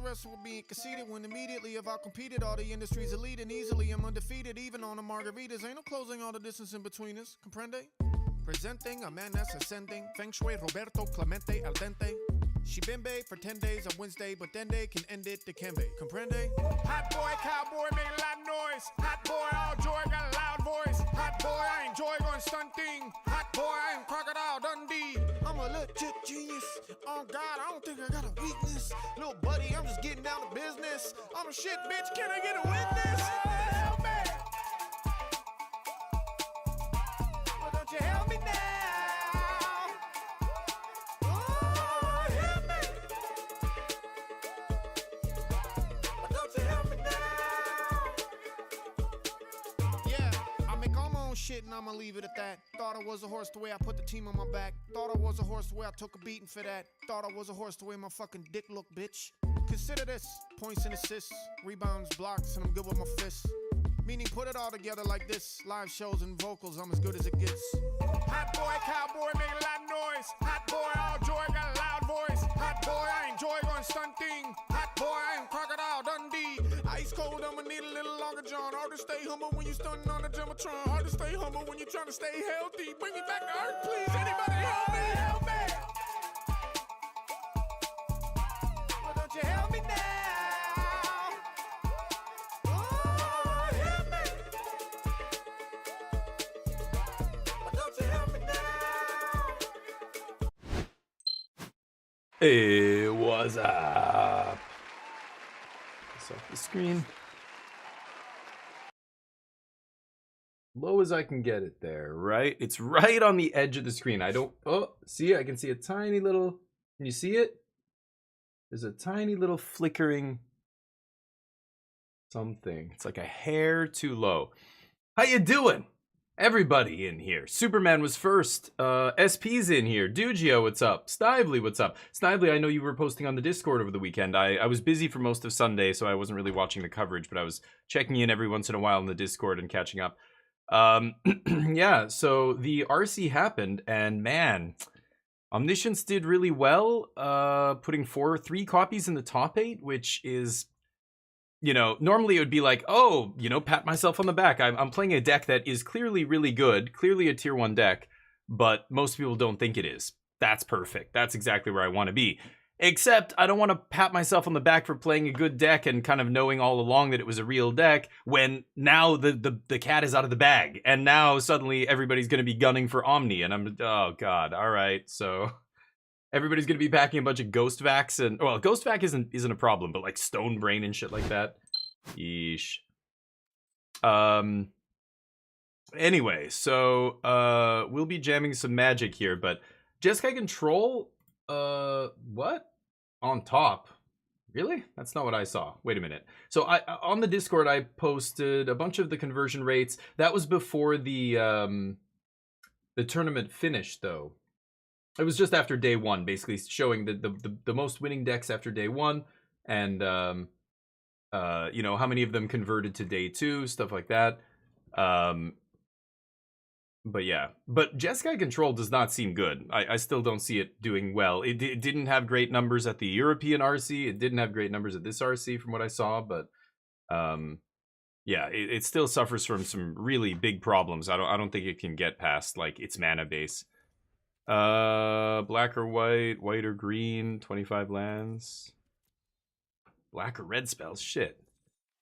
wrestle with being conceited when immediately I've outcompeted all the industry's elite and easily I'm undefeated even on the margaritas. Ain't no closing all the distance in between us, comprende? Presenting a man that's ascending, Feng Shui Roberto Clemente al dente. She been bae for 10 days on Wednesday, but then they can end it to Kembe, comprende? Hot boy, cowboy, make a lot of noise. Hot boy, all joy, got a loud voice. Hot boy, I enjoy going stunting. Hot boy, I am Crocodile Dundee. I'm a legit genius. Oh God, I don't think I got a weakness. Little buddy, I'm just getting down to business. I'm a shit bitch, can I get a witness? Help me! Well, don't you help me now? Shit, and I'ma leave it at that. Thought I was a horse the way I put the team on my back. Thought I was a horse the way I took a beating for that. Thought I was a horse the way my fucking dick looked, bitch. Consider this, points and assists, rebounds, blocks, and I'm good with my fists. Meaning put it all together like this. Live shows and vocals, I'm as good as it gets. Hot boy, cowboy, make a lot of noise. Hot boy, all joy, got a loud voice. Hot boy, I enjoy going stunting. Hot boy, I am Crocodile Dundee. Ice cold, I'ma need a little longer, John. Hard to stay humble when you stunting on the Jumbotron. Hard to stay humble when you're trying to stay healthy. Bring me back to earth, please. Anybody help me? Help me! Well, don't you help me now? Hey, what's up? It's off the screen. Low as I can get it there, right? It's right on the edge of the screen. I don't, oh, see, I can see a tiny little, can you see it? There's a tiny little flickering something. It's like a hair too low. How you doing? Everybody in here. Superman was first. SP's in here. Dugio, what's up? Snively, what's up? Snively, I know you were posting on the Discord over the weekend. I was busy for most of Sunday, so I wasn't really watching the coverage, but I was checking in every once in a while in the Discord and catching up. Yeah, so the RC happened, and man, Omniscience did really well, putting 3 copies in the top 8, which is... You know, normally it would be like, oh, you know, pat myself on the back. I'm playing a deck that is clearly really good, clearly a tier 1 deck, but most people don't think it is. That's perfect. That's exactly where I want to be. Except I don't want to pat myself on the back for playing a good deck and kind of knowing all along that it was a real deck when now the cat is out of the bag. And now suddenly everybody's going to be gunning for Omni. And I'm, oh God, all right, so... Everybody's gonna be packing a bunch of Ghost Vacs and well, Ghost Vac isn't a problem, but like Stone Brain and shit like that. Yeesh. Anyway, so we'll be jamming some Magic here, but Jeskai Control, what? On top? Really? That's not what I saw. Wait a minute. So I on the Discord I posted a bunch of the conversion rates. That was before the tournament finished though. It was just after day 1, basically showing the most winning decks after day 1, and you know how many of them converted to day 2, stuff like that. But yeah, but Jeskai Control does not seem good. I still don't see it doing well. It didn't have great numbers at the European RC. It didn't have great numbers at this RC from what I saw, but yeah, it still suffers from some really big problems. I don't think it can get past like its mana base. Black or white, white or green, 25 lands. Black or red spells, shit.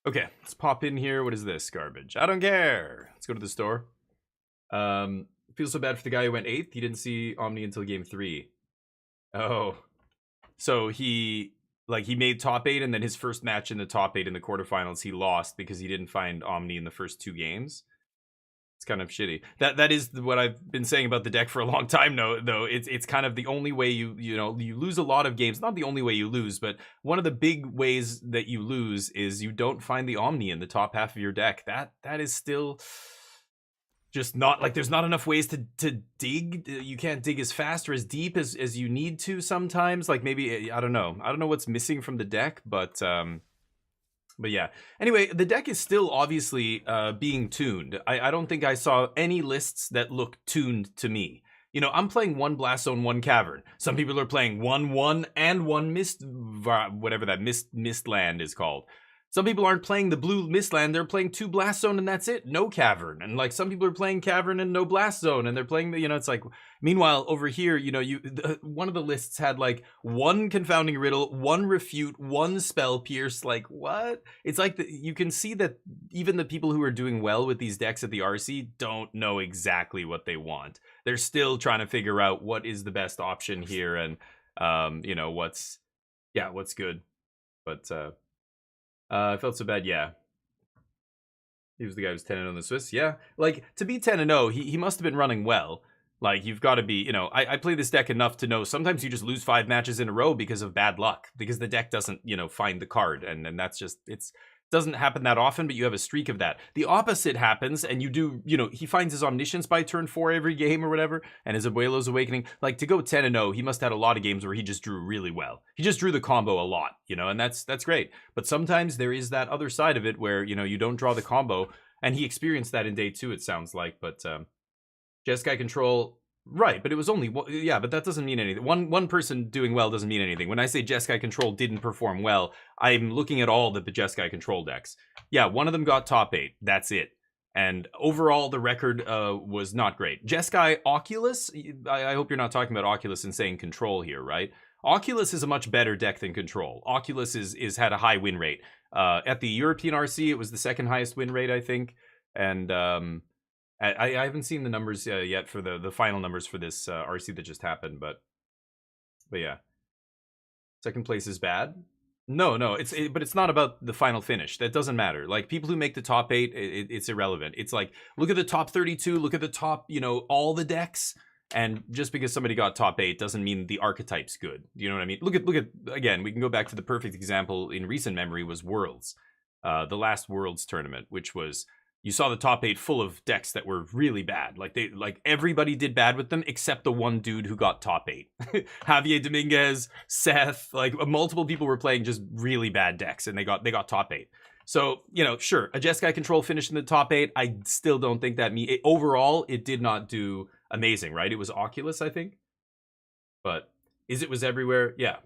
Okay, let's pop in here. What is this garbage? I don't care. Let's go to the store. Feel so bad for the guy who went 8th. He didn't see Omni until game 3. Oh. So he made top 8 and then his first match in the top 8 in the quarterfinals, he lost because he didn't find Omni in the first 2 games. It's kind of shitty. That is what I've been saying about the deck for a long time now, though. It's kind of the only way you lose a lot of games. Not the only way you lose, but one of the big ways that you lose is you don't find the Omni in the top half of your deck. That is still just not like there's not enough ways to dig. You can't dig as fast or as deep as you need to sometimes. Like maybe I don't know what's missing from the deck, but yeah. Anyway, the deck is still obviously being tuned. I don't think I saw any lists that look tuned to me. You know, I'm playing 1 Blast Zone, 1 Cavern. Some people are playing 1 and 1 Mist, whatever that Mist land is called. Some people aren't playing the blue Mistland, they're playing 2 Blast Zone and that's it, no Cavern. And like some people are playing Cavern and no Blast Zone and they're playing the, you know, it's like, meanwhile over here, you know, one of the lists had like 1 Confounding Riddle, 1 Refute, 1 Spell Pierce, like what? It's like, you can see that even the people who are doing well with these decks at the RC don't know exactly what they want. They're still trying to figure out what is the best option here and, you know, what's good. But, I felt so bad, yeah. He was the guy who's 10-0 on the Swiss, yeah. Like, to be 10-0, he must have been running well. Like, you've got to be, you know, I play this deck enough to know sometimes you just lose 5 matches in a row because of bad luck. Because the deck doesn't, you know, find the card. And that's just, doesn't happen that often, but you have a streak of that. The opposite happens, and you do, you know, he finds his Omniscience by turn 4 every game or whatever, and his Abuelo's Awakening. Like, to go 10-0, he must have had a lot of games where he just drew really well. He just drew the combo a lot, you know, and that's great. But sometimes there is that other side of it where, you know, you don't draw the combo, and he experienced that in day 2, it sounds like. But Jeskai Control, right, but it was only, yeah, but that doesn't mean anything. One person doing well doesn't mean anything. When I say Jeskai Control didn't perform well, I'm looking at all the Jeskai Control decks. Yeah, one of them got top 8. That's it. And overall, the record was not great. Jeskai Oculus, I hope you're not talking about Oculus and saying Control here, right? Oculus is a much better deck than Control. Oculus is had a high win rate. At the European RC, it was the 2nd highest win rate, I think. And I haven't seen the numbers yet for the final numbers for this RC that just happened, but yeah. 2nd place is bad? No, but it's not about the final finish. That doesn't matter. Like, people who make the top 8, it's irrelevant. It's like, look at the top 32, look at the top, you know, all the decks, and just because somebody got top 8 doesn't mean the archetype's good. You know what I mean? Look at again, we can go back to the perfect example in recent memory was Worlds. The last Worlds tournament, which was, you saw the top 8 full of decks that were really bad. Like everybody did bad with them except the one dude who got top 8. Javier Dominguez, Seth, like multiple people were playing just really bad decks and they got top 8. So, you know, sure, a Jeskai Control finished in the top 8. I still don't think that overall it did not do amazing, right? It was Oculus, I think. But it was everywhere? Yeah.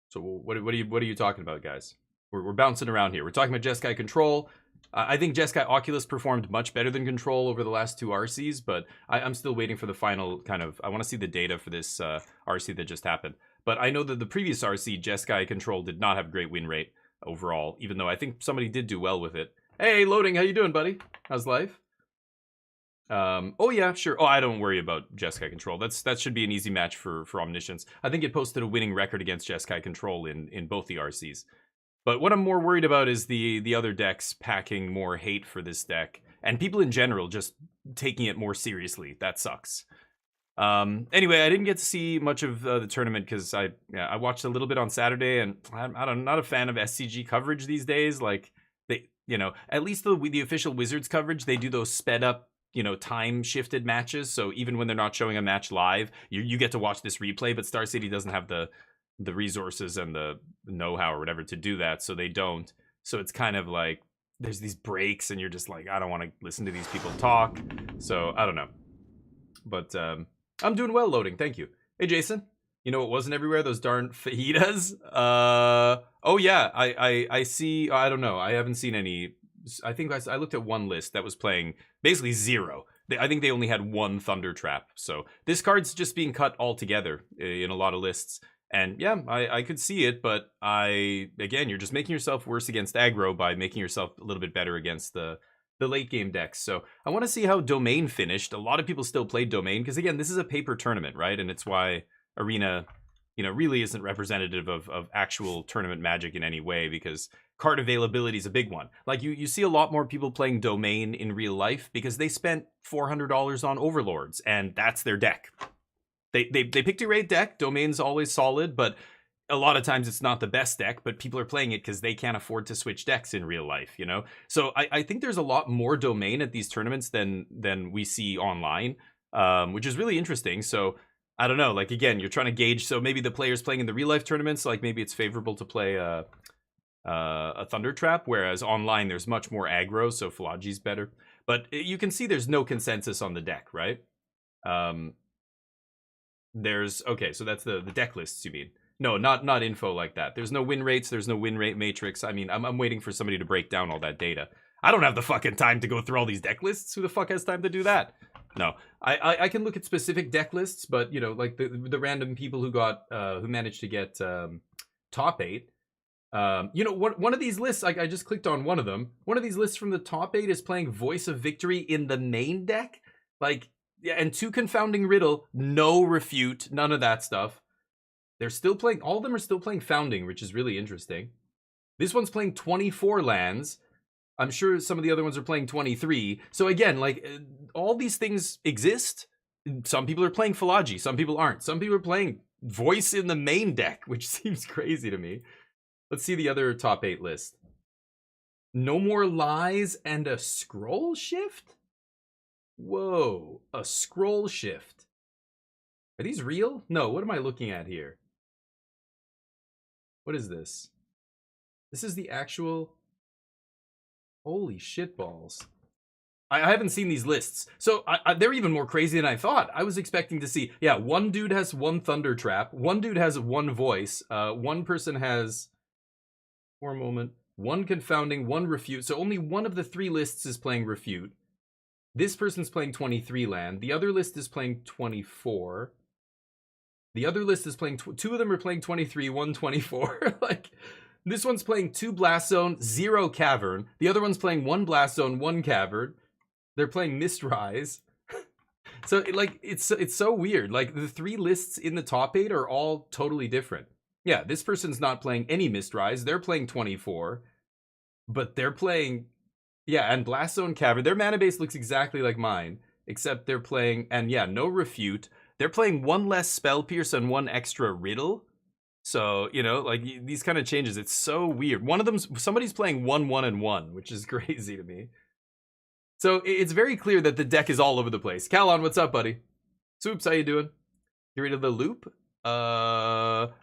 So what are you talking about, guys? We're bouncing around here. We're talking about Jeskai Control. I think Jeskai Oculus performed much better than Control over the last 2 RCs, but I'm still waiting for the final kind of, I want to see the data for this RC that just happened. But I know that the previous RC, Jeskai Control, did not have a great win rate overall, even though I think somebody did do well with it. Hey, Loading, how you doing, buddy? How's life? Oh yeah, sure. Oh, I don't worry about Jeskai Control. That should be an easy match for Omniscience. I think it posted a winning record against Jeskai Control in both the RCs. But what I'm more worried about is the other decks packing more hate for this deck. And people in general just taking it more seriously. That sucks. Anyway, I didn't get to see much of the tournament because I watched a little bit on Saturday. And I'm not a fan of SCG coverage these days. Like, they, you know, at least the official Wizards coverage, they do those sped up, you know, time shifted matches. So even when they're not showing a match live, you get to watch this replay. But Star City doesn't have the resources and the know-how or whatever to do that, so they don't. So it's kind of like there's these breaks and you're just like, I don't want to listen to these people talk. So I don't know, but I'm doing well. Loading, thank you. Hey Jason, you know what wasn't everywhere? Those darn fajitas. Oh yeah, I see. I don't know, I haven't seen any. I think I looked at one list that was playing basically 0. I think they only had 1 Thunder Trap. So this card's just being cut altogether in a lot of lists. And yeah, I could see it, but again, you're just making yourself worse against aggro by making yourself a little bit better against the late game decks. So I want to see how Domain finished. A lot of people still played Domain because again, this is a paper tournament, right? And it's why Arena, you know, really isn't representative of actual tournament magic in any way, because card availability is a big one. Like you see a lot more people playing Domain in real life because they spent $400 on Overlords and that's their deck. They picked a great deck. Domain's always solid, but a lot of times it's not the best deck, but people are playing it because they can't afford to switch decks in real life, you know? So I think there's a lot more Domain at these tournaments than we see online, which is really interesting. So I don't know, like again, you're trying to gauge, so maybe the players playing in the real life tournaments, like maybe it's favorable to play a Thunder Trap, whereas online there's much more aggro, so Falaji's better. But you can see there's no consensus on the deck, right? There's okay, so that's the deck lists you mean. No, not info like that. There's no win rates, there's no win rate matrix. I mean, I'm waiting for somebody to break down all that data. I don't have the fucking time to go through all these deck lists. Who the fuck has time to do that? No. I can look at specific deck lists, but you know, like the random people who got who managed to get top 8. You know, one of these lists, I just clicked on one of them. One of these lists from the top 8 is playing Voice of Victory in the main deck. Like, yeah, and 2 Confounding Riddle, no refute, none of that stuff. They're still playing, all of them are still playing Founding, which is really interesting. This one's playing 24 lands. I'm sure some of the other ones are playing 23. So again, like, all these things exist. Some people are playing Philology, some people aren't. Some people are playing Voice in the main deck, which seems crazy to me. Let's see the other top 8 list. No More Lies and a Scroll Shift? Whoa, a Scroll Shift. Are these real? No, what am I looking at here? What is this? This is the actual... Holy shitballs. I haven't seen these lists. So they're even more crazy than I thought. I was expecting to see, yeah, one dude has 1 Thunder Trap, one dude has 1 Voice, one person has... For a moment. 1 Confounding, 1 Refute. So only one of the 3 lists is playing Refute. This person's playing 23 land. The other list is playing 24. The other list is playing... 2 of them are playing 23, 1 24. Like, this one's playing 2 Blast Zone, 0 Cavern. The other one's playing 1 Blast Zone, 1 Cavern. They're playing Mistrise. So, like, it's so weird. Like, the 3 lists in the top 8 are all totally different. Yeah, this person's not playing any Mistrise. They're playing 24. But they're playing... Yeah, and Blast Zone Cavern. Their mana base looks exactly like mine. Except they're playing... And yeah, no Refute. They're playing 1 less Spell Pierce and 1 extra Riddle. So, you know, like, these kind of changes. It's so weird. One of them... Somebody's playing 1, 1, and 1, which is crazy to me. So, it's very clear that the deck is all over the place. Calon, what's up, buddy? Swoops, how you doing? Get rid of the loop?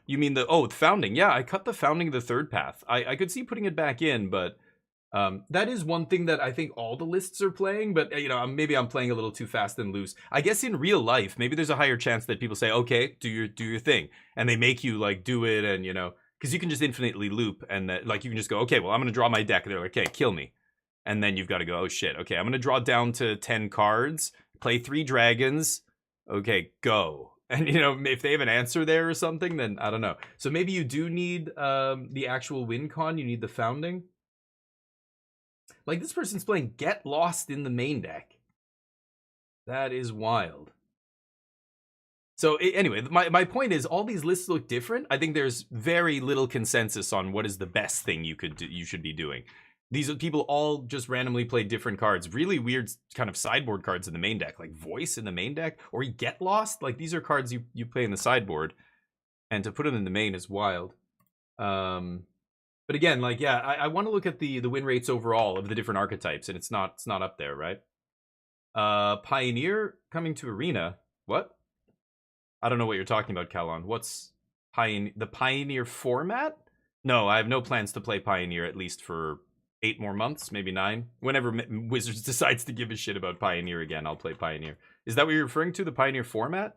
You mean the... Oh, the Founding. Yeah, I cut the Founding the 3rd path. I could see putting it back in, but... that is one thing that I think all the lists are playing, but, you know, maybe I'm playing a little too fast and loose. I guess in real life, maybe there's a higher chance that people say, okay, do your thing. And they make you, like, do it, and, you know... Because you can just infinitely loop, and, like, you can just go, okay, well, I'm going to draw my deck. And they're like, okay, kill me. And then you've got to go, oh, shit. Okay, I'm going to draw down to 10 cards, play 3 dragons. Okay, go. And, you know, if they have an answer there or something, then I don't know. So maybe you do need the actual win con. You need the Founding. Like, this person's playing Get Lost in the main deck. That is wild. So, anyway, my point is, all these lists look different. I think there's very little consensus on what is the best thing you should be doing. These people all just randomly play different cards. Really weird kind of sideboard cards in the main deck. Like Voice in the main deck. Or you Get Lost. Like, these are cards you play in the sideboard. And to put them in the main is wild. But again, like, yeah, I want to look at the win rates overall of the different archetypes. And it's not up there, right? Pioneer coming to Arena. What? I don't know what you're talking about, Calon. What's the Pioneer format? No, I have no plans to play Pioneer, at least for 8 more months, maybe 9. Whenever Wizards decides to give a shit about Pioneer again, I'll play Pioneer. Is that what you're referring to, the Pioneer format?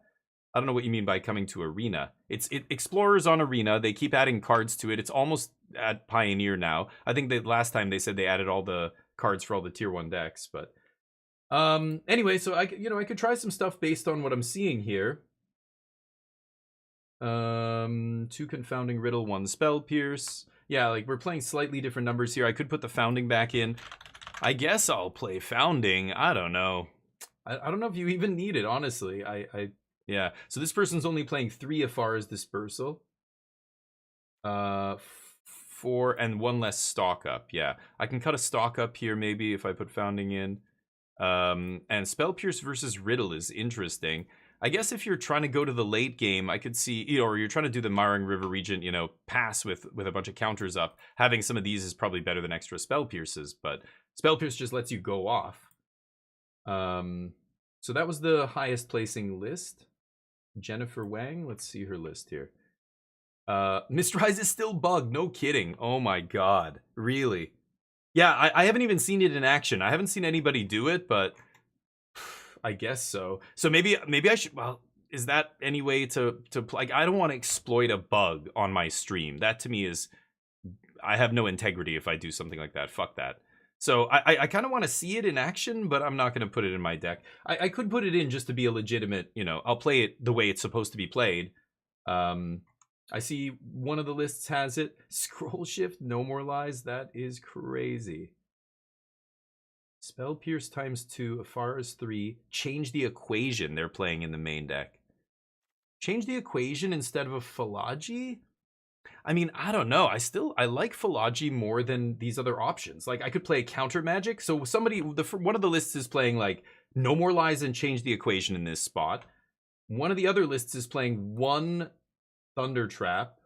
I don't know what you mean by coming to Arena. It's Explorers on Arena. They keep adding cards to it. It's almost at Pioneer now. I think that last time they said they added all the cards for all the tier 1 decks, but anyway, so I could try some stuff based on what I'm seeing here. 2 Confounding Riddle, 1 Spell Pierce. Yeah, like, we're playing slightly different numbers here. I could put the Founding back in. I guess I'll play Founding. I don't know. I don't know if you even need it, honestly. Yeah. So this person's only playing 3 Afar's Dispersal. 4 and 1 less stock up. Yeah. I can cut a stock up here, maybe, if I put Founding in. And Spell Pierce versus Riddle is interesting. I guess if you're trying to go to the late game, I could see, you know, or you're trying to do the Marang River Regent, you know, pass with a bunch of counters up. Having some of these is probably better than extra Spell Pierces, but Spell Pierce just lets you go off. So that was the highest placing list. Jennifer Wang, let's see her list here. Mistrise is still bugged, no kidding. Oh my god, really? Yeah, I haven't even seen it in action. I haven't seen anybody do it, but I guess so. So maybe I should. Well, is that any way to like? I don't want to exploit a bug on my stream. That to me is, I have no integrity if I do something like that. Fuck that. So I kind of want to see it in action, but I'm not going to put it in my deck. I could put it in just to be a legitimate, you know, I'll play it the way it's supposed to be played. I see one of the lists has it. Scroll shift, no more lies. That is crazy. Spell Pierce ×2, Afara's 3. Change the equation they're playing in the main deck. Change the equation instead of a Philology? I mean, I don't know. I like Philology more than these other options. Like, I could play counter magic. So somebody, one of the lists is playing like no more lies and change the equation in this spot. One of the other lists is playing 1 Thunder Trap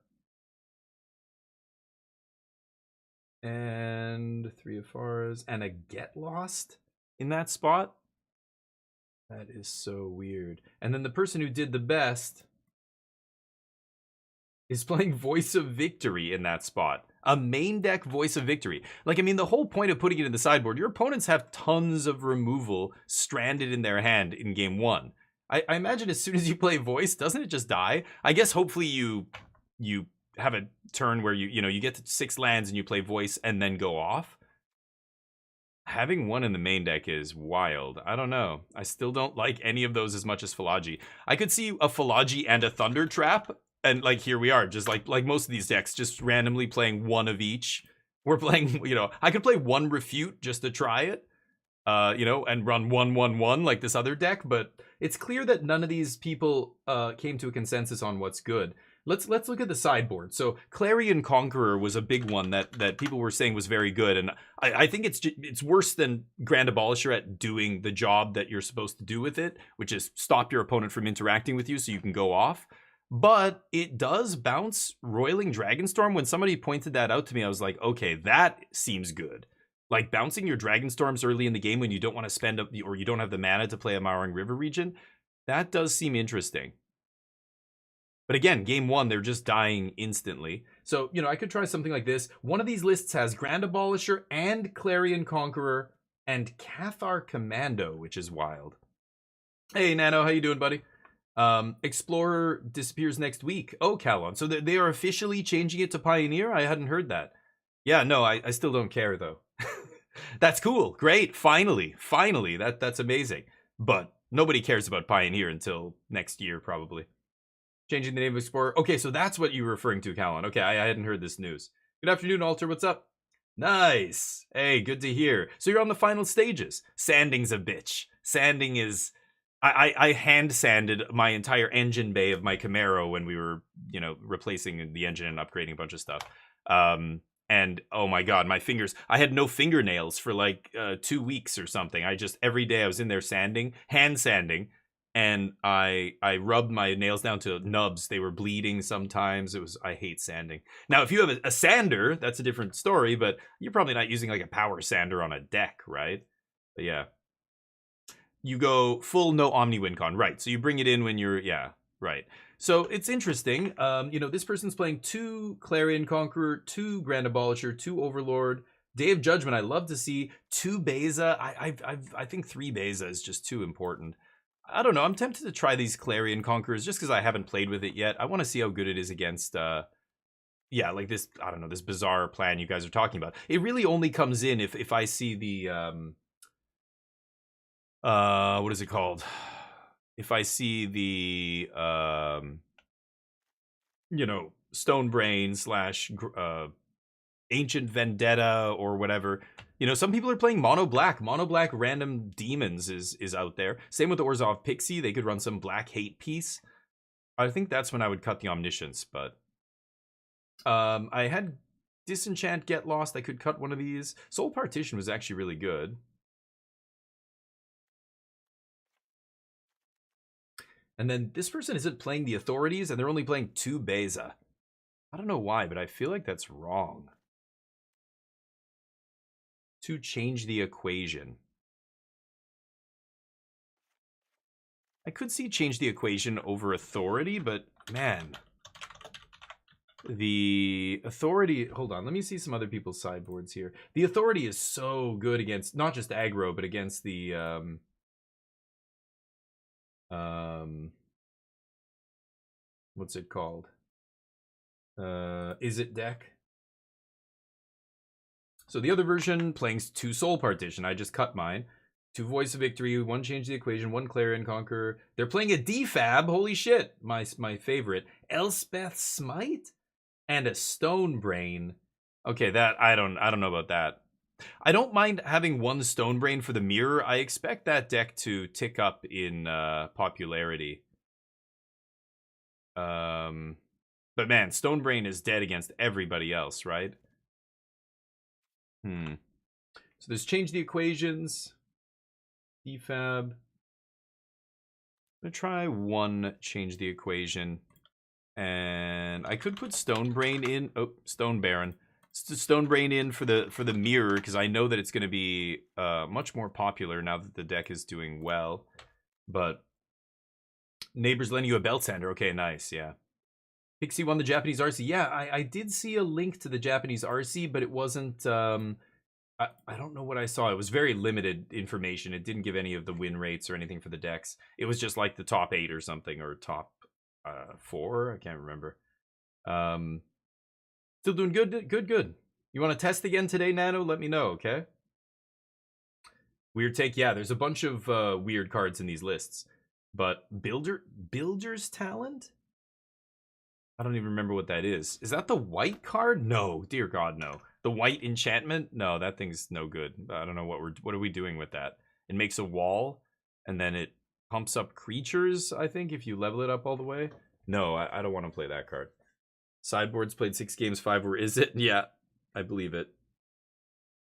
and 3 Afaras and a Get Lost in that spot. That is so weird. And then the person who did the best is playing Voice of Victory in that spot. A main deck Voice of Victory. Like, I mean, the whole point of putting it in the sideboard, your opponents have tons of removal stranded in their hand in game 1. I imagine as soon as you play Voice, doesn't it just die? I guess hopefully you have a turn where you get to 6 lands and you play Voice and then go off. Having 1 in the main deck is wild. I don't know. I still don't like any of those as much as Philology. I could see a Philology and a Thunder Trap, and like here we are, just like most of these decks, just randomly playing 1 of each. We're playing, I could play 1 Refute just to try it. And run 1/1/1 like this other deck, but it's clear that none of these people came to a consensus on what's good. Let's look at the sideboard. So Clarion Conqueror was a big one that people were saying was very good, and I think it's worse than Grand Abolisher at doing the job that you're supposed to do with it, which is stop your opponent from interacting with you so you can go off. But it does bounce Roiling Dragonstorm. When somebody pointed that out to me, I was like, okay, that seems good. Like bouncing your Dragonstorms early in the game when you don't want to spend up or you don't have the mana to play a Mowering River region, that does seem interesting. But again, game 1, they're just dying instantly. So, I could try something like this. One of these lists has Grand Abolisher and Clarion Conqueror and Cathar Commando, which is wild. Hey, Nano, how you doing, buddy? Explorer disappears next week. Oh, Calon. So they are officially changing it to Pioneer? I hadn't heard that. Yeah, no, I still don't care, though. That's cool. Great. Finally. That's amazing. But nobody cares about Pioneer until next year, probably. Changing the name of Explorer. Okay, so that's what you were referring to, Callan. Okay, I hadn't heard this news. Good afternoon, Alter. What's up? Nice. Hey, good to hear. So you're on the final stages. Sanding's a bitch. Sanding is... I hand sanded my entire engine bay of my Camaro when we were, replacing the engine and upgrading a bunch of stuff. And oh my god, my fingers, I had no fingernails for like 2 weeks or something. Every day I was in there hand sanding, and I rubbed my nails down to nubs. They were bleeding sometimes. I hate sanding. Now, if you have a sander, that's a different story, but you're probably not using like a power sander on a deck, right? But yeah. You go full no Omni WinCon, right? So you bring it in when you're, yeah, right. So it's interesting. This person's playing 2 Clarion Conqueror, 2 Grand Abolisher, 2 Overlord, Day of Judgment. I love to see 2 Beza. I think 3 Beza is just too important. I don't know. I'm tempted to try these Clarion Conquerors just because I haven't played with it yet. I want to see how good it is against, like this. I don't know, this bizarre plan you guys are talking about. It really only comes in if I see the what is it called? If I see the Stonebrain / Ancient Vendetta or whatever. Some people are playing mono black. Mono black random demons is out there. Same with the Orzhov Pixie. They could run some black hate piece. I think that's when I would cut the Omniscience, but I had Disenchant, Get Lost. I could cut one of these. Soul Partition was actually really good. And then this person isn't playing the Authorities, and they're only playing 2 Beza. I don't know why, but I feel like that's wrong. To change the equation. I could see change the equation over Authority, but man. The Authority... Hold on, let me see some other people's sideboards here. The Authority is so good against, not just aggro, but against the... What's it called? Is it deck? So the other version playing 2 Soul Partition. I just cut mine. 2 Voice of Victory, 1 Change the Equation, 1 Clair and Conquer. They're playing a defab. Holy shit, my favorite. Elspeth Smite and a Stone Brain. Okay, that I don't know about that. I don't mind having 1 Stone Brain for the mirror. I expect that deck to tick up in popularity. But man, Stone Brain is dead against everybody else, right? So there's Change the Equations. Defab. I'm gonna try 1 Change the Equation. And I could put Stone Brain in. Oh, Stone Baron. Stone Brain in for the mirror, because I know that it's going to be much more popular now that the deck is doing well. But Neighbors lending you a Belt Sander. Okay, nice, yeah. Pixie won the Japanese RC. Yeah, I did see a link to the Japanese RC, but it wasn't... I don't know what I saw. It was very limited information. It didn't give any of the win rates or anything for the decks. It was just like the top 8 or something, or top 4. I can't remember. Still doing good? Good. You want to test again today, Nano? Let me know, okay? Weird take. Yeah, there's a bunch of weird cards in these lists. But Builder's Talent? I don't even remember what that is. Is that the white card? No, dear God, no. The white enchantment? No, that thing's no good. I don't know what are we doing with that. It makes a wall, and then it pumps up creatures, I think, if you level it up all the way. No, I don't want to play that card. Sideboards played 6 games, 5 were is it? Yeah, I believe it.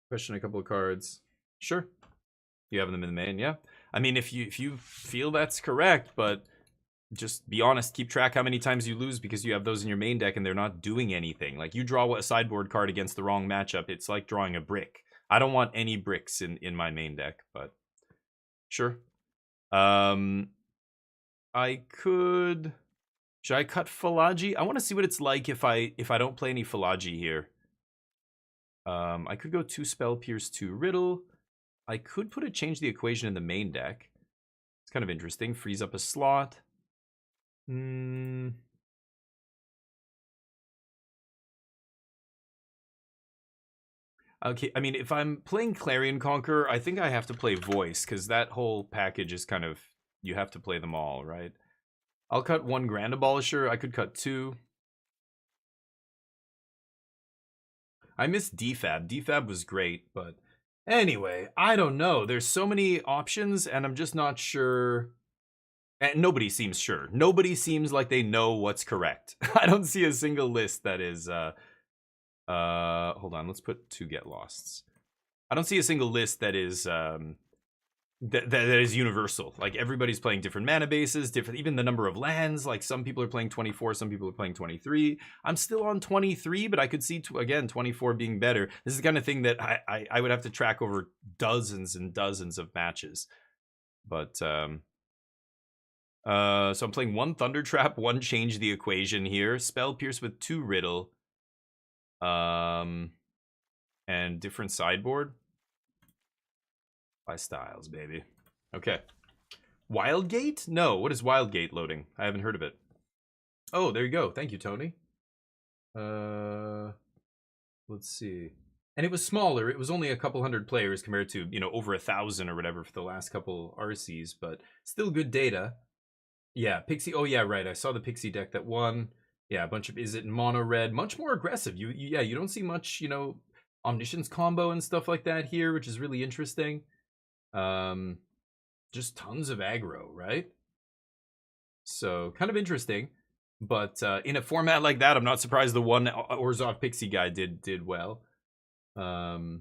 Question a couple of cards. Sure. You have them in the main, yeah. I mean, if you feel that's correct, but just be honest, keep track how many times you lose because you have those in your main deck and they're not doing anything. Like, you draw a sideboard card against the wrong matchup, it's like drawing a brick. I don't want any bricks in my main deck, but sure. I could... Should I cut Philagi? I want to see what it's like if I don't play any Philagi here. I could go 2 Spell Pierce, 2 Riddle. I could put a Change the Equation in the main deck. It's kind of interesting. Freeze up a slot. Okay, I mean, if I'm playing Clarion Conqueror, I think I have to play Voice, because that whole package is kind of... You have to play them all, right? I'll cut 1 Grand Abolisher. I could cut 2. I miss Defab. Defab was great, but... Anyway, I don't know. There's so many options, and I'm just not sure... And nobody seems sure. Nobody seems like they know what's correct. I don't see a single list that is... hold on, let's put 2 Get Losts. I don't see a single list that is... That is universal. Like, everybody's playing different mana bases, different, even the number of lands. Like, some people are playing 24, some people are playing 23. I'm still on 23, but I could see again 24 being better. This is the kind of thing that I would have to track over dozens and dozens of matches. But so I'm playing 1 Thunder Trap, 1 Change the Equation here, Spell Pierce with 2 Riddle, and different sideboard. By Styles, baby. Okay. Wildgate? No, what is Wildgate loading? I haven't heard of it. Oh, there you go. Thank you, Tony. Let's see. And it was smaller. It was only a couple hundred players compared to, you know, over 1,000 or whatever for the last couple RCs, but still good data. Yeah, Pixie. Oh, yeah, right. I saw the Pixie deck that won. Yeah, a bunch of... Is it mono red? Much more aggressive. Yeah, you don't see much, you know, Omniscience combo and stuff like that here, which is really interesting. Just tons of aggro, right? So kind of interesting, but in a format like that, I'm not surprised the 1 Orzhov Pixie guy did well. Yeah,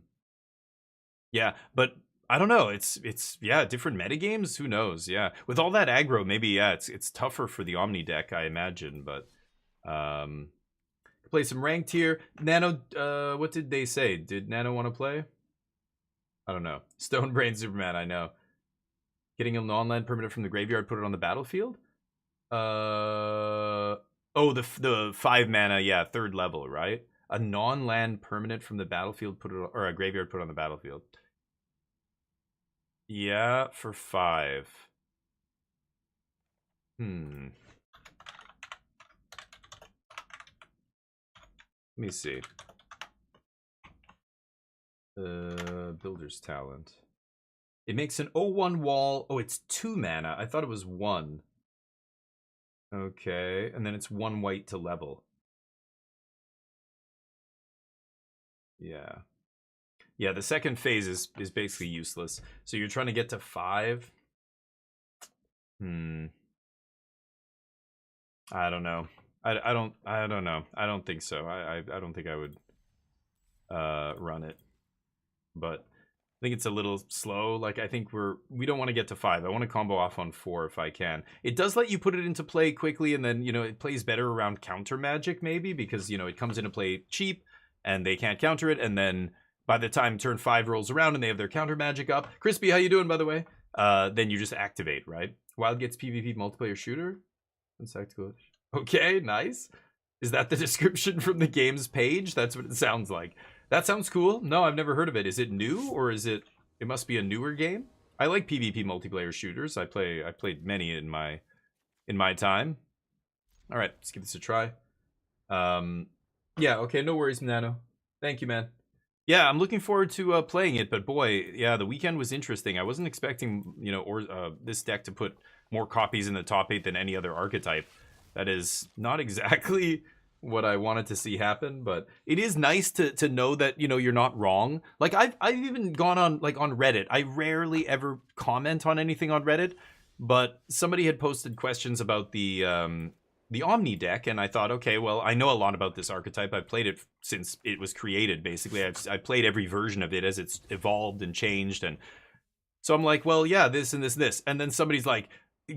but I don't know. It's yeah, different metagames. Who knows? Yeah, with all that aggro, maybe yeah, it's tougher for the Omni deck, I imagine. But play some ranked here. Nano, what did they say? Did Nano want to play? I don't know. Stone Brain Superman, I know. Getting a non-land permanent from the graveyard, put it on the battlefield? Oh, the 5 mana, yeah, 3rd level, right? A non-land permanent from the battlefield, put it on, or a graveyard, put it on the battlefield. Yeah, for 5. Let me see. Builder's Talent. It makes an 0/1 wall. Oh, it's 2 mana. I thought it was 1. Okay, and then it's 1 white to level. Yeah. Yeah, the second phase is basically useless. So you're trying to get to 5? I don't know. I don't know. I don't think so. I don't think I would run it. But I think it's a little slow. Like, I think we don't want to get to 5. I want to combo off on 4 if I can. It does let you put it into play quickly, and then, you know, it plays better around counter magic maybe, because, you know, it comes into play cheap and they can't counter it, and then by the time turn 5 rolls around and they have their counter magic up, Crispy, how you doing, by the way? Then you just activate, right? Wild gets PvP multiplayer shooter. Okay, nice. Is that the description from the game's page? That's what it sounds like. That sounds cool. No, I've never heard of it. Is it new, or is it? It must be a newer game. I like PvP multiplayer shooters. I played many in my time. All right, let's give this a try. Yeah, okay, no worries, Nano. Thank you, man. Yeah, I'm looking forward to playing it, but boy, yeah, the weekend was interesting. I wasn't expecting, you know, or this deck to put more copies in the top 8 than any other archetype. That is not exactly what I wanted to see happen, but it is nice to know that, you know, you're not wrong. Like, I've even gone on, like, on Reddit. I rarely ever comment on anything on Reddit, but somebody had posted questions about the Omni deck, and I thought, okay, well, I know a lot about this archetype. I've played it since it was created, basically. I've played every version of it as it's evolved and changed, and so I'm like, well, yeah, this and this and this. And then somebody's like,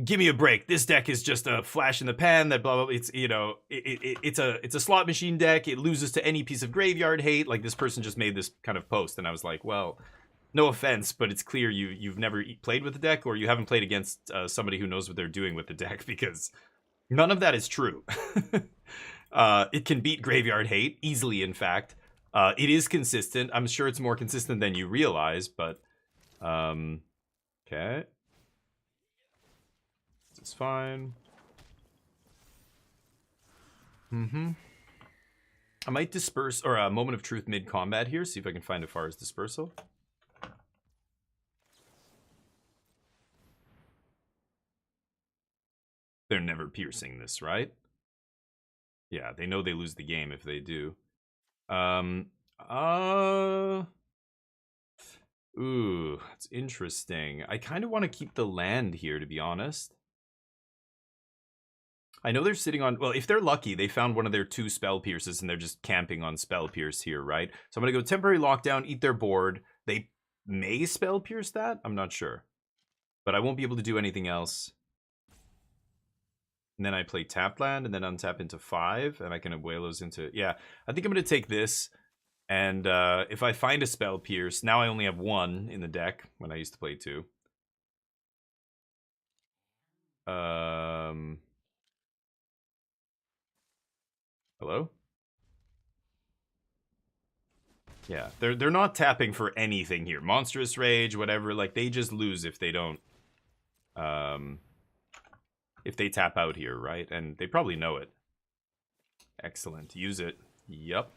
give me a break. This deck is just a flash in the pan that blah, blah, blah. It's, you know, it's a slot machine deck. It loses to any piece of graveyard hate. Like, this person just made this kind of post, and I was like, well, no offense, but it's clear you've never played with the deck, or you haven't played against somebody who knows what they're doing with the deck, because none of that is true. It can beat graveyard hate easily, in fact. It is consistent. I'm sure it's more consistent than you realize, but okay. This is fine. I might disperse, or a moment of truth mid-combat here, see if I can find Afara's dispersal. They're never piercing this, right? Yeah, they know they lose the game if they do. Ooh, that's interesting. I kind of want to keep the land here, to be honest. I know they're sitting on, well, if they're lucky, they found one of their 2 spell pierces and they're just camping on spell pierce here, right? So I'm going to go temporary lockdown, eat their board. They may spell pierce that? I'm not sure. But I won't be able to do anything else. And then I play tap land and then untap into 5, and I can abuelos into, yeah. I think I'm going to take this, and if I find a spell pierce, now I only have 1 in the deck when I used to play 2. Hello? Yeah, they're not tapping for anything here. Monstrous Rage, whatever, like, they just lose if they don't, if they tap out here, right? And they probably know it. Excellent, use it. Yup.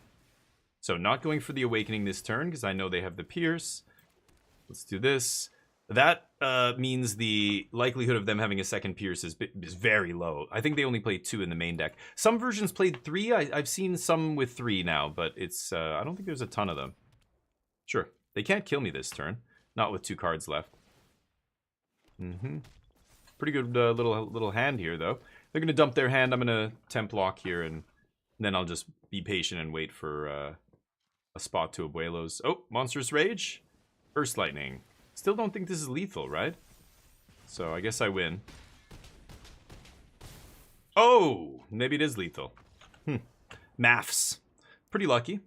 So not going for the Awakening this turn, because I know they have the Pierce. Let's do this. That means the likelihood of them having a second Pierce is very low. I think they only play 2 in the main deck. Some versions played 3. I've seen some with 3 now, but it's I don't think there's a ton of them. Sure, they can't kill me this turn. Not with 2 cards left. Pretty good little hand here, though. They're going to dump their hand. I'm going to temp lock here, and then I'll just be patient and wait for a spot to abuelos. Oh, Monstrous Rage. Burst Lightning. Still don't think this is lethal, right? So I guess I win. Oh, maybe it is lethal. Maths. Pretty lucky.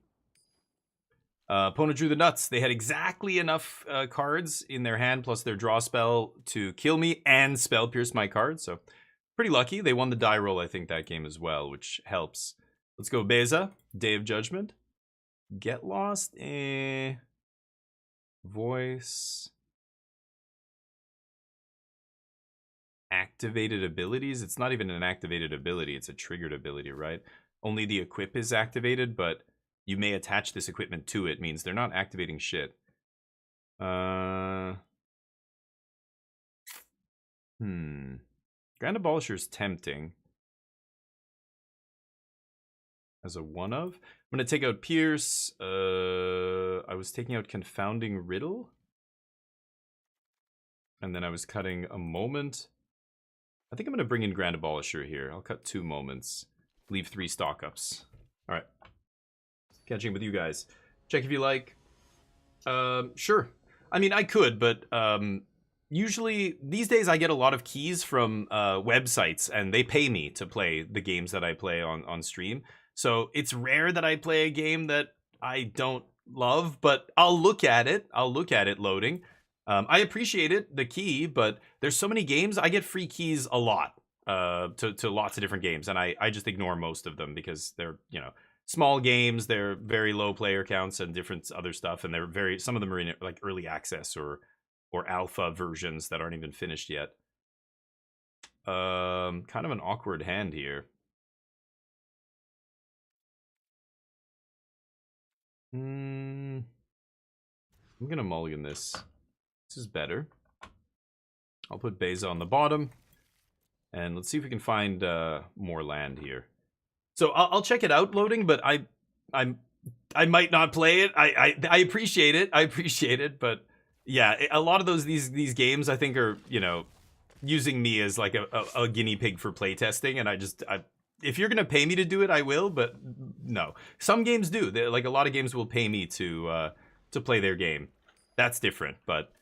Opponent drew the nuts. They had exactly enough cards in their hand plus their draw spell to kill me and spell pierce my card. So pretty lucky. They won the die roll, I think, that game as well, which helps. Let's go Beza. Day of Judgment. Get Lost. Voice. activated abilities. It's not even an activated ability, it's a triggered ability, right? Only the equip is activated, but you may attach this equipment to it, means they're not activating shit. Grand Abolisher's tempting. As a one of. I'm gonna take out Pierce. I was taking out Confounding Riddle. And then I was cutting a moment. I think I'm gonna bring in Grand Abolisher here. I'll cut 2 moments. Leave 3 stock ups. Alright. Catching with you guys. Check if you like. Sure. I mean, I could, but usually these days I get a lot of keys from websites, and they pay me to play the games that I play on stream. So it's rare that I play a game that I don't love, but I'll look at it. I'll look at it loading. I appreciate it, the key, but there's so many games. I get free keys a lot to lots of different games, and I just ignore most of them because they're, you know, small games. They're very low player counts and different other stuff, and they're very, some of them are in like early access or alpha versions that aren't even finished yet. Kind of an awkward hand here. I'm gonna mulligan this. This is better. I'll put Beza on the bottom, and let's see if we can find more land here. So I'll check it out loading, but I might not play it. I appreciate it. I appreciate it, but yeah, a lot of these games I think are, you know, using me as like a guinea pig for playtesting, and if you're gonna pay me to do it, I will. But no, some games do. Like a lot of games will pay me to play their game. That's different. But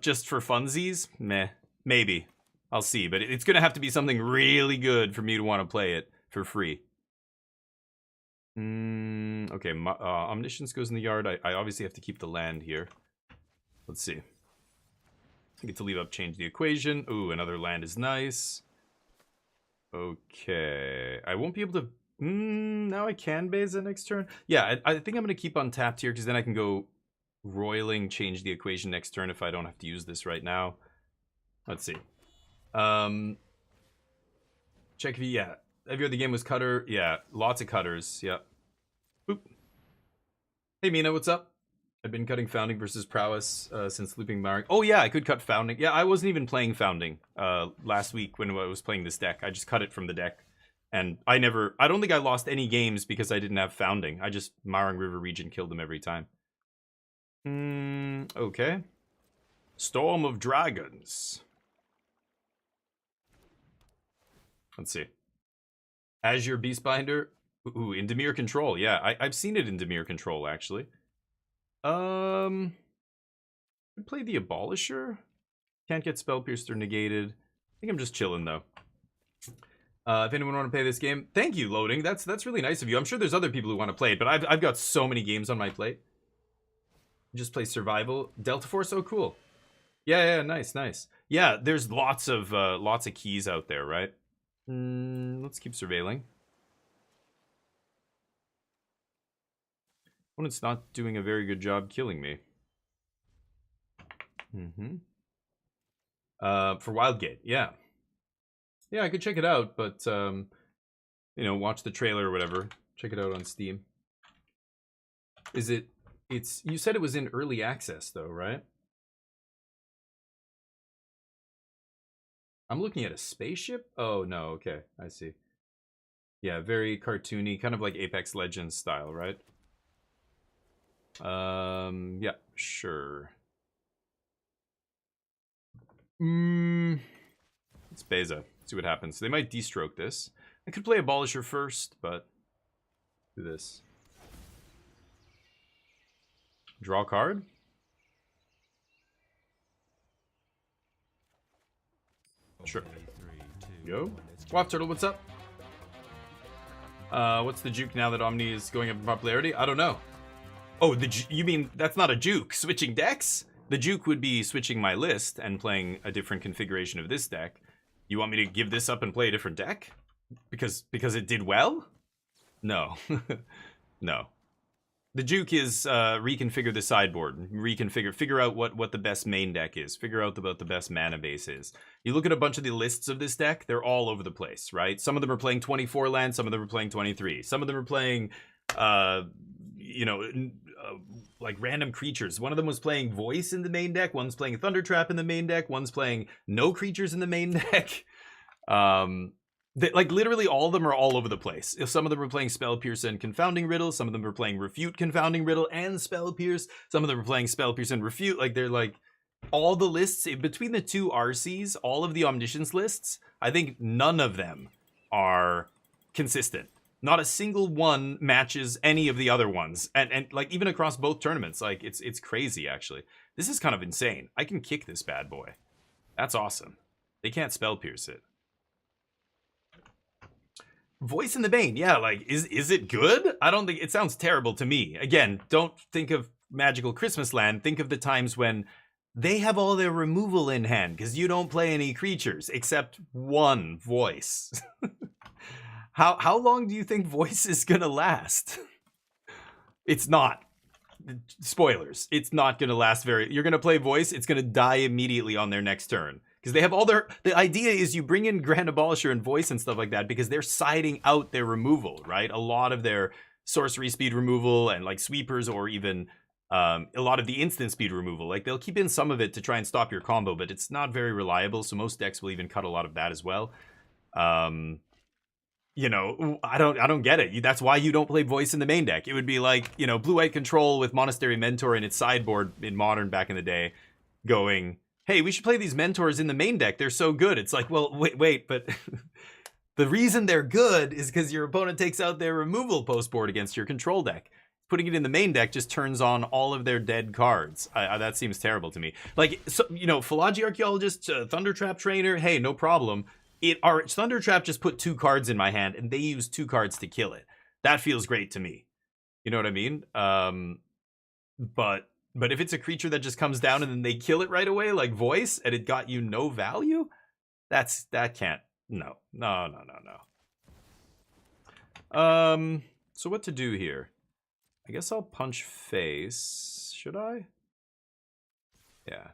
just for funsies, meh, maybe. I'll see. But it's gonna have to be something really good for me to want to play it for free. Okay, Omniscience goes in the yard. I obviously have to keep the land here. Let's see. I get to leave up, change the equation. Ooh, another land is nice. Okay, I won't be able to. Now I can Beza next turn. Yeah, I think I'm gonna keep untapped here because then I can go roiling, change the equation next turn if I don't have to use this right now. Let's see. Check if yeah. Every other game was cutter. Yeah, lots of cutters. Yeah. Boop. Hey Mina, what's up? I've been cutting Founding versus Prowess since Looping Mark. Oh yeah, I could cut Founding. Yeah, I wasn't even playing Founding last week when I was playing this deck. I just cut it from the deck. And I don't think I lost any games because I didn't have Founding. I just, Marang River region killed them every time. Okay. Storm of Dragons. Let's see. Azure Beastbinder. Ooh, in Dimir Control. Yeah, I've seen it in Dimir Control, actually. Play the Abolisher. Can't get Spell Pierced or negated. I think I'm just chilling, though. If anyone want to play this game, thank you, loading. That's really nice of you. I'm sure there's other people who want to play it, but I've got so many games on my plate. Just play Survival. Delta Force, oh cool. Yeah, nice. Yeah, there's lots of keys out there, right? Let's keep surveilling. Opponent's not doing a very good job killing me. For Wildgate, yeah. Yeah, I could check it out, but, you know, watch the trailer or whatever. Check it out on Steam. You said it was in early access, though, right? I'm looking at a spaceship? Oh, no, okay, I see. Yeah, very cartoony, kind of like Apex Legends style, right? Yeah, sure. It's Beza. See what happens. They might destroke this. I could play Abolisher first, but do this. Draw a card. Sure. Go. Waff Turtle, what's up? What's the juke now that Omni is going up in popularity? I don't know. Oh, you mean that's not a juke? Switching decks? The juke would be switching my list and playing a different configuration of this deck. You want me to give this up and play a different deck? Because it did well? No. No. The juke is reconfigure the sideboard, figure out what the best main deck is, figure out what the best mana base is. You look at a bunch of the lists of this deck, they're all over the place, right? Some of them are playing 24 lands, some of them are playing 23. Some of them are playing, like random creatures. One of them was playing Voice in the main deck, one's playing Thunder Trap in the main deck, one's playing no creatures in the main deck. Like literally all of them are all over the place. If some of them are playing Spell Pierce and Confounding Riddle, some of them are playing Refute, Confounding Riddle, and Spell Pierce. Some of them are playing Spell Pierce and Refute. Like they're like all the lists between the two RCs, all of the Omniscience lists. I think none of them are consistent. Not a single one matches any of the other ones, and like even across both tournaments, like it's crazy actually. This is kind of insane. I can kick this bad boy. That's awesome. They can't Spell Pierce it. Voice in the Bane, yeah, like, is it good? I don't think, it sounds terrible to me. Again, don't think of Magical Christmas Land, think of the times when they have all their removal in hand, because you don't play any creatures, except one Voice. How long do you think Voice is gonna last? It's not. Spoilers, it's not gonna last you're gonna play Voice, it's gonna die immediately on their next turn. Because they have all the idea is you bring in Grand Abolisher and Voice and stuff like that because they're siding out their removal, right? A lot of their sorcery speed removal and like sweepers, or even a lot of the instant speed removal. Like they'll keep in some of it to try and stop your combo, but it's not very reliable. So most decks will even cut a lot of that as well. You know, I don't get it. That's why you don't play Voice in the main deck. It would be like, you know, Blue-White Control with Monastery Mentor in its sideboard in Modern back in the day going, hey, we should play these mentors in the main deck. They're so good. It's like, well, wait, but the reason they're good is because your opponent takes out their removal post board against your control deck. Putting it in the main deck just turns on all of their dead cards. That seems terrible to me. Like, so, you know, Philology Archaeologist, Thunder Trap Trainer, hey, no problem. Our Thunder Trap just put 2 cards in my hand, and they use 2 cards to kill it. That feels great to me. You know what I mean? But if it's a creature that just comes down and then they kill it right away, like Voice, and it got you no value, that can't. No. So what to do here? I guess I'll punch face. Should I? Yeah.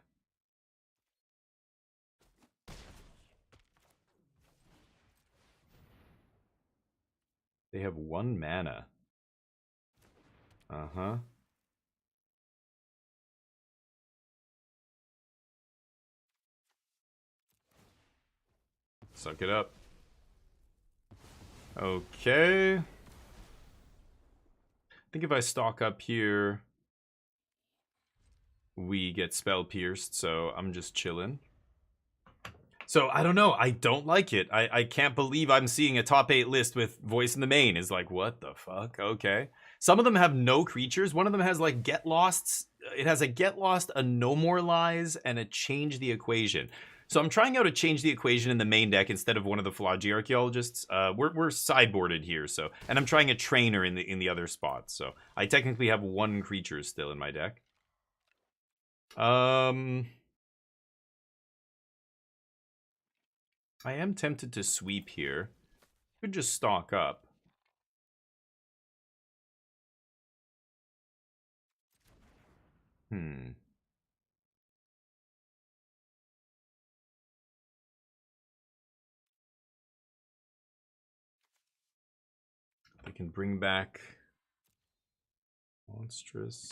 They have 1 mana. Uh-huh. Suck it up. Okay. I think if I stalk up here, we get Spell Pierced, so I'm just chilling. So, I don't know. I don't like it. I can't believe I'm seeing a top 8 list with Voice in the main. Is like, what the fuck? Okay. Some of them have no creatures. One of them has, like, Get Lost. It has a Get Lost, a No More Lies, and a Change the Equation. So I'm trying out a Change the Equation in the main deck instead of one of the Philology Archaeologists. We're sideboarded here, so, and I'm trying a Trainer in the other spot. So I technically have 1 creature still in my deck. I am tempted to sweep here. Could just stalk up. I can bring back Monstrous.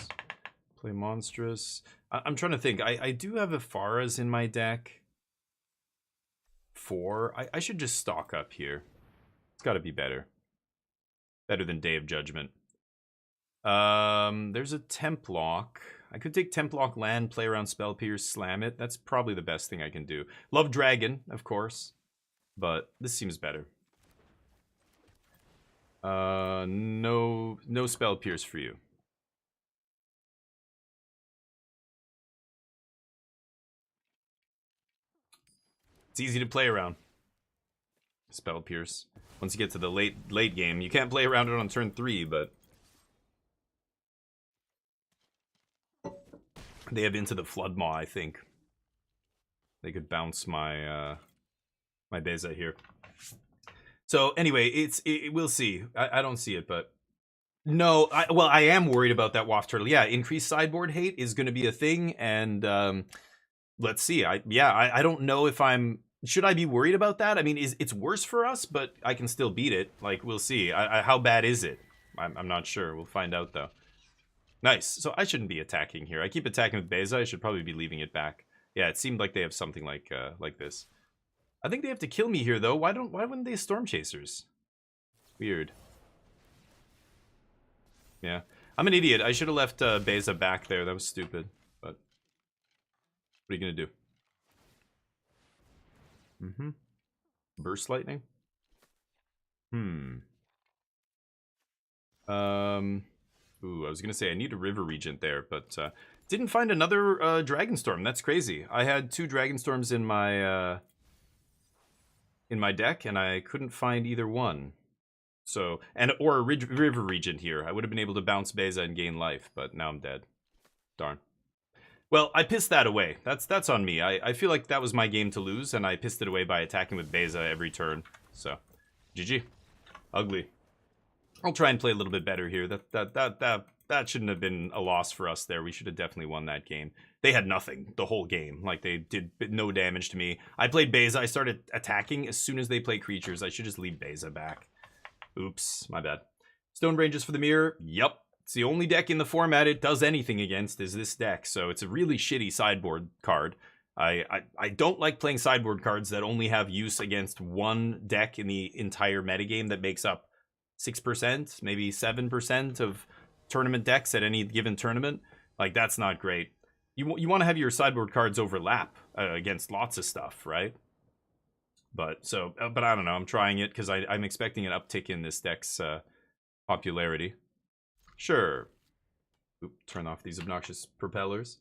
Play Monstrous. I'm trying to think. I do have a Faras in my deck. 4. I should just stock up here. It's got to be better. Better than Day of Judgment. There's a Templock. I could take Templock land, play around Spell Pierce, slam it. That's probably the best thing I can do. Love Dragon, of course. But this seems better. No Spell Pierce for you. It's easy to play around. Spell Pierce. Once you get to the late game, you can't play around it on turn 3, but they have Into the Floodmaw, I think. They could bounce my my Beza here. So anyway, we'll see. I don't see it, but No, well, I am worried about that waft turtle. Yeah, increased sideboard hate is going to be a thing, and let's see. I don't know if I'm. Should I be worried about that? I mean, it's worse for us, but I can still beat it. Like, we'll see. How bad is it? I'm not sure. We'll find out though. Nice. So I shouldn't be attacking here. I keep attacking with Beza. I should probably be leaving it back. Yeah, it seemed like they have something like this. I think they have to kill me here though. Why wouldn't they Storm Chasers? Weird. Yeah. I'm an idiot. I should have left Beza back there. That was stupid. But what are you gonna do? Mm-hmm. Burst lightning? Ooh, I was gonna say I need a River Regent there, but didn't find another Dragonstorm. That's crazy. I had 2 Dragonstorms in my deck, and I couldn't find either one. So, or a River Regent here. I would have been able to bounce Beza and gain life, but now I'm dead. Darn. Well, I pissed that away. That's on me. I feel like that was my game to lose, and I pissed it away by attacking with Beza every turn. So, GG. Ugly. I'll try and play a little bit better here. That shouldn't have been a loss for us there. We should have definitely won that game. They had nothing the whole game. Like, they did no damage to me. I played Beza. I started attacking as soon as they play creatures. I should just leave Beza back. Oops, my bad. Stone Ranges for the mirror. Yup. It's the only deck in the format it does anything against is this deck. So it's a really shitty sideboard card. I don't like playing sideboard cards that only have use against one deck in the entire metagame that makes up 6%, maybe 7% of tournament decks at any given tournament. Like, that's not great. You want to have your sideboard cards overlap against lots of stuff, right? But I don't know. I'm trying it because I'm expecting an uptick in this deck's popularity. Sure. Oop, turn off these obnoxious propellers.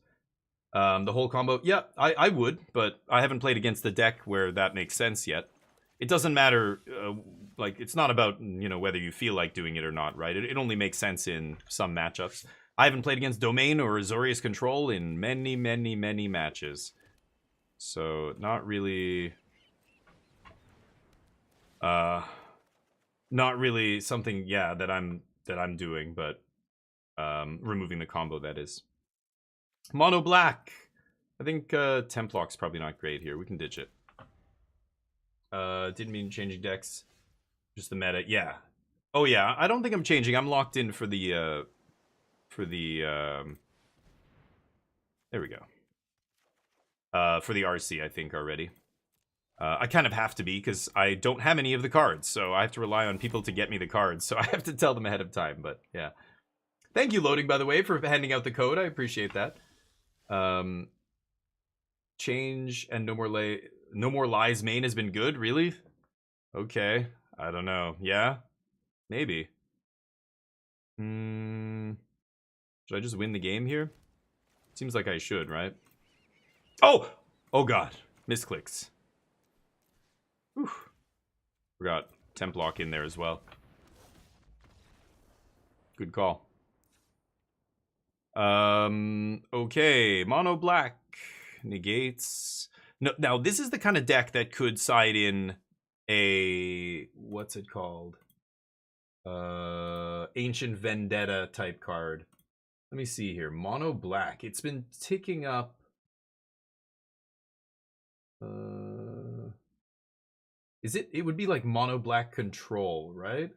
The whole combo. Yeah, I would, but I haven't played against the deck where that makes sense yet. It doesn't matter. Like, it's not about, whether you feel like doing it or not, right? It only makes sense in some matchups. I haven't played against Domain or Azorius Control in many, many, many matches. So, not really... not really something, yeah, that I'm doing, but removing the combo, that is. Mono black. I think Templock's probably not great here. We can ditch it. Didn't mean changing decks. Just the meta. Yeah. Oh yeah. I don't think I'm changing. I'm locked in for the there we go. For the RC, I think already. I kind of have to be because I don't have any of the cards, so I have to rely on people to get me the cards. So I have to tell them ahead of time. But yeah. Thank you, Loading, by the way, for handing out the code. I appreciate that. Change and no more lies main has been good. Really? Okay. I don't know. Yeah? Maybe. Should I just win the game here? Seems like I should, right? Oh! Oh god. Misclicks. Whew. Forgot Templock in there as well. Good call. Okay. Mono black. Negates. No, now, this is the kind of deck that could side in a... What's it called? Ancient Vendetta type card. Let me see here. Mono black. It's been ticking up. Is it? It would be like mono black control, right?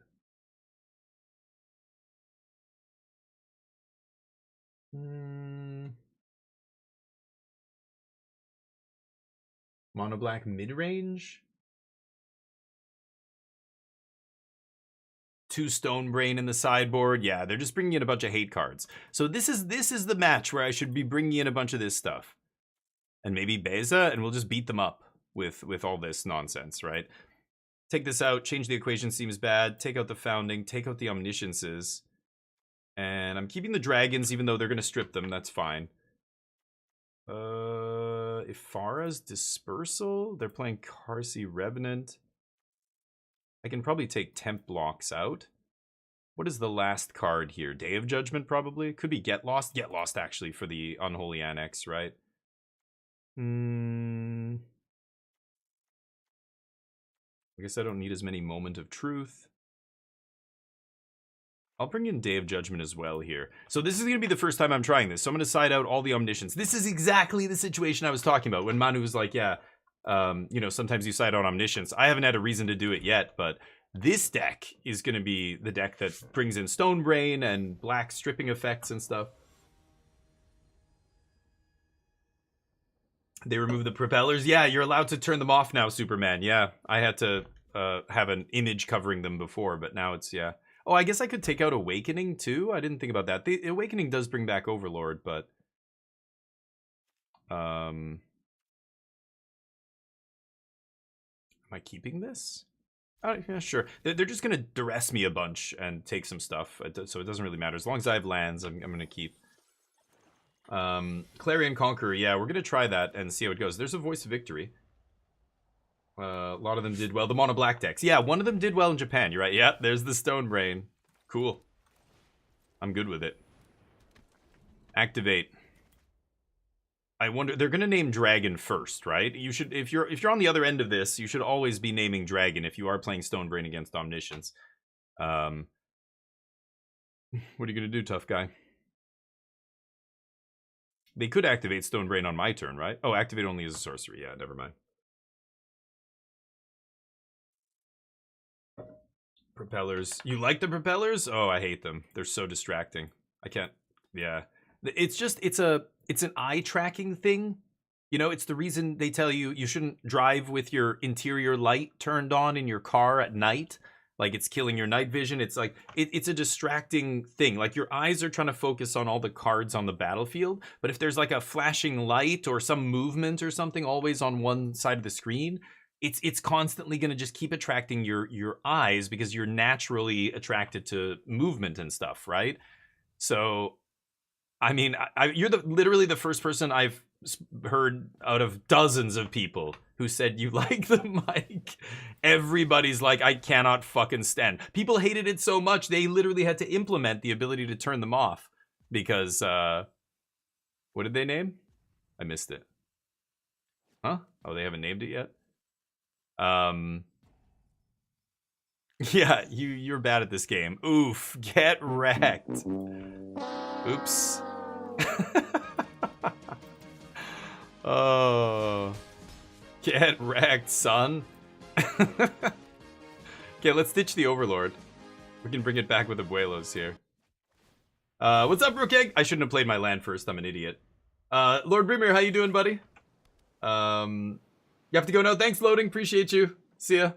Mono black mid range. 2 Stone Brain in the sideboard. Yeah, they're just bringing in a bunch of hate cards. So this is the match where I should be bringing in a bunch of this stuff. And maybe Beza, and we'll just beat them up with all this nonsense, right? Take this out, change the equation seems bad, take out the Founding, take out the Omnisciences. And I'm keeping the Dragons, even though they're going to strip them, that's fine. Ifara's Dispersal, they're playing Karsi Revenant. I can probably take Temp Blocks out. What is the last card here? Day of Judgment, probably? Could be Get Lost. Get Lost, actually, for the Unholy Annex, right? I guess I don't need as many Moment of Truth. I'll bring in Day of Judgment as well here. So this is going to be the first time I'm trying this. So I'm going to side out all the Omniscience. This is exactly the situation I was talking about when Manu was like, yeah, you know, sometimes you side out Omniscience. I haven't had a reason to do it yet, but this deck is going to be the deck that brings in Stone Brain and black stripping effects and stuff. They remove the propellers. Yeah, you're allowed to turn them off now, Superman. Yeah, I had to have an image covering them before, but now it's, yeah. Oh, I guess I could take out Awakening too. I didn't think about that. The Awakening does bring back Overlord, but am I keeping this? Yeah, sure. They're just gonna duress me a bunch and take some stuff, so it doesn't really matter. As long as I have lands, I'm gonna keep. Clarion Conqueror, yeah, we're gonna try that and see how it goes. There's a Voice of Victory. A lot of them did well. The mono black decks, yeah, one of them did well in Japan. You're right. Yeah, there's the Stone Brain. Cool. I'm good with it. Activate. I wonder, they're gonna name Dragon first, right? You should, if you're on the other end of this, you should always be naming Dragon if you are playing Stone Brain against Omniscience. What are you gonna do, tough guy? They could activate Stone Brain on my turn, right? Oh, activate only as a sorcery. Yeah, never mind. Propellers. You like the propellers? Oh, I hate them. They're so distracting. I can't. Yeah. It's just, it's an eye tracking thing. You know, it's the reason they tell you you shouldn't drive with your interior light turned on in your car at night. Like, it's killing your night vision. It's like, it's a distracting thing. Like, your eyes are trying to focus on all the cards on the battlefield. But if there's like a flashing light or some movement or something always on one side of the screen, it's constantly going to just keep attracting your eyes because you're naturally attracted to movement and stuff, right? So, I mean, you're literally the first person I've heard out of dozens of people who said you like the mic. Everybody's like, I cannot fucking stand. People hated it so much they literally had to implement the ability to turn them off because what did they name? I missed it. Huh? Oh, they haven't named it yet. Yeah, you're bad at this game. Oof, get wrecked. Oops. Oh, get wrecked, son. Okay, let's ditch the Overlord. We can bring it back with Abuelos here. What's up, Rookegg? I shouldn't have played my land first. I'm an idiot. Lord Brimir, how you doing, buddy? You have to go now. Thanks, loading. Appreciate you. See ya.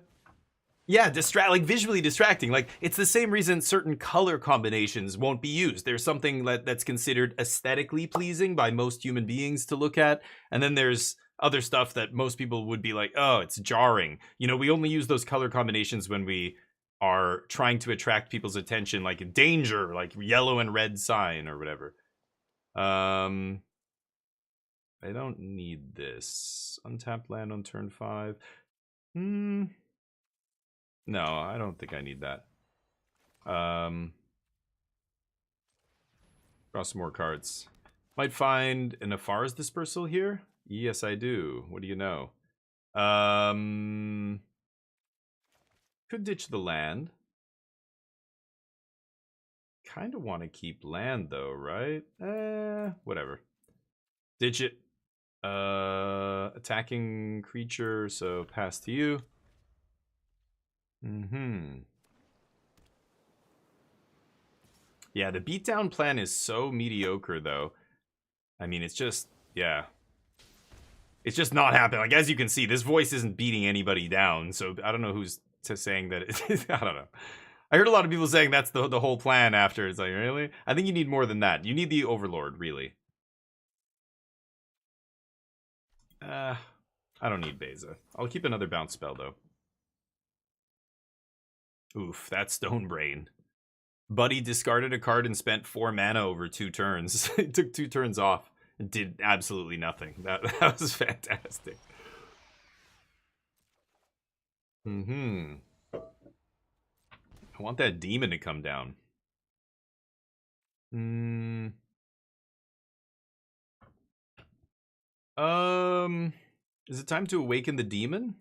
Yeah, like visually distracting. Like, it's the same reason certain color combinations won't be used. There's something that's considered aesthetically pleasing by most human beings to look at, and then there's other stuff that most people would be like, oh, it's jarring. You know, we only use those color combinations when we are trying to attract people's attention, like danger, like yellow and red sign or whatever. I don't need this. Untapped land on turn 5. No, I don't think I need that. Draw some more cards. Might find an Afar's Dispersal here. Yes, I do. What do you know? Could ditch the land. Kind of want to keep land though, right? Whatever. Ditch it. Attacking creature, so pass to you. Yeah, the beatdown plan is so mediocre, though. I mean, it's just, yeah. It's just not happening. Like, as you can see, this voice isn't beating anybody down, so I don't know who's saying that it I don't know. I heard a lot of people saying that's the whole plan after. It's like, really? I think you need more than that. You need the Overlord, really. I don't need Beza. I'll keep another bounce spell, though. Oof, that's Stone Brain. Buddy discarded a card and spent 4 mana over 2 turns. It took 2 turns off and did absolutely nothing. That was fantastic. I want that demon to come down. Is it time to awaken the demon?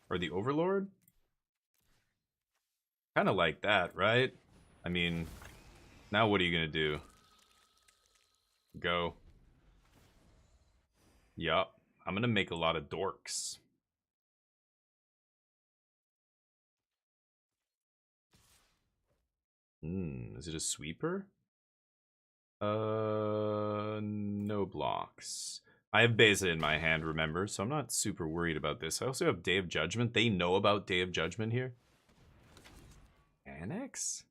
Or the Overlord? Kind of like that, right? I mean, Now what are you gonna do? Go. Yup. I'm gonna make a lot of dorks. Is it a sweeper? No blocks. I have Beza in my hand, remember, so I'm not super worried about this. I also have Day of Judgment. They know about Day of Judgment here. Annex?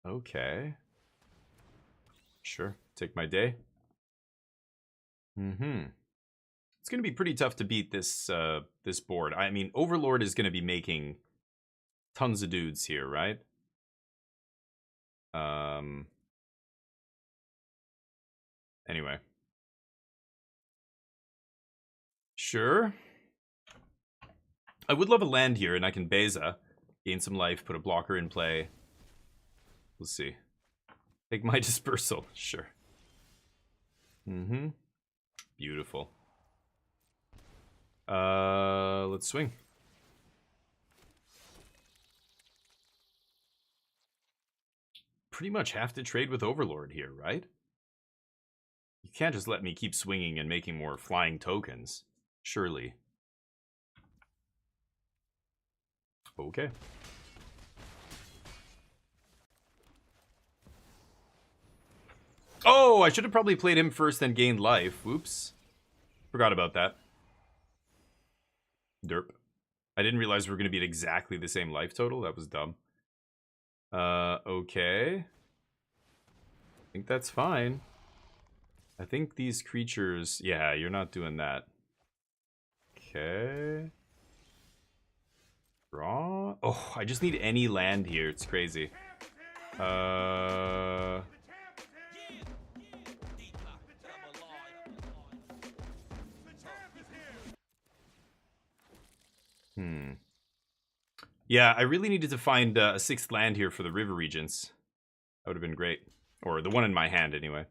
Okay. Sure. Take my day. It's gonna be pretty tough to beat this this board. I mean, Overlord is gonna be making tons of dudes here, right? Anyway. Sure. I would love a land here, and I can Beza. Gain some life, put a blocker in play. We'll see. Take my dispersal. Sure. Beautiful. Let's swing. Pretty much have to trade with Overlord here, right? You can't just let me keep swinging and making more flying tokens. Surely. Okay. Oh, I should have probably played him first and gained life. Whoops. Forgot about that. Derp. I didn't realize we were going to be at exactly the same life total. That was dumb. Okay. I think that's fine. I think these creatures... Yeah, you're not doing that. Okay. Draw? Oh, I just need any land here. It's crazy. Yeah, I really needed to find a 6th land here for the River Regents. That would have been great. Or the one in my hand, anyway.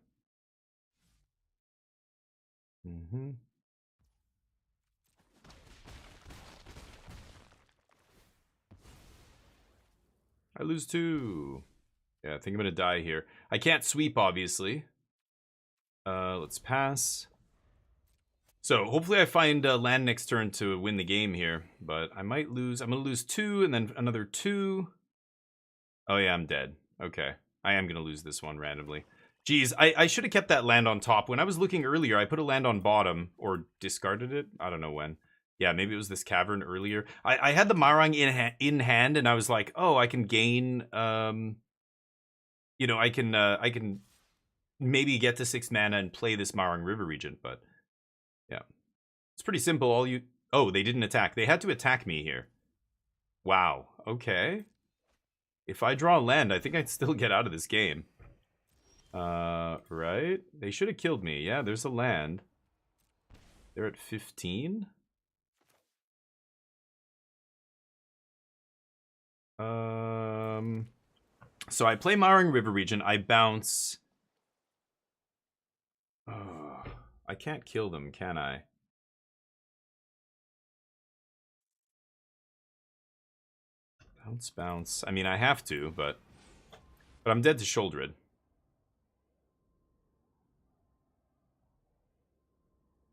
I lose 2. Yeah, I think I'm gonna die here. I can't sweep, obviously. Let's pass. So, hopefully I find land next turn to win the game here. But I might lose. I'm gonna lose 2 and then another 2. Oh yeah, I'm dead. Okay. I am gonna lose this one randomly. Geez, I should have kept that land on top. When I was looking earlier, I put a land on bottom. Or discarded it? I don't know when. Yeah, maybe it was this cavern earlier. I had the Marang in hand, and I was like, oh, I can gain... you know, I can maybe get to 6 mana and play this Marang River Regent, but... Yeah. It's pretty simple. All you... Oh, they didn't attack. They had to attack me here. Wow. Okay. If I draw land, I think I'd still get out of this game. Right? They should have killed me. Yeah, there's a land. They're at 15. So I play Marang River Regent. I bounce... Oh, I can't kill them, can I? Bounce, bounce. I mean, I have to, but I'm dead to Sholdred.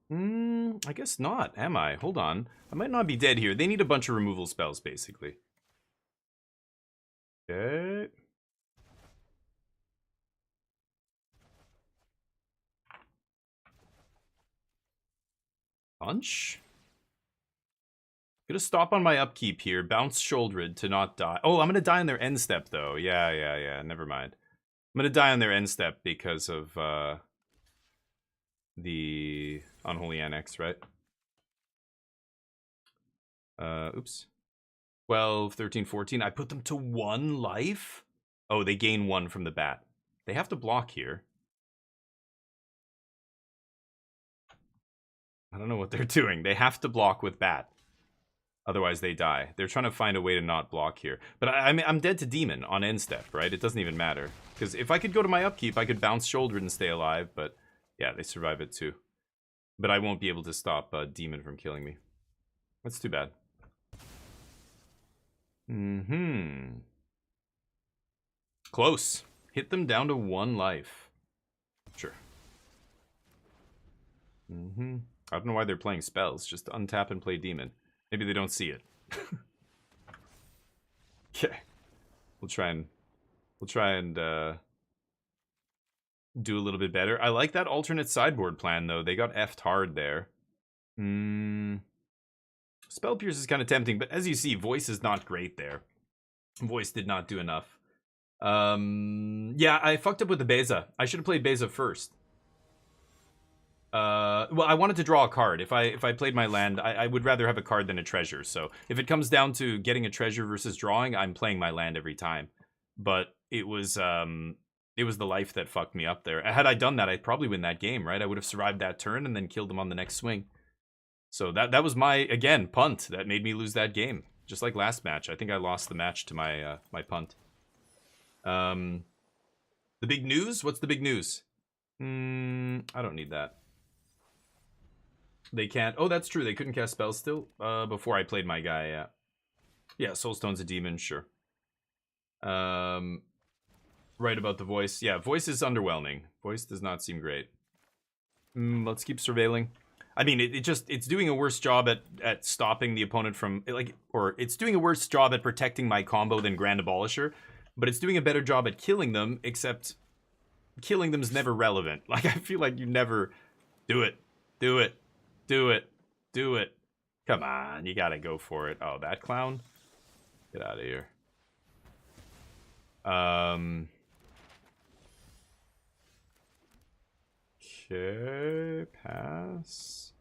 I guess not, am I? Hold on. I might not be dead here. They need a bunch of removal spells, basically. Okay. Punch? Gonna stop on my upkeep here. Bounce Sholdred to not die. Oh, I'm gonna die on their end step, though. Yeah. Never mind. I'm gonna die on their end step because of the Unholy Annex, right? Oops. 12, 13, 14. I put them to 1 life? Oh, they gain 1 from the bat. They have to block here. I don't know what they're doing. They have to block with bat. Otherwise, they die. They're trying to find a way to not block here. But I'm dead to Demon on end step, right? It doesn't even matter. Because if I could go to my upkeep, I could bounce Shoulder and stay alive. But yeah, they survive it too. But I won't be able to stop Demon from killing me. That's too bad. Close. Hit them down to 1 life. Sure. I don't know why they're playing spells. Just untap and play demon. Maybe they don't see it. Okay. We'll try and do a little bit better. I like that alternate sideboard plan though. They got F'd hard there. Spell Pierce is kind of tempting, but as you see, Voice is not great there. Voice did not do enough. Yeah, I fucked up with the Beza. I should have played Beza first. Well, I wanted to draw a card. If I played my land, I would rather have a card than a treasure. So if it comes down to getting a treasure versus drawing, I'm playing my land every time. But it was the life that fucked me up there. Had I done that, I'd probably win that game, right? I would have survived that turn and then killed him on the next swing. So that was my, again, punt that made me lose that game. Just like last match. I think I lost the match to my my punt. The big news? What's the big news? I don't need that. They can't. Oh, that's true. They couldn't cast spells still before I played my guy. Yeah. Yeah, Soulstone's a demon. Sure. Right about the Voice. Yeah, Voice is underwhelming. Voice does not seem great. Let's keep surveilling. I mean, it's doing a worse job at stopping the opponent from or it's doing a worse job at protecting my combo than Grand Abolisher, but it's doing a better job at killing them. Except killing them is never relevant. Like I feel like you never do it. Do it. Come on, you gotta go for it. Oh, that clown? Get out of here. Okay, pass.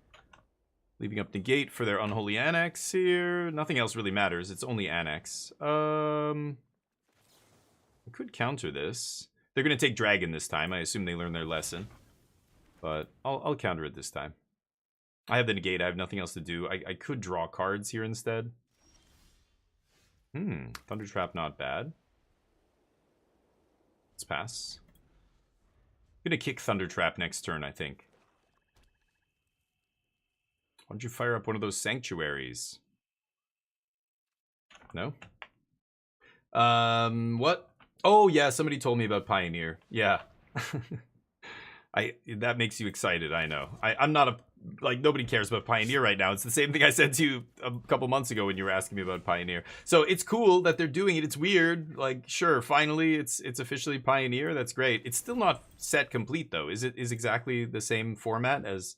Leaving up negate for their Unholy Annex here. Nothing else really matters. It's only Annex. I could counter this. They're gonna take Dragon this time. I assume they learned their lesson. But I'll counter it this time. I have the negate. I have nothing else to do. I could draw cards here instead. Thunder Trap, not bad. Let's pass. I'm gonna kick Thunder Trap next turn, I think. Why don't you fire up one of those Sanctuaries? No? What? Oh, yeah, somebody told me about Pioneer. Yeah. That makes you excited, I know. I'm not a... Like, nobody cares about Pioneer right now. It's the same thing I said to you a couple months ago when you were asking me about Pioneer. So it's cool that they're doing it. It's weird. Like, sure, finally it's officially Pioneer. That's great. It's still not set complete, though. Is exactly the same format as...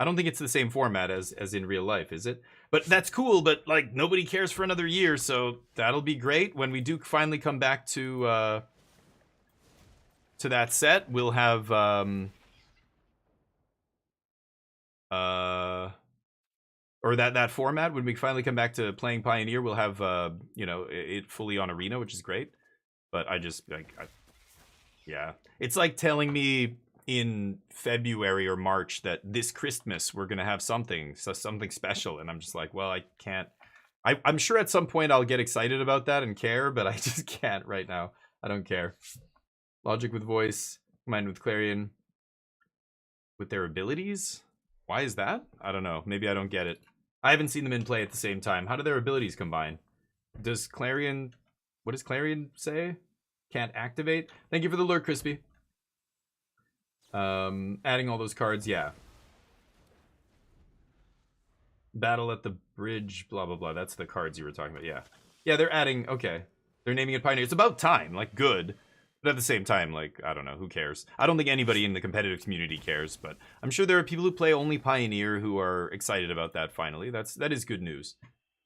I don't think it's the same format as in real life, is it? But that's cool, but, like, nobody cares for another year, so that'll be great. When we do finally come back to that set, we'll have... or that format, when we finally come back to playing Pioneer, we'll have you know, it fully on Arena, which is great. But I just yeah, it's like telling me in February or March that this Christmas we're gonna have something special, and I'm just like, well, I can't. I'm sure at some point I'll get excited about that and care, but I just can't right now. I don't care. Logic with Voice, combined with Clarion, with their abilities. Why is that? I don't know. Maybe I don't get it. I haven't seen them in play at the same time. How do their abilities combine? Does Clarion... What does Clarion say? Can't activate? Thank you for the lure, Crispy. Adding all those cards, yeah. Battle at the bridge, blah, blah, blah. That's the cards you were talking about, yeah. Yeah, they're adding... Okay. They're naming it Pioneer. It's about time. Like, good. But at the same time, like, I don't know, who cares? I don't think anybody in the competitive community cares, but I'm sure there are people who play only Pioneer who are excited about that finally. That is good news.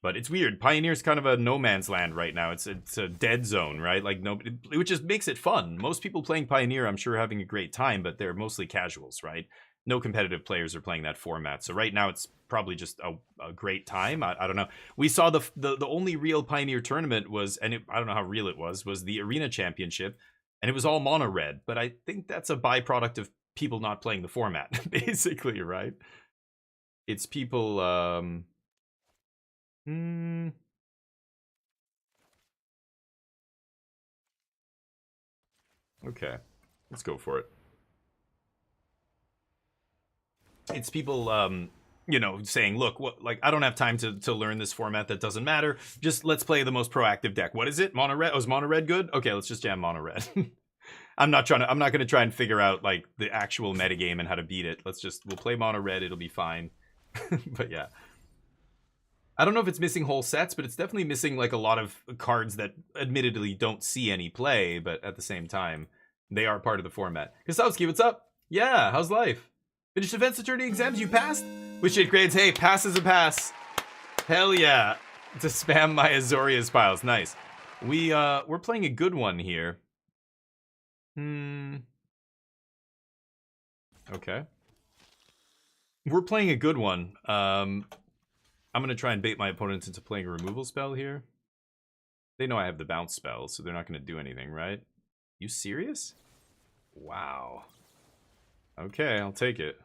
But it's weird. Pioneer's kind of a no man's land right now. It's a dead zone, right? Like, nobody, which just makes it fun. Most people playing Pioneer, I'm sure, are having a great time, but they're mostly casuals, right? No competitive players are playing that format. So right now it's probably just a great time. I don't know. We saw the only real Pioneer tournament was, and I don't know how real it was the Arena Championship. And it was all mono red, but I think that's a byproduct of people not playing the format, basically, right? It's people, Okay, let's go for it. It's people, you know, saying, look, what, like, I don't have time to learn this format that doesn't matter. Just let's play the most proactive deck. What is it? Mono red? Oh, is mono red good? Okay, let's just jam mono red. I'm not gonna try and figure out like the actual metagame and how to beat it. We'll play mono red, it'll be fine. But yeah. I don't know if it's missing whole sets, but it's definitely missing like a lot of cards that admittedly don't see any play, but at the same time, they are part of the format. Kosowski, what's up? Yeah, how's life? Finished defense attorney exams, you passed? Wish 8 grades, hey, pass is a pass. Hell yeah. To spam my Azorius piles, nice. We're playing a good one here. Okay. We're playing a good one. I'm going to try and bait my opponents into playing a removal spell here. They know I have the bounce spell, so they're not going to do anything, right? You serious? Wow. Okay, I'll take it.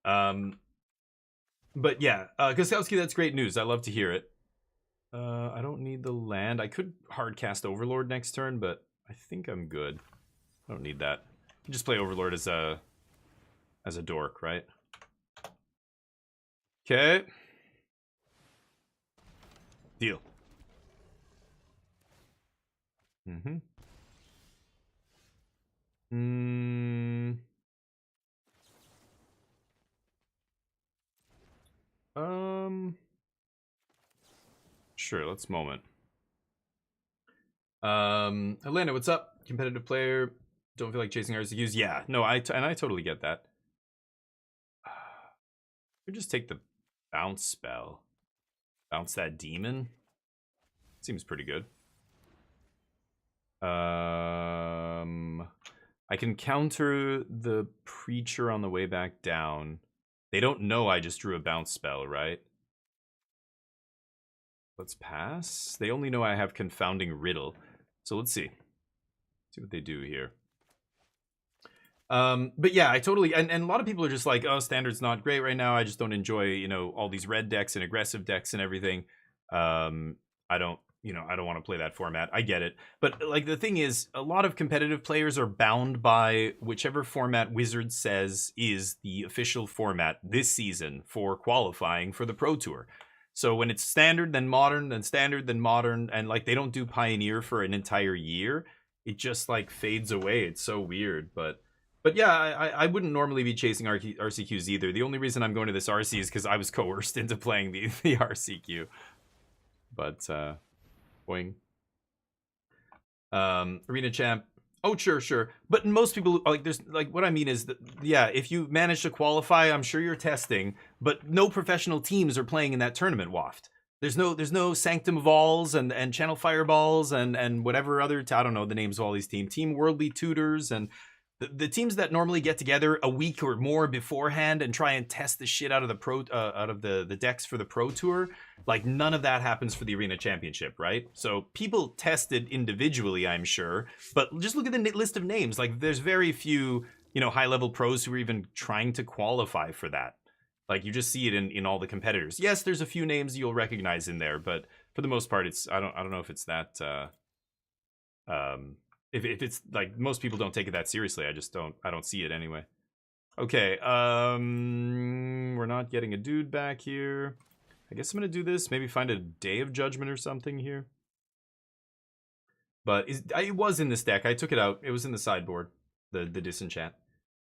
But yeah, Kosowski, that's great news. I love to hear it. I don't need the land. I could hardcast Overlord next turn, but I think I'm good. I don't need that. Just play Overlord as a dork, right? Okay. Deal. Sure, let's moment. Helena, what's up? Competitive player. Don't feel like chasing RCQs. Yeah, no, I totally get that. You just take the bounce spell. Bounce that demon. Seems pretty good. I can counter the preacher on the way back down. They don't know I just drew a bounce spell, right? Let's pass. They only know I have Confounding Riddle. So let's see. See what they do here. But yeah, I totally... And a lot of people are just like, oh, Standard's not great right now. I just don't enjoy, you know, all these red decks and aggressive decks and everything. I don't want to play that format. I get it. But like the thing is, a lot of competitive players are bound by whichever format Wizards says is the official format this season for qualifying for the Pro Tour. So when it's Standard, then Modern, then Standard, then Modern, and like they don't do Pioneer for an entire year, it just like fades away. It's so weird. But yeah, I wouldn't normally be chasing RCQs either. The only reason I'm going to this RC is because I was coerced into playing the RCQ. But boing. Arena champ. Oh, sure. But most people, like, there's, like, what I mean is that, yeah, if you manage to qualify, I'm sure you're testing, but no professional teams are playing in that tournament, Waft. There's no Sanctum Vols and Channel Fireballs and whatever other, I don't know the names of all these teams. Team Worldly Tutors and the teams that normally get together a week or more beforehand and try and test the shit out of the decks for the Pro Tour, like none of that happens for the Arena Championship, right? So people tested individually, I'm sure, but just look at the list of names. Like there's very few, you know, high-level pros who are even trying to qualify for that. Like you just see it in all the competitors. Yes, there's a few names you'll recognize in there, but for the most part, it's I don't know if it's that. If it's like most people don't take it that seriously, I don't see it anyway. Okay, we're not getting a dude back here. I guess I'm gonna do this. Maybe find a Day of Judgment or something here. But it was in this deck. I took it out. It was in the sideboard. The disenchant.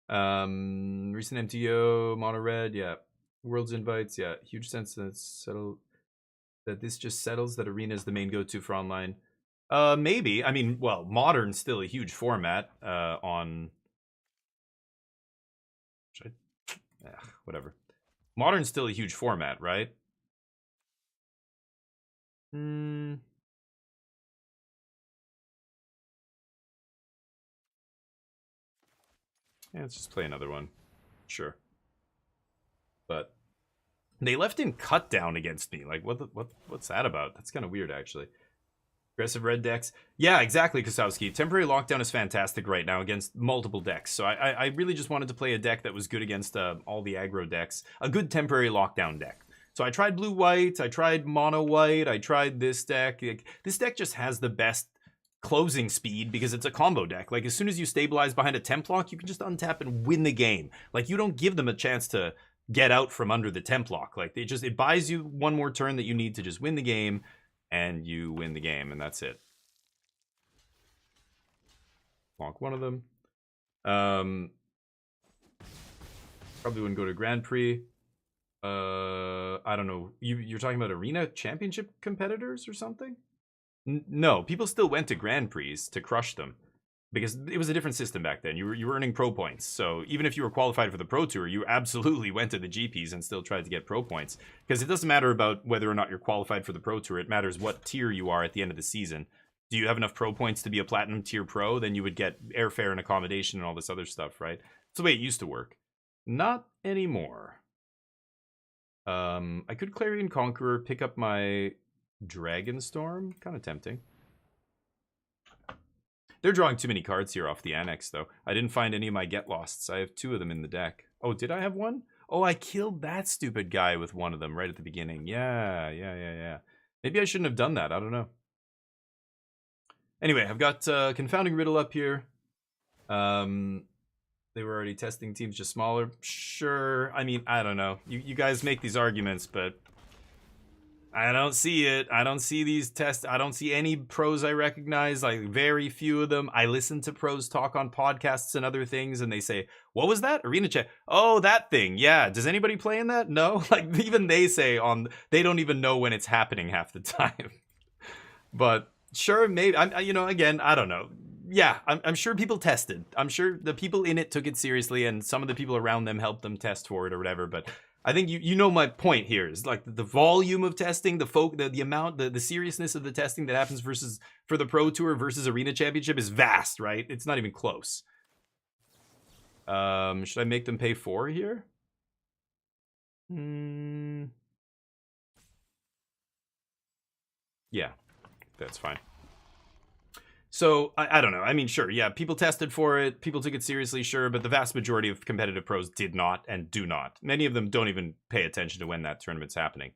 Recent MTO, mono red, yeah. World's Invites, yeah. Huge sense that this just settles that Arena is the main go-to for online. Maybe. I mean, well, Modern's still a huge format on... whatever. Modern's still a huge format, right? Yeah, let's just play another one. Sure. But they left in Cut Down against me. Like, what's that about? That's kind of weird, actually. Aggressive red decks. Yeah, exactly, Kosowski. Temporary Lockdown is fantastic right now against multiple decks. So I really just wanted to play a deck that was good against all the aggro decks. A good Temporary Lockdown deck. So I tried blue-white, I tried mono-white, I tried this deck. This deck just has the best closing speed because it's a combo deck. Like, as soon as you stabilize behind a temp lock, you can just untap and win the game. Like, you don't give them a chance to get out from under the temp lock. Like, it buys you one more turn that you need to just win the game, and you win the game, and that's it. Bonk one of them. Probably wouldn't go to Grand Prix. I don't know. You're talking about arena championship competitors or something? No, people still went to Grand Prix to crush them because it was a different system back then. You were earning pro points, so even if you were qualified for the Pro Tour, you absolutely went to the GPs and still tried to get pro points because it doesn't matter about whether or not you're qualified for the Pro Tour. It matters what tier you are at the end of the season. Do you have enough pro points to be a platinum tier pro? Then you would get airfare and accommodation and all this other stuff, right? That's the way it used to work. Not anymore. I could Clarion Conqueror, pick up my Dragonstorm. Kind of tempting. They're drawing too many cards here off the Annex, though. I didn't find any of my Get Losts. I have 2 of them in the deck. Oh, did I have one? Oh, I killed that stupid guy with one of them right at the beginning. Yeah. Maybe I shouldn't have done that. I don't know. Anyway, I've got Confounding Riddle up here. They were already testing teams just smaller. Sure. I mean, I don't know. You guys make these arguments, but I don't see it. I don't see these tests. I don't see any pros I recognize, like very few of them. I listen to pros talk on podcasts and other things, and they say, what was that? Arena chat. Oh, that thing. Yeah. Does anybody play in that? No. Like, even they say they don't even know when it's happening half the time. But sure, maybe. Again, I don't know. Yeah, I'm sure people tested. I'm sure the people in it took it seriously, and some of the people around them helped them test for it or whatever. But I think you know my point here is like the volume of testing, the amount, the seriousness of the testing that happens versus for the Pro Tour versus Arena Championship is vast, right? It's not even close. Should I make them pay 4 here? Yeah, that's fine. So, I don't know. I mean, sure, yeah, people tested for it, people took it seriously, sure, but the vast majority of competitive pros did not and do not. Many of them don't even pay attention to when that tournament's happening.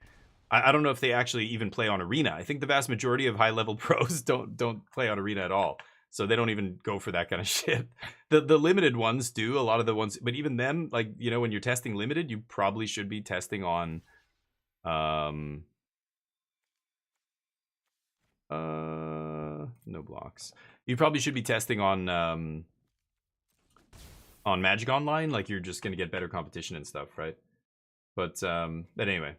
I don't know if they actually even play on Arena. I think the vast majority of high-level pros don't play on Arena at all. So they don't even go for that kind of shit. The limited ones do, a lot of the ones, but even them, like, when you're testing limited, you probably should be testing on... no blocks. You probably should be testing on Magic Online, like you're just gonna get better competition and stuff, right? But anyway,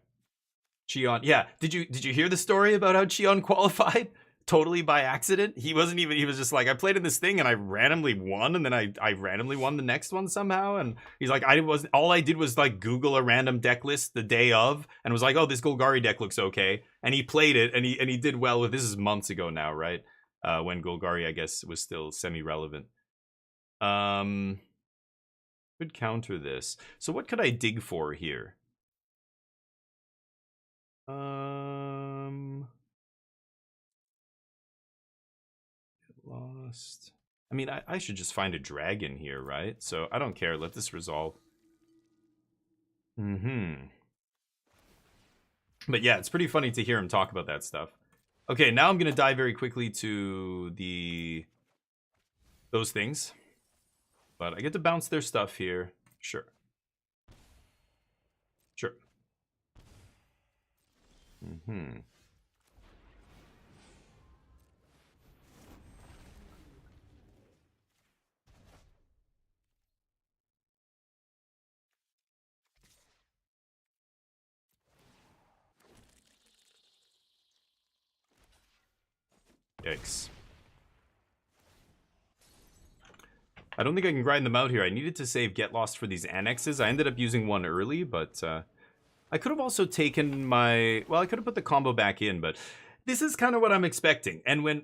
Cheon, yeah. Did you hear the story about how Cheon qualified totally by accident? He was just like, I played in this thing and I randomly won, and then I randomly won the next one somehow, and he's like, all I did was like Google a random deck list the day of and was like, oh, this Golgari deck looks okay, and he played it and he did well with. This is months ago now, right? When Golgari, I guess, was still semi-relevant. Could counter this. So what could I dig for here? Lost. I mean, I should just find a dragon here, right? So I don't care. Let this resolve. But yeah, it's pretty funny to hear him talk about that stuff. Okay, now I'm going to dive very quickly to those things. But I get to bounce their stuff here. Sure. Sure. Yikes. I don't think I can grind them out here. I needed to save Get Lost for these annexes. I ended up using one early, but I could have also taken my... Well, I could have put the combo back in, but this is kind of what I'm expecting. And when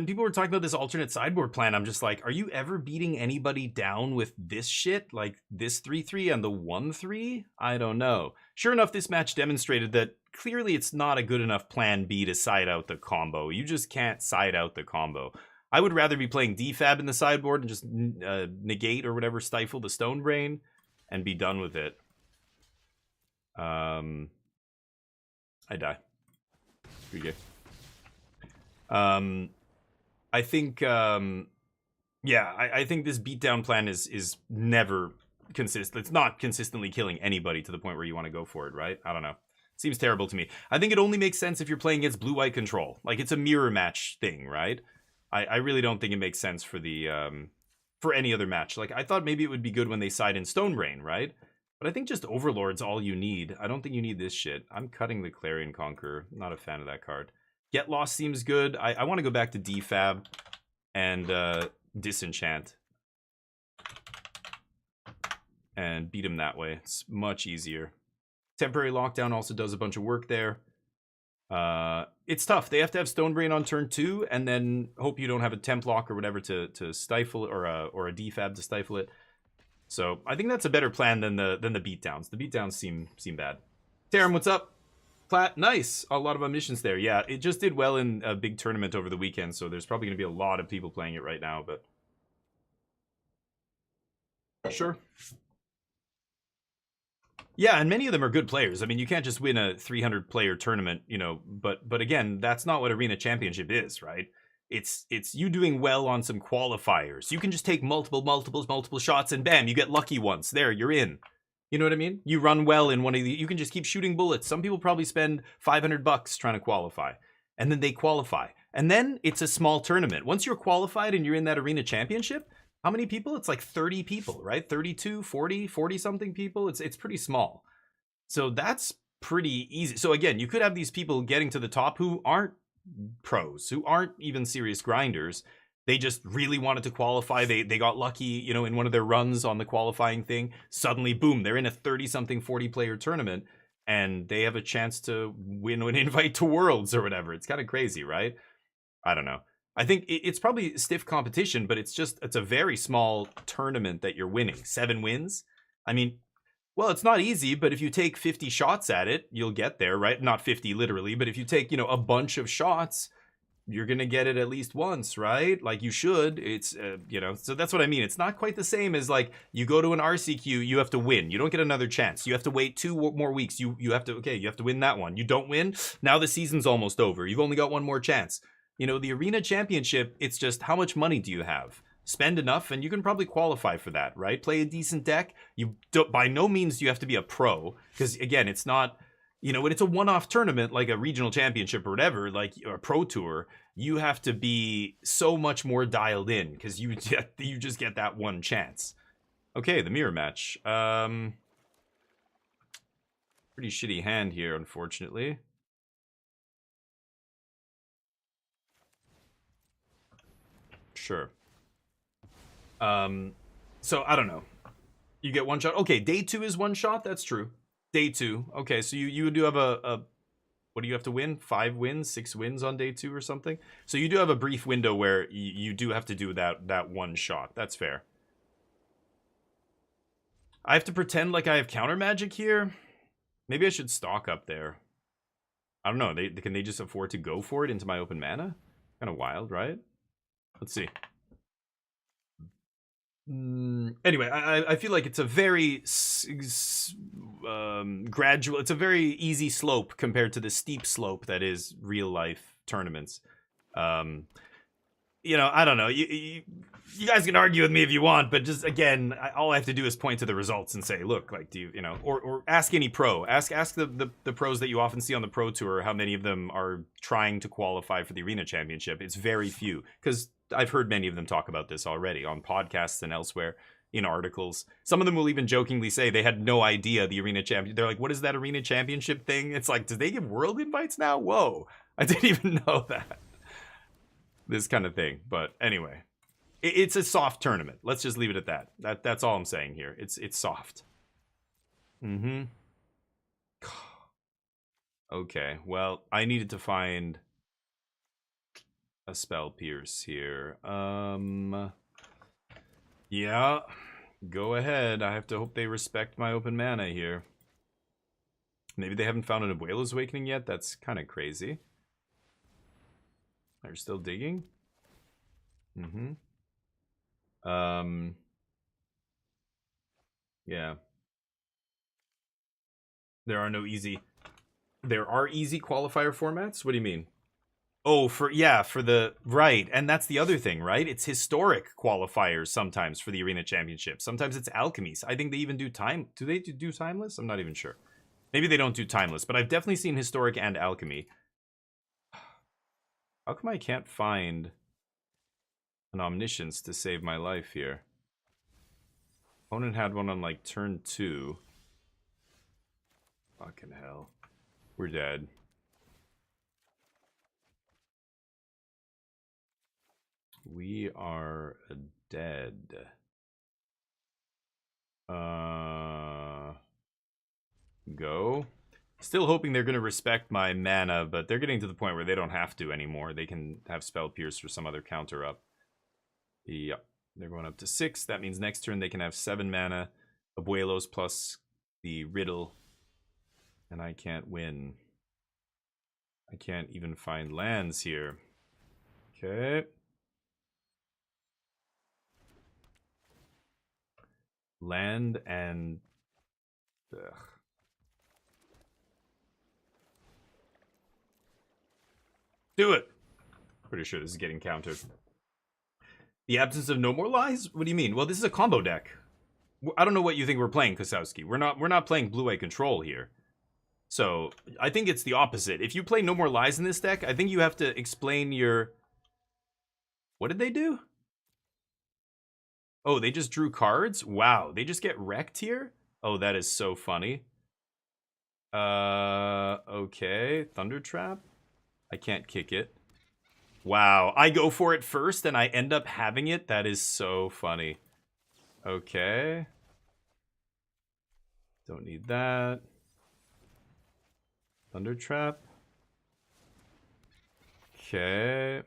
people were talking about this alternate sideboard plan, I'm just like, are you ever beating anybody down with this shit? Like this 3-3 and the 1-3? I don't know. Sure enough, this match demonstrated that clearly it's not a good enough plan B to side out the combo. You just can't side out the combo. I would rather be playing DFAB in the sideboard and just negate or whatever, stifle the Stone Brain, and be done with it. I die. Pretty good. I think, yeah, I think this beatdown plan is never consistent. It's not consistently killing anybody to the point where you want to go for it, right? I don't know. Seems terrible to me. I think it only makes sense if you're playing against blue-white control. Like, it's a mirror match thing, right? I really don't think it makes sense for the for any other match. Like, I thought maybe it would be good when they side in Stonebrain, right? But I think just Overlord's all you need. I don't think you need this shit. I'm cutting the Clarion Conqueror. Not a fan of that card. Get Lost seems good. I want to go back to Defab and Disenchant. And beat him that way. It's much easier. Temporary Lockdown also does a bunch of work there. It's tough. They have to have Stonebrain on turn 2, and then hope you don't have a Temp Lock or whatever to stifle it, or a Defab to stifle it. So I think that's a better plan than the beatdowns. The beatdowns seem bad. Tarum, what's up? Plat, nice. A lot of omniscience there. Yeah, it just did well in a big tournament over the weekend, so there's probably going to be a lot of people playing it right now, but sure. Yeah, and many of them are good players. I mean, you can't just win a 300-player tournament, you know, but again, that's not what Arena Championship is, right? It's you doing well on some qualifiers. You can just take multiple shots and bam, you get lucky once. There, you're in. You know what I mean? You run well in one of the, you can just keep shooting bullets. Some people probably spend $500 trying to qualify, and then they qualify. And then it's a small tournament. Once you're qualified and you're in that Arena Championship, how many people? It's like 30 people, right? 32, 40 something people. It's pretty small. So that's pretty easy. So again, you could have these people getting to the top who aren't pros, who aren't even serious grinders. They just really wanted to qualify. They got lucky, you know, in one of their runs on the qualifying thing. Suddenly, boom, they're in a 30-something, 40-player tournament, and they have a chance to win an invite to Worlds or whatever. It's kind of crazy, right? I don't know. I think it's probably stiff competition, but it's a very small tournament that you're winning. 7 wins. I mean, well, it's not easy, but if you take 50 shots at it, you'll get there, right? Not 50 literally, but if you take, you know, a bunch of shots, you're going to get it at least once, right? Like you should. It's, you know, so that's what I mean. It's not quite the same as like you go to an RCQ, you have to win. You don't get another chance. You have to wait 2 more weeks. You have to win that one. You don't win. Now the season's almost over. You've only got one more chance. You know, the Arena Championship, it's just how much money do you have? Spend enough and you can probably qualify for that, right? Play a decent deck. You don't, by no means do you have to be a pro, because again, it's not, you know, when it's a one-off tournament like a regional championship or whatever, like a pro tour, you have to be so much more dialed in because you just get that one chance. Okay, the mirror match. Pretty shitty hand here, unfortunately. Sure. So I don't know. You get one shot. Okay, day 2 is one shot. That's true. Day 2. Okay, so you do have a what do you have to win? 5 wins, 6 wins on day 2 or something. So you do have a brief window where you do have to do that one shot. That's fair. I have to pretend like I have counter magic here. Maybe I should stock up there. I don't know. Can they just afford to go for it into my open mana? Kind of wild, right? Let's see. Anyway, I feel like it's a very gradual, it's a very easy slope compared to the steep slope that is real life tournaments. You know, I don't know. You guys can argue with me if you want, but just again, all I have to do is point to the results and say, look, like, do you know, or ask any pro, ask the pros that you often see on the pro tour, how many of them are trying to qualify for the Arena Championship. It's very few, because I've heard many of them talk about this already on podcasts and elsewhere in articles. Some of them will even jokingly say they had no idea the Arena Champion. They're like, what is that Arena Championship thing? It's like, do they give world invites now? Whoa, I didn't even know that. This kind of thing. But anyway, it's a soft tournament. Let's just leave it at that. That's all I'm saying here. It's soft. Okay, well, I needed to find a spell pierce here. Yeah, go ahead. I have to hope they respect my open mana here. Maybe they haven't found an Abuela's Awakening yet. That's kind of crazy. They're still digging. Yeah. There are easy qualifier formats? What do you mean? Oh, for the right. And that's the other thing, right? It's historic qualifiers sometimes for the Arena Championship. Sometimes it's alchemies. I think they even do time. Do they do timeless? I'm not even sure. Maybe they don't do timeless, but I've definitely seen historic and alchemy. How come I can't find an omniscience to save my life here? Opponent had one on like turn 2. Fucking hell. We're dead. We are dead. Go. Still hoping they're going to respect my mana, but they're getting to the point where they don't have to anymore. They can have Spell Pierce for some other counter up. Yep. They're going up to 6. That means next turn they can have 7 mana. Abuelos plus the Riddle. And I can't win. I can't even find lands here. Okay. Land and... Ugh. Do it! Pretty sure this is getting countered. The absence of no more lies? What do you mean? Well, this is a combo deck. I don't know what you think we're playing, Kosowski. We're not playing Blue-Eye Control here. So, I think it's the opposite. If you play No More Lies in this deck, I think you have to explain your... What did they do? Oh, they just drew cards? Wow, they just get wrecked here? Oh, that is so funny. Okay. Thunder Trap? I can't kick it. Wow, I go for it first and I end up having it? That is so funny. Okay. Don't need that. Thunder Trap. Okay.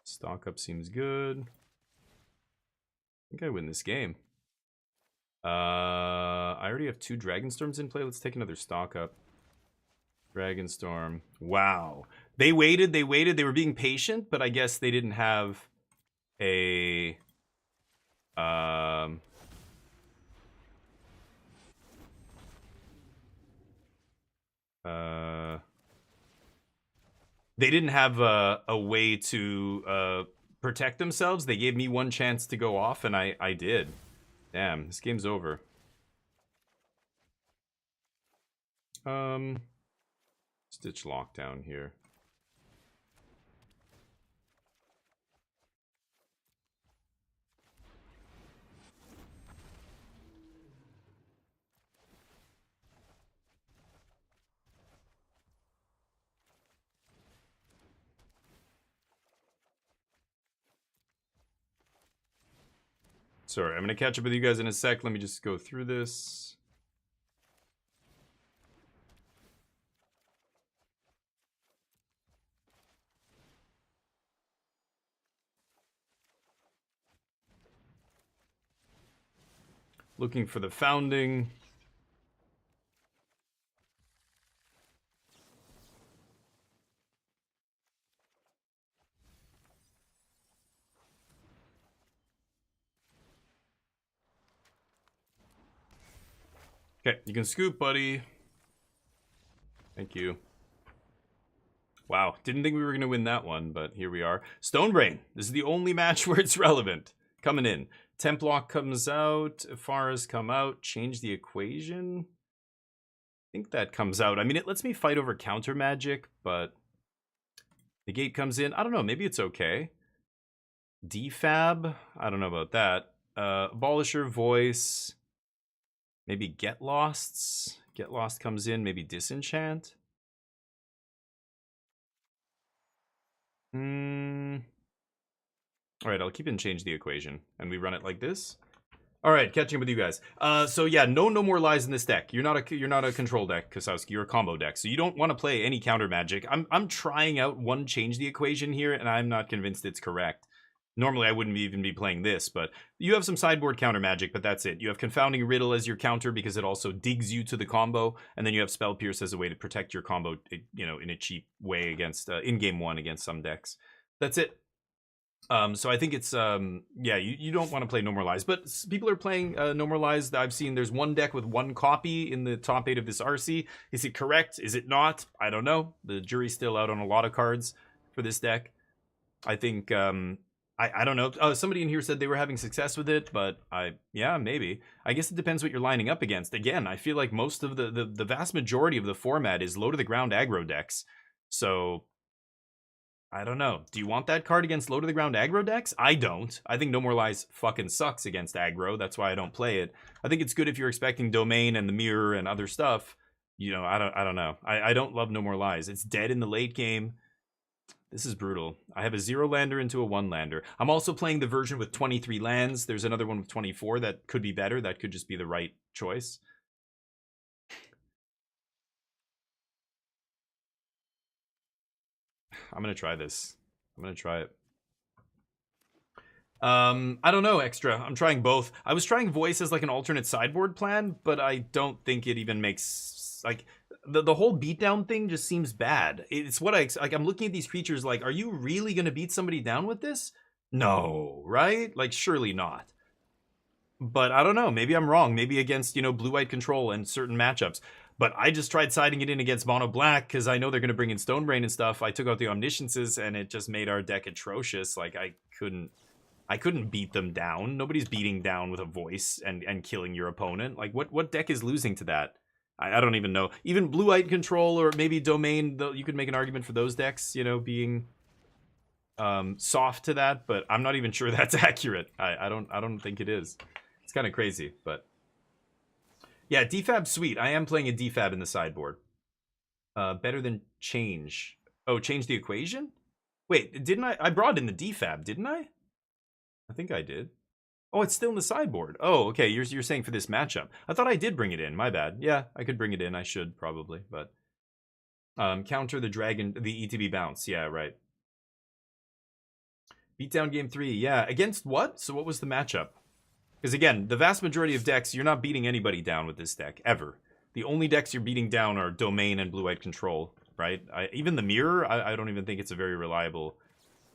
Stock up seems good. I think I win this game. I already have 2 Dragonstorms in play. Let's take another stock up. Dragonstorm. Wow. They waited. They were being patient, but I guess they didn't have a... They didn't have a way to protect themselves. They gave me one chance to go off, and I did. Damn, this game's over. Stitch Lockdown here. Sorry, I'm going to catch up with you guys in a sec. Let me just go through this. Looking for the Founding. Okay, you can scoop, buddy. Thank you. Wow, didn't think we were going to win that one, but here we are. Stonebrain. This is the only match where it's relevant. Coming in. Templock comes out. Farah's come out. Change the equation. I think that comes out. I mean, it lets me fight over counter magic, but the gate comes in. I don't know. Maybe it's okay. Defab. I don't know about that. Abolisher, Voice. Maybe Get Losts. Get Lost comes in. Maybe Disenchant. Alright, I'll keep and change the equation. And we run it like this. Alright, catching up with you guys. So yeah, no more lies in this deck. You're not a control deck, Kosowski. You're a combo deck. So you don't want to play any counter magic. I'm trying out one change the equation here, and I'm not convinced it's correct. Normally, I wouldn't even be playing this, but you have some sideboard counter magic, but that's it. You have Confounding Riddle as your counter because it also digs you to the combo, and then you have Spell Pierce as a way to protect your combo, you know, in a cheap way against in game 1 against some decks. That's it. So I think it's yeah, you don't want to play No More Lies, but people are playing No More Lies. I've seen there's one deck with 1 copy in the top 8 of this RC. Is it correct? Is it not? I don't know. The jury's still out on a lot of cards for this deck. I think I don't know. Somebody in here said they were having success with it, but yeah, maybe. I guess it depends what you're lining up against. Again, I feel like most of the vast majority of the format is low to the ground aggro decks. So I don't know. Do you want that card against low to the ground aggro decks? I don't. I think No More Lies fucking sucks against aggro. That's why I don't play it. I think it's good if you're expecting Domain and the Mirror and other stuff. You know, I don't know. I don't love No More Lies. It's dead in the late game. This is brutal. I have a 0 lander into a 1 lander. I'm also playing the version with 23 lands. There's another one with 24 that could be better. That could just be the right choice. I'm going to try this. I'm going to try it. I don't know, Extra. I'm trying both. I was trying Voice as like an alternate sideboard plan, but I don't think it even makes... Like, the whole beatdown thing just seems bad. It's what I'm looking at these creatures like, are you really going to beat somebody down with this? No, right? Like, surely not. But I don't know. Maybe I'm wrong. Maybe against, you know, blue-white control and certain matchups. But I just tried siding it in against mono black because I know they're going to bring in Stonebrain and stuff. I took out the Omnisciences and it just made our deck atrocious. Like, I couldn't beat them down. Nobody's beating down with a Voice and killing your opponent. Like, what deck is losing to that? I don't even know. Even blue-white control or maybe Domain, though, you could make an argument for those decks, you know, being soft to that. But I'm not even sure that's accurate. I don't think it is. It's kind of crazy, but... Yeah, defab sweet. I am playing a defab in the sideboard. Better than change. Oh, change the equation? Wait, didn't I? I brought in the defab, didn't I? I think I did. Oh, it's still in the sideboard. Oh, okay. You're saying for this matchup. I thought I did bring it in. My bad. Yeah, I could bring it in. I should probably, but counter the dragon, the ETB bounce. Yeah, right. Beatdown game 3. Yeah, against what? So what was the matchup? Because again, the vast majority of decks, you're not beating anybody down with this deck, ever. The only decks you're beating down are Domain and Blue-White Control, right? Even the Mirror, I don't even think it's a very reliable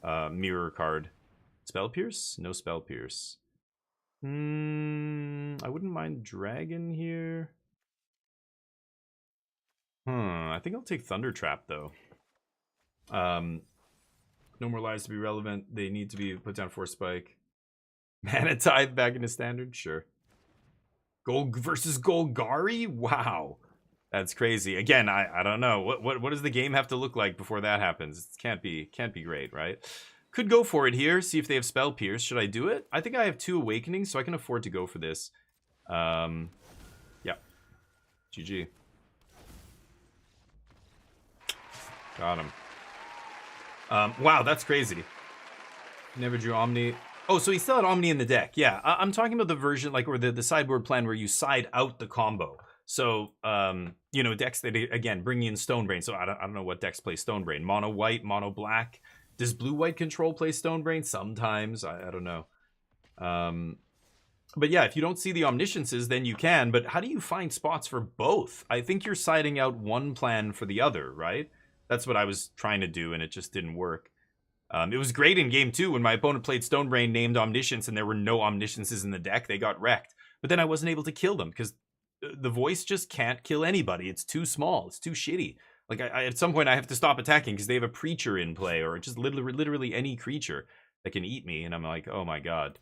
Mirror card. Spell Pierce? No Spell Pierce. I wouldn't mind Dragon here. I think I'll take Thunder Trap, though. No More Lies to be relevant. They need to be put down for Spike. Mana Tithe back into standard? Sure. Gold versus Golgari? Wow. That's crazy. Again, I don't know. What does the game have to look like before that happens? It can't be great, right? Could go for it here. See if they have Spell Pierce. Should I do it? I think I have 2 Awakenings, so I can afford to go for this. Yeah. GG. Got him. Wow, that's crazy. Never drew Omni. Oh, so he still had Omni in the deck. Yeah, I'm talking about the version, like, or the sideboard plan where you side out the combo. So, you know, decks that, again, bring in Stonebrain. So I don't know what decks play Stonebrain. Mono white, mono black. Does blue-white control play Stonebrain? Sometimes. I don't know. But yeah, if you don't see the Omnisciences, then you can. But how do you find spots for both? I think you're siding out one plan for the other, right? That's what I was trying to do, and it just didn't work. It was great in game 2 when my opponent played Stonebrain named Omniscience and there were no Omnisciences in the deck. They got wrecked. But then I wasn't able to kill them because the Voice just can't kill anybody. It's too small. It's too shitty. Like, I at some point I have to stop attacking because they have a Preacher in play or just literally any creature that can eat me. And I'm like, oh my god.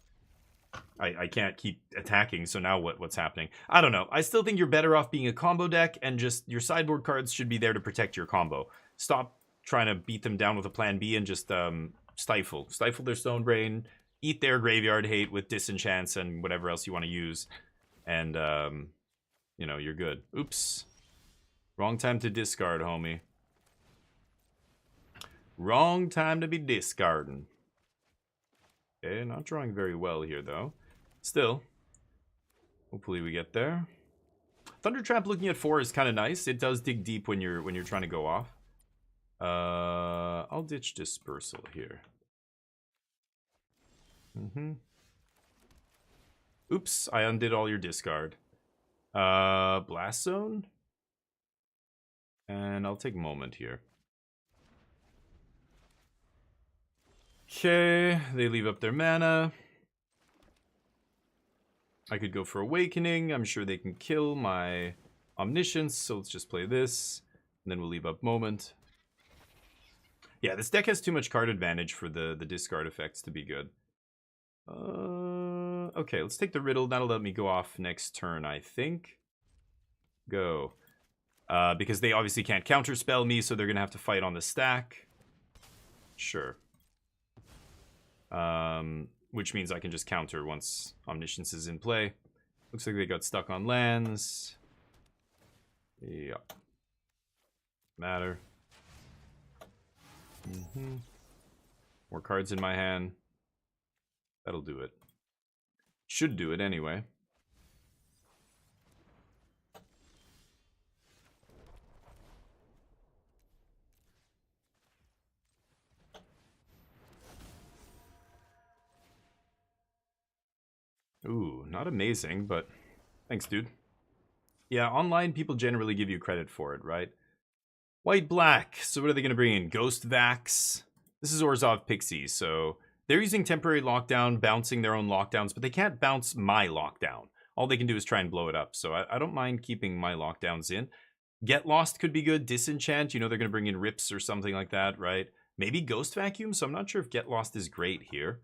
I can't keep attacking, so now what's happening? I don't know. I still think you're better off being a combo deck and just your sideboard cards should be there to protect your combo. Stop trying to beat them down with a plan B and just stifle their Stonebrain, eat their graveyard hate with disenchants and whatever else you want to use, and you know, you're good. Oops, wrong time to discard, homie. Wrong time to be discarding. Okay, not drawing very well here though. Still, hopefully we get there. Thunder Trap looking at 4 is kind of nice. It does dig deep when you're trying to go off. I'll ditch Dispersal here. Oops, I undid all your discard. Blast Zone? And I'll take Moment here. Okay, they leave up their mana. I could go for Awakening. I'm sure they can kill my Omniscience, so let's just play this. And then we'll leave up Moment. Yeah, this deck has too much card advantage for the discard effects to be good. Okay, let's take the Riddle. That'll let me go off next turn, I think. Go. Because they obviously can't counterspell me, so they're going to have to fight on the stack. Sure. Which means I can just counter once Omniscience is in play. Looks like they got stuck on lands. Yeah. Matter. More cards in my hand. That'll do it. Should do it anyway. Ooh, not amazing, but thanks, dude. Yeah, online people generally give you credit for it, right? White black. So what are they going to bring in? Ghost Vax. This is Orzhov Pixie, so they're using temporary lockdown, bouncing their own lockdowns, but they can't bounce my lockdown. All they can do is try and blow it up, so I don't mind keeping my lockdowns in. Get Lost could be good. Disenchant, you know they're going to bring in Rips or something like that, right? Maybe Ghost Vacuum, so I'm not sure if Get Lost is great here.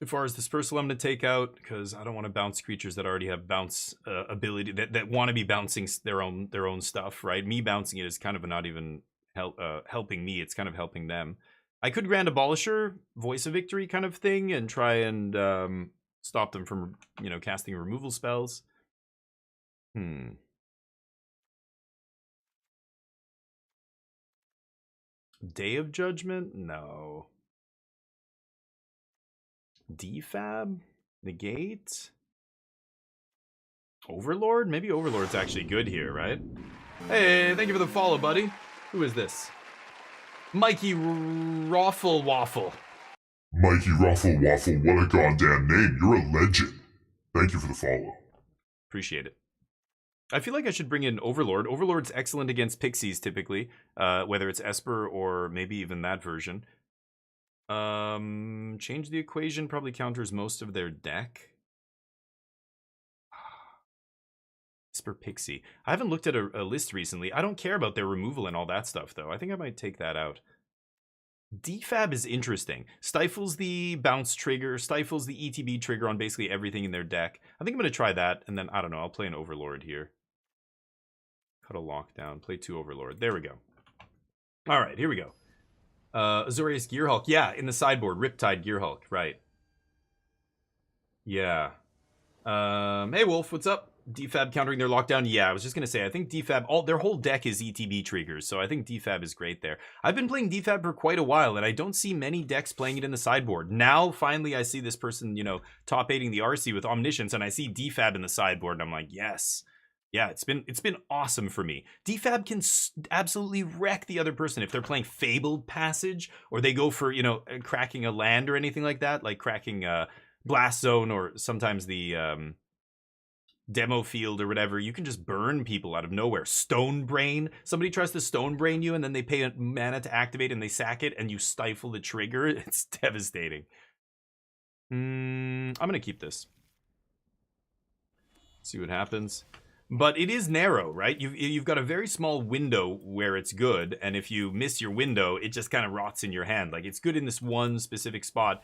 As far as Dispersal, I'm going to take out because I don't want to bounce creatures that already have bounce ability, that want to be bouncing their own stuff, right? Me bouncing it is kind of not even helping me, it's kind of helping them. I could Grand Abolisher, Voice of Victory kind of thing, and try and stop them from, you know, casting removal spells. Day of Judgment? No. Defab? Negate? Overlord? Maybe Overlord's actually good here, right? Hey, thank you for the follow, buddy. Who is this? Mikey Raffle Waffle. Mikey Ruffle Waffle, what a goddamn name. You're a legend. Thank you for the follow. Appreciate it. I feel like I should bring in Overlord. Overlord's excellent against Pixies, typically. Whether it's Esper or maybe even that version. Change the equation probably counters most of their deck. Esper Pixie. I haven't looked at a list recently. I don't care about their removal and all that stuff, though. I think I might take that out. Defab is interesting. Stifles the bounce trigger, stifles the ETB trigger on basically everything in their deck. I think I'm going to try that, and then, I don't know, I'll play an Overlord here. Cut a lockdown, play 2 Overlord. There we go. Alright, here we go. Azorius Gearhulk. Yeah, in the sideboard. Riptide Gearhulk, right. Yeah. Hey, Wolf, what's up? Defab countering their lockdown. Yeah, I was just going to say, I think Defab, their whole deck is ETB triggers, so I think Defab is great there. I've been playing Defab for quite a while, and I don't see many decks playing it in the sideboard. Now, finally, I see this person, you know, top 8ing the RC with Omniscience, and I see Defab in the sideboard, and I'm like, yes. Yeah, it's been awesome for me. Defab can absolutely wreck the other person if they're playing Fabled Passage, or they go for, you know, cracking a land or anything like that, like cracking Blast Zone, or sometimes the demo field or whatever. You can just burn people out of nowhere. Stone Brain. Somebody tries to Stone Brain you, and then they pay mana to activate, and they sack it, and you stifle the trigger. It's devastating. I'm going to keep this. See what happens. But it is narrow, right? You've got a very small window where it's good, and if you miss your window, it just kind of rots in your hand. Like, it's good in this one specific spot.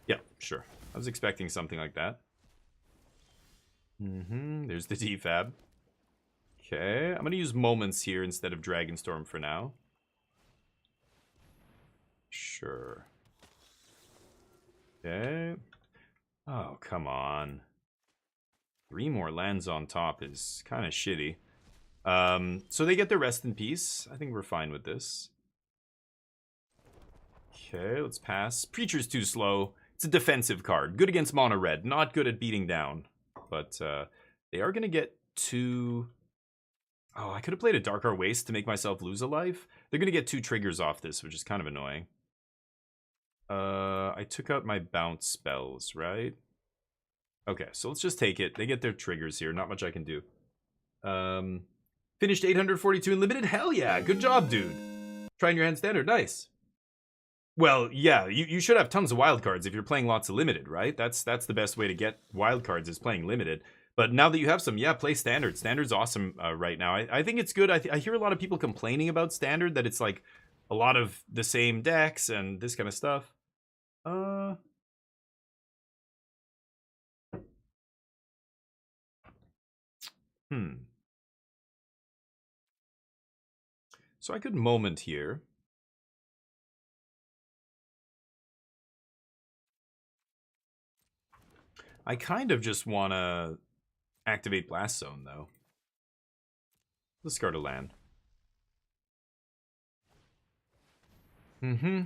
Yeah, sure. I was expecting something like that. There's the Defab. Okay, I'm going to use Moments here instead of Dragonstorm for now. Sure. Okay. Oh, come on. 3 more lands on top is kind of shitty. So they get their Rest in Peace. I think we're fine with this. Okay, let's pass. Preacher's too slow. It's a defensive card. Good against mono red. Not good at beating down. But they are going to get 2... Oh, I could have played a Darkar Waste to make myself lose a life. They're going to get 2 triggers off this, which is kind of annoying. I took out my bounce spells, right? Okay, so let's just take it. They get their triggers here. Not much I can do. Finished 842 in limited? Hell yeah. Good job, dude. Trying your hand standard. Nice. Well, yeah, you should have tons of wildcards if you're playing lots of limited, right? That's the best way to get wildcards is playing limited. But now that you have some, yeah, play standard. Standard's awesome right now. I think it's good. I hear a lot of people complaining about standard, that it's like a lot of the same decks and this kind of stuff. So I could Moment here. I kind of just want to activate Blast Zone, though. Discard a land. Mm-hmm.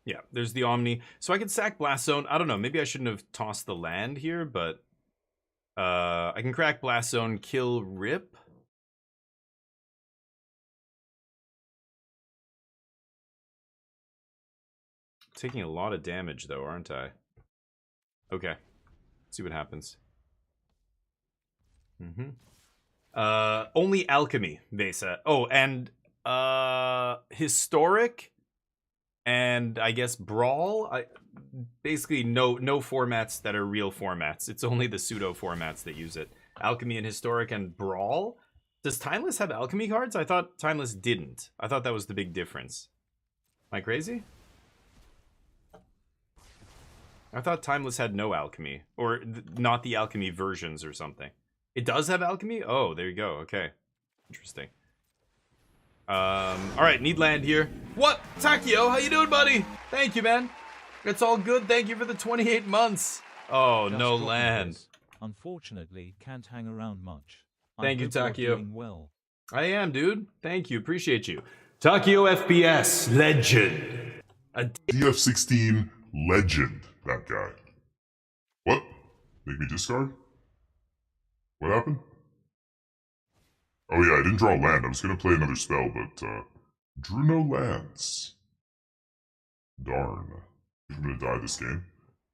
Yeah, there's the Omni. So I could sack Blast Zone. I don't know. Maybe I shouldn't have tossed the land here, but I can crack Blast Zone, kill Rip. Taking a lot of damage, though, aren't I? Okay. Let's see what happens. Only Alchemy, Vesa. Oh, and Historic and I guess Brawl. Basically no formats that are real formats. It's only the pseudo formats that use it. Alchemy and Historic and Brawl. Does Timeless have Alchemy cards? I thought Timeless didn't. I thought that was the big difference. Am I crazy? I thought Timeless had no Alchemy. Or not the Alchemy versions or something. It does have Alchemy? Oh, there you go. Okay. Interesting. Alright, need land here. What? Takio, how you doing, buddy? Thank you, man. It's all good. Thank you for the 28 months. Oh, Just no dropping land. this. Unfortunately, can't hang around much. Thank you, hope you're Takio. doing well. I am, dude. Thank you. Appreciate you. Takio FPS, legend. DF16 legend, that guy. What? Make me discard? What happened? Oh yeah, I didn't draw land. I was gonna play another spell, but drew no lands. Darn. I'm gonna die this game.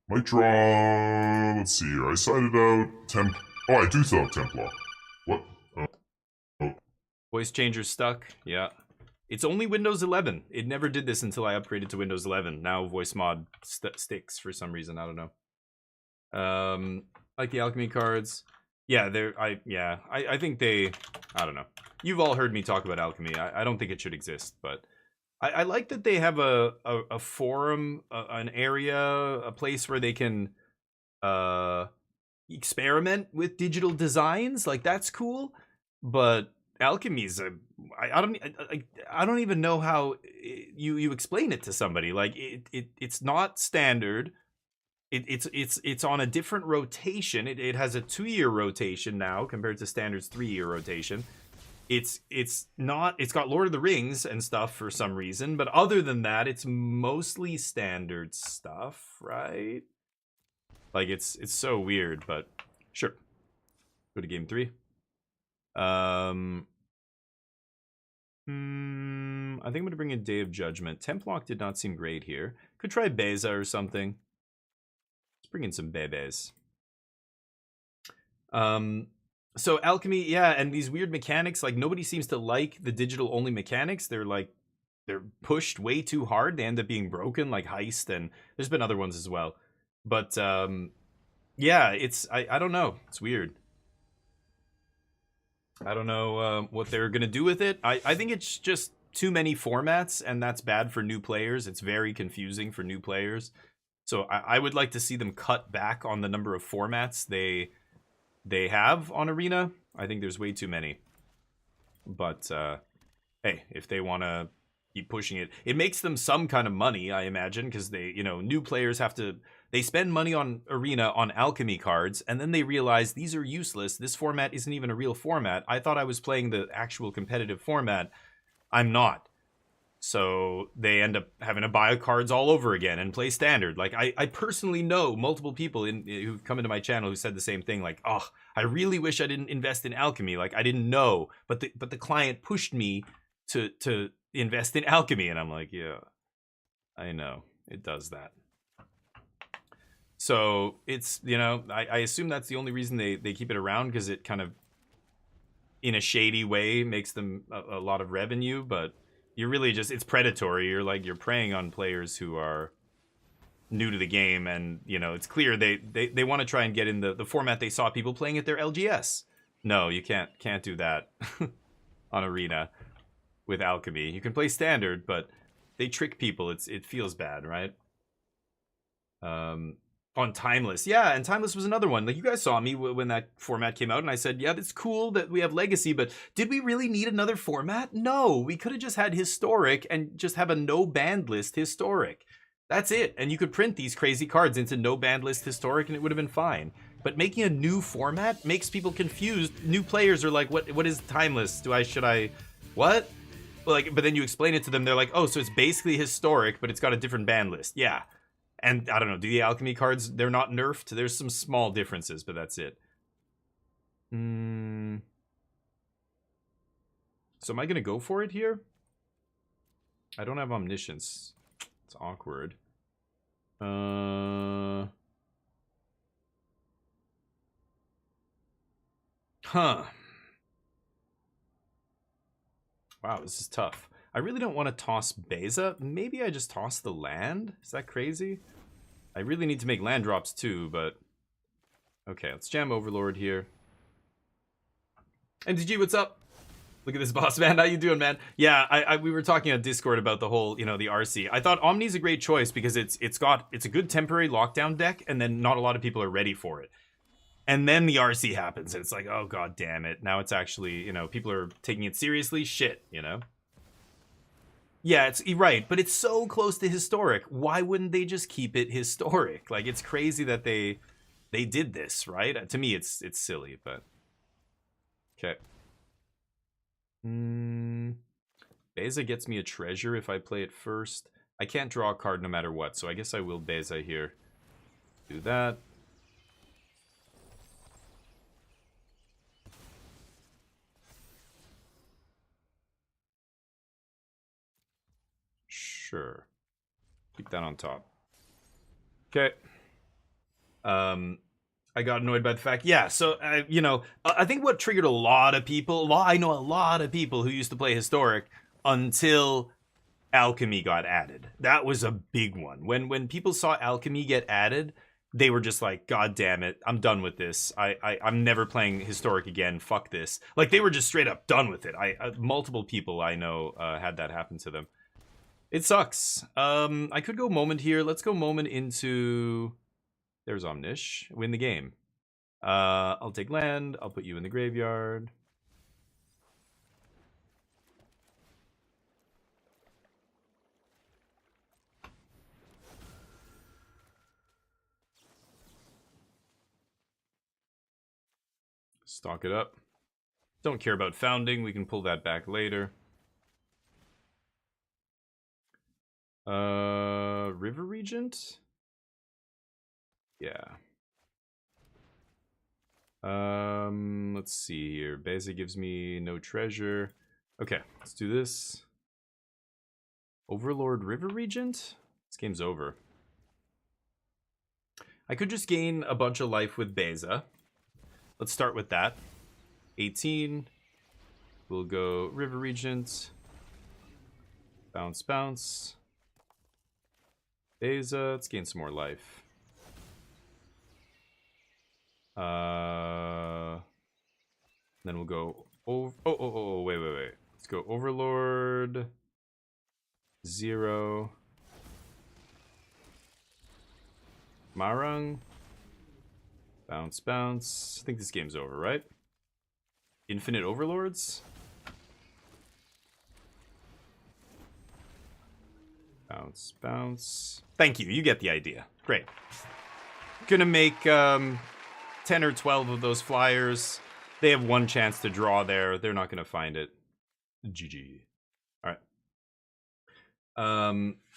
Might draw... let's see here. I sided out Temp... oh, I do still have Templar. What? Oh. Voice changer stuck. Yeah. It's only Windows 11. It never did this until I upgraded to Windows 11. Now voice mod sticks for some reason. I don't know. Like the Alchemy cards. Yeah, I think they... I don't know. You've all heard me talk about Alchemy. I don't think it should exist, but... I like that they have a forum, an area, a place where they can experiment with digital designs. Like, that's cool. But Alchemy's I don't even know how you explain it to somebody. Like, it's not standard. It's on a different rotation. It has a 2-year rotation now compared to standard's 3-year rotation. It's got Lord of the Rings and stuff for some reason, but other than that, it's mostly standard stuff, right? Like, it's so weird, but sure. Go to game 3. I think I'm gonna bring in Day of Judgment. Templock did not seem great here. Could try Beza or something. Let's bring in some bebes. So Alchemy, yeah, and these weird mechanics, like, nobody seems to like the digital only mechanics. They're pushed way too hard. They end up being broken, like Heist, and there's been other ones as well. But yeah, I don't know. It's weird. I don't know what they're gonna do with it. I think it's just too many formats, and that's bad for new players. It's very confusing for new players. So I would like to see them cut back on the number of formats they have on Arena. I think there's way too many. But hey, if they want to keep pushing it, it makes them some kind of money, I imagine, because they, new players they spend money on Arena on Alchemy cards, and then they realize these are useless. This format isn't even a real format. I thought I was playing the actual competitive format. I'm not. So they end up having to buy cards all over again and play standard. Like, I personally know multiple people who've come into my channel who said the same thing. Like, oh, I really wish I didn't invest in Alchemy. Like, I didn't know, but the client pushed me to invest in Alchemy, and I'm like, yeah, I know it does that. So it's, I assume that's the only reason they keep it around, because it kind of, in a shady way, makes them a lot of revenue, but you're really just, it's predatory. You're preying on players who are new to the game, and it's clear they want to try and get in the format they saw people playing at their LGS. No, you can't do that on Arena with Alchemy. You can play standard, but they trick people. It feels bad, right? On Timeless. Yeah, and Timeless was another one. Like, you guys saw me when that format came out, and I said, yeah, it's cool that we have Legacy, but did we really need another format? No, we could have just had Historic and just have a no banned list Historic. That's it. And you could print these crazy cards into no banned list Historic, and it would have been fine. But making a new format makes people confused. New players are like, what is Timeless? Should I, what? Well, like, but then you explain it to them, they're like, oh, so it's basically Historic, but it's got a different ban list. Yeah. And I don't know, do the alchemy cards, they're not nerfed? There's some small differences, but that's it. So am I going to go for it here? I don't have Omniscience. It's awkward. Huh. Wow, this is tough. I really don't want to toss Beza. Maybe I just toss the land? Is that crazy? I really need to make land drops too, but... Okay, let's jam Overlord here. MTG, what's up? Look at this boss, man. How you doing, man? Yeah, we were talking on Discord about the whole, the RC. I thought Omni's a great choice because it's a good temporary lockdown deck, and then not a lot of people are ready for it. And then the RC happens, and it's like, oh, god damn it. Now it's actually, people are taking it seriously. Shit, Yeah, it's right, but it's so close to Historic. Why wouldn't they just keep it Historic? Like, it's crazy that they did this, right? To me, it's silly, but... Okay. Beza gets me a treasure if I play it first. I can't draw a card no matter what, so I guess I will Beza here. Do that. Sure. Keep that on top. Okay. I got annoyed by the fact, yeah, so, I think what triggered a lot of people, I know a lot of people who used to play Historic until Alchemy got added. That was a big one. When people saw Alchemy get added, they were just like, god damn it, I'm done with this. I'm never playing Historic again, fuck this. Like, they were just straight up done with it. Multiple people I know had that happen to them. It sucks. I could go Moment here. Let's go Moment into... There's Omnish. Win the game. I'll take land. I'll put you in the graveyard. Stock it up. Don't care about founding. We can pull that back later. River Regent? Yeah. Let's see here. Beza gives me no treasure. Okay, let's do this. Overlord River Regent? This game's over. I could just gain a bunch of life with Beza. Let's start with that. 18. We'll go River Regent. Bounce, bounce. Beza. Let's gain some more life. Then we'll go over. Oh, wait. Let's go Overlord. 0. Marang. Bounce, bounce. I think this game's over, right? Infinite Overlords. Bounce, bounce. Thank you. You get the idea. Great. Gonna make 10 or 12 of those flyers. They have one chance to draw there. They're not gonna find it. GG. All right.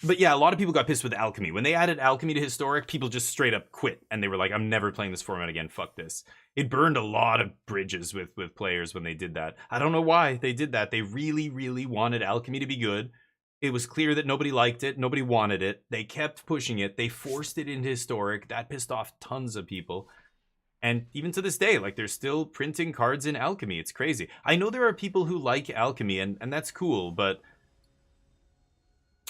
But yeah, a lot of people got pissed with Alchemy. When they added Alchemy to Historic, people just straight up quit. And they were like, I'm never playing this format again. Fuck this. It burned a lot of bridges with players when they did that. I don't know why they did that. They really, really wanted Alchemy to be good. It was clear that nobody liked it. Nobody wanted it. They kept pushing it. They forced it into Historic. That pissed off tons of people. And even to this day, like, they're still printing cards in Alchemy. It's crazy. I know there are people who like Alchemy, and that's cool, but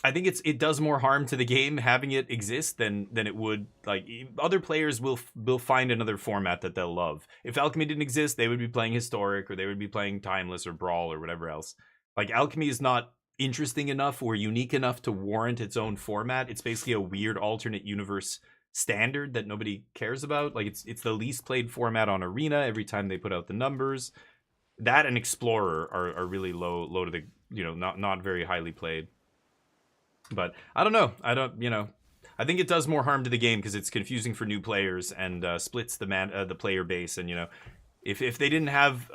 I think it does more harm to the game having it exist than it would. Like, other players will find another format that they'll love. If Alchemy didn't exist, they would be playing Historic, or they would be playing Timeless or Brawl or whatever else. Like, Alchemy is not interesting enough or unique enough to warrant its own format. It's basically a weird alternate universe standard that nobody cares about. Like it's the least played format on Arena every time they put out the numbers. That and Explorer are really low to the, you know, not very highly played. But I don't know. I think it does more harm to the game because it's confusing for new players and splits the player base. And, you know, if they didn't have,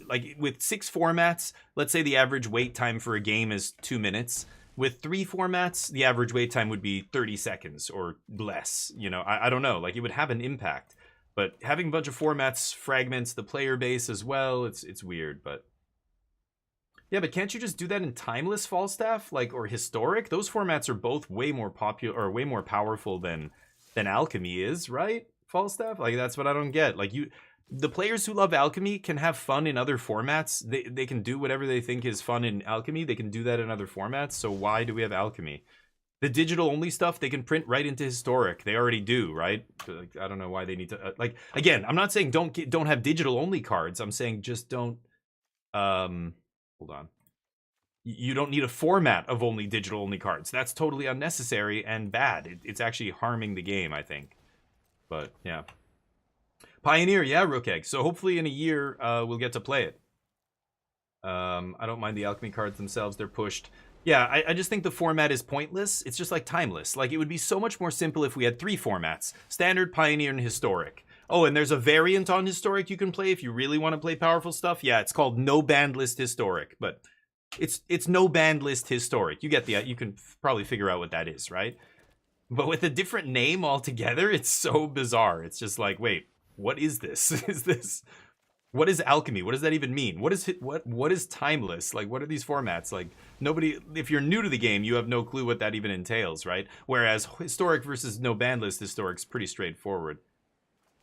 like with 6 formats, let's say the average wait time for a game is 2 minutes. With 3 formats, the average wait time would be 30 seconds or less. You know, I don't know. Like, it would have an impact. But having a bunch of formats fragments the player base as well. It's weird, but... Yeah, but can't you just do that in Timeless, Falstaff? Like, or Historic? Those formats are both way more popular, or way more powerful than Alchemy is, right? Falstaff? Like, that's what I don't get. Like, the players who love Alchemy can have fun in other formats. They can do whatever they think is fun in Alchemy. They can do that in other formats. So why do we have Alchemy? The digital-only stuff, they can print right into Historic. They already do, right? Like, I don't know why they need to... like, again, I'm not saying don't have digital-only cards. I'm saying just don't... Hold on. You don't need a format of only digital-only cards. That's totally unnecessary and bad. It's actually harming the game, I think. But, yeah. Pioneer, yeah, Rook Egg. So hopefully in a year, we'll get to play it. I don't mind the Alchemy cards themselves. They're pushed. Yeah, I just think the format is pointless. It's just like Timeless. Like, it would be so much more simple if we had 3 formats. Standard, Pioneer, and Historic. Oh, and there's a variant on Historic you can play if you really want to play powerful stuff. Yeah, it's called No Banned List Historic, but it's No Banned List Historic. You get the, you can probably figure out what that is, right? But with a different name altogether, it's so bizarre. It's just like, wait, what is this? What is Alchemy? What does that even mean? What is Timeless? Like, what are these formats? Like, nobody, if you're new to the game, you have no clue what that even entails, right? Whereas Historic versus No Banned List Historic's pretty straightforward.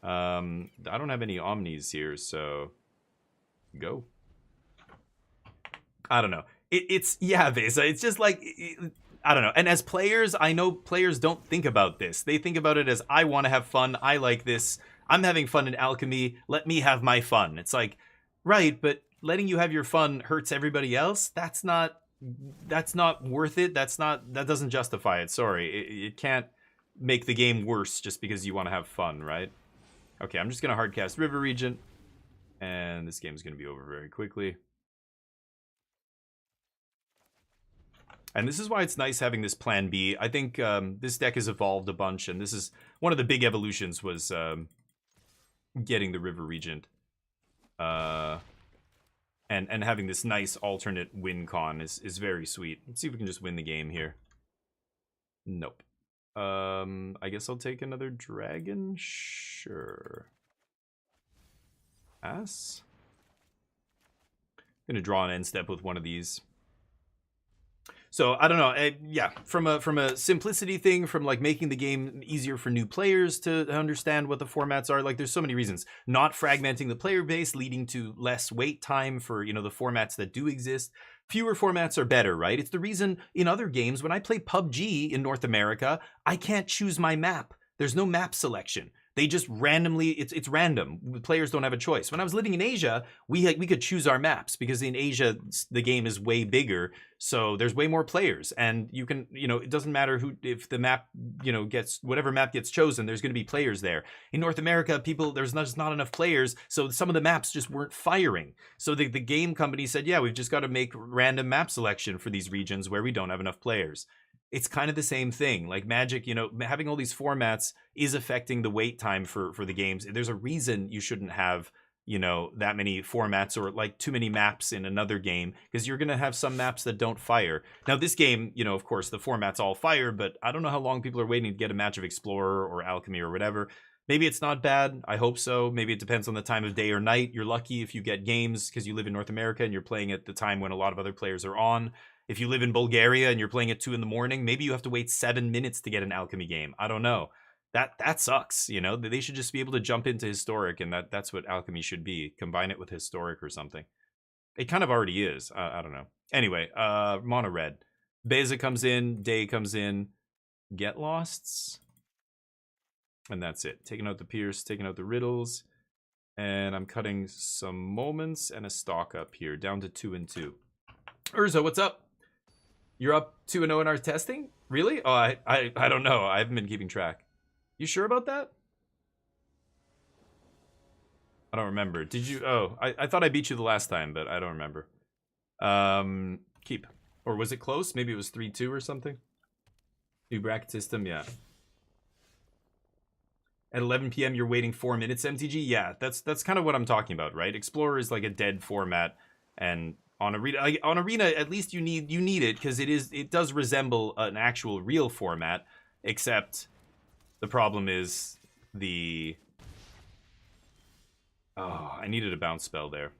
I don't have any Omnis here, so go. I don't know. Yeah, Vesa. It's just like, I don't know. And as players, I know players don't think about this. They think about it as, I want to have fun. I like this. I'm having fun in Alchemy. Let me have my fun. It's like, right, but letting you have your fun hurts everybody else. That's not worth it. That doesn't justify it. Sorry. It can't make the game worse just because you want to have fun, right? Okay, I'm just going to hardcast River Regent, and this game is going to be over very quickly. And this is why it's nice having this plan B. I think this deck has evolved a bunch, and this is one of the big evolutions was getting the River Regent. And having this nice alternate win con is very sweet. Let's see if we can just win the game here. Nope. I guess I'll take another dragon. Sure. Pass. Gonna draw an end step with one of these. So I don't know. Yeah, from a simplicity thing, from like making the game easier for new players to understand what the formats are. Like, there's so many reasons. Not fragmenting the player base, leading to less wait time for, you know, the formats that do exist. Fewer formats are better, right? It's the reason in other games, when I play PUBG in North America, I can't choose my map. There's no map selection. They just randomly, it's random. Players don't have a choice. When I was living in Asia, we could choose our maps because in Asia, the game is way bigger. So there's way more players, and you can, you know, it doesn't matter if the map, you know, whatever map gets chosen, there's going to be players there. In North America, there's just not enough players. So some of the maps just weren't firing. So the game company said, yeah, we've just got to make random map selection for these regions where we don't have enough players. It's kind of the same thing. Like Magic, you know, having all these formats is affecting the wait time for the games. There's a reason you shouldn't have, you know, that many formats or like too many maps in another game, because you're going to have some maps that don't fire. Now this game, you know, of course the formats all fire, but I don't know how long people are waiting to get a match of Explorer or Alchemy or whatever. Maybe it's not bad. I hope so. Maybe it depends on the time of day or night. You're lucky if you get games because you live in North America and you're playing at the time when a lot of other players are on. If you live in Bulgaria and you're playing at 2 in the morning, maybe you have to wait 7 minutes to get an Alchemy game. I don't know. That sucks, you know? They should just be able to jump into Historic, and that's what Alchemy should be. Combine it with Historic or something. It kind of already is. I don't know. Anyway, mono red. Beza comes in, Day comes in, Get Losts. And that's it. Taking out the Pierce, taking out the Riddles. And I'm cutting some Moments and a Stock up here, down to 2 and 2. Urza, what's up? You're up 2-0 in our testing? Really? Oh, I don't know. I haven't been keeping track. You sure about that? I don't remember. Did you? Oh, I thought I beat you the last time, but I don't remember. Keep. Or was it close? Maybe it was 3-2 or something? New bracket system, yeah. At 11 p.m. you're waiting 4 minutes, MTG? Yeah, that's kind of what I'm talking about, right? Explorer is like a dead format, and on Arena, at least you need it because it does resemble an actual real format, except the problem is the... Oh, I needed a bounce spell there.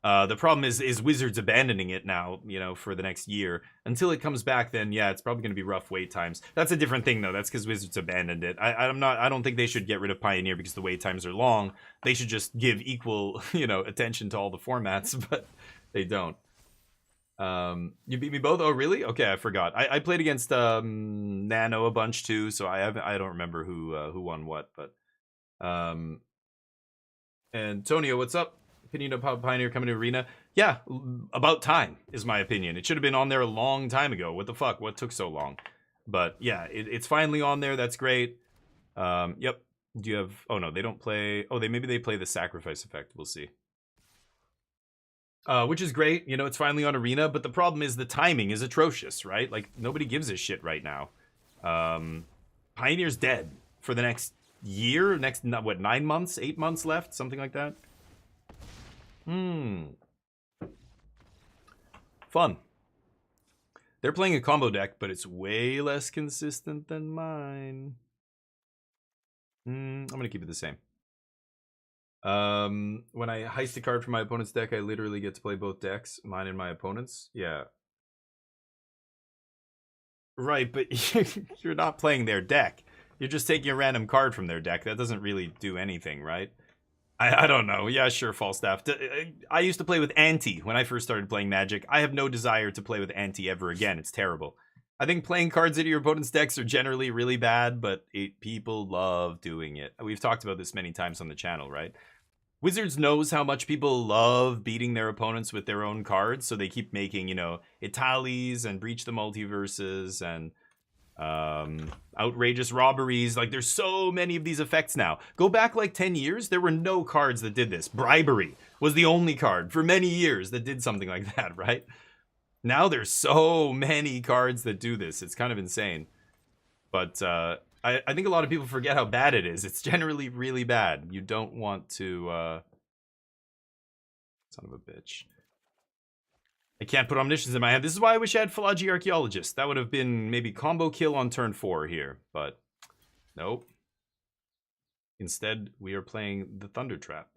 The problem is Wizards abandoning it now, you know, for the next year. Until it comes back, then yeah, it's probably going to be rough wait times. That's a different thing, though. That's because Wizards abandoned it. I don't think they should get rid of Pioneer because the wait times are long. They should just give equal, you know, attention to all the formats, but they don't. You beat me both? Oh, really? Okay, I forgot. I played against Nano a bunch too, so I don't remember who won what, but Antonio, what's up? Opinion of Pioneer coming to Arena? Yeah, about time is my opinion. It should have been on there a long time ago. What the fuck? What took so long? But yeah, it's finally on there. That's great. Yep. Do you have? Oh no, they don't play. Oh, maybe they play the sacrifice effect. We'll see. Which is great. You know, it's finally on Arena. But the problem is the timing is atrocious, right? Like nobody gives a shit right now. Pioneer's dead for the next year. Next what? 9 months? 8 months left? Something like that. Fun. They're playing a combo deck, but it's way less consistent than mine. I'm gonna keep it the same. When I heist a card from my opponent's deck, I literally get to play both decks, mine and my opponent's. Yeah. Right, but you're not playing their deck. You're just taking a random card from their deck. That doesn't really do anything, right? I don't know. Yeah, sure, Falstaff. I used to play with Anti when I first started playing Magic. I have no desire to play with Anti ever again. It's terrible. I think playing cards into your opponent's decks are generally really bad, but people love doing it. We've talked about this many times on the channel, right? Wizards knows how much people love beating their opponents with their own cards, so they keep making, you know, Italies and Breach the Multiverses and outrageous robberies. Like there's so many of these effects now. Go back like 10 years, there were no cards that did this. Bribery was the only card for many years that did something like that, right? Now there's so many cards that do this. It's kind of insane. But I think a lot of people forget how bad it is. It's generally really bad. You don't want to son of a bitch. I can't put Omniscience in my hand. This is why I wish I had Philology Archaeologist. That would have been maybe combo kill on turn 4 here, but nope. Instead, we are playing the Thunder Trap.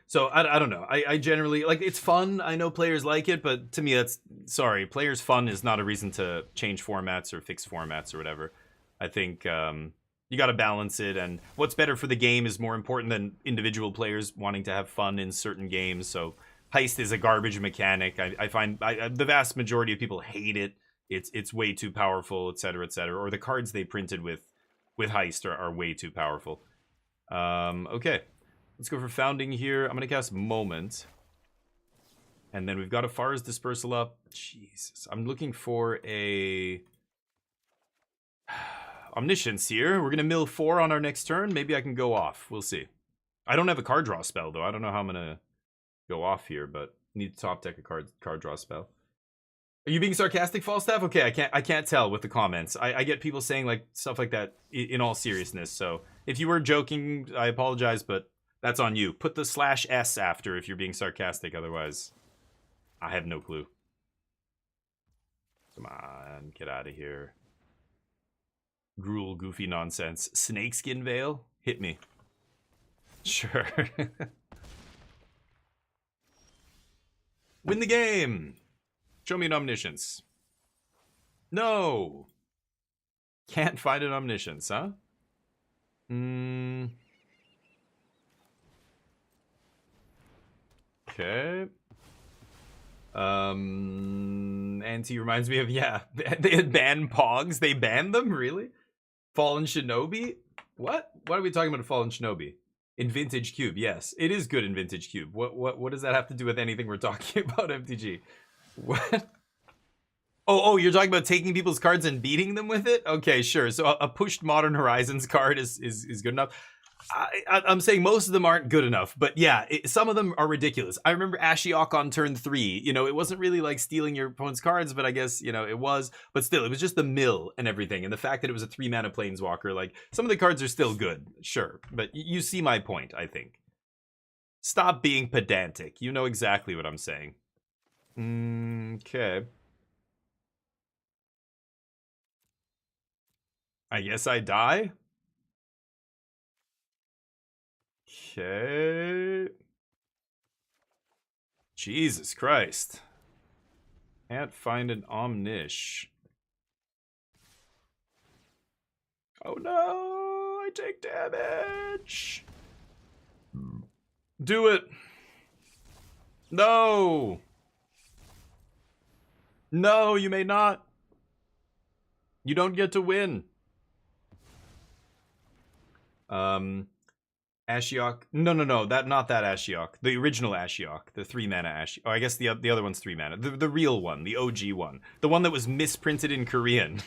So, I don't know. I generally, like, it's fun. I know players like it, but to me, that's, sorry, players' fun is not a reason to change formats or fix formats or whatever. I think, you got to balance it, and what's better for the game is more important than individual players wanting to have fun in certain games. So Heist is a garbage mechanic. I find the vast majority of people hate it. It's way too powerful, etc., etc. Or the cards they printed with Heist are way too powerful. Okay, let's go for Founding here. I'm going to cast Moment. And then we've got a Far's Dispersal up. Jesus, I'm looking for a... Omniscience here. We're going to mill 4 on our next turn. Maybe I can go off. We'll see. I don't have a card draw spell, though. I don't know how I'm going to go off here, but need to top deck a card draw spell. Are you being sarcastic, Falstaff? Okay, I can't tell with the comments. I get people saying like stuff like that in all seriousness. So if you were joking, I apologize, but that's on you. Put the /S after if you're being sarcastic. Otherwise, I have no clue. Come on, get out of here. Gruel, goofy nonsense. Snakeskin Veil? Hit me. Sure. Win the game! Show me an Omniscience. No! Can't find an Omniscience, huh? Okay. Anti reminds me of, yeah, they had banned Pogs. They banned them? Really? Fallen Shinobi? What? Why are we talking about a Fallen Shinobi? In Vintage Cube, yes. It is good in Vintage Cube. What does that have to do with anything we're talking about, MTG? What? Oh, you're talking about taking people's cards and beating them with it? Okay, sure. So a pushed Modern Horizons card is good enough. I'm saying most of them aren't good enough, but yeah, some of them are ridiculous. I remember Ashiok on turn 3. You know, it wasn't really like stealing your opponent's cards, but I guess, you know, it was. But still, it was just the mill and everything. And the fact that it was a 3-mana Planeswalker, like, some of the cards are still good, sure. But you see my point, I think. Stop being pedantic. You know exactly what I'm saying. Okay. I guess I die? Okay. Jesus Christ. Can't find an Omnish. Oh no, I take damage. Do it. No. No, you may not. You don't get to win. Ashiok. No. Not that Ashiok. The original Ashiok. The 3-mana Ashiok. Oh, I guess the other one's 3 mana. The real one. The OG one. The one that was misprinted in Korean.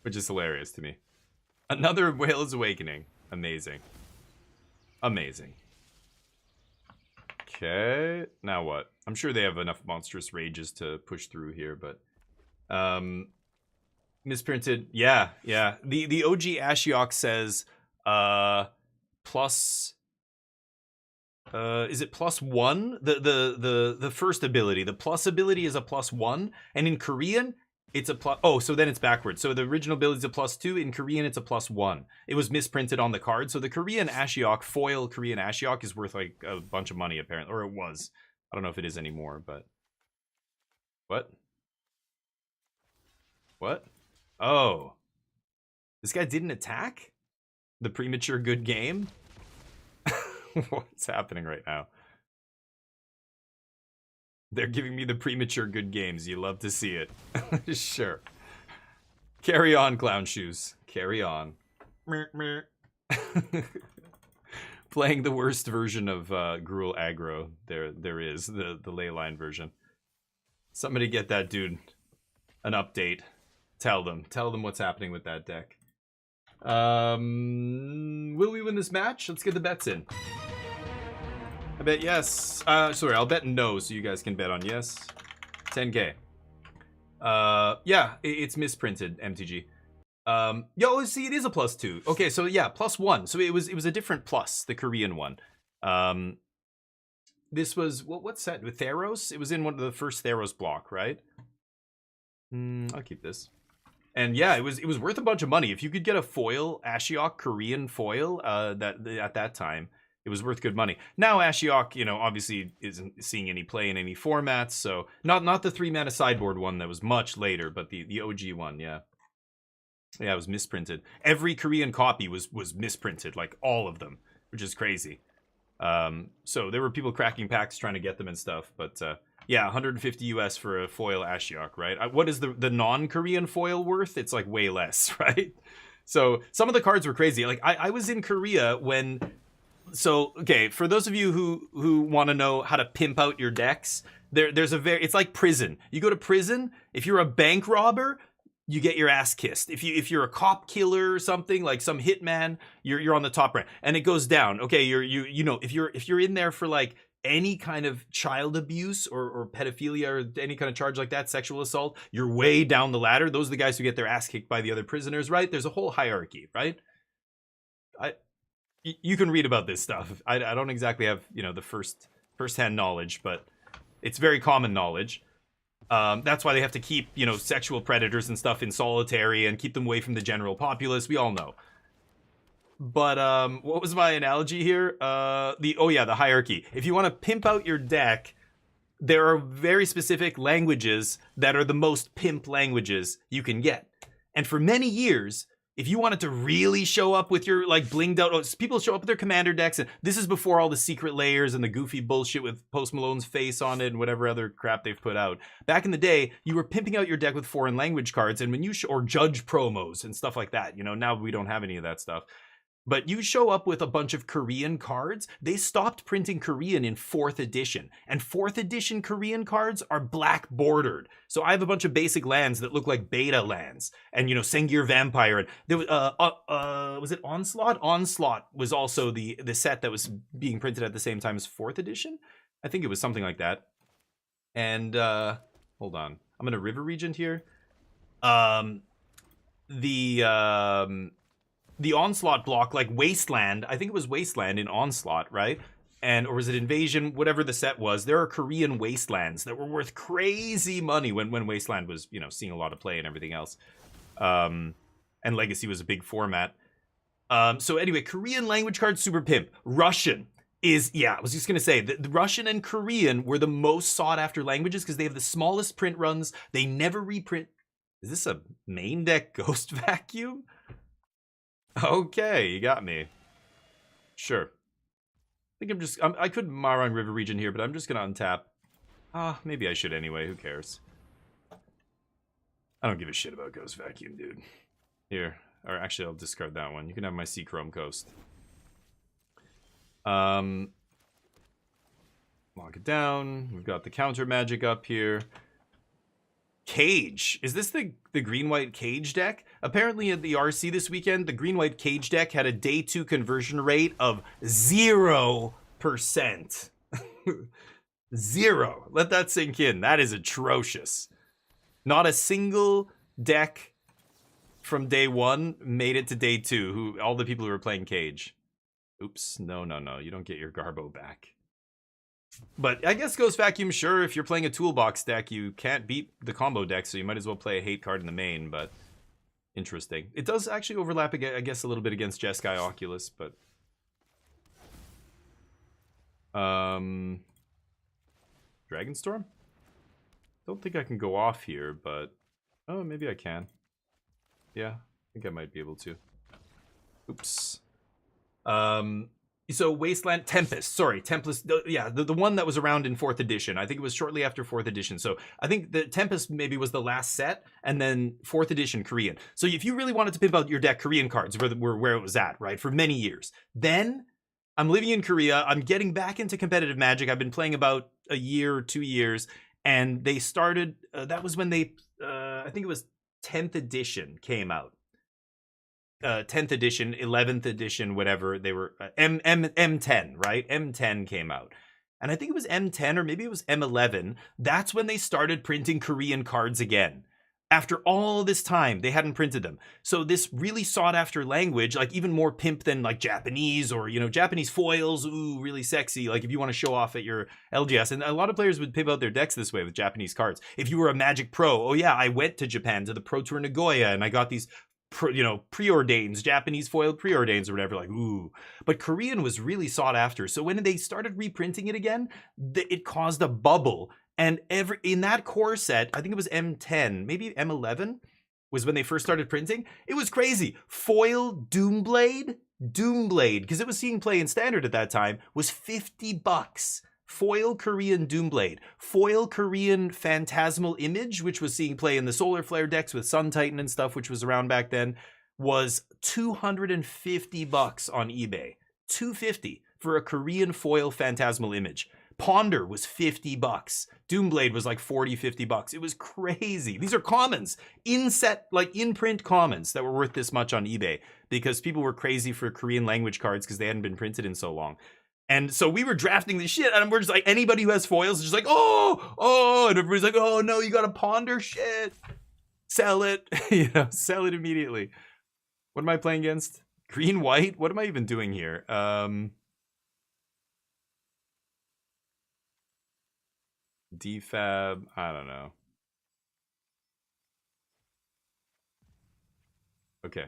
Which is hilarious to me. Another Whale's Awakening. Amazing. Amazing. Okay. Now what? I'm sure they have enough monstrous rages to push through here, but... misprinted. Yeah. The OG Ashiok says... plus is it +1? The first ability, the plus ability is a +1, and in Korean it's a plus. Oh, so then it's backwards. So the original ability is a +2. In Korean it's a +1. It was misprinted on the card. So the Korean Ashiok, foil Korean Ashiok, is worth like a bunch of money apparently, or it was. I don't know if it is anymore, but what? Oh, this guy didn't attack? The premature good game? What's happening right now? They're giving me the premature good games. You love to see it. Sure. Carry on, clown shoes. Carry on. Playing the worst version of Gruul aggro there is, the leyline version. Somebody get that dude an update. Tell them what's happening with that deck. Will we win this match? Let's get the bets in. I bet yes. Sorry, I'll bet no so you guys can bet on yes. 10k. Yeah, it's misprinted, MTG. Yo, see, it is a +2. Okay, so yeah, +1. So it was a different plus, the Korean one. This was what set with Theros? It was in one of the first Theros block, right? I'll keep this. And yeah, it was worth a bunch of money. If you could get a foil Ashiok Korean foil, that at that time, it was worth good money. Now Ashiok, you know, obviously isn't seeing any play in any formats, so not the 3-mana sideboard one that was much later, but the OG one, yeah. Yeah, it was misprinted. Every Korean copy was misprinted, like all of them, which is crazy. So there were people cracking packs trying to get them and stuff, but yeah, 150 US for a foil Ashiok, right? What is the non-Korean foil worth? It's like way less, right? So some of the cards were crazy. Like I was in Korea when... So, okay, for those of you who want to know how to pimp out your decks, there's it's like prison. You go to prison, if you're a bank robber, you get your ass kissed. If you're a cop killer or something, like some hitman, you're on the top rank. And it goes down. Okay, you know, if you're in there for like any kind of child abuse or pedophilia or any kind of charge like that, sexual assault, you're way down the ladder. Those are the guys who get their ass kicked by the other prisoners, right? There's a whole hierarchy, right? You can read about this stuff. I don't exactly have, you know, the first-hand knowledge, but it's very common knowledge. That's why they have to keep, you know, sexual predators and stuff in solitary and keep them away from the general populace. We all know. But what was my analogy here? The hierarchy. If you want to pimp out your deck, there are very specific languages that are the most pimp languages you can get. And for many years, if you wanted to really show up with your like blinged out, people show up with their commander decks, and this is before all the secret layers and the goofy bullshit with Post Malone's face on it and whatever other crap they've put out. Back in the day, you were pimping out your deck with foreign language cards, and when you or judge promos and stuff like that. You know, now we don't have any of that stuff. But you show up with a bunch of Korean cards. They stopped printing Korean in 4th edition. And 4th edition Korean cards are black bordered. So I have a bunch of basic lands that look like beta lands. And, you know, Sengir Vampire. And there was it Onslaught? Onslaught was also the set that was being printed at the same time as 4th edition. I think it was something like that. And, hold on. I'm in a river region here. The Onslaught block, like Wasteland, I think it was Wasteland in Onslaught, right? And, or was it Invasion, whatever the set was, there are Korean Wastelands that were worth crazy money when Wasteland was, you know, seeing a lot of play and everything else. And Legacy was a big format. So anyway, Korean language cards, super pimp. Russian is, yeah, I was just going to say, the Russian and Korean were the most sought after languages because they have the smallest print runs. They never reprint. Is this a main deck Ghost Vacuum? Okay, you got me. Sure. I think I could Marang River region here, but I'm just gonna untap. Maybe I should anyway, who cares? I don't give a shit about Ghost Vacuum, dude. Here, or actually I'll discard that one. You can have my Sea Chrome Coast. Lock it down. We've got the counter magic up here. Cage. Is this the green-white Cage deck? Apparently at the RC this weekend, the green-white Cage deck had a day 2 conversion rate of 0%. 0. Let that sink in. That is atrocious. Not a single deck from day 1 made it to day 2. All the people who were playing Cage. Oops. No. You don't get your Garbo back. But I guess Ghost Vacuum, sure, if you're playing a toolbox deck, you can't beat the combo deck, so you might as well play a hate card in the main, but interesting. It does actually overlap, I guess, a little bit against Jeskai Oculus, but... Dragonstorm? Don't think I can go off here, but... Oh, maybe I can. Yeah, I think I might be able to. Oops. So Wasteland Tempest, sorry, Tempest, the one that was around in 4th edition. I think it was shortly after 4th edition. So I think the Tempest maybe was the last set, and then 4th edition Korean. So if you really wanted to pimp out your deck Korean cards, where it was at, right, for many years. Then I'm living in Korea. I'm getting back into competitive Magic. I've been playing about a year or 2 years, and they started. That was when they, I think it was 10th edition came out. 10th edition, 11th edition, whatever they were, M10, right? M10 came out. And I think it was M10 or maybe it was M11. That's when they started printing Korean cards again. After all this time, they hadn't printed them. So this really sought after language, like even more pimp than like Japanese or, you know, Japanese foils, ooh, really sexy. Like if you want to show off at your LGS. And a lot of players would pimp out their decks this way with Japanese cards. If you were a Magic Pro, oh yeah, I went to Japan to the Pro Tour Nagoya and I got these preordains, Japanese foiled preordains or whatever, like, ooh. But Korean was really sought after. So when they started reprinting it again, it caused a bubble. And in that core set, I think it was M10, maybe M11 was when they first started printing. It was crazy. Foil Doomblade, because it was seeing play in standard at that time, was $50. Foil Korean Doomblade, foil Korean Phantasmal Image, which was seeing play in the Solar Flare decks with Sun Titan and stuff, which was around back then, was $250 on eBay. $250 for a Korean foil Phantasmal Image. Ponder was $50. Doomblade was like $40-50. It was crazy. These are commons, in-set, like in-print commons that were worth this much on eBay because people were crazy for Korean language cards because they hadn't been printed in so long. And so we were drafting the shit, and we're just like, anybody who has foils is just like, oh, and everybody's like, oh no, you gotta ponder shit. Sell it, sell it immediately. What am I playing against? Green, white? What am I even doing here? Defab, I don't know. Okay.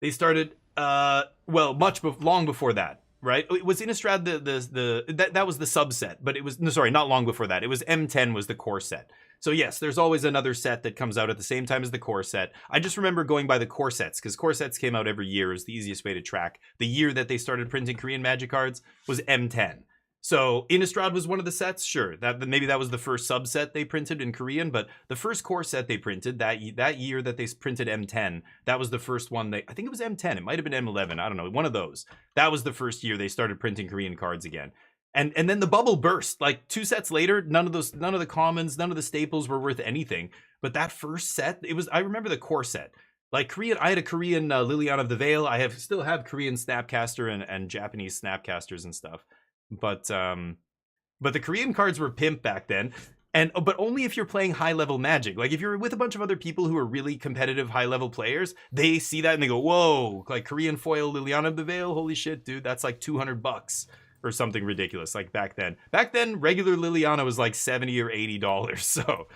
They started, well, long before that. Right, it was Innistrad that was the subset, but it was not long before that. It was M10 was the core set. So yes, there's always another set that comes out at the same time as the core set. I just remember going by the core sets because core sets came out every year is the easiest way to track. The year that they started printing Korean Magic cards was M10. So Innistrad was one of the sets, sure. Maybe that was the first subset they printed in Korean, but the first core set they printed that year that they printed M10, that was the first one. I think it was M10. It might have been M11. I don't know. One of those. That was the first year they started printing Korean cards again. And then the bubble burst. Like 2 sets later, none of the commons, none of the staples were worth anything. But that first set, I remember the core set. Like Korean, I had a Korean Liliana of the Veil. I still have Korean Snapcaster and Japanese Snapcasters and stuff. But the Korean cards were pimp back then, but only if you're playing high level Magic. Like if you're with a bunch of other people who are really competitive high level players, they see that and they go, "Whoa! Like Korean foil Liliana of the Veil, holy shit, dude, that's like $200 or something ridiculous." Like back then, regular Liliana was like $70 or $80, so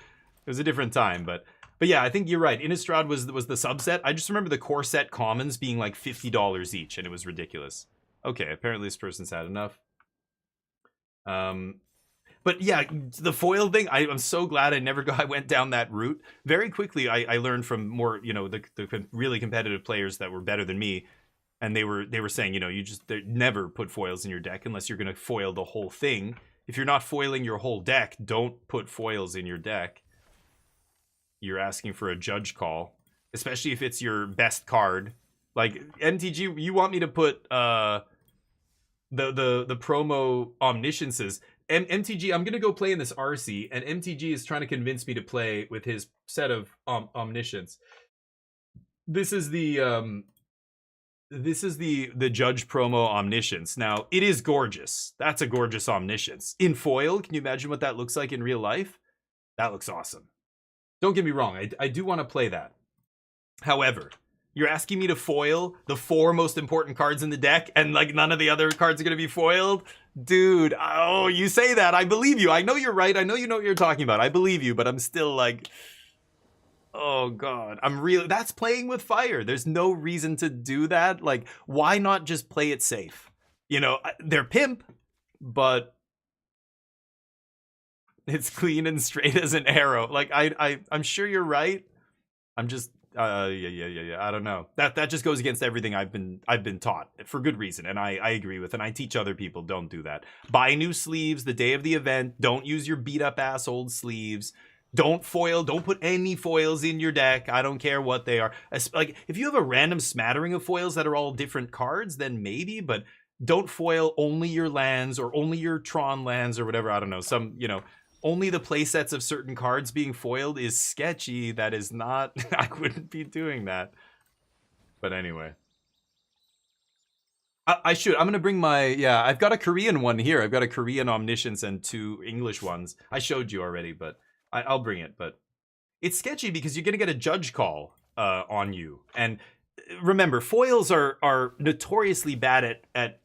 it was a different time. But yeah, I think you're right. Innistrad was the subset. I just remember the core set commons being like $50 each, and it was ridiculous. Okay, apparently this person's had enough. But yeah, the foil thing, I'm so glad I went down that route. Very quickly, I learned from more, the really competitive players that were better than me. And they were saying, you never put foils in your deck unless you're going to foil the whole thing. If you're not foiling your whole deck, don't put foils in your deck. You're asking for a judge call, especially if it's your best card. Like MTG, you want me to put, the promo omnisciences. MTG, I'm gonna go play in this RC, and MTG is trying to convince me to play with his set of omniscience. This is the judge promo omniscience. Now it is gorgeous. That's a gorgeous omniscience in foil. Can you imagine what that looks like in real life? That looks awesome. Don't get me wrong. I do want to play that. However, you're asking me to foil the 4 most important cards in the deck, and like none of the other cards are going to be foiled? Dude, oh, you say that. I believe you. I know you're right. I know you know what you're talking about. I believe you, but I'm still like, oh God, that's playing with fire. There's no reason to do that. Like, why not just play it safe? They're pimp, but it's clean and straight as an arrow. Like, I'm sure you're right. I'm just, yeah. I don't know. That just goes against everything I've been taught for good reason, and I agree with, and I teach other people, don't do that. Buy new sleeves the day of the event. Don't use your beat up ass old sleeves. Don't put any foils in your deck. I don't care what they are. Like if you have a random smattering of foils that are all different cards, then maybe, but don't foil only your lands or only your Tron lands or whatever. I don't know. Only the playsets of certain cards being foiled is sketchy. That is not... I wouldn't be doing that. But anyway. I should. I'm going to bring my... Yeah, I've got a Korean one here. I've got a Korean Omniscience and 2 English ones. I showed you already, but I'll bring it. But it's sketchy because you're going to get a judge call on you. And remember, foils are notoriously bad at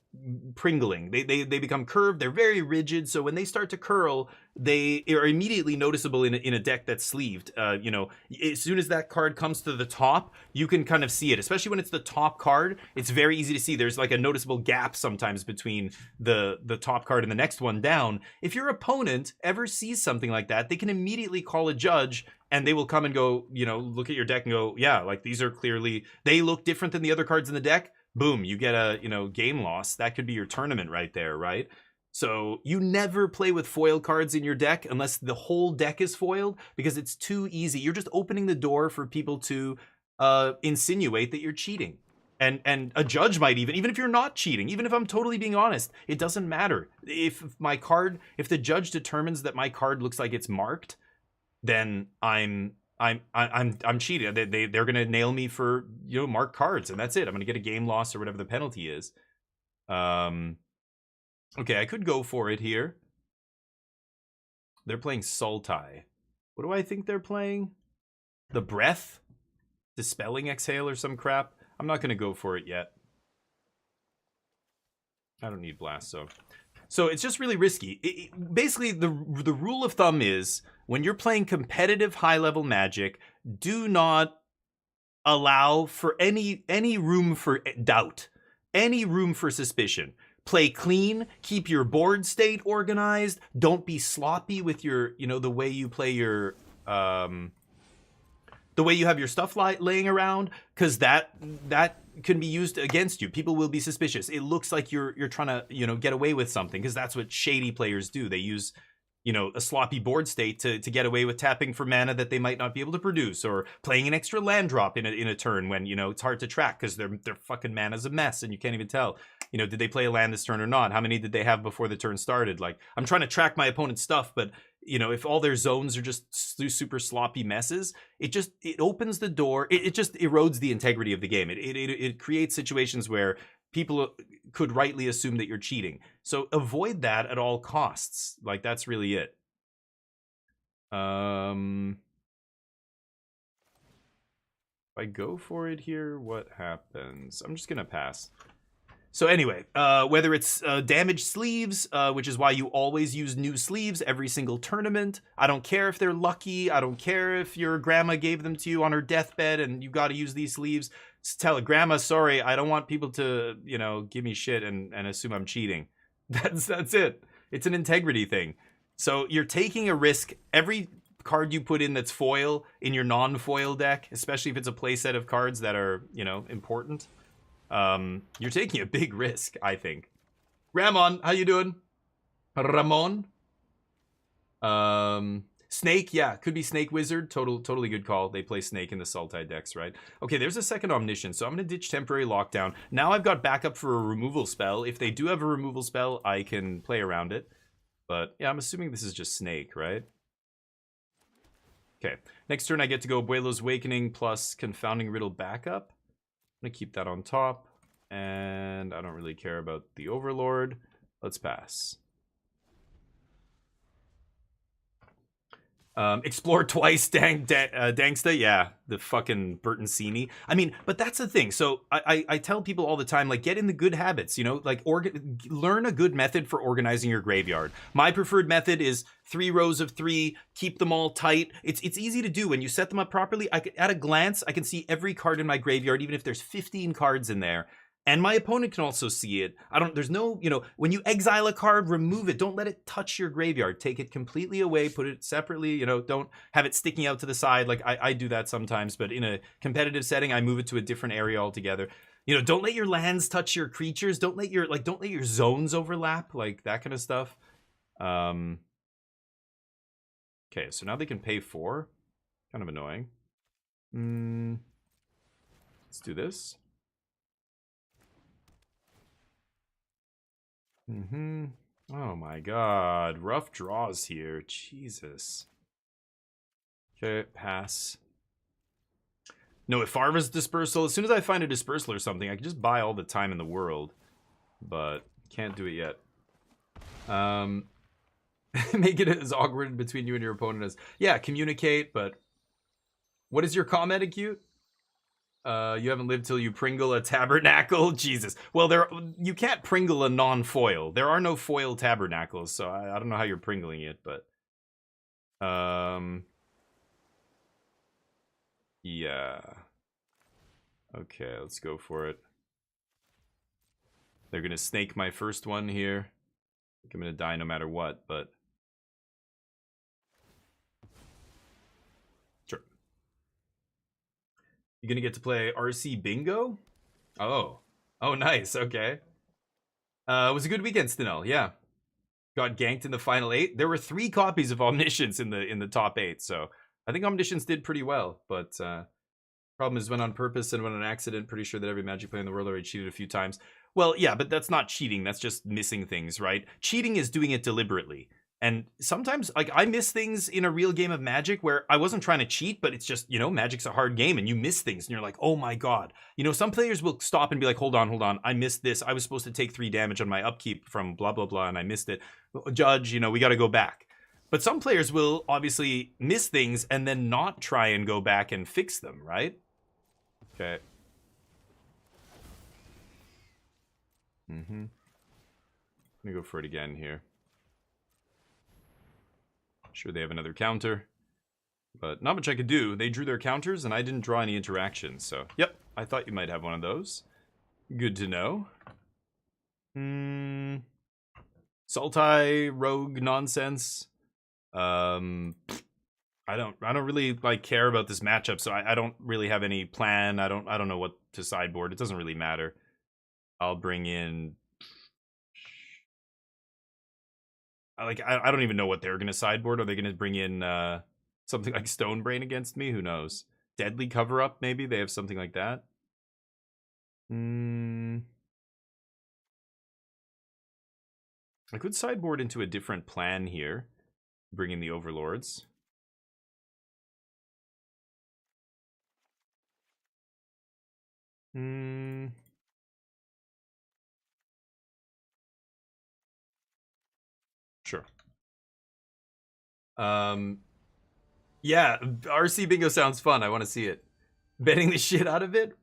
pringling. They become curved. They're very rigid. So when they start to curl, they are immediately noticeable in a deck that's sleeved. As soon as that card comes to the top, you can kind of see it. Especially when it's the top card, it's very easy to see. There's like a noticeable gap sometimes between the top card and the next one down. If your opponent ever sees something like that, they can immediately call a judge, and they will come and go, look at your deck and go, yeah, like these are clearly, they look different than the other cards in the deck. Boom, you get a, game loss. That could be your tournament right there, right? So you never play with foil cards in your deck unless the whole deck is foiled, because it's too easy. You're just opening the door for people to insinuate that you're cheating. And a judge might even if you're not cheating, even if I'm totally being honest, it doesn't matter. If the judge determines that my card looks like it's marked, then I'm cheating. They're gonna nail me for marked cards, and that's it. I'm gonna get a game loss or whatever the penalty is. Okay, I could go for it here. They're playing Sultai. What do I think they're playing? The Breath? Dispelling Exhale or some crap? I'm not gonna go for it yet. I don't need Blast, so it's just really risky. Basically, the rule of thumb is, when you're playing competitive high-level Magic, do not allow for any room for doubt, any room for suspicion. Play clean, keep your board state organized, don't be sloppy with your, the way you play your, the way you have your stuff laying around, because that can be used against you. People will be suspicious. It looks like you're trying to, get away with something, because that's what shady players do. They use, a sloppy board state to get away with tapping for mana that they might not be able to produce, or playing an extra land drop in a turn when, it's hard to track because their fucking mana's a mess and you can't even tell, did they play a land this turn or not? How many did they have before the turn started? Like, I'm trying to track my opponent's stuff, but if all their zones are just super sloppy messes, it opens the door. It just erodes the integrity of the game. It creates situations where people could rightly assume that you're cheating. So avoid that at all costs. Like, that's really it. If I go for it here, what happens? I'm just gonna pass. So anyway, whether it's damaged sleeves, which is why you always use new sleeves every single tournament. I don't care if they're lucky. I don't care if your grandma gave them to you on her deathbed and you got to use these sleeves. Just tell it, grandma, sorry, I don't want people to, give me shit and assume I'm cheating. That's it. It's an integrity thing. So you're taking a risk. Every card you put in that's foil in your non-foil deck, especially if it's a playset of cards that are, important, you're taking a big risk, I think. Ramon, how you doing? Ramon? Snake, yeah, could be Snake Wizard. Totally good call. They play Snake in the Sultai decks, right? Okay, there's a second Omniscience, so I'm going to ditch Temporary Lockdown. Now I've got backup for a removal spell. If they do have a removal spell, I can play around it. But yeah, I'm assuming this is just Snake, right? Okay, next turn I get to go Abuelo's Awakening plus Confounding Riddle backup. I'm going to keep that on top. And I don't really care about the Overlord. Let's pass. Explore twice, Dangsta. Yeah, the fucking Bertoncini. I mean, but that's the thing. So I tell people all the time, like, get in the good habits, like learn a good method for organizing your graveyard. My preferred method is 3 rows of 3, keep them all tight. It's easy to do when you set them up properly. At a glance, I can see every card in my graveyard, even if there's 15 cards in there. And my opponent can also see it. There's no, when you exile a card, remove it. Don't let it touch your graveyard. Take it completely away, put it separately, don't have it sticking out to the side. Like I do that sometimes, but in a competitive setting, I move it to a different area altogether. Don't let your lands touch your creatures. Don't let your zones overlap, like that kind of stuff. Okay, so now they can pay 4. Kind of annoying. Let's do this. Oh my god. Rough draws here. Jesus. Okay, pass. No, if Farva's Dispersal, as soon as I find a Dispersal or something, I can just buy all the time in the world. But can't do it yet. Make it as awkward between you and your opponent as... Yeah, communicate, but... What is your comment, Acute? You haven't lived till you Pringle a Tabernacle? Jesus. Well, you can't Pringle a non-foil. There are no foil Tabernacles, so I don't know how you're Pringling it, but... Yeah. Okay, let's go for it. They're gonna snake my first one here. I think I'm gonna die no matter what, but... You're gonna get to play RC Bingo? Oh, nice. Okay. It was a good weekend, Stenel. Yeah, got ganked in the final 8. There were 3 copies of Omniscience in the top 8, so I think Omniscience did pretty well. But problem is when on purpose and when on accident. Pretty sure that every Magic player in the world already cheated a few times. Well, yeah, but that's not cheating. That's just missing things, right? Cheating is doing it deliberately. And sometimes, like, I miss things in a real game of Magic where I wasn't trying to cheat, but it's just, Magic's a hard game and you miss things and you're like, oh my god. Some players will stop and be like, hold on, I missed this. I was supposed to take 3 damage on my upkeep from blah, blah, blah, and I missed it. Judge, we got to go back. But some players will obviously miss things and then not try and go back and fix them, right? Okay. Let me go for it again here. Sure, they have another counter, but not much I could do. They drew their counters, and I didn't draw any interactions, so... Yep, I thought you might have one of those. Good to know. Sultai, rogue nonsense. I don't really like care about this matchup, so I don't really have any plan. I don't know what to sideboard. It doesn't really matter. I'll bring in I don't even know what they're gonna sideboard. Are they gonna bring in something like Stonebrain against me? Who knows? Deadly Cover Up, maybe they have something like that. I could sideboard into a different plan here, bring in the Overlords. Sure. Yeah, RC Bingo sounds fun. I want to see it. Betting the shit out of it?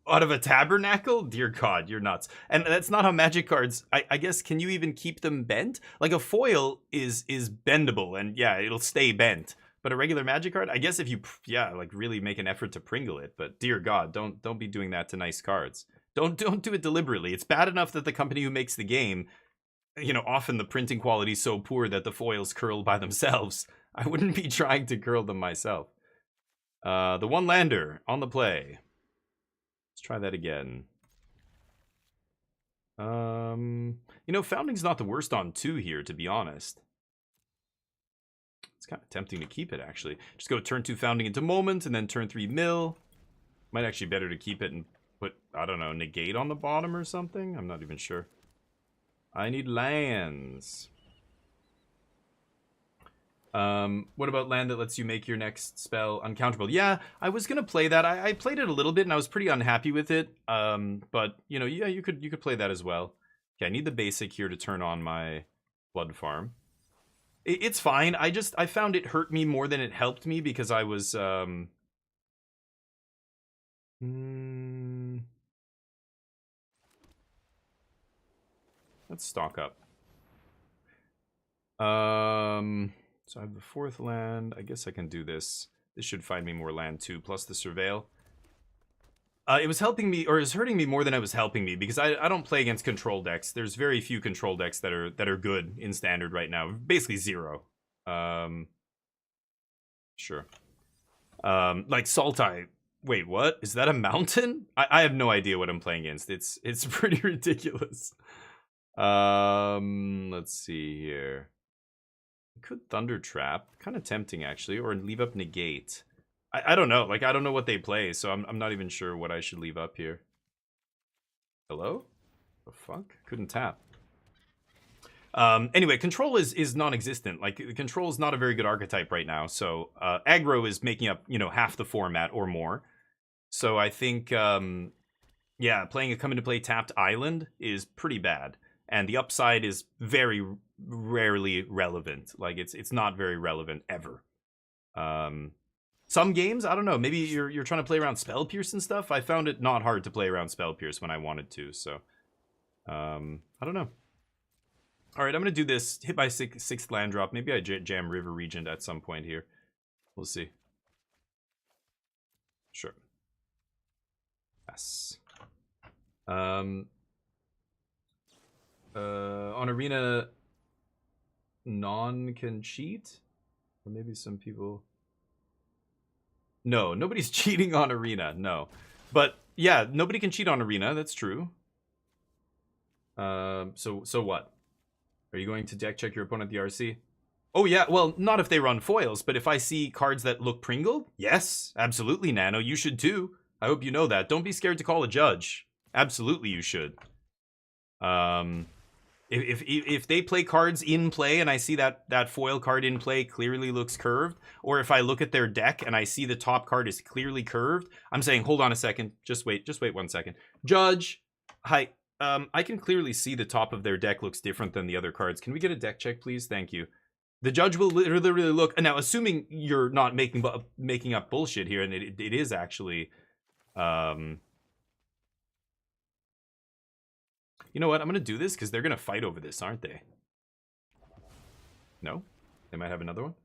Out of a tabernacle? Dear God, you're nuts. And that's not how Magic cards, I guess, can you even keep them bent? Like a foil is bendable, and yeah, it'll stay bent. But a regular Magic card, I guess if you, yeah, like really make an effort to Pringle it. But dear God, don't be doing that to nice cards. Don't do it deliberately. It's bad enough that the company who makes the game, you know, often the printing quality is so poor that the foils curl by themselves. I wouldn't be trying to curl them myself. The one lander on the play. Let's try that again. You know, Founding's not the worst on 2 here, to be honest. It's kind of tempting to keep it, actually. Just go turn 2 Founding into Moment, and then turn 3 Mill. Might actually better to keep it and put, I don't know, Negate on the bottom or something? I'm not even sure. I need lands. What about land that lets you make your next spell uncounterable? Yeah, I was gonna play that. I played it a little bit and I was pretty unhappy with it. But you know, yeah, you could play that as well. Okay, I need the basic here to turn on my blood farm. It's fine. I found it hurt me more than it helped me because I was let's stock up. So I have the 4th land. I guess I can do this. This should find me more land too, plus the Surveil. It was helping me, or it was hurting me more than it was helping me, because I don't play against control decks. There's very few control decks that are good in Standard right now. Basically 0. Sure. Like Sultai. Wait, what? Is that a mountain? I have no idea what I'm playing against. It's pretty ridiculous. Let's see here. I could Thunder Trap. Kind of tempting, actually. Or leave up Negate. I don't know. Like, I don't know what they play, so I'm not even sure what I should leave up here. Hello? The fuck? Couldn't tap. Anyway, control is non-existent. Like, control is not a very good archetype right now. So, aggro is making up, you know, half the format or more. So I think, yeah, playing a come-into-play tapped island is pretty bad. And the upside is very rarely relevant. Like, it's not very relevant ever. Some games, I don't know, maybe you're trying to play around Spell Pierce and stuff. I found it not hard to play around Spell Pierce when I wanted to, so I don't know. Alright, I'm gonna do this, hit my 6th land drop. Maybe I jam River Regent at some point here. We'll see. Sure. Yes. On Arena, non can cheat? Or maybe some people... No, nobody's cheating on Arena, no. But, yeah, nobody can cheat on Arena, that's true. So what? Are you going to deck check your opponent at the RC? Oh, yeah, well, not if they run foils, but if I see cards that look Pringled, yes, absolutely, Nano, you should too. I hope you know that. Don't be scared to call a judge. Absolutely, you should. If they play cards in play and I see that foil card in play clearly looks curved, or if I look at their deck and I see the top card is clearly curved, I'm saying, hold on a second, just wait 1 second. Judge, hi, I can clearly see the top of their deck looks different than the other cards. Can we get a deck check, please? Thank you. The judge will literally look, and now assuming you're not making up bullshit here, and it is actually, you know what? I'm going to do this because they're going to fight over this, aren't they? No? They might have another one?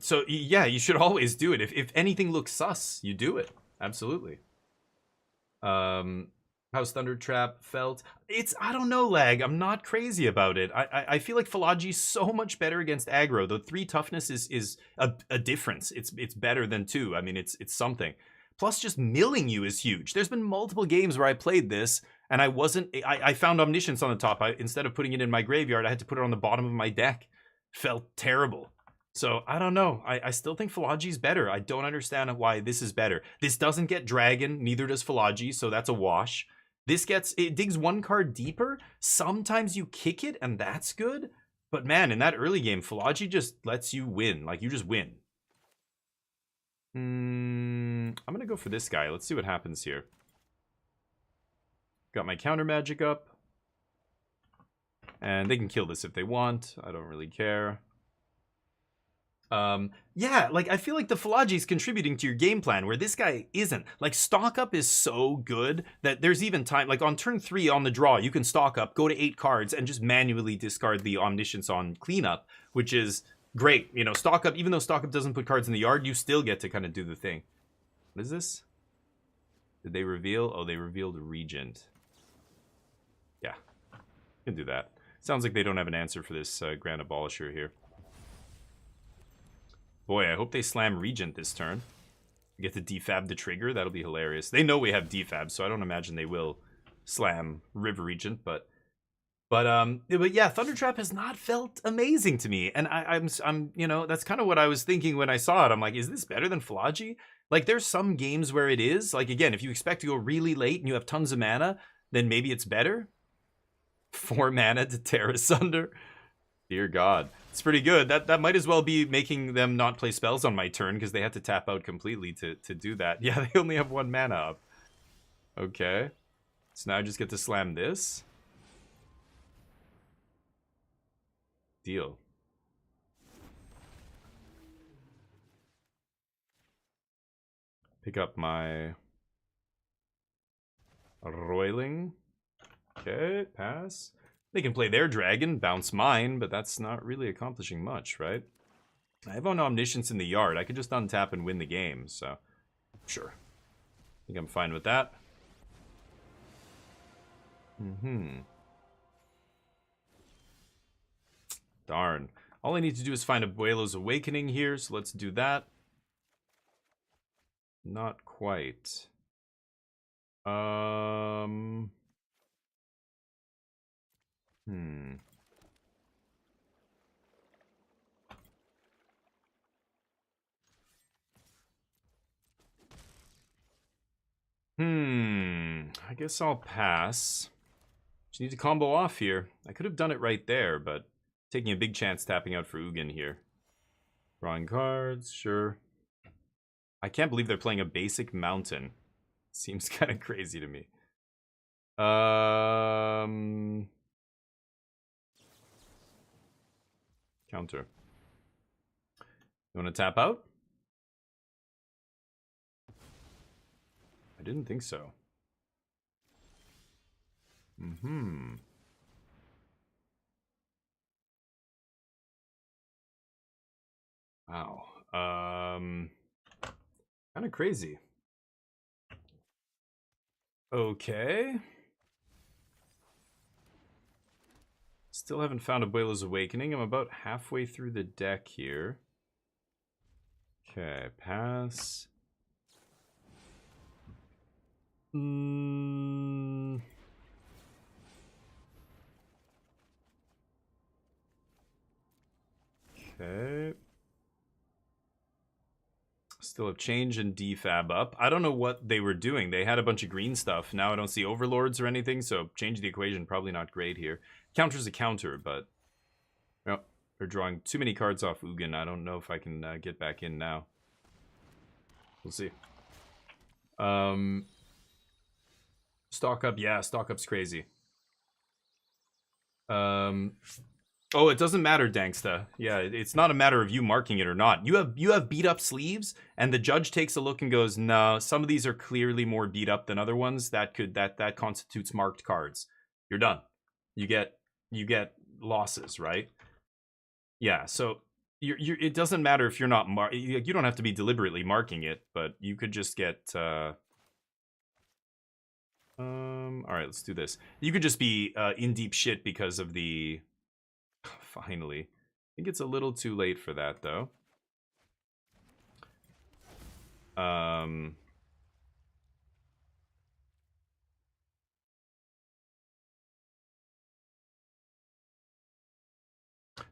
So, yeah, you should always do it. If anything looks sus, you do it. Absolutely. How's Thunder Trap felt? I don't know, Lag. I'm not crazy about it. I feel like Philoggy's so much better against aggro. The 3 toughness is a difference. It's better than 2. I mean, it's something. Plus, just milling you is huge. There's been multiple games where I played this, and I found Omniscience on the top. Instead of putting it in my graveyard, I had to put it on the bottom of my deck. Felt terrible. So, I don't know. I still think Philoggy's better. I don't understand why this is better. This doesn't get Dragon, neither does Philoggy, so that's a wash. It digs 1 card deeper. Sometimes you kick it, and that's good. But man, in that early game, Philoggy just lets you win. Like, you just win. I'm gonna go for this guy. Let's see what happens here. Got my counter magic up. And they can kill this if they want. I don't really care. Yeah, like, I feel like the Philoggy is contributing to your game plan, where this guy isn't. Like, stock up is so good that there's even time, like, on turn 3 on the draw, you can stock up, go to 8 cards, and just manually discard the Omniscience on cleanup, which is great. You know, stock up, even though stock up doesn't put cards in the yard, you still get to kind of do the thing. What is this? Did they reveal? Oh, they revealed Regent. Yeah, you can do that. Sounds like they don't have an answer for this Grand Abolisher here. Boy, I hope they slam Regent this turn. Get to defab the trigger. That'll be hilarious. They know we have defab, so I don't imagine they will slam River Regent. But yeah, Thunder Trap has not felt amazing to me, and I'm you know, that's kind of what I was thinking when I saw it. I'm like, is this better than Philoggy? Like, there's some games where it is. Like, again, if you expect to go really late and you have tons of mana, then maybe it's better. 4 mana to tear asunder. Dear God. It's pretty good. That might as well be making them not play spells on my turn, because they had to tap out completely to do that. Yeah, they only have 1 mana up. Okay. So now I just get to slam this. Deal. Pick up my Roiling. Okay, pass. They can play their dragon, bounce mine, but that's not really accomplishing much, right? I have an Omniscience in the yard. I could just untap and win the game, so sure. I think I'm fine with that. Darn. All I need to do is find Abuelo's Awakening here, so let's do that. Not quite. I guess I'll pass. Just need to combo off here. I could have done it right there, but taking a big chance tapping out for Ugin here. Drawing cards, sure. I can't believe they're playing a basic mountain. Seems kind of crazy to me. Counter. You want to tap out? I didn't think so. Wow. Kind of crazy. Okay. Still haven't found Abuelo's Awakening. I'm about halfway through the deck here. Okay, pass. Okay. Still have change and defab up. I don't know what they were doing. They had a bunch of green stuff. Now I don't see overlords or anything, so change the equation, probably not great here. Counter's a counter, but oh, they're drawing too many cards off Ugin. I don't know if I can get back in now. We'll see. Stock up, yeah, stock up's crazy. Oh, it doesn't matter, Danksta. Yeah, it's not a matter of you marking it or not. You have beat up sleeves, and the judge takes a look and goes, "No, some of these are clearly more beat up than other ones. That constitutes marked cards. You're done. You get losses, right? Yeah. So it doesn't matter if you're not you don't have to be deliberately marking it, but you could just get All right, let's do this. You could just be in deep shit because of the... Finally. I think it's a little too late for that, though.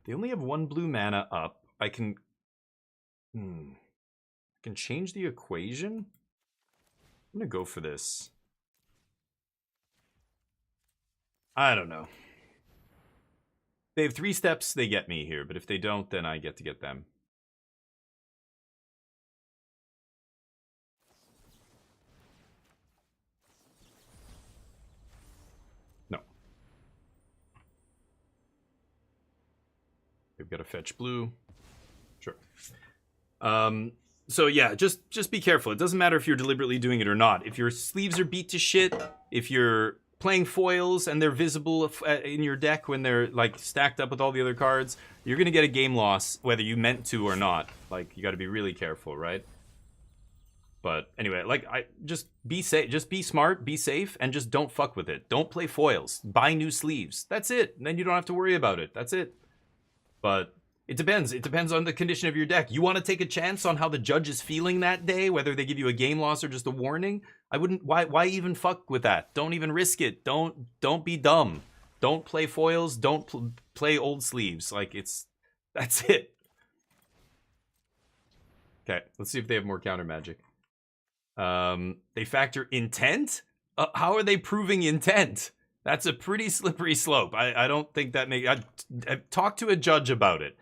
They only have 1 blue mana up. I can... I can change the equation? I'm gonna go for this. I don't know. They have 3 steps, they get me here, but if they don't, then I get to get them. No. We've got to fetch blue. Sure. So yeah, just be careful. It doesn't matter if you're deliberately doing it or not. If your sleeves are beat to shit, if you're playing foils and they're visible in your deck when they're like stacked up with all the other cards, you're gonna get a game loss whether you meant to or not. Like, you got to be really careful, right? But anyway, like, just be safe, just be smart, be safe, and just don't fuck with it. Don't play foils. Buy new sleeves. That's it. And then you don't have to worry about it. That's it. But it depends. It depends on the condition of your deck. You want to take a chance on how the judge is feeling that day, whether they give you a game loss or just a warning? I wouldn't. Why even fuck with that? Don't even risk it. Don't be dumb. Don't play foils. Don't play old sleeves. Like, that's it. Okay, let's see if they have more counter magic. They factor intent? How are they proving intent? That's a pretty slippery slope. I don't think that talk to a judge about it.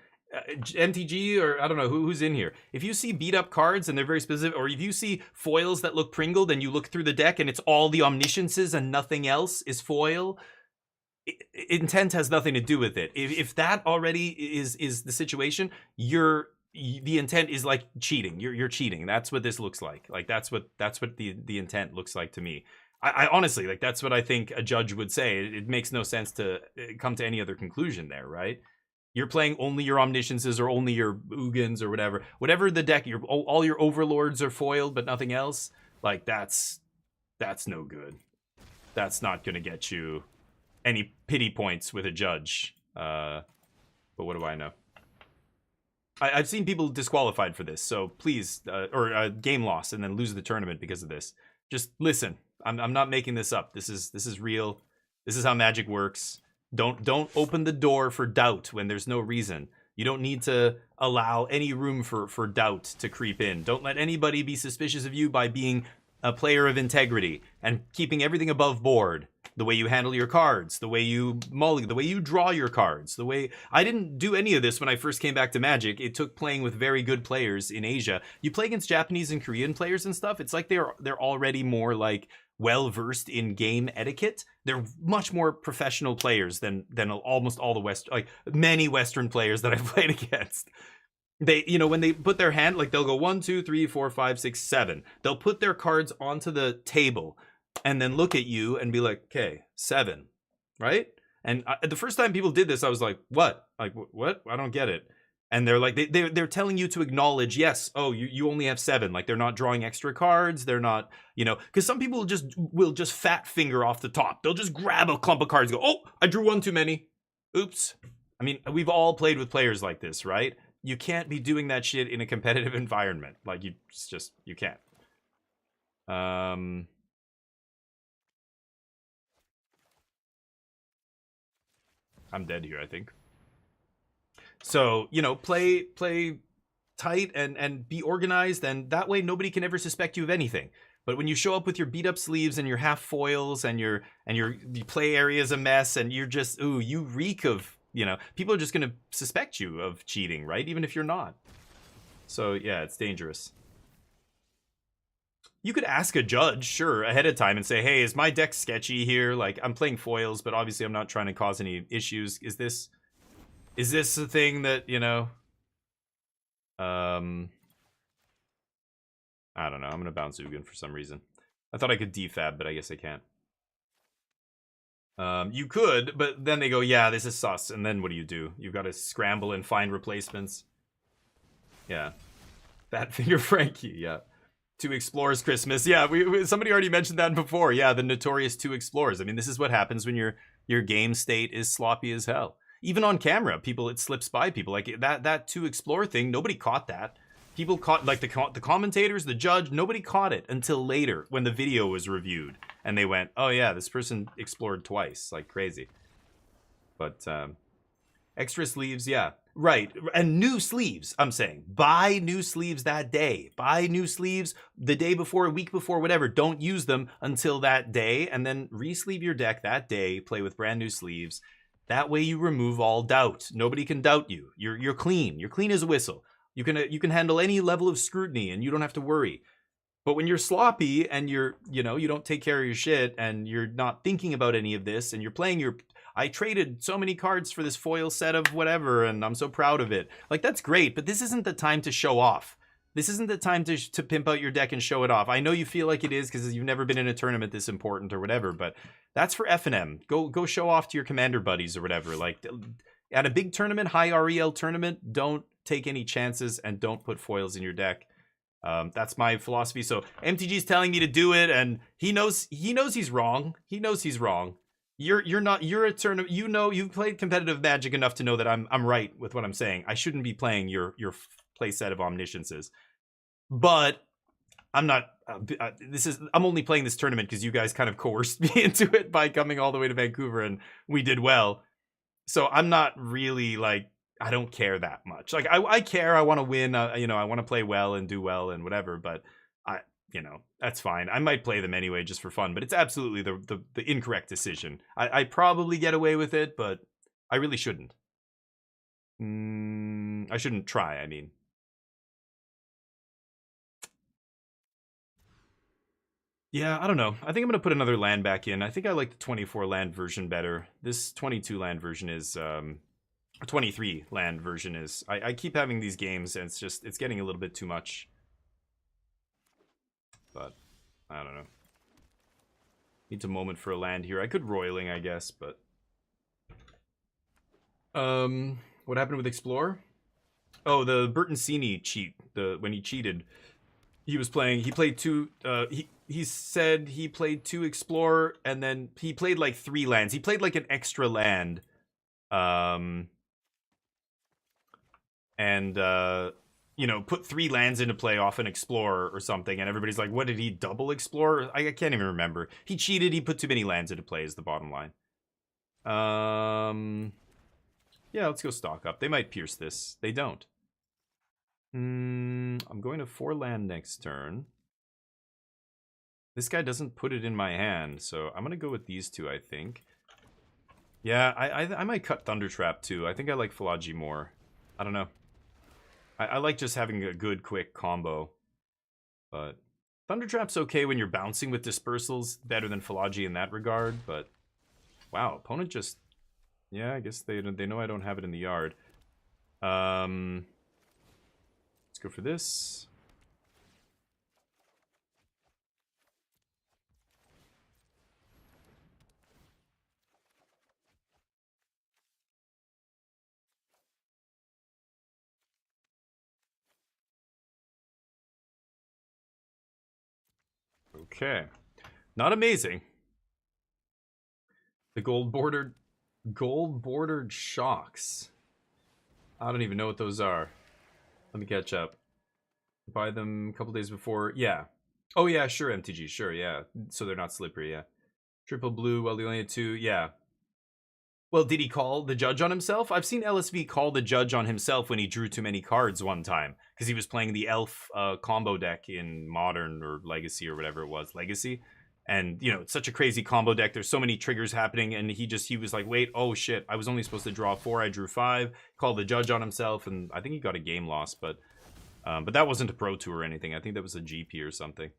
MTG, or I don't know who's in here. If you see beat up cards and they're very specific, or if you see foils that look pringled and you look through the deck and it's all the omnisciences and nothing else is foil, intent has nothing to do with it. If that already is the situation, the intent is like cheating. You're cheating. That's what this looks like. Like, that's what the intent looks like to me. I honestly, like, that's what I think a judge would say. It makes no sense to come to any other conclusion there, right? You're playing only your omnisciences or only your Ugins or whatever the deck. All your overlords are foiled, but nothing else. Like, that's no good. That's not gonna get you any pity points with a judge. But what do I know? I've seen people disqualified for this, so please, or game loss and then lose the tournament because of this. Just listen. I'm not making this up. This is real. This is how Magic works. Don't open the door for doubt when there's no reason. You don't need to allow any room for doubt to creep in. Don't let anybody be suspicious of you by being a player of integrity and keeping everything above board. The way you handle your cards, the way you mulligan, the way you draw your cards, the way... I didn't do any of this when I first came back to Magic. It took playing with very good players in Asia. You play against Japanese and Korean players and stuff, it's like they're already more like well-versed in game etiquette. They're much more professional players than almost all the many Western players that I've played against. They, when they put their hand, like, they'll go 1, 2, 3, 4, 5, 6, 7. They'll put their cards onto the table and then look at you and be like, okay, 7, right? And the first time people did this, I was like, what? Like, what? I don't get it. And they're like, they're telling you to acknowledge, yes, oh, you only have 7. Like, they're not drawing extra cards. They're not, because some people will just fat finger off the top. They'll just grab a clump of cards and go, oh, I drew 1 too many. Oops. I mean, we've all played with players like this, right? You can't be doing that shit in a competitive environment. Like, you can't. I'm dead here, I think. So, play tight and be organized, and that way nobody can ever suspect you of anything. But when you show up with your beat up sleeves and your half foils and your play area is a mess and you're just, ooh, you reek of, people are just going to suspect you of cheating, right? Even if you're not. So yeah, it's dangerous. You could ask a judge, sure, ahead of time and say, hey, is my deck sketchy here? Like, I'm playing foils, but obviously I'm not trying to cause any issues. Is this a thing that, I don't know. I'm going to bounce Ugin for some reason. I thought I could defab, but I guess I can't. You could, but then they go, yeah, this is sus. And then what do? You've got to scramble and find replacements. Yeah. Fat Finger Frankie, yeah. 2 Explorers Christmas. Yeah, somebody already mentioned that before. Yeah, the notorious 2 Explorers. I mean, this is what happens when your game state is sloppy as hell. Even on camera, it slips by people. Like that 2 Explorer thing, nobody caught that. People caught, like the commentators, the judge, nobody caught it until later when the video was reviewed. And they went, oh yeah, this person explored twice, like crazy. But extra sleeves, yeah. Right, and new sleeves, I'm saying. Buy new sleeves that day. Buy new sleeves the day before, a week before, whatever. Don't use them until that day, and then re-sleeve your deck that day. Play with brand new sleeves. That way you remove all doubt. Nobody can doubt you. You're clean. You're clean as a whistle. You can handle any level of scrutiny, and you don't have to worry. But when you're sloppy and you don't take care of your shit, and you're not thinking about any of this, and you're playing I traded so many cards for this foil set of whatever, and I'm so proud of it. Like, that's great, but this isn't the time to show off. This isn't the time to pimp out your deck and show it off. I know you feel like it is because you've never been in a tournament this important or whatever, but that's for F&M. Go show off to your commander buddies or whatever. Like, at a big tournament, high REL tournament, don't take any chances and don't put foils in your deck. That's my philosophy. So MTG's telling me to do it, and he knows he's wrong. He knows he's wrong. You're a tournament. You've played competitive Magic enough to know that I'm right with what I'm saying. I shouldn't be playing your play set of Omnisciences, but I'm not. I'm only playing this tournament because you guys kind of coerced me into it by coming all the way to Vancouver, and we did well. So I'm not really like, I don't care that much. Like I care. I want to win. I want to play well and do well and whatever. But that's fine. I might play them anyway just for fun, but it's absolutely the incorrect decision. I probably get away with it, but I really shouldn't. I shouldn't try, I mean. Yeah, I don't know. I think I'm going to put another land back in. I think I like the 24 land version better. This 22 land version is... 23 land version is... I keep having these games, and it's getting a little bit too much. But, I don't know. Needs a moment for a land here. I could Roiling, I guess, but... What happened with Explore? Oh, the Bertoncini cheat. When he cheated, he played 2... He said he played 2 Explore, and then he played like 3 lands. He played like an extra land. Put 3 lands into play off an Explorer or something, and everybody's like, what did he double Explore? I can't even remember. He cheated, he put too many lands into play is the bottom line. Yeah, let's go stock up. They might pierce this. They don't. I'm going to 4 land next turn. This guy doesn't put it in my hand, so I'm going to go with these 2, I think. Yeah, I might cut Thundertrap too. I think I like Philology more. I don't know. I like just having a good, quick combo. But Thundertrap's okay when you're bouncing with Dispersals. Better than Philology in that regard, but... Wow, opponent just... Yeah, I guess they know I don't have it in the yard. Let's go for this. Okay. Not amazing. The gold-bordered shocks. I don't even know what those are. Let me catch up. Buy them a couple days before. Yeah. Oh, yeah, sure, MTG. Sure, yeah. So they're not slippery, yeah. Triple blue, well, they only had 2. Yeah. Well, did he call the judge on himself? I've seen LSV call the judge on himself when he drew too many cards one time. Because he was playing the Elf combo deck in Modern or Legacy or whatever it was. Legacy. And, it's such a crazy combo deck. There's so many triggers happening. And he was like, wait, oh shit. I was only supposed to draw 4. I drew 5. Called the judge on himself. And I think he got a game loss. But that wasn't a Pro Tour or anything. I think that was a GP or something.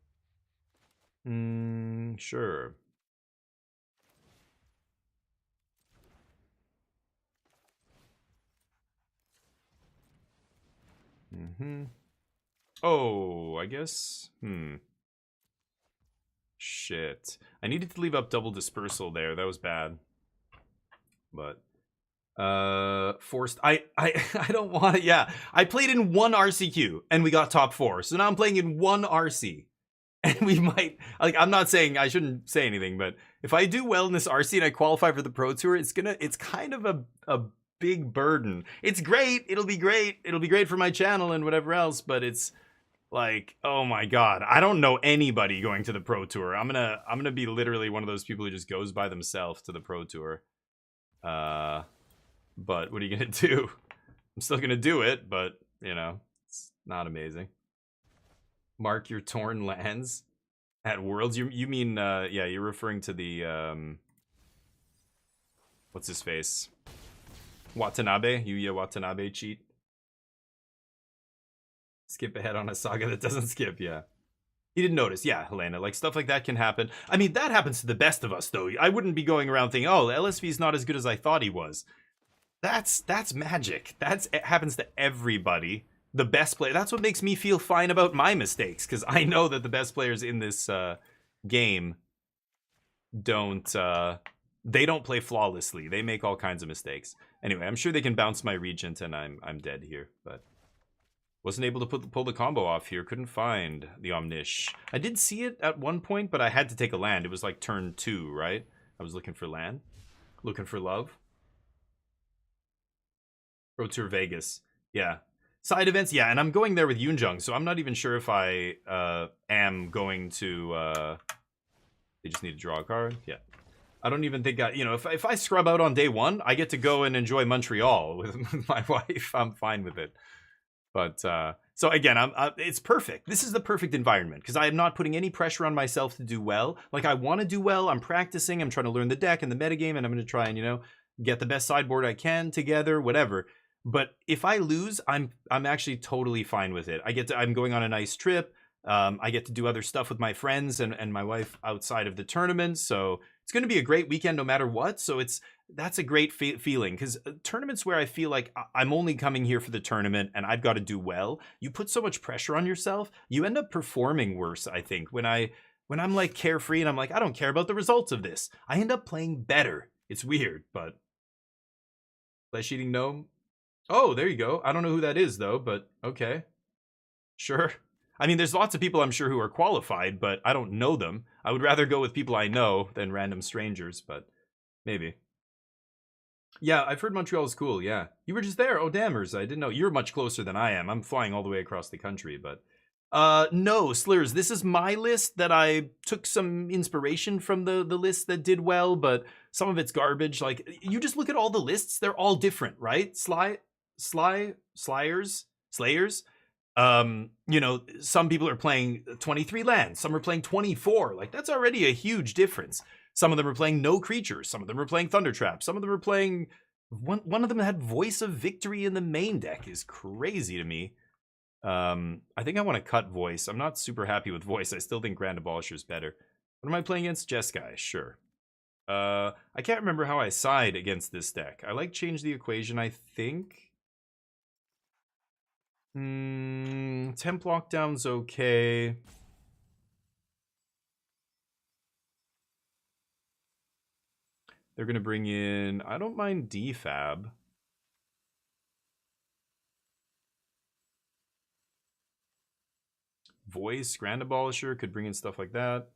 Sure. Oh, I guess. Shit. I needed to leave up double dispersal there. That was bad. But forced. I don't want it. Yeah. I played in 1 RCQ and we got top 4. So now I'm playing in 1 RC. And we might, like, I'm not saying I shouldn't say anything, but if I do well in this RC and I qualify for the Pro Tour, it's kind of a big burden. It's great. It'll be great. It'll be great for my channel and whatever else, but it's like, oh my God, I don't know anybody going to the Pro Tour. I'm gonna be literally one of those people who just goes by themselves to the Pro Tour. But what are you gonna do? I'm still gonna do it, but you know, it's not amazing. Mark your torn lands at Worlds. You mean yeah, you're referring to the what's his face? Watanabe, Yuya Watanabe cheat. Skip ahead on a saga that doesn't skip, yeah. He didn't notice, yeah, Helena. Like, stuff like that can happen. I mean, that happens to the best of us, though. I wouldn't be going around thinking, oh, LSV's not as good as I thought he was. That's magic. It happens to everybody. The best player. That's what makes me feel fine about my mistakes, because I know that the best players in this game don't they don't play flawlessly. They make all kinds of mistakes. Anyway, I'm sure they can bounce my Regent, and I'm dead here, but wasn't able to pull the combo off here. Couldn't find the Omnish. I did see it at one point, but I had to take a land. It was like turn 2, right? I was looking for land, looking for love. Pro Tour Vegas, yeah. Side events, yeah, and I'm going there with Yoonjung, so I'm not even sure if I am going to. They just need to draw a card, yeah. I don't even think you know, if I scrub out on day 1, I get to go and enjoy Montreal with my wife. I'm fine with it. But so again, it's perfect. This is the perfect environment because I am not putting any pressure on myself to do well. Like, I want to do well. I'm practicing. I'm trying to learn the deck and the metagame, and I'm going to try and, you know, get the best sideboard I can together, whatever. But if I lose, I'm actually totally fine with it. I'm going on a nice trip. I get to do other stuff with my friends and my wife outside of the tournament. So it's going to be a great weekend no matter what. So that's a great feeling, because tournaments where I feel like I'm only coming here for the tournament and I've got to do well, you put so much pressure on yourself, you end up performing worse. I think when I'm like carefree and I'm like, I don't care about the results of this, I end up playing better. It's weird, but flesh eating gnome. Oh, there you go. I don't know who that is though, but okay, sure. I mean, there's lots of people I'm sure who are qualified, but I don't know them. I would rather go with people I know than random strangers, but maybe. Yeah, I've heard Montreal is cool, yeah. You were just there. Oh, dammers, I didn't know. You're much closer than I am. I'm flying all the way across the country, but... no, Slurs, this is my list that I took some inspiration from the list that did well, but some of it's garbage. Like, you just look at all the lists, they're all different, right? Slayers? You know, some people are playing 23 lands, some are playing 24. Like, that's already a huge difference. Some of them are playing no creatures. Some of them are playing Thunder Trap. Some of them are playing... One of them had Voice of Victory in the main deck. Is crazy to me. I think I want to cut Voice. I'm not super happy with Voice. I still think Grand Abolisher is better. What am I playing against? Jeskai, sure. I can't remember how I side against this deck. I like Change the Equation, I think. Temp Lockdown's okay. They're going to bring in... I don't mind DFAB. Voice, Grand Abolisher could bring in stuff like that.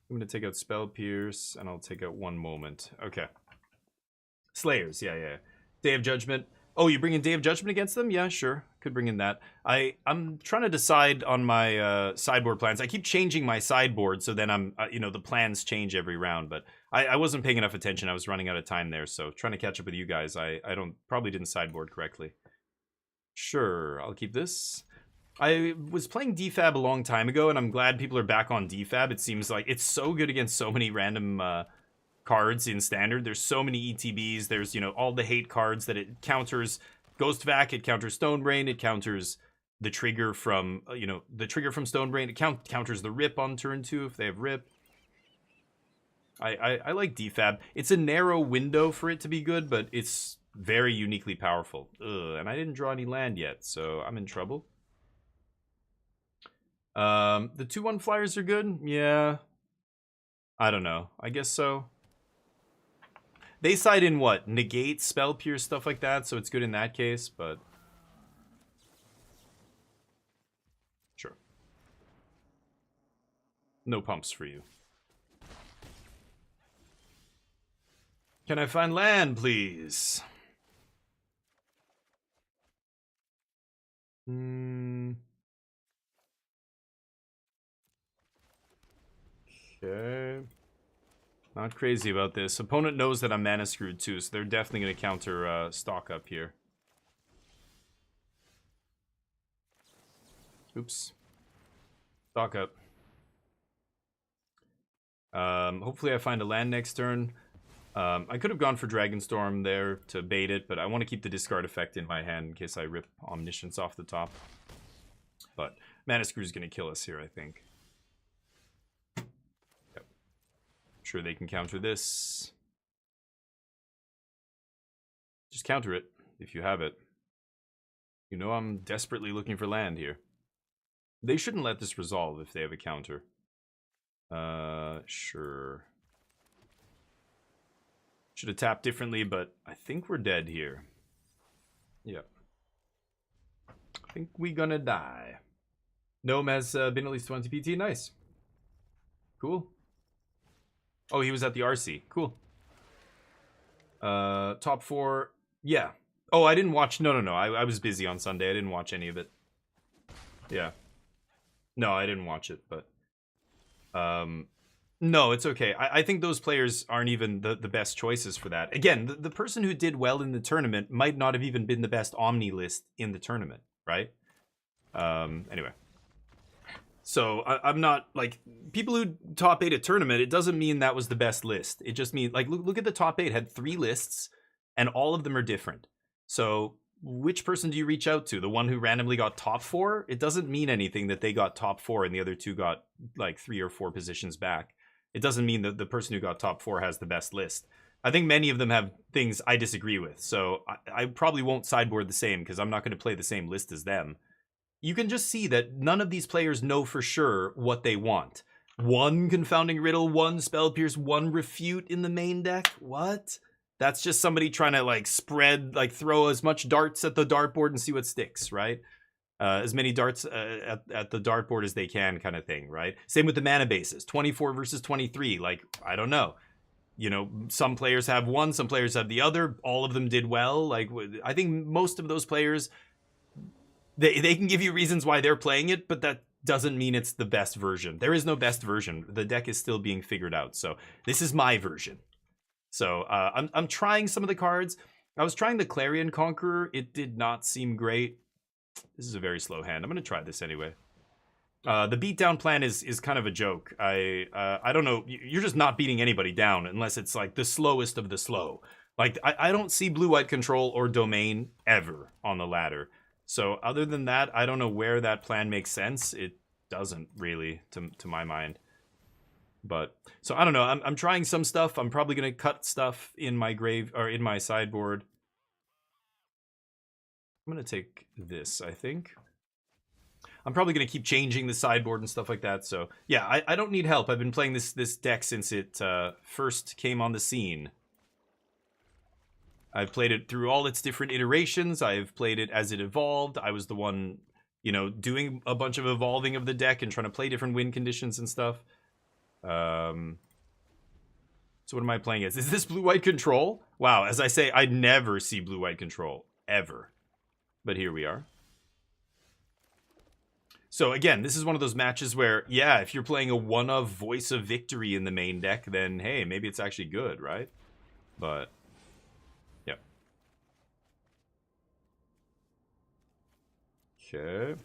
I'm going to take out Spell Pierce, and I'll take out One Moment. Okay. Slayers, yeah. Day of Judgment. Oh, you bring in Day of Judgment against them? Yeah, sure. Could bring in that. I'm trying to decide on my sideboard plans. I keep changing my sideboard, so then I'm, you know, the plans change every round. But I wasn't paying enough attention. I was running out of time there, so trying to catch up with you guys. I probably didn't sideboard correctly. Sure, I'll keep this. I was playing DFAB a long time ago, and I'm glad people are back on DFAB. It seems like it's so good against so many random cards in Standard. There's so many ETBs. There's, you know, all the hate cards that it counters. Ghost Vac, it counters Stonebrain. It counters the trigger from, you know, the trigger from Stonebrain. It counters the Rip on turn 2 if they have Rip. I like DFAB. It's a narrow window for it to be good, but it's very uniquely powerful. And I didn't draw any land yet, so I'm in trouble. The 2/1 flyers are good. Yeah. I don't know. I guess so. They side in what? Negate, Spell Pierce, stuff like that, so it's good in that case, but... Sure. No pumps for you. Can I find land, please? Okay. Not crazy about this. Opponent knows that I'm mana screwed too, so they're definitely going to counter stock up here. Oops. Stock up. Hopefully I find a land next turn. I could have gone for Dragonstorm there to bait it, but I want to keep the discard effect in my hand in case I rip Omniscience off the top. But Mana Screw is going to kill us here, I think. Yep. I'm sure they can counter this. Just counter it if you have it. You know I'm desperately looking for land here. They shouldn't let this resolve if they have a counter. Sure. Should have tapped differently, but I think we're dead here. Yep. I think we gonna die. Gnome has been at least 20 PT. Nice. Cool. Oh, he was at the RC. Cool. Top 4. Yeah. Oh, I didn't watch. No. I was busy on Sunday. I didn't watch any of it. Yeah. No, I didn't watch it, but... No, it's okay. I think those players aren't even the best choices for that. Again, the person who did well in the tournament might not have even been the best Omni list in the tournament, right? Anyway. So, I'm not, like, people who top 8 a tournament, it doesn't mean that was the best list. It just means, like, look at the top 8, had 3 lists, and all of them are different. So, which person do you reach out to? The one who randomly got top 4? It doesn't mean anything that they got top 4 and the other 2 got, like, 3 or 4 positions back. It doesn't mean that the person who got top 4 has the best list. I think many of them have things I disagree with, so I probably won't sideboard the same because I'm not going to play the same list as them. You can just see that none of these players know for sure what they want. 1 Confounding Riddle, 1 Spell Pierce, 1 Refute in the main deck? What? That's just somebody trying to, like, spread, like, throw as much darts at the dartboard and see what sticks, right? As many darts at the dartboard as they can, kind of thing, right? Same with the mana bases, 24 versus 23. Like, I don't know. You know, some players have one, some players have the other. All of them did well. Like, I think most of those players, they can give you reasons why they're playing it, but that doesn't mean it's the best version. There is no best version. The deck is still being figured out. So this is my version. So I'm trying some of the cards. I was trying the Clarion Conqueror. It did not seem great. This is a very slow hand. I'm going to try this anyway. The beatdown plan is kind of a joke. I don't know. You're just not beating anybody down unless it's like the slowest of the slow. Like, I don't see blue-white control or domain ever on the ladder. So other than that, I don't know where that plan makes sense. It doesn't really, to my mind. But, so I don't know. I'm trying some stuff. I'm probably going to cut stuff in my grave, or in my sideboard. I'm going to take this, I think. I'm probably going to keep changing the sideboard and stuff like that. So, yeah, I don't need help. I've been playing this deck since it first came on the scene. I've played it through all its different iterations. I've played it as it evolved. I was the one, you know, doing a bunch of evolving of the deck and trying to play different win conditions and stuff. So what am I playing as? Is this blue-white control? Wow, as I say, I never see blue-white control. Ever. But here we are. So again, this is one of those matches where, yeah, if you're playing a one-of Voice of Victory in the main deck, then hey, maybe it's actually good, right? But, yeah. Okay.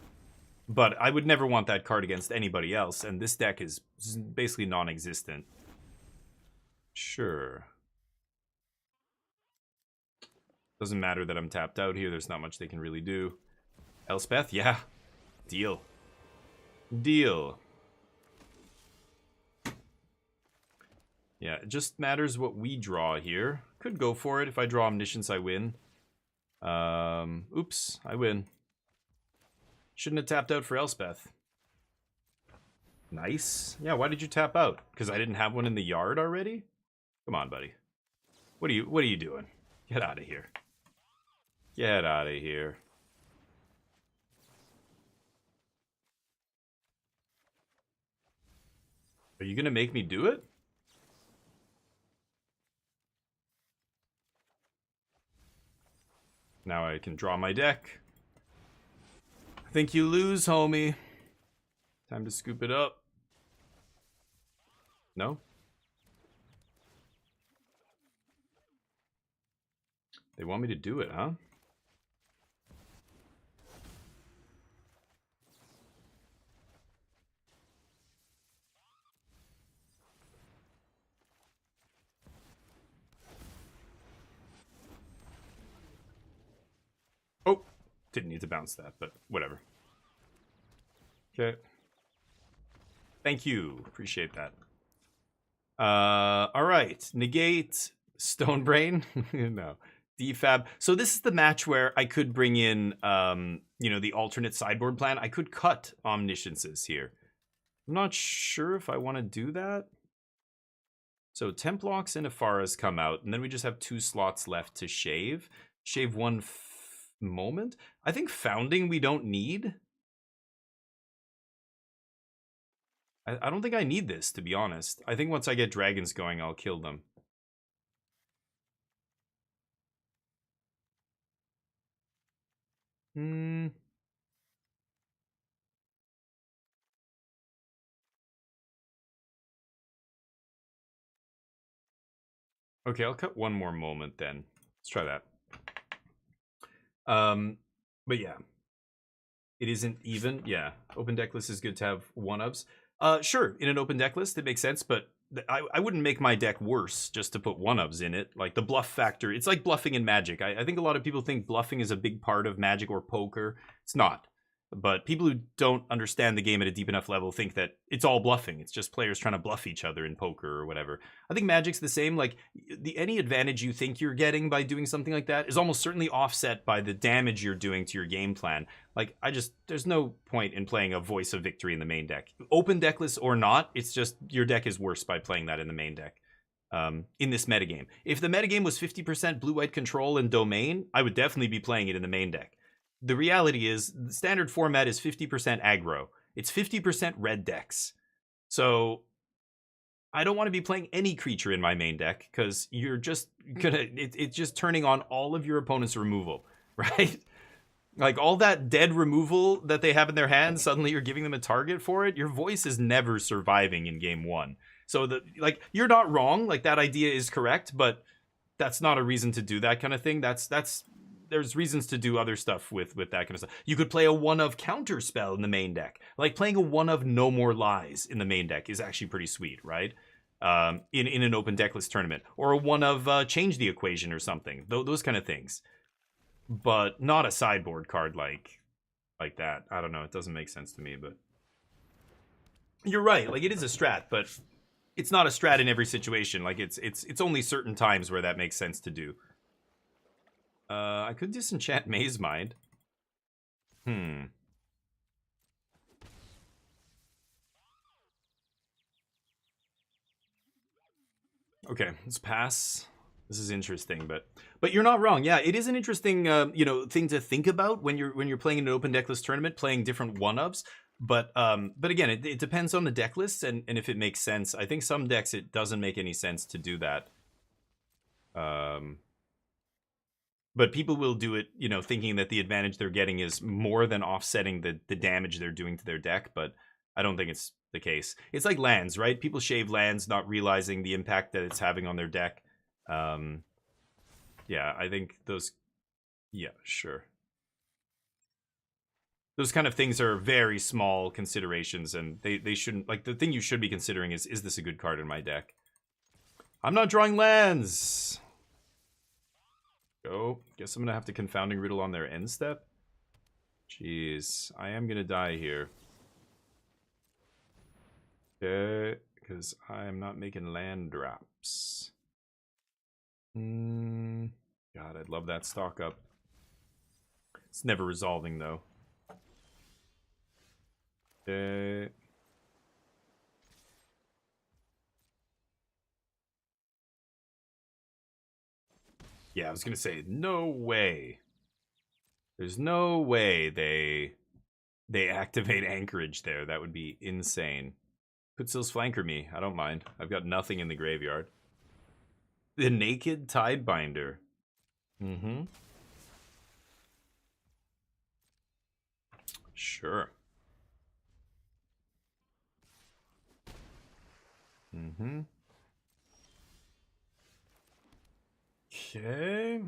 But I would never want that card against anybody else, and this deck is basically non-existent. Sure. Doesn't matter that I'm tapped out here. There's not much they can really do. Elspeth, yeah. Deal. Deal. Yeah, it just matters what we draw here. Could go for it. If I draw Omniscience, I win. Oops, I win. Shouldn't have tapped out for Elspeth. Nice. Yeah, why did you tap out? Because I didn't have one in the yard already? Come on, buddy. What are you doing? Get out of here. Get out of here. Are you gonna make me do it? Now I can draw my deck. I think you lose, homie. Time to scoop it up. No? They want me to do it, huh? Oh, didn't need to bounce that, but whatever. Okay. Thank you. Appreciate that. All right. Negate Stone Brain. No. Defab. So this is the match where I could bring in, you know, the alternate sideboard plan. I could cut Omnisciences here. I'm not sure if I want to do that. So Templocks and Afaras come out, and then we just have 2 slots left to shave. Shave 1 moment. I think Founding we don't need. I don't think I need this, to be honest. I think once I get dragons going, I'll kill them. Okay, I'll cut 1 more moment then. Let's try that. But yeah. It isn't even. Yeah. Open deck list is good to have 1-ofs. Sure, in an open deck list, it makes sense, but I wouldn't make my deck worse just to put 1-ofs in it. Like the bluff factor, it's like bluffing in Magic. I think a lot of people think bluffing is a big part of Magic or poker. It's not. But people who don't understand the game at a deep enough level think that it's all bluffing. It's just players trying to bluff each other in poker or whatever. I think Magic's the same. Like, any advantage you think you're getting by doing something like that is almost certainly offset by the damage you're doing to your game plan. Like, there's no point in playing a Voice of Victory in the main deck. Open decklist or not, it's just your deck is worse by playing that in the main deck. In this metagame. If the metagame was 50% blue-white control and domain, I would definitely be playing it in the main deck. The reality is, the standard format is 50% aggro. It's 50% red decks. So, I don't want to be playing any creature in my main deck, because you're just gonna, it's just turning on all of your opponent's removal, right? Like, all that dead removal that they have in their hands, suddenly you're giving them a target for it. Your voice is never surviving in game 1. So, you're not wrong, like, that idea is correct, but that's not a reason to do that kind of thing. There's reasons to do other stuff with that kind of stuff. You could play a 1-of counter spell in the main deck. Like playing a 1-of No More Lies in the main deck is actually pretty sweet, right? In an open decklist tournament. Or a 1-of Change the Equation or something. Those kind of things. But not a sideboard card like that. I don't know. It doesn't make sense to me, but... You're right. Like, it is a strat, but it's not a strat in every situation. Like, it's only certain times where that makes sense to do. I could disenchant Maze Mind. Okay, let's pass. This is interesting, but you're not wrong. Yeah, it is an interesting thing to think about when you're playing in an open decklist tournament, playing different 1-ofs. But again, it depends on the deck list and if it makes sense. I think some decks it doesn't make any sense to do that. But people will do it, thinking that the advantage they're getting is more than offsetting the damage they're doing to their deck. But I don't think it's the case. It's like lands, right? People shave lands, not realizing the impact that it's having on their deck. Yeah, I think those... Yeah, sure. Those kind of things are very small considerations, and they shouldn't... Like, the thing you should be considering is this a good card in my deck? I'm not drawing lands! Oh, guess I'm gonna have to Confounding Riddle on their end step. Jeez, I am gonna die here. Okay, because I am not making land drops. God, I'd love that stock up. It's never resolving though. Okay. Yeah, I was gonna say, no way. There's no way they activate Anchorage there. That would be insane. Put Sil's flanker me. I don't mind. I've got nothing in the graveyard. The Naked Tidebinder. Mm-hmm. Sure. Mm-hmm. Okay.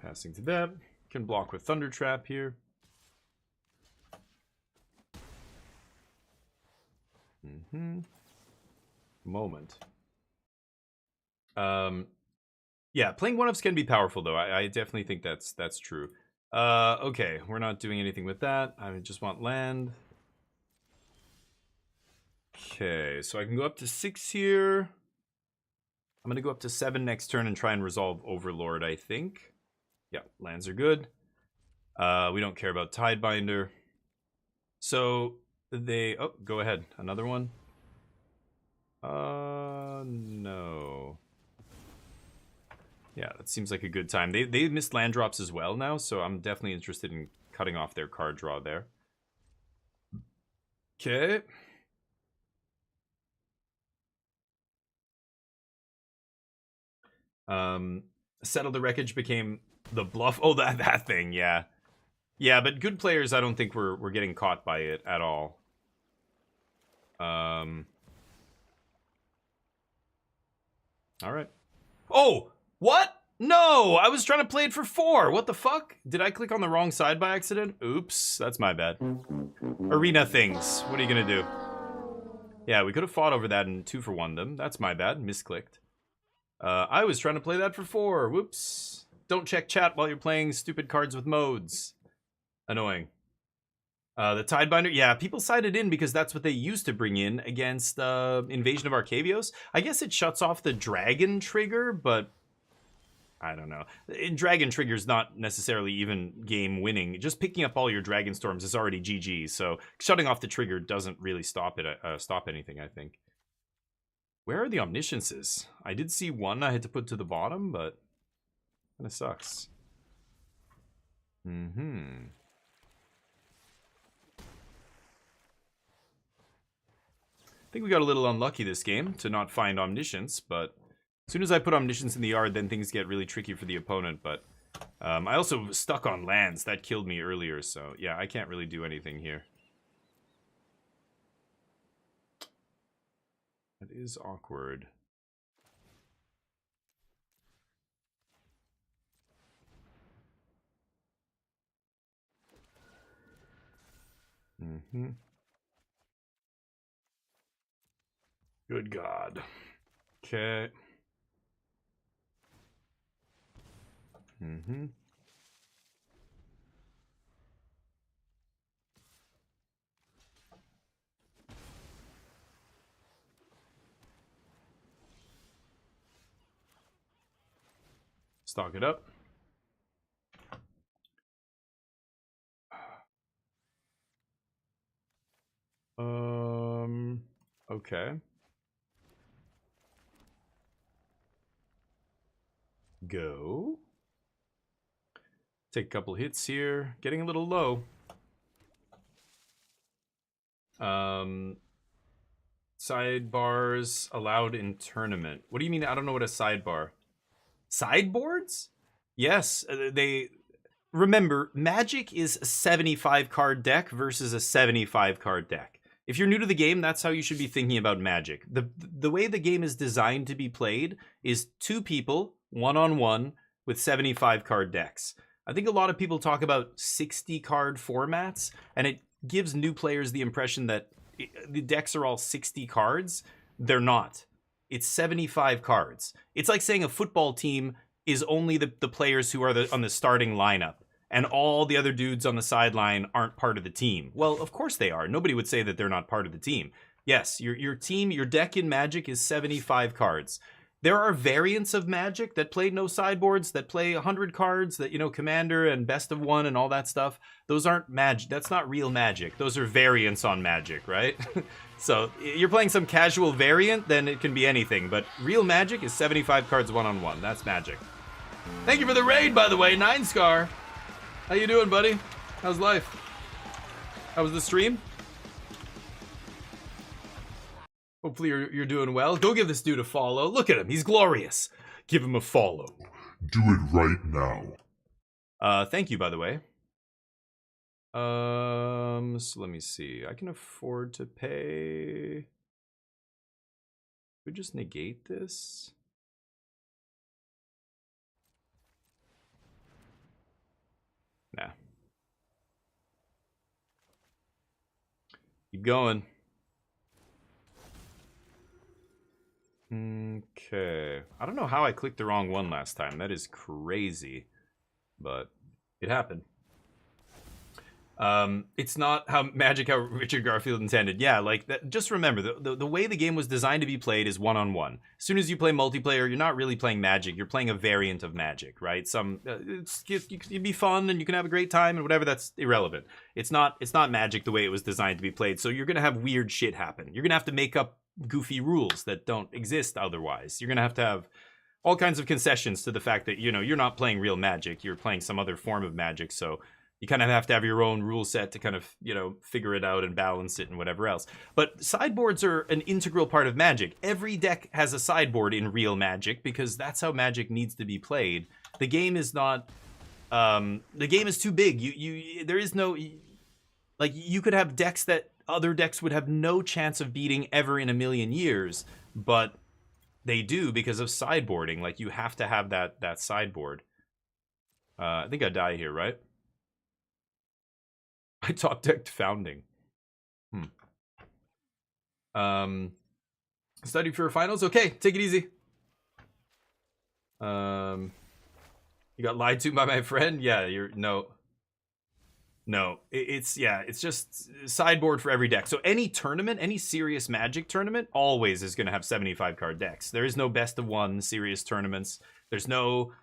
Passing to that. Can block with Thunder Trap here. Mm-hmm. Moment. Yeah, playing one-ups can be powerful, though. I definitely think that's true. Okay, we're not doing anything with that. I just want land. Okay, so I can go up to 6 here. I'm gonna go up to 7 next turn and try and resolve Overlord, I think. Yeah, lands are good. We don't care about Tidebinder. So they... Oh, go ahead. Another one? No. Yeah, that seems like a good time. They missed land drops as well now, so I'm definitely interested in cutting off their card draw there. Okay. Settle the Wreckage became the bluff. Oh, that thing, yeah. Yeah, but good players, I don't think we're getting caught by it at all. All right. Oh, what? No, I was trying to play it for 4. What the fuck? Did I click on the wrong side by accident? Oops, that's my bad. Arena things. What are you gonna do? Yeah, we could have fought over that and 2-for-1 them. That's my bad. Misclicked. I was trying to play that for 4. Whoops. Don't check chat while you're playing stupid cards with modes. Annoying. The Tidebinder, yeah, people sided in because that's what they used to bring in against Invasion of Arcavios. I guess it shuts off the Dragon trigger, but I don't know. Dragon trigger's not necessarily even game winning. Just picking up all your Dragon Storms is already GG, so shutting off the trigger doesn't really stop it. Stop anything, I think. Where are the Omnisciences? I did see one I had to put to the bottom, but kind of sucks. Mm-hmm. I think we got a little unlucky this game to not find Omniscience, but as soon as I put Omniscience in the yard, then things get really tricky for the opponent, but I also was stuck on lands. That killed me earlier, so yeah, I can't really do anything here. That is awkward. Mm-hmm. Good God. Okay. Mm-hmm. Stock it up. Okay. Go. Take a couple hits here. Getting a little low. Sidebars allowed in tournament. What do you mean? I don't know what a sidebar. Sideboards? Yes, they... Remember, Magic is a 75 card deck versus a 75 card deck. If you're new to the game, that's how you should be thinking about Magic. The way the game is designed to be played is 2 people, 1-on-1, with 75 card decks. I think a lot of people talk about 60 card formats, and it gives new players the impression that the decks are all 60 cards. They're not. It's 75 cards. It's like saying a football team is only the players who are on the starting lineup, and all the other dudes on the sideline aren't part of the team. Well, of course they are. Nobody would say that they're not part of the team. Yes, your team, your deck in Magic is 75 cards. There are variants of Magic that play no sideboards, that play 100 cards, that, you know, Commander and Best of One and all that stuff. Those aren't Magic. That's not real Magic. Those are variants on Magic, right? So you're playing some casual variant, then it can be anything. But real Magic is 75 cards 1-on-1. That's Magic. Thank you for the raid, by the way, 9 Scar. How you doing, buddy? How's life? How was the stream? Hopefully you're doing well. Go give this dude a follow. Look at him. He's glorious. Give him a follow. Do it right now. Thank you, by the way. So let me see. I can afford to pay. We just negate this. Nah. Keep going. Okay. I don't know how I clicked the wrong one last time. That is crazy. But it happened. It's not how Richard Garfield intended. Yeah, like that. Just remember, the way the game was designed to be played is one-on-one. As soon as you play multiplayer, you're not really playing Magic. You're playing a variant of Magic, right? You can be fun and you can have a great time and whatever. That's irrelevant. It's not Magic the way it was designed to be played. So you're gonna have weird shit happen. You're gonna have to make up goofy rules that don't exist otherwise. You're gonna have all kinds of concessions to the fact that you're not playing real Magic. You're playing some other form of Magic. So you kind of have to have your own rule set to kind of, figure it out and balance it and whatever else. But sideboards are an integral part of Magic. Every deck has a sideboard in real Magic because that's how Magic needs to be played. The game is not, the game is too big. There is no, like, you could have decks that other decks would have no chance of beating ever in a million years, but they do because of sideboarding. Like, you have to have that sideboard. I think I die here, right? I top decked Founding. Study for finals? Okay, take it easy. You got lied to by my friend? Yeah, No, it's just sideboard for every deck. So any tournament, any serious Magic tournament, always is going to have 75 card decks. There is no best of one serious tournaments. There's no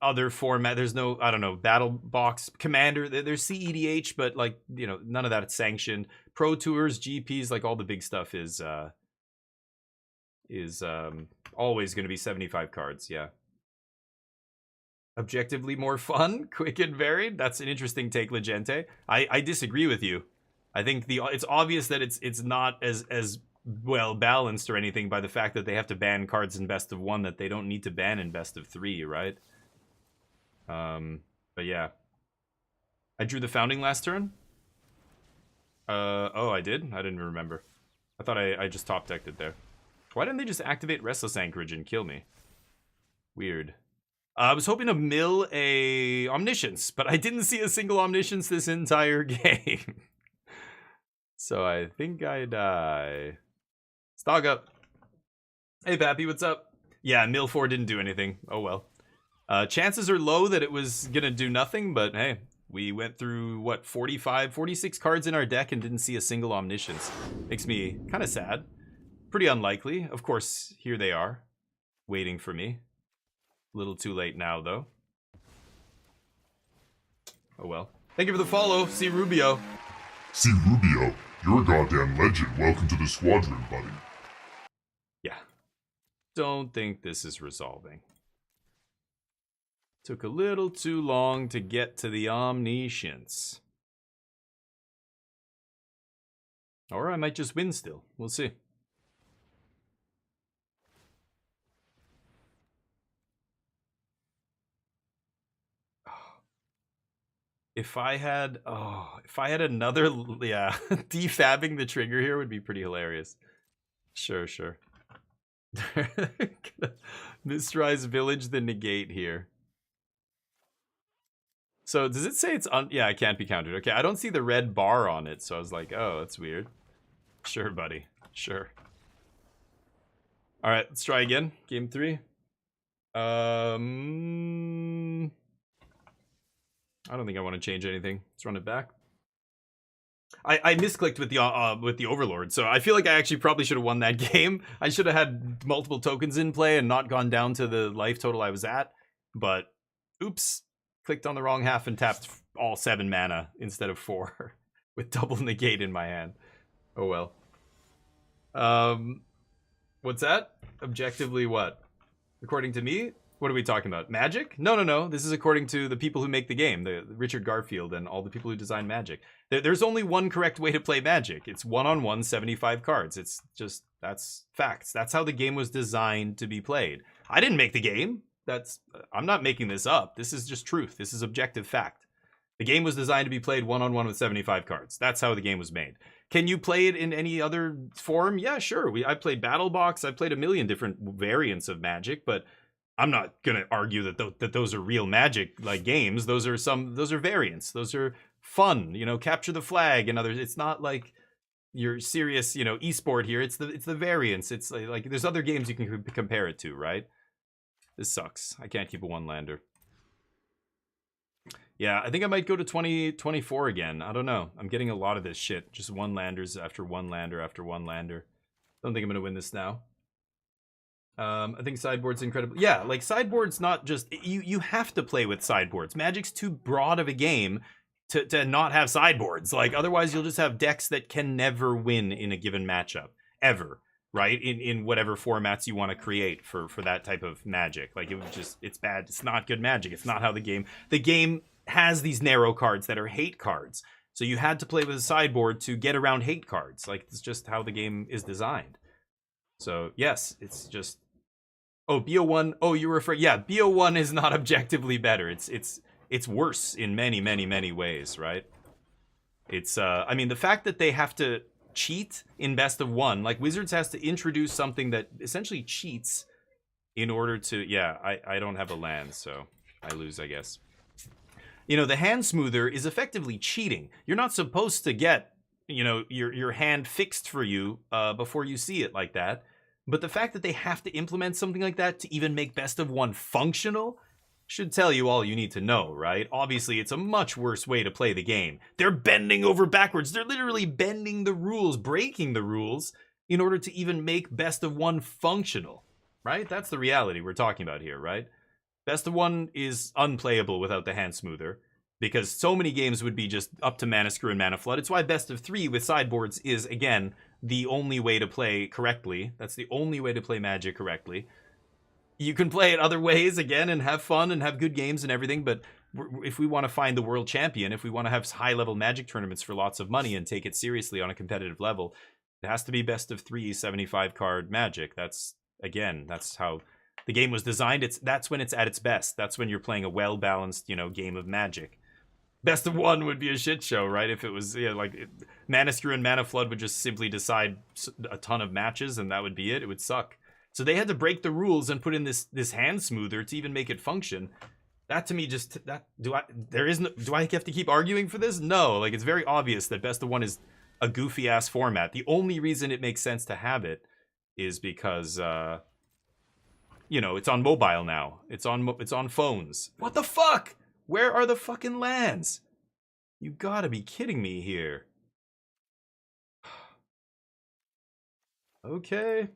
other format. There's no, I don't know, Battle Box, Commander. There's CEDH, but like, none of that is sanctioned. Pro Tours, GPs, like all the big stuff is always going to be 75 cards. Yeah. Objectively more fun, quick and varied. That's an interesting take, Legente. I disagree with you. I think it's obvious that it's not as well balanced or anything by the fact that they have to ban cards in best of one that they don't need to ban in best of three, right? But yeah. I drew the Founding last turn. Oh, I did? I didn't remember. I thought I just top decked it there. Why didn't they just activate Restless Anchorage and kill me? Weird. I was hoping to mill a Omniscience, but I didn't see a single Omniscience this entire game. So I think I die. Stog up. Hey, Pappy, what's up? Yeah, mill 4 didn't do anything. Oh, well. Chances are low that it was going to do nothing, but hey, we went through, 46 cards in our deck and didn't see a single Omniscience. Makes me kind of sad. Pretty unlikely. Of course, here they are, waiting for me. A little too late now, though. Oh well. Thank you for the follow, C. Rubio. C. Rubio, you're a goddamn legend. Welcome to the squadron, buddy. Yeah. Don't think this is resolving. Took a little too long to get to the Omniscience. Or I might just win still. We'll see. If I had another, defabbing the trigger here would be pretty hilarious. Sure. Mistrise Village the negate here. So does it say it's yeah, it can't be countered. Okay, I don't see the red bar on it, so I was like, oh, that's weird. Sure, buddy. Sure. All right, let's try again. Game 3. I don't think I want to change anything. Let's run it back. I misclicked with the Overlord, so I feel like I actually probably should have won that game. I should have had multiple tokens in play and not gone down to the life total I was at. But oops, clicked on the wrong half and tapped all 7 mana instead of 4 with double negate in my hand. Oh well. What's that? Objectively what? According to me, What are we talking about? Magic? No. This is according to the people who make the game, the Richard Garfield and all the people who design Magic. There's only one correct way to play Magic. It's 1-on-1, 75 cards. It's just, that's facts. That's how the game was designed to be played. I didn't make the game. I'm not making this up. This is just truth. This is objective fact. The game was designed to be played 1-on-1 with 75 cards. That's how the game was made. Can you play it in any other form? Yeah, sure. I played Battle Box. I played a million different variants of Magic, but I'm not gonna argue that those are real Magic like games. Those are variants. Those are fun. You know, capture the flag and others. It's not like your serious, you know, esport here. It's the variants. It's like there's other games you can compare it to, right? This sucks. I can't keep a one-lander. Yeah, I think I might go to 2024 again. I don't know. I'm getting a lot of this shit. Just one-landers after one-lander after one-lander. Don't think I'm gonna win this now. I think sideboard's incredible. Yeah, like sideboard's not just you have to play with sideboards. Magic's too broad of a game to not have sideboards. Like otherwise you'll just have decks that can never win in a given matchup ever, right? In whatever formats you want to create for that type of Magic. Like it's bad. It's not good Magic. It's not how the game has these narrow cards that are hate cards. So you had to play with a sideboard to get around hate cards. Like it's just how the game is designed. So yes, it's just. Oh, BO1. Oh, you were afraid. Yeah, BO1 is not objectively better. It's worse in many ways, right? It's I mean, the fact that they have to cheat in best of one, like Wizards has to introduce something that essentially cheats in order to. Yeah, I don't have a land, so I lose, I guess. You know, the hand smoother is effectively cheating. You're not supposed to get, you know, your hand fixed for you before you see it like that. But the fact that they have to implement something like that to even make best of one functional should tell you all you need to know, right? Obviously, it's a much worse way to play the game. They're bending over backwards. They're literally bending the rules, breaking the rules in order to even make best of one functional, right? That's the reality we're talking about here, right? Best of one is unplayable without the hand smoother because so many games would be just up to Mana Screw and Mana Flood. It's why best of three with sideboards is, again, the only way to play correctly. That's the only way to play Magic correctly. You can play it other ways again and have fun and have good games and everything, but if we want to find the world champion, if we want to have high-level Magic tournaments for lots of money and take it seriously on a competitive level, it has to be best of three 75-card Magic. That's how the game was designed. That's when it's at its best. That's when you're playing a well-balanced, you know, game of Magic. Best of one would be a shit show, right? If it was Mana Screw and Mana Flood would just simply decide a ton of matches and that would be it. It would suck. So they had to break the rules and put in this hand smoother to even make it function. That to me do I have to keep arguing for this? No, like it's very obvious that best of one is a goofy ass format. The only reason it makes sense to have it is because you know, it's on mobile now. It's on phones. What the fuck? Where are the fucking lands? You gotta be kidding me here. Okay.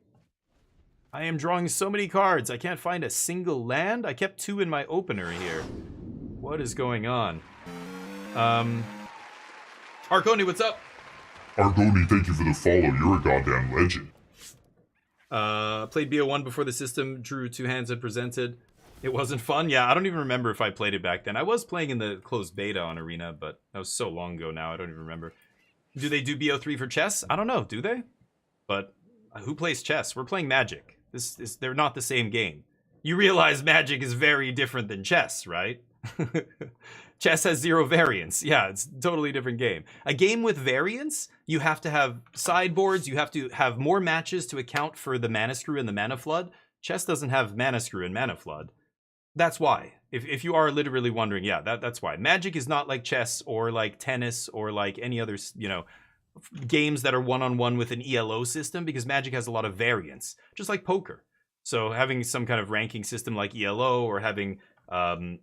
I am drawing so many cards. I can't find a single land. I kept 2 in my opener here. What is going on? Arconi, what's up? Arconi, thank you for the follow. You're a goddamn legend. Played BO1 before the system, drew 2 hands and presented. It wasn't fun? Yeah, I don't even remember if I played it back then. I was playing in the closed beta on Arena, but that was so long ago now, I don't even remember. Do they do BO3 for chess? I don't know, do they? But who plays chess? We're playing Magic. They're not the same game. You realize Magic is very different than chess, right? Chess has 0 variance. Yeah, it's a totally different game. A game with variance, you have to have sideboards, you have to have more matches to account for the Mana Screw and the Mana Flood. Chess doesn't have Mana Screw and Mana Flood. That's why. If you are literally wondering, yeah, that's why. Magic is not like chess or like tennis or like any other, you know, games that are one-on-one with an ELO system, because Magic has a lot of variance, just like poker. So having some kind of ranking system like ELO or having,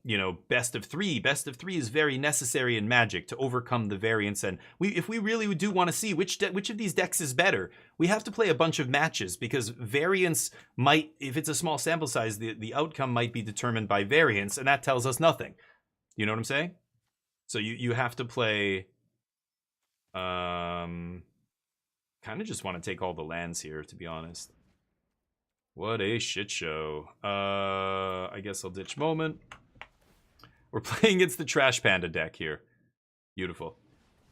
you know, best of three is very necessary in Magic to overcome the variance. And if we really do want to see which of these decks is better, we have to play a bunch of matches, because variance might, if it's a small sample size, the outcome might be determined by variance, and that tells us nothing. You know what I'm saying? So you have to play. Kind of just want to take all the lands here, to be honest. What a shit show. I guess I'll ditch moment. We're playing against the Trash Panda deck here. Beautiful.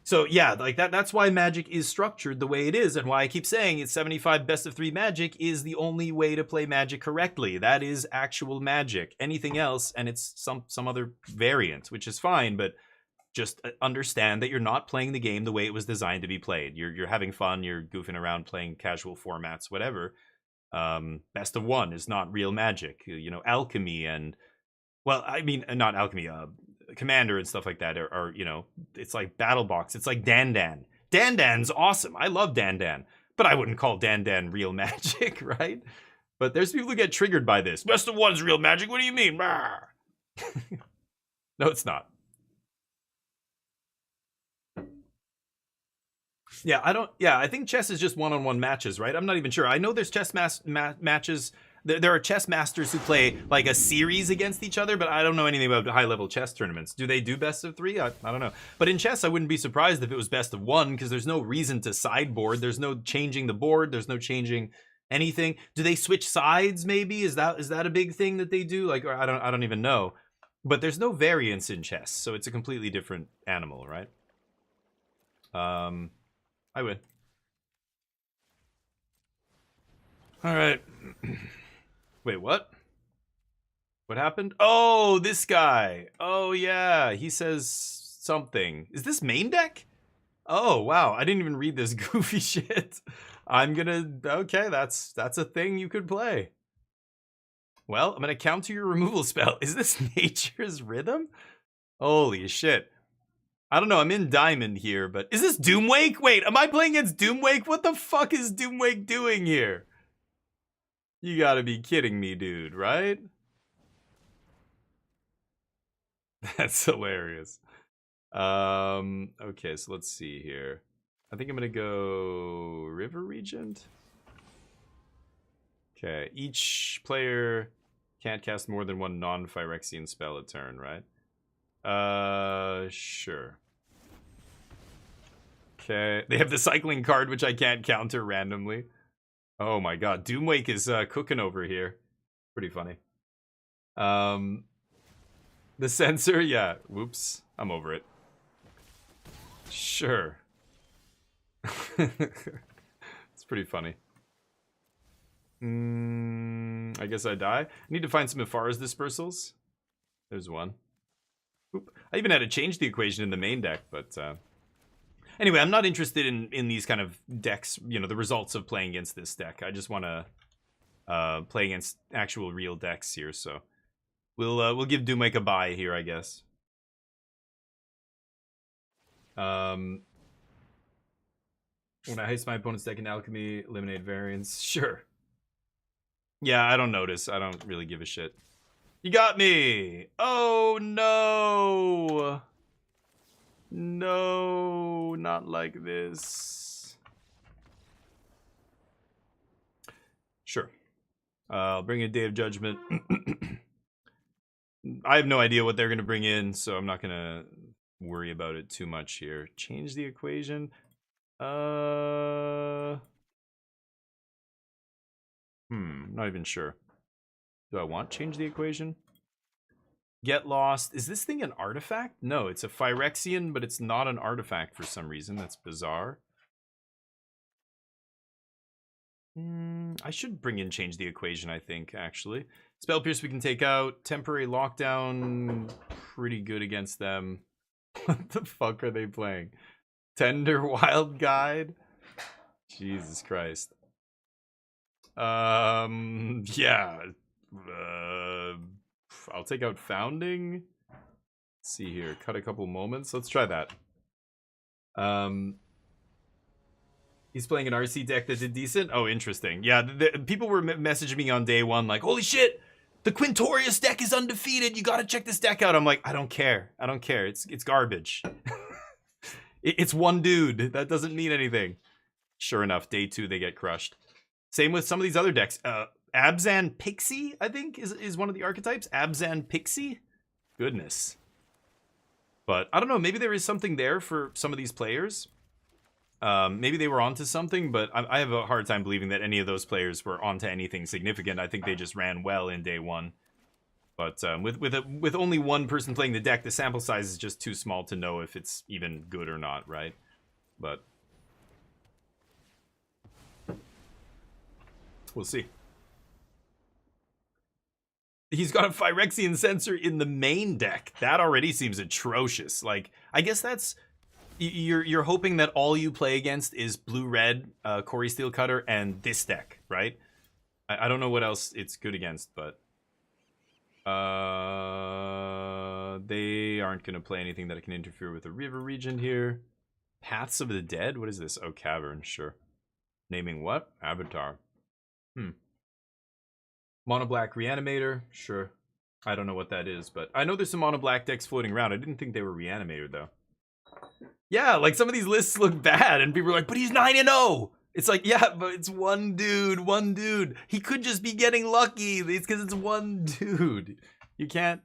So yeah, like that's why Magic is structured the way it is, and why I keep saying it's 75 best of 3 Magic is the only way to play Magic correctly. That is actual Magic. Anything else, and it's some other variant, which is fine, but just understand that you're not playing the game the way it was designed to be played. You're having fun, you're goofing around playing casual formats, whatever. Best of 1 is not real Magic. You know, Alchemy and, well, I mean, not Alchemy, Commander and stuff like that are, you know, it's like Battle Box. It's like Dan. Dan-Dan's awesome. I love Dan, but I wouldn't call Dan real Magic, right? But there's people who get triggered by this. Best of 1's real Magic. What do you mean? No, it's not. Yeah, I think chess is just one-on-one matches, right? I'm not even sure. I know there's chess matches. There are chess masters who play like a series against each other, but I don't know anything about high-level chess tournaments. Do they do best of 3? I don't know. But in chess, I wouldn't be surprised if it was best of 1, because there's no reason to sideboard. There's no changing the board. There's no changing anything. Do they switch sides? Maybe is that a big thing that they do? Like, or I don't even know. But there's no variance in chess, so it's a completely different animal, right? I win. All right. Wait, what? What happened? Oh, this guy. Oh, yeah. He says something. Is this main deck? Oh, wow. I didn't even read this goofy shit. I'm gonna... Okay, that's a thing you could play. Well, I'm gonna counter your removal spell. Is this Nature's Rhythm? Holy shit. I don't know, I'm in Diamond here, but... Is this Doomwake? Wait, am I playing against Doomwake? What the fuck is Doomwake doing here? You gotta be kidding me, dude, right? That's hilarious. Okay, so let's see here. I think I'm gonna go River Regent. Okay, each player can't cast more than one non-Phyrexian spell a turn, right? Sure. Okay, they have the cycling card, which I can't counter randomly. Oh my god, Doomwake is cooking over here. Pretty funny. The sensor, yeah. Whoops, I'm over it. Sure. It's pretty funny. I guess I die. I need to find some Ifara's dispersals. There's one. Oop. I even had to change the equation in the main deck, but anyway, I'm not interested in these kind of decks, you know, the results of playing against this deck. I just want to play against actual real decks here, so we'll give Doomwake a bye here, I guess. When I heist my opponent's deck in Alchemy, eliminate variance. Sure. Yeah, I don't notice. I don't really give a shit. You got me! Oh, no! No, not like this. Sure. I'll bring in Day of Judgment. I have no idea what they're going to bring in, so I'm not going to worry about it too much here. Change the equation. Not even sure. Do I want to change the equation? Get lost. Is this thing an artifact? No, it's a Phyrexian, but it's not an artifact for some reason. That's bizarre. I should bring in change the equation, I think, actually. Spell Pierce we can take out. Temporary Lockdown, pretty good against them. What the fuck are they playing? Tender Wild Guide? Jesus Christ. Yeah. I'll take out Founding. Let's see here. Cut a couple moments. Let's try that. He's playing an RC deck that did decent. Oh, interesting. Yeah, people were messaging me on day one like, holy shit, the Quintorius deck is undefeated. You gotta check this deck out. I'm like, I don't care. I don't care. It's garbage. It's one dude. That doesn't mean anything. Sure enough, day 2 they get crushed. Same with some of these other decks. Abzan Pixie, I think, is one of the archetypes. Abzan Pixie? Goodness. But I don't know, maybe there is something there for some of these players. Maybe they were onto something, but I have a hard time believing that any of those players were onto anything significant. I think they just ran well in day one. But with only one person playing the deck, the sample size is just too small to know if it's even good or not, right? But we'll see. He's got a Phyrexian sensor in the main deck. That already seems atrocious. Like, I guess that's... You're hoping that all you play against is blue-red, Corey Steelcutter, and this deck, right? I don't know what else it's good against, but... they aren't going to play anything that can interfere with the river region here. Paths of the Dead? What is this? Oh, Cavern, sure. Naming what? Avatar. Mono Black Reanimator, sure. I don't know what that is, but I know there's some Mono Black decks floating around. I didn't think they were Reanimator, though. Yeah, like some of these lists look bad, and people are like, but he's 9-0! It's like, yeah, but it's one dude. He could just be getting lucky. It's because it's one dude. You can't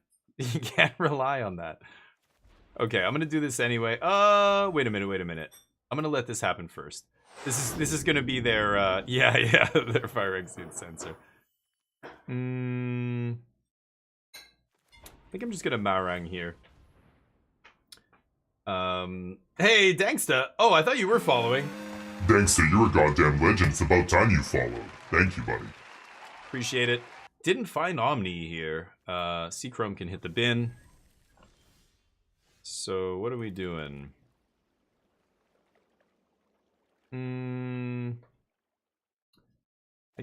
rely on that. Okay, I'm gonna do this anyway. Wait a minute. I'm gonna let this happen first. This is gonna be their their Phyrexian sensor. I think I'm just gonna Marang here. Hey, Danksta. Oh, I thought you were following. Danksta, you're a goddamn legend. It's about time you followed. Thank you, buddy. Appreciate it. Didn't find Omni here. Seachrome can hit the bin. So, what are we doing? I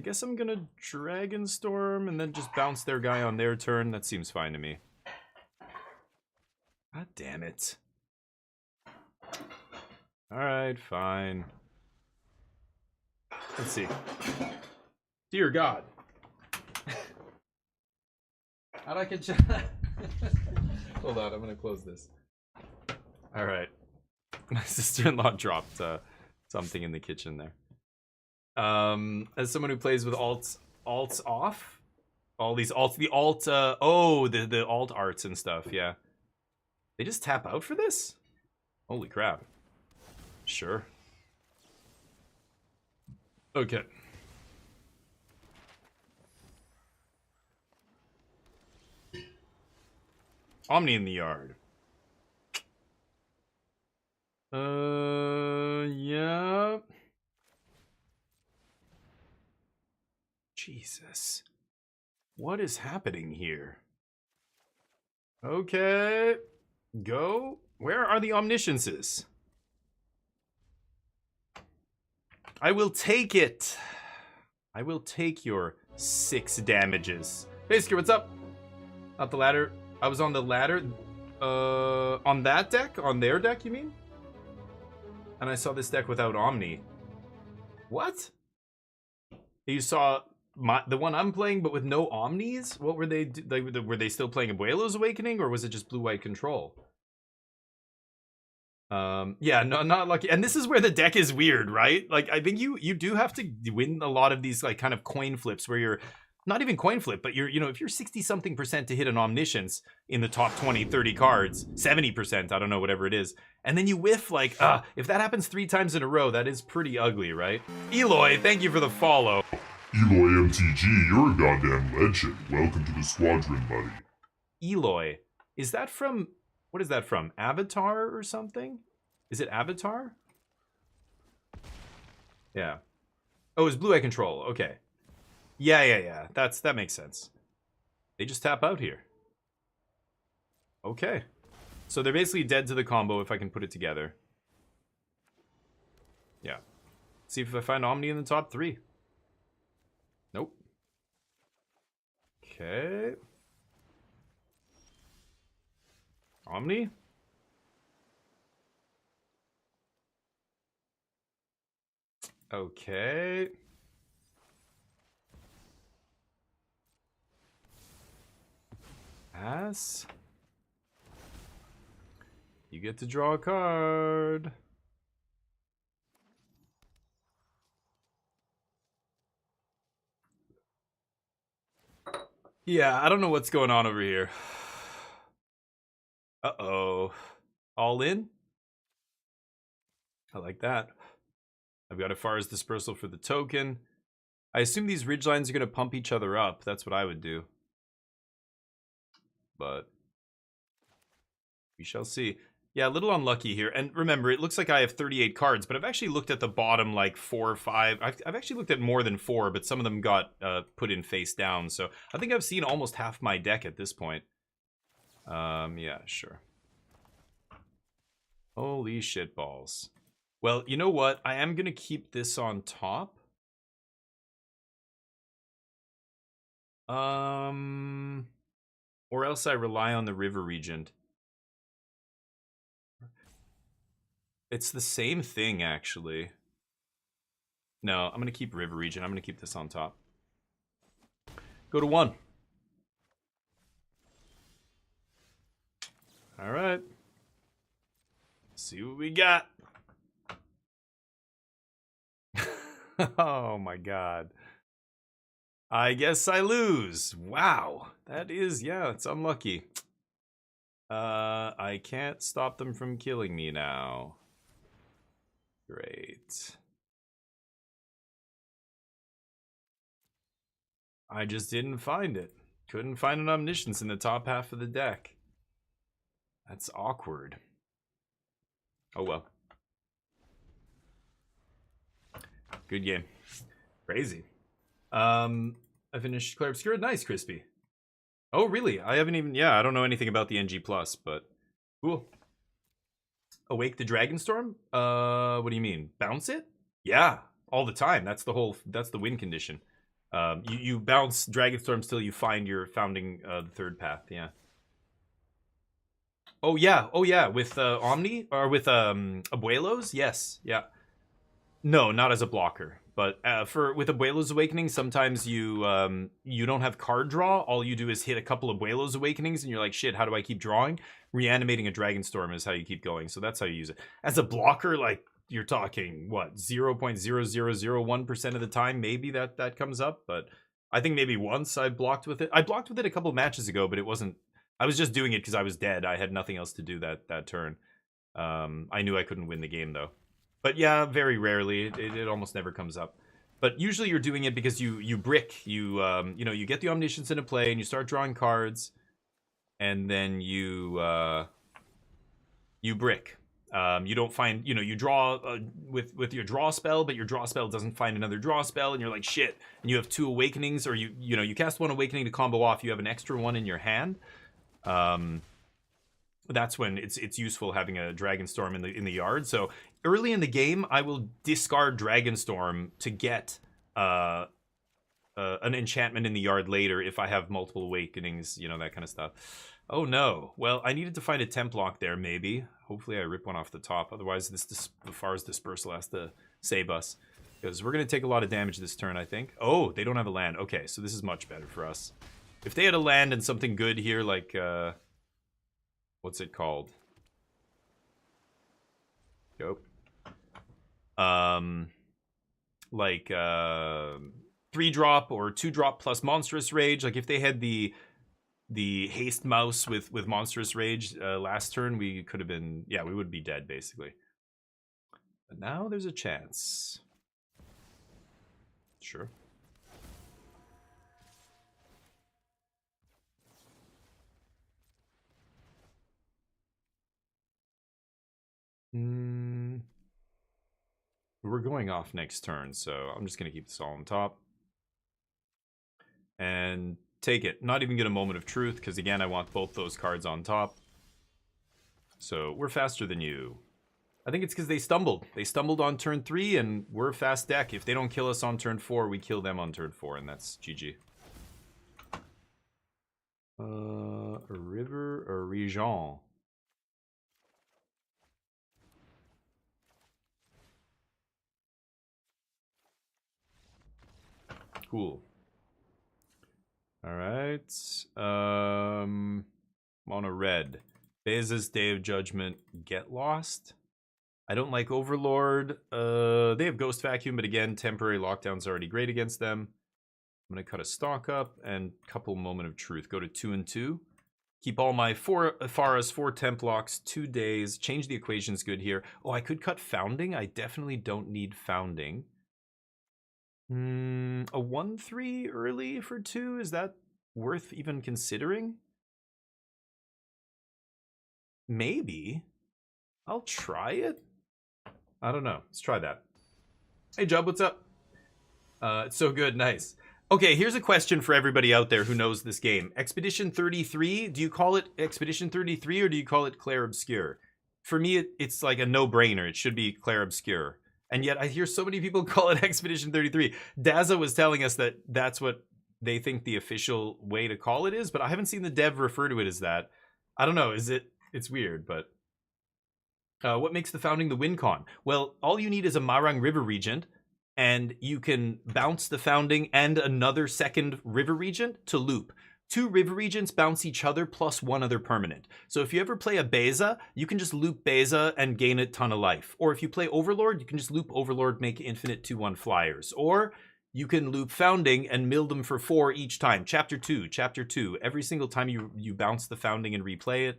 guess I'm gonna Dragon Storm and then just bounce their guy on their turn. That seems fine to me. God damn it. Alright, fine. Let's see. Dear God. How'd I get you? Hold on, I'm gonna close this. Alright. My sister-in-law dropped something in the kitchen there. As someone who plays with alts off, all these alts, the alt, the alt arts and stuff, yeah. They just tap out for this? Holy crap. Sure. Okay. Omni in the yard. Yeah. Jesus. What is happening here? Okay. Go. Where are the omnisciences? I will take it. I will take your 6 damages. Basically, what's up? Not the ladder. I was on the ladder. On that deck? On their deck, you mean? And I saw this deck without Omni. What? You saw the one I'm playing, but with no Omnis? What were they? Were they still playing Abuelo's Awakening, or was it just blue-white control? Yeah, no, not lucky. And this is where the deck is weird, right? Like, I think you do have to win a lot of these, like, kind of coin flips where you're not even coin flip, but you're, you know, if you're 60-something% to hit an Omniscience in the top 20, 30 cards, 70%, I don't know, whatever it is, and then you whiff, like, if that happens 3 times in a row, that is pretty ugly, right? Eloy, thank you for the follow. Eloy MTG, you're a goddamn legend. Welcome to the squadron, buddy. Eloy, is that from, what is that from? Avatar or something? Is it Avatar? Yeah. Oh, it's Blue Eye Control. Okay. Yeah. That makes sense. They just tap out here. Okay. So they're basically dead to the combo if I can put it together. Yeah. See if I find Omni in the top 3. Nope. Okay. Omni? Okay. Pass. You get to draw a card. Yeah, I don't know what's going on over here. Uh-oh. All in? I like that. I've got Afara's Dispersal for the token. I assume these ridgelines are going to pump each other up. That's what I would do. But we shall see. Yeah, a little unlucky here. And remember, it looks like I have 38 cards, but I've actually looked at the bottom like 4 or 5. I've actually looked at more than 4, but some of them got put in face down. So I think I've seen almost half my deck at this point. Yeah, sure. Holy shit balls. Well, you know what? I am going to keep this on top. Or else I rely on the River Regent. It's the same thing, actually. No, I'm going to keep River Regent. I'm going to keep this on top. Go to 1. All right. See what we got. Oh my god. I guess I lose. Wow. That is, yeah, it's unlucky. I can't stop them from killing me now. Great. I just didn't find it. Couldn't find an Omniscience in the top half of the deck. That's awkward. Oh well. Good game. Crazy. I finished Clair Obscur. Nice, Crispy. Oh, really? I haven't even... Yeah, I don't know anything about the NG+, but... Cool. Awake the Dragonstorm? What do you mean? Bounce it? Yeah, all the time. That's the whole... That's the win condition. You bounce Dragonstorms till you find your founding the third path, yeah. Oh yeah, with Omni? Or with Abuelos? Yes, yeah. No, not as a blocker. But with Abuelo's Awakening, sometimes you don't have card draw. All you do is hit a couple of Abuelo's Awakenings, and you're like, shit, how do I keep drawing? Reanimating a Dragonstorm is how you keep going, so that's how you use it. As a blocker, like, you're talking, what, 0.0001% of the time, maybe that comes up, but I think maybe once I blocked with it. I blocked with it a couple of matches ago, but it wasn't... I was just doing it because I was dead. I had nothing else to do that turn. I knew I couldn't win the game, though. But yeah, very rarely. It almost never comes up. But usually you're doing it because you brick. You you get the Omniscience into play and you start drawing cards, and then you brick. You don't find, you draw with your draw spell, but your draw spell doesn't find another draw spell, and you're like, shit. And you have 2 Awakenings, or you cast 1 Awakening to combo off. You have an extra 1 in your hand. That's when it's useful having a Dragonstorm in the yard. So early in the game, I will discard Dragonstorm to get an enchantment in the yard later if I have multiple Awakenings, that kind of stuff. Oh no. Well, I needed to find a temp lock there, maybe. Hopefully I rip one off the top. Otherwise, Afara's Dispersal has to save us. Because we're going to take a lot of damage this turn, I think. Oh, they don't have a land. Okay, so this is much better for us. If they had a land and something good here, like... what's it called? Dope. Like 3-drop or 2-drop plus Monstrous Rage. Like if they had the haste mouse with Monstrous Rage last turn, we could have been, yeah, we would be dead basically. But now there's a chance. Sure. We're going off next turn, so I'm just going to keep this all on top. And take it. Not even get a Moment of Truth, because again, I want both those cards on top. So we're faster than you. I think it's because they stumbled. They stumbled on turn 3, and we're a fast deck. If they don't kill us on turn 4, we kill them on turn 4, and that's GG. A river, a region. Cool. All right. Mono red. Beza's Day of Judgment. Get lost. I don't like Overlord. They have Ghost Vacuum, but again, temporary lockdown's already great against them. I'm gonna cut a stock up and couple Moment of Truth. Go to 2 and 2. Keep all my 4 Faras, 4 temp locks, 2 days. Change the equations good here. Oh, I could cut founding. I definitely don't need founding. A 1-3 early for 2? Is that worth even considering? Maybe. I'll try it. I don't know. Let's try that. Hey, Jub, what's up? It's so good. Nice. Okay, here's a question for everybody out there who knows this game. Expedition 33, do you call it Expedition 33 or do you call it Clair Obscur? For me, it's like a no-brainer. It should be Clair Obscur. And yet I hear so many people call it Expedition 33. Daza was telling us that that's what they think the official way to call it is, but I haven't seen the dev refer to it as that. I don't know. It's weird, but... what makes the founding the win con? Well, all you need is a Marang River Regent, and you can bounce the founding and another second River Regent to loop. 2 River Regents bounce each other plus 1 other permanent. So if you ever play a Beza, you can just loop Beza and gain a ton of life. Or if you play Overlord, you can just loop Overlord, make infinite 2/1 flyers. Or you can loop founding and mill them for 4 each time. Chapter 2, Chapter 2. Every single time you bounce the founding and replay it,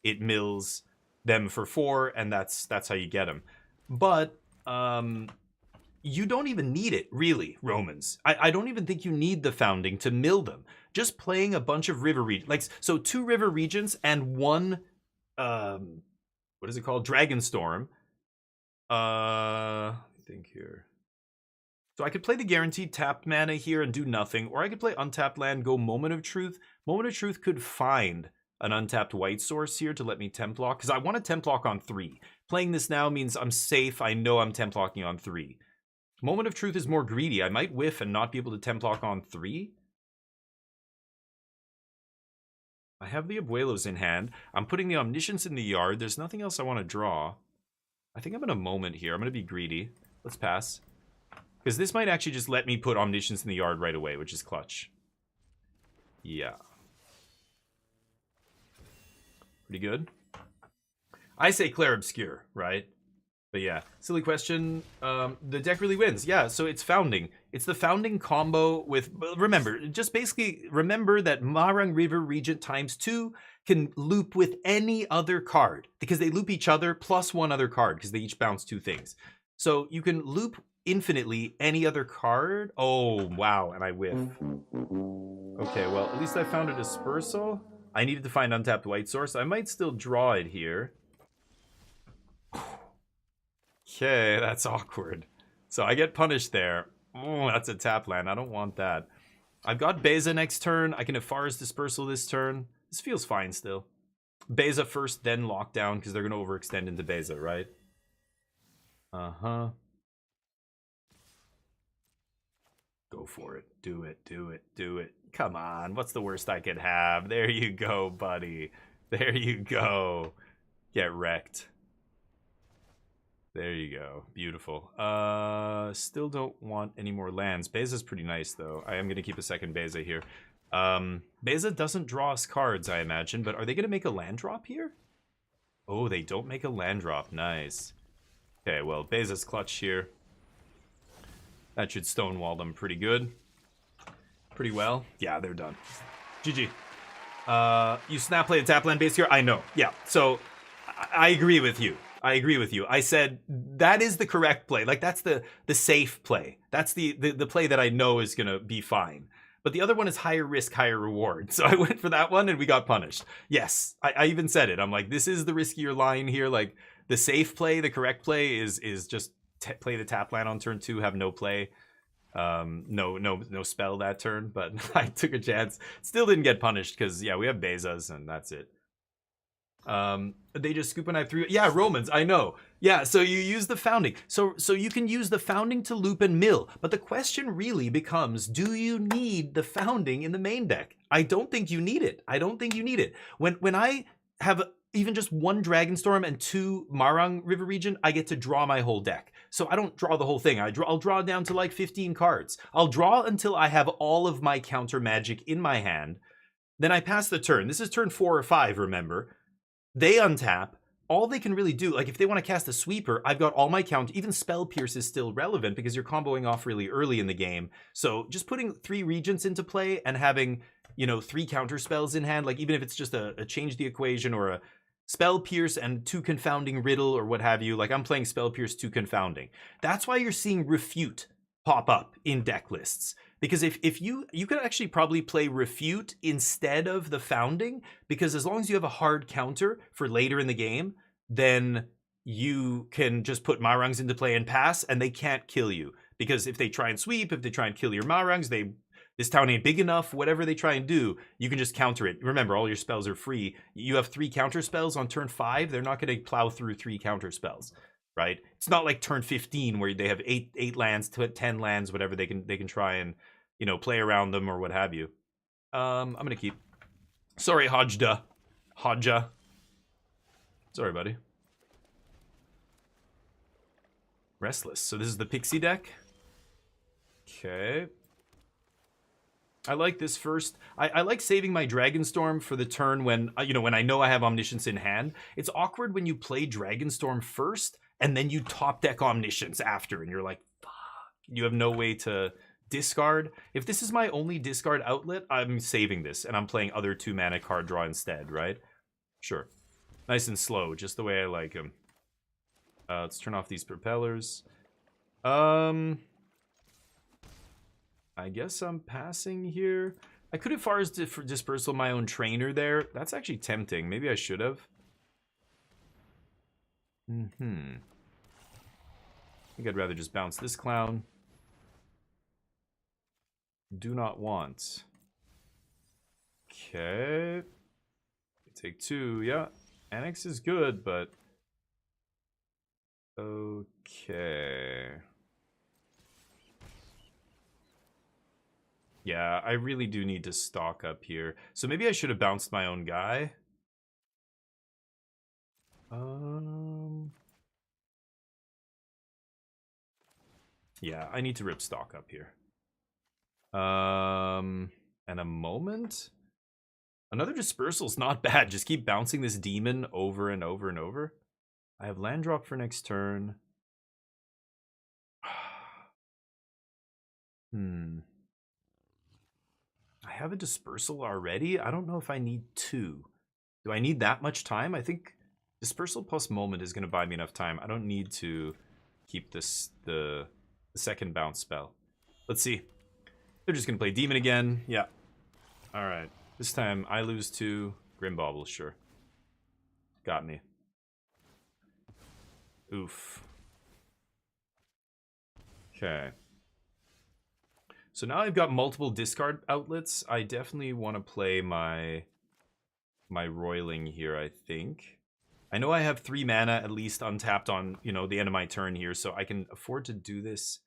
it mills them for 4, and that's how you get them. But you don't even need it, really, Romans. I don't even think you need the founding to mill them. Just playing a bunch of river regents, like, so 2 river regents and 1 what is it called, Dragonstorm. I think here. So I could play the guaranteed tapped mana here and do nothing, or I could play untapped land, go Moment of Truth. Moment of Truth could find an untapped white source here to let me temp lock, because I want to temp lock on 3. Playing this now means I'm safe. I know I'm temp locking on 3. Moment of Truth is more greedy. I might whiff and not be able to temp lock on 3. I have the Abuelos in hand. I'm putting the Omniscience in the yard. There's nothing else I want to draw. I think I'm in a moment here. I'm going to be greedy. Let's pass. Because this might actually just let me put Omniscience in the yard right away, which is clutch. Yeah. Pretty good. I say Clair Obscur, right? But yeah, silly question. The deck really wins. Yeah, so it's founding. It's the founding combo with, remember, just basically remember that Marang River Regent ×2 can loop with any other card because they loop each other plus 1 other card because they each bounce 2 things. So you can loop infinitely any other card. Oh, wow, and I whiff. Okay, well, at least I found a Dispersal. I needed to find untapped white source. I might still draw it here. Okay, that's awkward. So I get punished there. Oh, that's a tap land. I don't want that. I've got Beza next turn. I can have Far's Dispersal this turn. This feels fine still. Beza first, then lockdown, because they're going to overextend into Beza, right? Uh-huh. Go for it. Do it. Do it. Do it. Come on. What's the worst I could have? There you go, buddy. There you go. Get wrecked. There you go. Beautiful. Still don't want any more lands. Beza's pretty nice, though. I am going to keep a second Beza here. Beza doesn't draw us cards, I imagine, but are they going to make a land drop here? Oh, they don't make a land drop. Nice. Okay, well, Beza's clutch here. That should stonewall them pretty good. Pretty well. Yeah, they're done. GG. You snap play a tap land base here? I know. Yeah, so I agree with you. I agree with you. I said that is the correct play. Like, that's the safe play. That's the play that I know is going to be fine. But the other one is higher risk, higher reward. So I went for that one and we got punished. Yes, I even said it. I'm like, this is the riskier line here. Like, the safe play, the correct play is just play the tap land on turn 2, have no play. No spell that turn, but I took a chance. Still didn't get punished because, yeah, we have Bezas and that's it. They just scoop a knife through. Yeah, Romans, I know. Yeah, so you use the founding. So you can use the founding to loop and mill. But the question really becomes, do you need the founding in the main deck? I don't think you need it. I don't think you need it. When I have even just 1 Dragonstorm and 2 Marang River Regent, I get to draw my whole deck. So I don't draw the whole thing. I'll draw down to like 15 cards. I'll draw until I have all of my counter magic in my hand. Then I pass the turn. This is turn 4 or 5, remember? They untap. All they can really do, like if they want to cast a sweeper, I've got all my count. Even Spell Pierce is still relevant because you're comboing off really early in the game. So just putting 3 regents into play and having you know, 3 counter spells in hand, like even if it's just a change the equation or a spell pierce and 2 confounding riddle or what have you, like I'm playing spell pierce 2 confounding. That's why you're seeing refute pop up in deck lists. Because if you could actually probably play refute instead of the founding, because as long as you have a hard counter for later in the game, then you can just put Marangs into play and pass, and they can't kill you. Because if they try and sweep, if they try and kill your Marangs, this town ain't big enough, whatever they try and do, you can just counter it. Remember, all your spells are free. You have 3 counter spells on turn 5, they're not going to plow through 3 counter spells, right? It's not like turn 15 where they have 8 lands, 10 lands, whatever, they can try and, you know, play around them or what have you. I'm going to keep. Sorry, Hodja. Sorry, buddy. Restless. So this is the Pixie deck. Okay. I like this first. I like saving my Dragonstorm for the turn when, you know, when I know I have Omniscience in hand. It's awkward when you play Dragonstorm first and then you top deck Omniscience after and you're like, fuck. You have no way to discard. If this is my only discard outlet, I'm saving this and I'm playing other 2 mana card draw instead, right? Sure. Nice and slow, just the way I like him. Let's turn off these propellers. I guess I'm passing here. I could have far as dispersal my own trainer there. That's actually tempting. Maybe I should have. I think I'd rather just bounce this clown. Do not want. Okay. Take 2. Yeah. Annex is good, but... Okay. Yeah, I really do need to stock up here. So maybe I should have bounced my own guy. Yeah, I need to rip stock up here. And a moment? Another dispersal's not bad. Just keep bouncing this demon over and over and over. I have land drop for next turn. I have a dispersal already. I don't know if I need 2. Do I need that much time? I think dispersal plus moment is going to buy me enough time. I don't need to keep this the second bounce spell. Let's see. They're just going to play demon again. Yeah. All right. This time I lose 2. Grimbauble, sure. Got me. Oof. Okay. So now I've got multiple discard outlets. I definitely want to play my roiling here, I think. I know I have 3 mana at least untapped on, you know, the end of my turn here, so I can afford to do this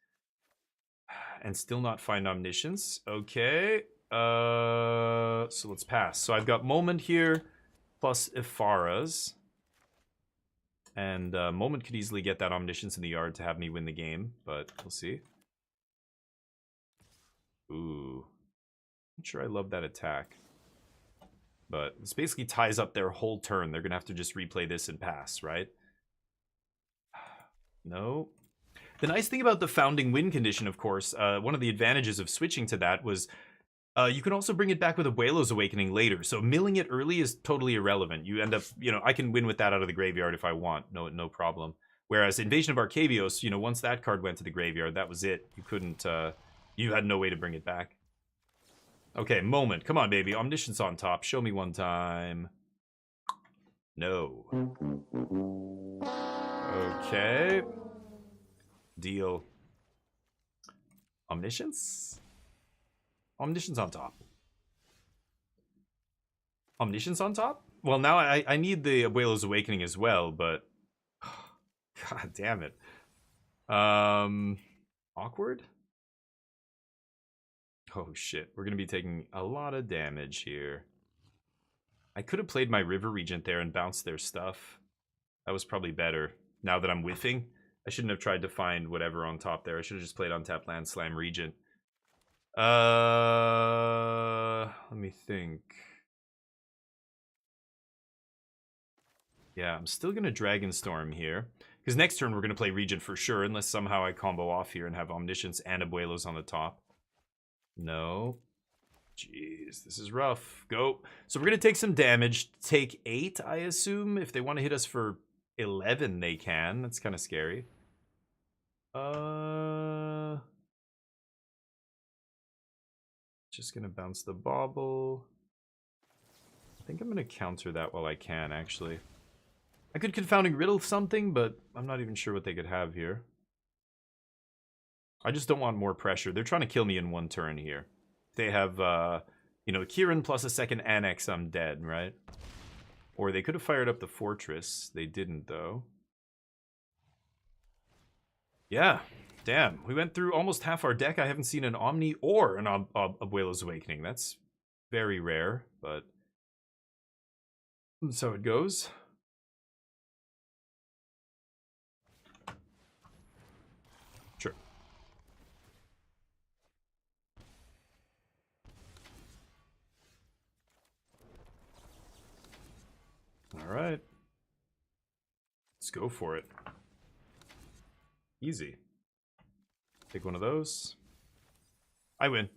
and still not find Omniscience. Okay. So let's pass. So I've got Moment here plus Ifara's. And Moment could easily get that Omniscience in the yard to have me win the game, but we'll see. Ooh. Not sure I love that attack. But this basically ties up their whole turn. They're going to have to just replay this and pass, right? No. The nice thing about the founding win condition, of course, one of the advantages of switching to that was you can also bring it back with Abuelo's Awakening later. So milling it early is totally irrelevant. You end up, you know, I can win with that out of the graveyard if I want. No problem. Whereas Invasion of Arcavios, you know, once that card went to the graveyard, that was it. You couldn't, you had no way to bring it back. Okay, Moment. Come on, baby. Omniscience on top. Show me one time. No. Okay. Deal. Omniscience? Omniscience on top. Omniscience on top? Well, now I need the Abuelo's Awakening as well, but... God damn it. Awkward? Oh shit, we're gonna be taking a lot of damage here. I could have played my River Regent there and bounced their stuff. That was probably better. Now that I'm whiffing, I shouldn't have tried to find whatever on top there. I should have just played Untapped Land Slam Regent. Let me think. Yeah, I'm still gonna Dragonstorm here. Because next turn we're gonna play Regent for sure, unless somehow I combo off here and have Omniscience and Abuelos on the top. No. Jeez, this is rough. Go. So we're going to take some damage. Take 8, I assume. If they want to hit us for 11, they can. That's kind of scary. Just going to bounce the bauble. I think I'm going to counter that while I can, actually. I could Confounding Riddle something, but I'm not even sure what they could have here. I just don't want more pressure. They're trying to kill me in one turn here. They have, you know, Kieran plus a second Annex, I'm dead, right? Or they could have fired up the Fortress. They didn't, though. Yeah, damn. We went through almost half our deck. I haven't seen an Omni or an Abuela's Awakening. That's very rare, but that's how it goes. Sure. All right. Let's go for it. Easy. Take one of those. I win.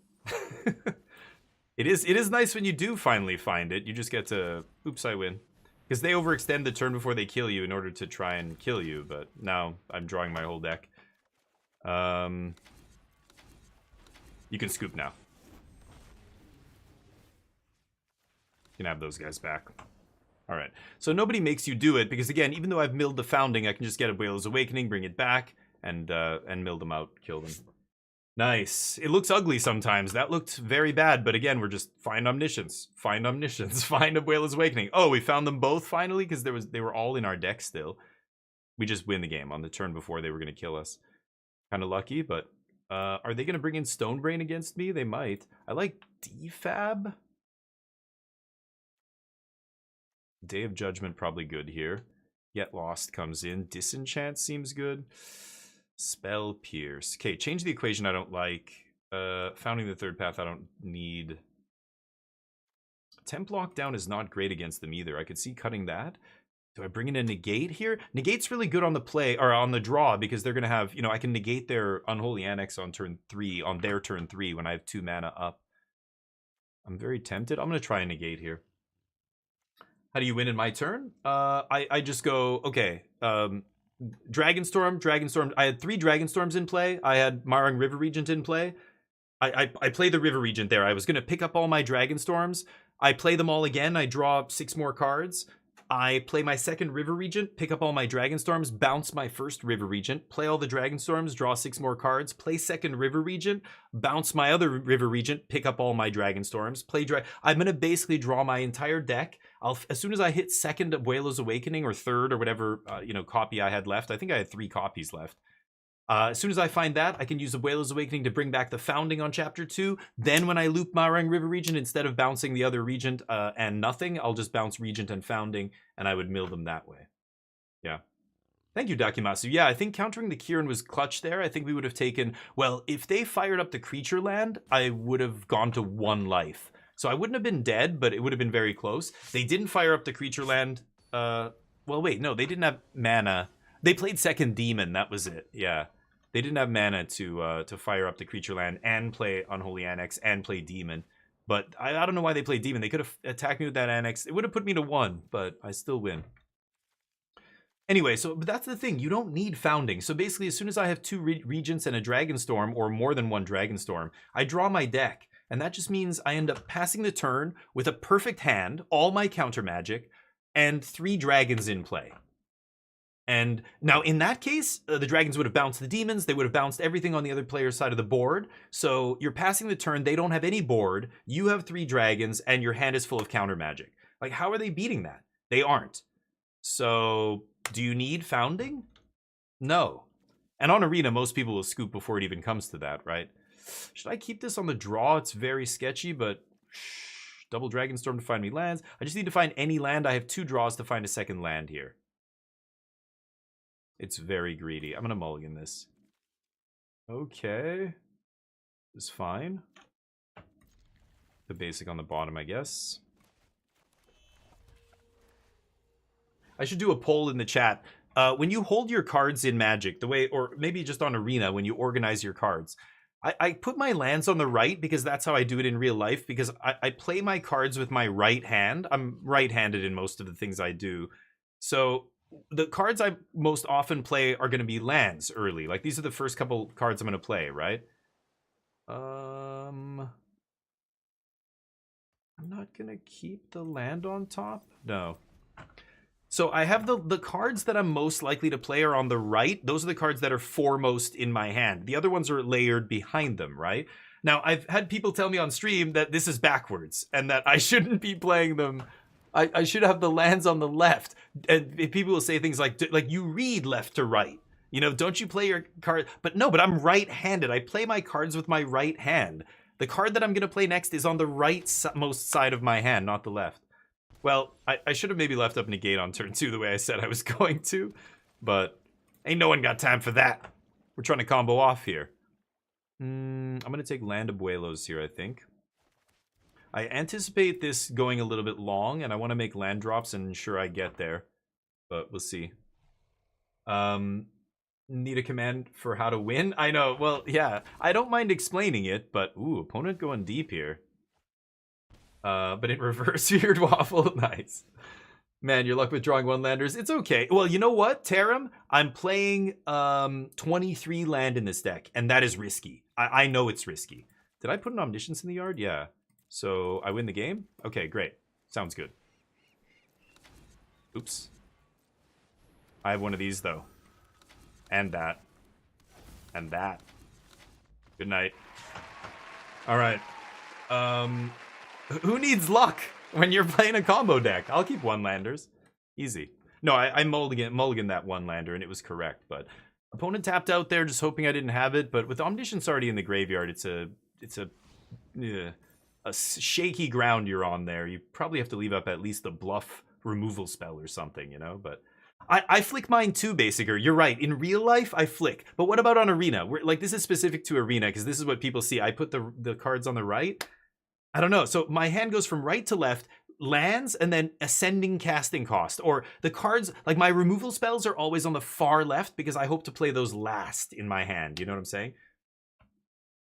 It is nice when you do finally find it. You just get to, oops, I win. Because they overextend the turn before they kill you in order to try and kill you, but now I'm drawing my whole deck. You can scoop now. You can have those guys back. Alright, so nobody makes you do it, because again, even though I've milled the Founding, I can just get a Whale's Awakening, bring it back, and mill them out, kill them. Nice. It looks ugly sometimes. That looked very bad, but again, we're just find Omniscience, find Omniscience, find a Whale's Awakening. Oh, we found them both finally, because they were all in our deck still. We just win the game on the turn before they were going to kill us. Kind of lucky, but are they going to bring in Stonebrain against me? They might. I like Defab. Day of Judgment probably good here. Get Lost comes in. Disenchant seems good. Spell Pierce. Okay, change the equation I don't like. Founding the Third Path I don't need. Temp Lockdown is not great against them either. I could see cutting that. Do I bring in a Negate here? Negate's really good on the play, or on the draw, because they're going to have, you know, I can negate their Unholy Annex on turn 3, on their turn 3 when I have 2 mana up. I'm very tempted. I'm going to try and negate here. How do you win in my turn? I just go, okay, Dragonstorm. I had 3 Dragonstorms in play. I had Marang River Regent in play. I play the River Regent there. I was going to pick up all my Dragonstorms. I play them all again. I draw 6 more cards. I play my second River Regent, pick up all my Dragonstorms, bounce my first River Regent, play all the Dragonstorms, draw 6 more cards, play second River Regent, bounce my other River Regent, pick up all my Dragonstorms, play I'm going to basically draw my entire deck. As soon as I hit second Abuela's Awakening, or third, or whatever copy I had left, I think I had 3 copies left. As soon as I find that, I can use Abuela's Awakening to bring back the Founding on Chapter 2. Then when I loop Marang River Regent, instead of bouncing the other Regent and nothing, I'll just bounce Regent and Founding, and I would mill them that way. Yeah. Thank you, Dakimasu. Yeah, I think countering the Kieran was clutch there. I think we would have taken... Well, if they fired up the creature land, I would have gone to 1 life. So I wouldn't have been dead, but it would have been very close. They didn't fire up the creature land. Well, wait, no, they didn't have mana. They played second Demon, that was it. Yeah. They didn't have mana to fire up the creature land and play Unholy Annex and play Demon. But I don't know why they played Demon. They could have attacked me with that Annex. It would have put me to 1, but I still win. Anyway, but that's the thing. You don't need Founding. So basically, as soon as I have 2 Regents and a Dragonstorm, or more than 1 Dragonstorm, I draw my deck. And that just means I end up passing the turn with a perfect hand, all my counter magic, and 3 dragons in play. And now in that case, the dragons would have bounced the demons. They would have bounced everything on the other player's side of the board. So you're passing the turn. They don't have any board. You have 3 dragons and your hand is full of counter magic. Like, how are they beating that? They aren't. So do you need Founding? No. And on Arena, most people will scoop before it even comes to that, right? Should I keep this on the draw? It's very sketchy, but double Dragonstorm to find me lands. I just need to find any land. I have 2 draws to find a second land here. It's very greedy. I'm going to mulligan this. Okay. It's fine. The basic on the bottom, I guess. I should do a poll in the chat. When you hold your cards in Magic, the way, or maybe just on Arena, when you organize your cards, I put my lands on the right because that's how I do it in real life, because I play my cards with my right hand. I'm right-handed in most of the things I do. So the cards I most often play are going to be lands early. Like, these are the first couple cards I'm going to play, right? I'm not going to keep the land on top. No. So I have the cards that I'm most likely to play are on the right. Those are the cards that are foremost in my hand. The other ones are layered behind them, right? Now, I've had people tell me on stream that this is backwards and that I shouldn't be playing them. I should have the lands on the left. And people will say things like you read left to right. You know, don't you play your card? But no, but I'm right-handed. I play my cards with my right hand. The card that I'm going to play next is on the right most side of my hand, not the left. Well, I should have maybe left up negate on turn 2 the way I said I was going to, but ain't no one got time for that. We're trying to combo off here. I'm going to take Land Abuelos here, I think. I anticipate this going a little bit long, and I want to make land drops and ensure I get there, but we'll see. Need a command for how to win? I know, well, yeah, I don't mind explaining it, but ooh, opponent going deep here. But in reverse, weird waffle. Nice. Man, your luck with drawing one landers. It's okay. Well, you know what, Taram? I'm playing 23 land in this deck, and that is risky. I know it's risky. Did I put an Omniscience in the yard? Yeah. So I win the game? Okay, great. Sounds good. Oops. I have one of these, though. And that. And that. Good night. All right. Who needs luck when you're playing a combo deck? I'll keep one landers. Easy. No, I mulligan that one lander, and it was correct. But opponent tapped out there, just hoping I didn't have it. But with Omniscience already in the graveyard, it's a shaky ground you're on there. You probably have to leave up at least the bluff removal spell or something, you know? But I flick mine too, Basicer. You're right. In real life, I flick. But what about on Arena? This is specific to Arena, because this is what people see. I put the cards on the right. I don't know. So my hand goes from right to left, lands, and then ascending casting cost. Or the cards, like my removal spells are always on the far left because I hope to play those last in my hand. You know what I'm saying?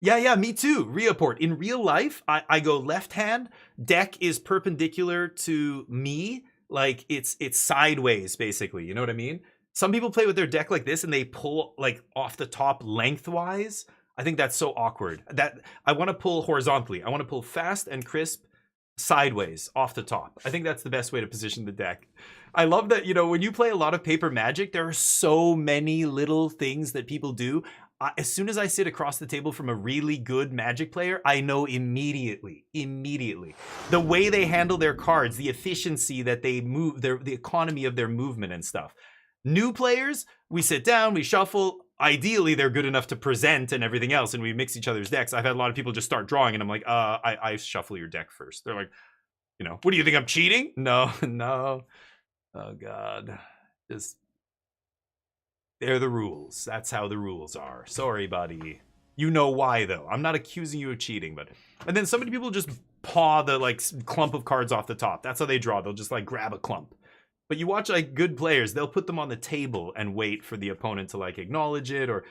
Yeah, me too. Reaport. In real life, I go left hand. Deck is perpendicular to me. Like it's sideways, basically. You know what I mean? Some people play with their deck like this and they pull like off the top lengthwise. I think that's so awkward. That I want to pull horizontally. I want to pull fast and crisp sideways off the top. I think that's the best way to position the deck. I love that, you know, when you play a lot of paper Magic, there are so many little things that people do. As soon as I sit across the table from a really good Magic player, I know immediately. The way they handle their cards, the efficiency that they move, the economy of their movement and stuff. New players, we sit down, we shuffle. Ideally, they're good enough to present and everything else, and we mix each other's decks. I've had a lot of people just start drawing, and I'm like, I shuffle your deck first. They're like, you know, what do you think, I'm cheating? No. Oh, God. Just, they're the rules. That's how the rules are. Sorry, buddy. You know why, though. I'm not accusing you of cheating, but... And then so many people just paw the, like, clump of cards off the top. That's how they draw. They'll just, like, grab a clump. But you watch like good players, they'll put them on the table and wait for the opponent to like acknowledge it. Or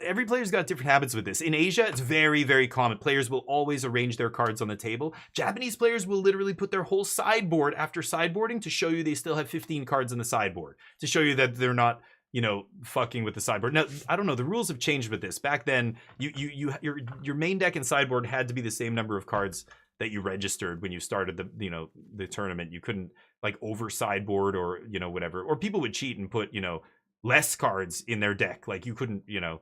every player's got different habits with this. In Asia, it's very, very common. Players will always arrange their cards on the table. Japanese players will literally put their whole sideboard after sideboarding to show you they still have 15 cards in the sideboard. To show you that they're not, you know, fucking with the sideboard. Now, I don't know, the rules have changed with this. Back then, your main deck and sideboard had to be the same number of cards that you registered when you started the tournament. You couldn't like over sideboard or, you know, whatever, or people would cheat and put, you know, less cards in their deck. Like you couldn't, you know,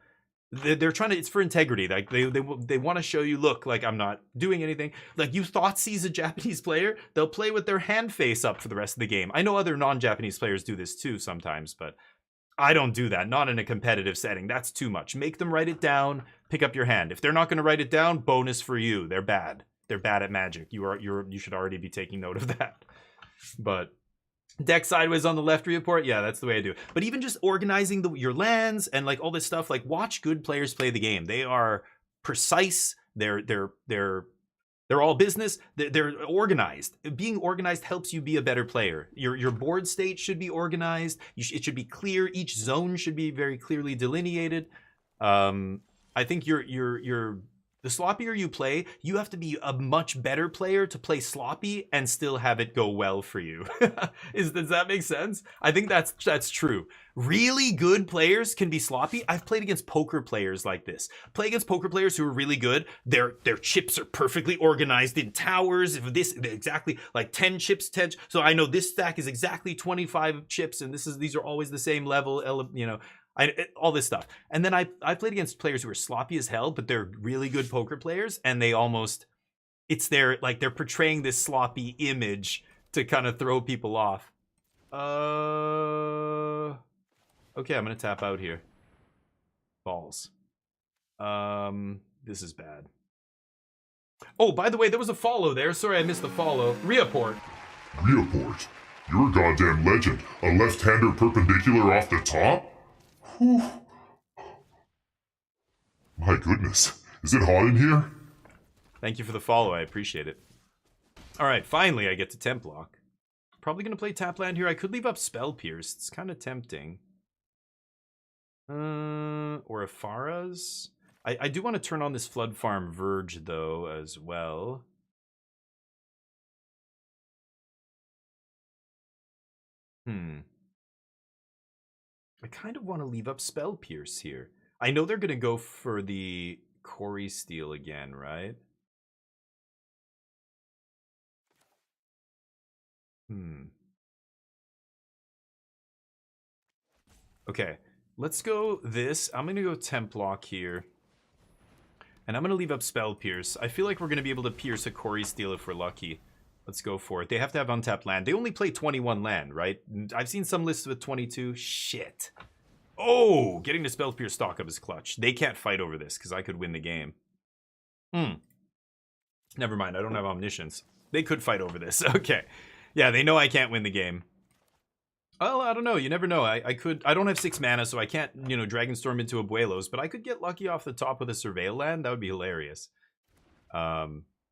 they're trying to, it's for integrity. Like they want to show you, look, like I'm not doing anything. Like you Thoughtseize a Japanese player, they'll play with their hand face up for the rest of the game. I know other non-Japanese players do this too sometimes, but I don't do that. Not in a competitive setting. That's too much. Make them write it down, pick up your hand. If they're not going to write it down, bonus for you. They're bad. They're bad at Magic. You should already be taking note of that. But deck sideways on the left report, yeah, that's the way I do it. But even just organizing your lands and like all this stuff, like watch good players play the game. They are precise. They're all business. They're organized. Being organized helps you be a better player. Your board state should be organized. It should be clear. Each zone should be very clearly delineated. I think your The sloppier you play, you have to be a much better player to play sloppy and still have it go well for you. Does that make sense? I think that's true. Really good players can be sloppy. I've played against poker players like this. Play against poker players who are really good. Their chips are perfectly organized in towers. If this exactly like 10 chips, 10. So I know this stack is exactly 25 chips, and these are always the same level. You know. All this stuff. And then I played against players who are sloppy as hell, but they're really good poker players, and they almost, it's their, like, they're portraying this sloppy image to kind of throw people off. Okay, I'm gonna tap out here. Balls. This is bad. Oh, by the way, there was a follow there. Sorry, I missed the follow. Reaport. Reaport? You're a goddamn legend. A left-hander perpendicular off the top? Whew. My goodness. Is it hot in here? Thank you for the follow. I appreciate it. Alright, finally I get to temp lock. Probably going to play tap land here. I could leave up Spell Pierce. It's kind of tempting. Or a Faraz. I do want to turn on this Flood Farm Verge, though, as well. I kind of want to leave up Spell Pierce here. I know they're going to go for the Quarry Steel again, right? Okay, let's go this. I'm going to go Temp Lock here. And I'm going to leave up Spell Pierce. I feel like we're going to be able to pierce a Quarry Steel if we're lucky. Let's go for it. They have to have untapped land. They only play 21 land, right? I've seen some lists with 22. Shit. Oh, getting the Spell Pierce stock up is clutch. They can't fight over this because I could win the game. Never mind. I don't have Omniscience. They could fight over this. Okay. Yeah, they know I can't win the game. Well, I don't know. You never know. I could. I don't have 6 mana, so I can't, you know, Dragonstorm into Abuelos, but I could get lucky off the top with a Surveil land. That would be hilarious.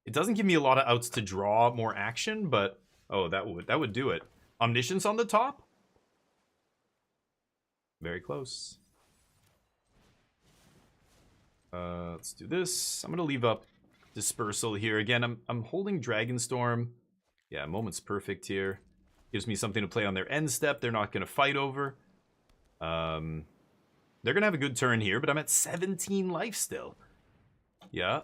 It doesn't give me a lot of outs to draw more action, but oh, that would do it. Omniscience on the top? Very close. Let's do this. I'm gonna leave up Dispersal here. Again, I'm holding Dragonstorm. Yeah, Moment's perfect here. Gives me something to play on their end step. They're not gonna fight over. They're gonna have a good turn here, but I'm at 17 life still. Yeah.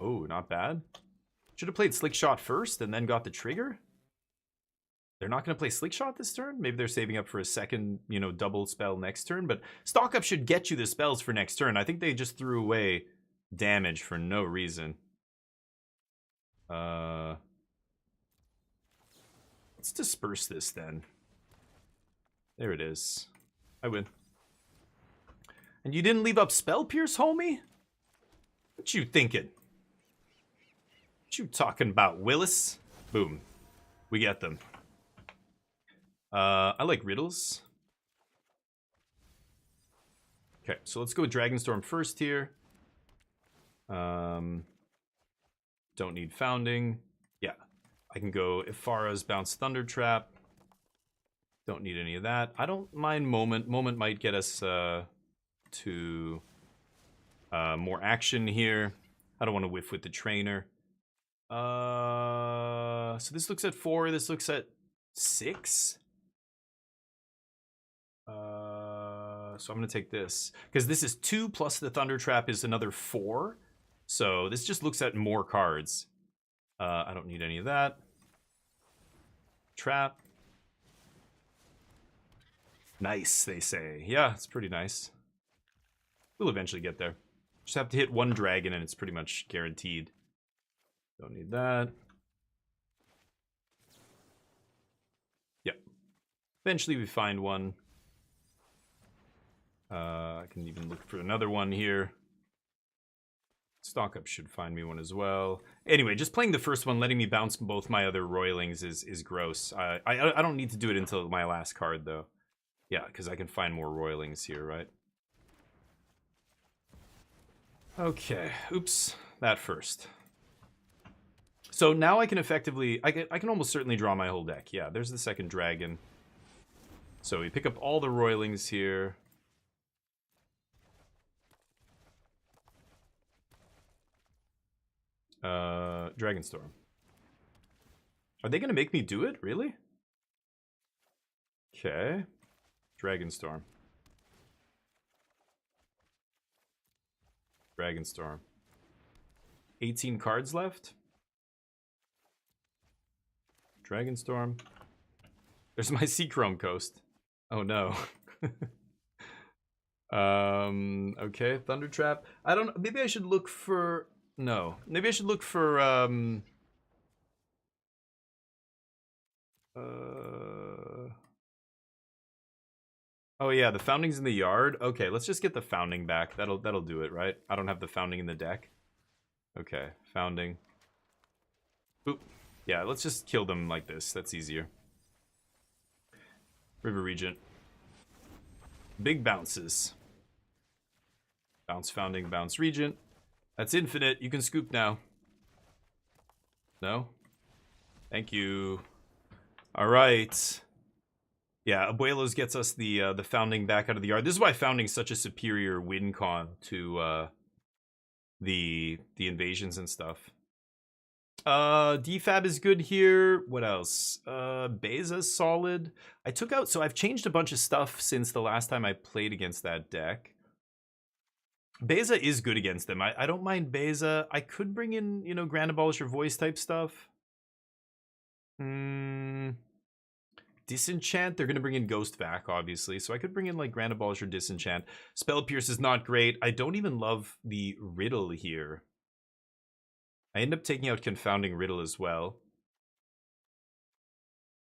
Oh, not bad. Should have played Slick Shot first and then got the trigger. They're not going to play Slick Shot this turn. Maybe they're saving up for a second, you know, double spell next turn. But stock up should get you the spells for next turn. I think they just threw away damage for no reason. Let's disperse this then. There it is. I win. And you didn't leave up Spell Pierce, homie? What you thinking? What you talking about, Willis? Boom. We get them. I like riddles. Okay, so let's go with Dragonstorm first here. Don't need Founding. Yeah, I can go Ifara's Bounce Thunder Trap. Don't need any of that. I don't mind Moment. Moment might get us to more action here. I don't want to whiff with the Trainer. So this looks at 4. This looks at 6. So I'm going to take this. Because this is 2 plus the Thunder Trap is another 4. So this just looks at more cards. I don't need any of that. Trap. Nice, they say. Yeah, it's pretty nice. We'll eventually get there. Just have to hit 1 dragon and it's pretty much guaranteed. Don't need that. Yep. Eventually we find one. I can even look for another one here. Stock up should find me one as well. Anyway, just playing the first one, letting me bounce both my other Roilings is gross. I don't need to do it until my last card, though. Yeah, because I can find more Roilings here, right? Okay, oops, that first. So now I can effectively, I can almost certainly draw my whole deck. Yeah, there's the second dragon. So we pick up all the Roilings here. Dragonstorm. Are they gonna make me do it? Really? Okay. Dragonstorm. Dragonstorm. 18 cards left. Dragonstorm. There's my Seachrome Coast. Oh no. Okay, Thundertrap. I don't know. Maybe I should look for... No. Maybe I should look for, Oh yeah, the Founding's in the yard. Okay, let's just get the Founding back. That'll do it, right? I don't have the Founding in the deck. Okay, Founding. Oop. Yeah, let's just kill them like this. That's easier. River Regent. Big bounces. Bounce Founding, bounce Regent. That's infinite. You can scoop now. No? Thank you. Alright. Yeah, Abuelos gets us the Founding back out of the yard. This is why Founding's such a superior win con to the invasions and stuff. DFAB is good here. What else? Beza's solid. I took out, so I've changed a bunch of stuff since the last time I played against that deck. Beza is good against them. I don't mind Beza. I could bring in, you know, Grand Abolisher voice type stuff. Disenchant, they're going to bring in Ghost Vac, obviously. So I could bring in, like, Grand Abolisher, Disenchant. Spell Pierce is not great. I don't even love the Riddle here. I end up taking out Confounding Riddle as well.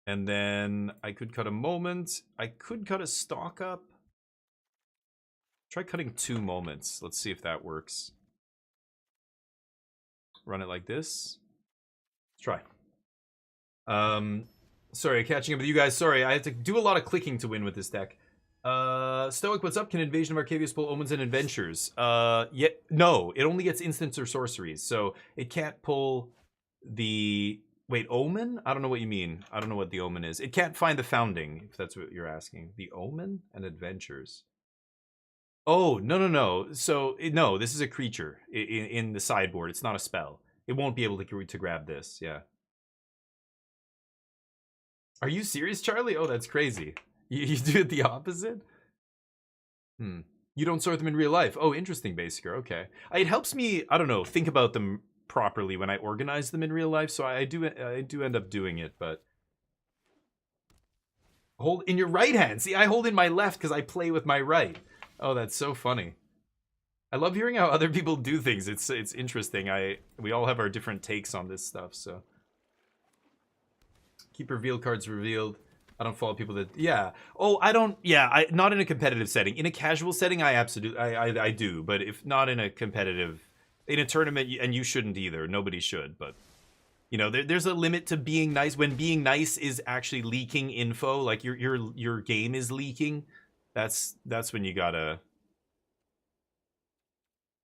And then I could cut a Moment. I could cut a Stock Up. Try cutting 2 Moments. Let's see if that works. Run it like this. Let's try. Sorry, catching up with you guys. Sorry, I had to do a lot of clicking to win with this deck. Stoic, what's up? Can Invasion of Arcavius pull Omens and Adventures? Yeah, no, it only gets instants or sorceries, so it can't pull the... Wait, Omen? I don't know what you mean. I don't know what the Omen is. It can't find the Founding, if that's what you're asking. The Omen and Adventures. Oh, no. So, no, this is a creature in the sideboard. It's not a spell. It won't be able to grab this, yeah. Are you serious, Charlie? Oh, that's crazy. You do it the opposite? You don't sort them in real life. Oh, interesting, Basiker. Okay. It helps me, I don't know, think about them properly when I organize them in real life, so I do end up doing it, but... Hold in your right hand. See, I hold in my left because I play with my right. Oh, that's so funny. I love hearing how other people do things. It's interesting. We all have our different takes on this stuff, so... Keep reveal cards revealed. I don't follow people that... Yeah. Oh, I don't... Yeah, not in a competitive setting. In a casual setting, I absolutely... I do. But if not in a competitive... In a tournament, and you shouldn't either. Nobody should, but... You know, there's a limit to being nice. When being nice is actually leaking info, like your game is leaking, that's when you gotta...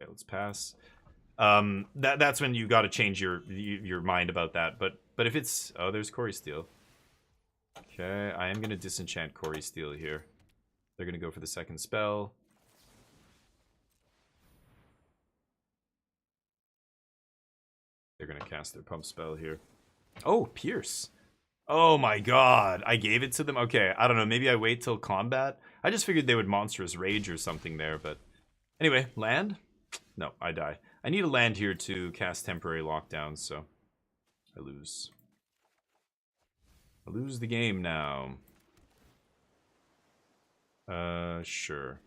Okay, let's pass. That's when you gotta change your mind about that. But if it's... Oh, there's Corey Steel. Okay, I am going to disenchant Corey Steel here. They're going to go for the second spell. They're going to cast their pump spell here. Oh, Pierce. Oh my god. I gave it to them? Okay, I don't know. Maybe I wait till combat? I just figured they would Monstrous Rage or something there, but... Anyway, land? No, I die. I need a land here to cast Temporary Lockdown, so... I lose. I lose the game now. Sure.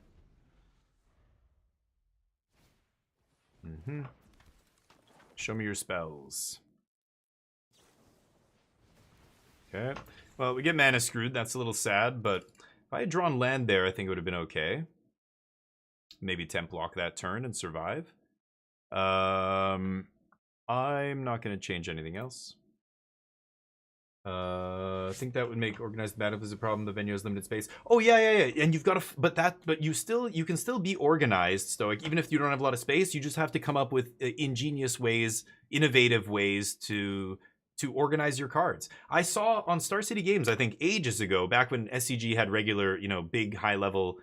Show me your spells. Okay. Well, we get mana screwed. That's a little sad, but if I had drawn land there, I think it would have been okay. Maybe temp block that turn and survive. I'm not going to change anything else. I think that would make organized battlefield a problem. The venue has limited space. Oh yeah. And you've got to, but you can still be organized, Stoic, even if you don't have a lot of space. You just have to come up with ingenious ways, innovative ways to organize your cards. I saw on Star City Games, I think ages ago, back when SCG had regular, big high level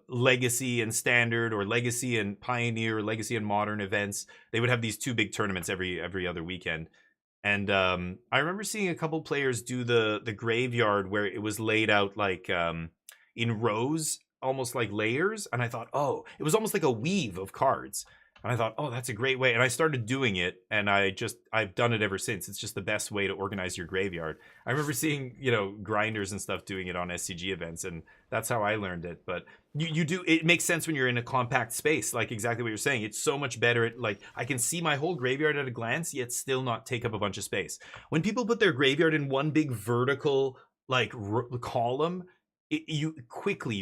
Legacy and Standard, or Legacy and Pioneer, or Legacy and Modern events. They would have these 2 big tournaments every other weekend. And I remember seeing a couple players do the graveyard where it was laid out like in rows, almost like layers. And I thought, oh, it was almost like a weave of cards. And I thought, oh, that's a great way. And I started doing it, and I've done it ever since. It's just the best way to organize your graveyard. I remember seeing, grinders and stuff doing it on SCG events, and that's how I learned it. But you do, it makes sense when you're in a compact space, like exactly what you're saying. It's so much better. Like, I can see my whole graveyard at a glance, yet still not take up a bunch of space. When people put their graveyard in one big vertical, like, column, you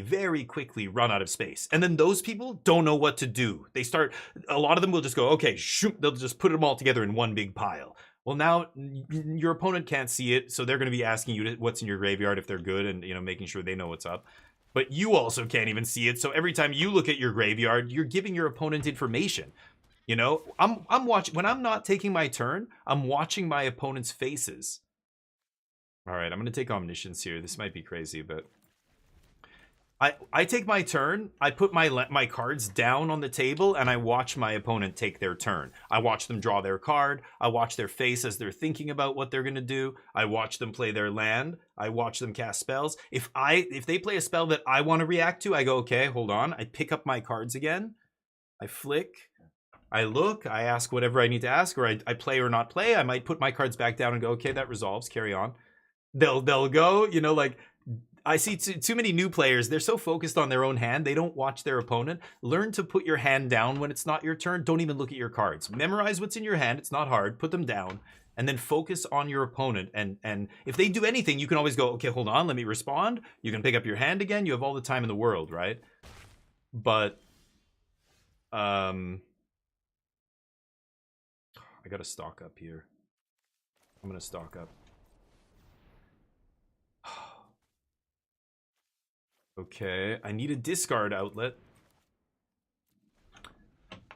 very quickly run out of space. And then those people don't know what to do. A lot of them will just go, okay, shoot, they'll just put them all together in one big pile. Well, now your opponent can't see it, so they're going to be asking you what's in your graveyard if they're good, and making sure they know what's up. But you also can't even see it, so every time you look at your graveyard, you're giving your opponent information. I'm watching, when I'm not taking my turn, I'm watching my opponent's faces. All right, I'm going to take Omniscience here. This might be crazy, but I take my turn, I put my cards down on the table, and I watch my opponent take their turn. I watch them draw their card. I watch their face as they're thinking about what they're going to do. I watch them play their land. I watch them cast spells. If they play a spell that I want to react to, I go, okay, hold on. I pick up my cards again. I flick. I look. I ask whatever I need to ask, or I play or not play. I might put my cards back down and go, okay, that resolves. Carry on. They'll go, like... I see too many new players. They're so focused on their own hand, they don't watch their opponent. Learn to put your hand down when it's not your turn. Don't even look at your cards. Memorize what's in your hand. It's not hard. Put them down, and then focus on your opponent. And if they do anything, you can always go, okay, hold on, let me respond. You can pick up your hand again. You have all the time in the world, right? But I gotta stock up here. I'm gonna stock up. Okay, I need a discard outlet.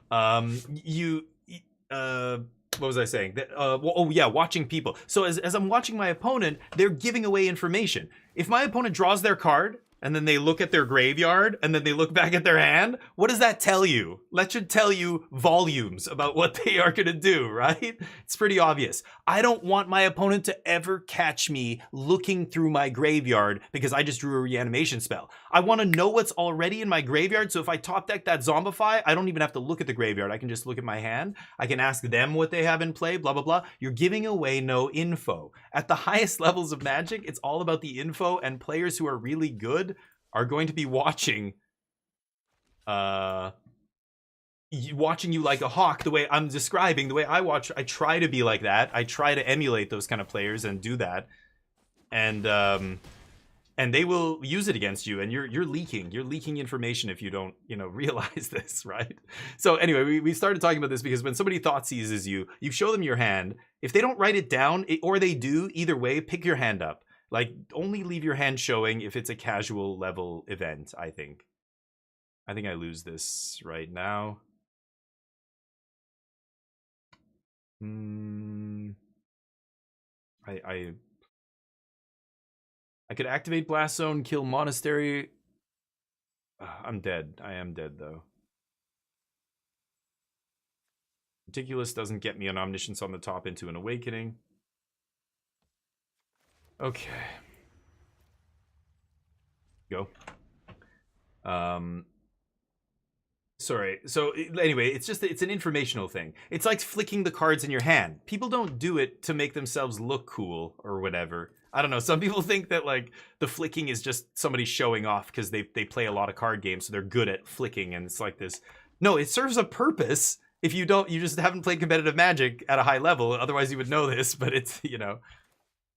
What was I saying? Oh yeah, watching people. So as I'm watching my opponent, they're giving away information. If my opponent draws their card, and then they look at their graveyard, and then they look back at their hand, what does that tell you? That should tell you volumes about what they are going to do, right? It's pretty obvious. I don't want my opponent to ever catch me looking through my graveyard because I just drew a reanimation spell. I want to know what's already in my graveyard, so if I top deck that Zombify, I don't even have to look at the graveyard. I can just look at my hand. I can ask them what they have in play, blah, blah, blah. You're giving away no info. At the highest levels of Magic, it's all about the info, and players who are really good are going to be watching you like a hawk, the way I'm describing, the way I watch. I try to be like that. I try to emulate those kind of players and do that. And they will use it against you, and you're leaking information if you don't, realize this, right? So anyway, we started talking about this because when somebody thought seizes you, you show them your hand. If they don't write it down, or they do, either way, pick your hand up. Like, only leave your hand showing if it's a casual level event, I think. I think I lose this right now. I could activate Blast Zone, kill Monastery. I'm dead. I am dead, though. Meticulous doesn't get me an Omniscience on the top into an Awakening. Okay. Go. Sorry. So anyway, it's an informational thing. It's like flicking the cards in your hand. People don't do it to make themselves look cool or whatever. I don't know. Some people think that like the flicking is just somebody showing off because they play a lot of card games, so they're good at flicking, and it's like this. No, it serves a purpose. If you don't, you just haven't played competitive Magic at a high level. Otherwise, you would know this. But it's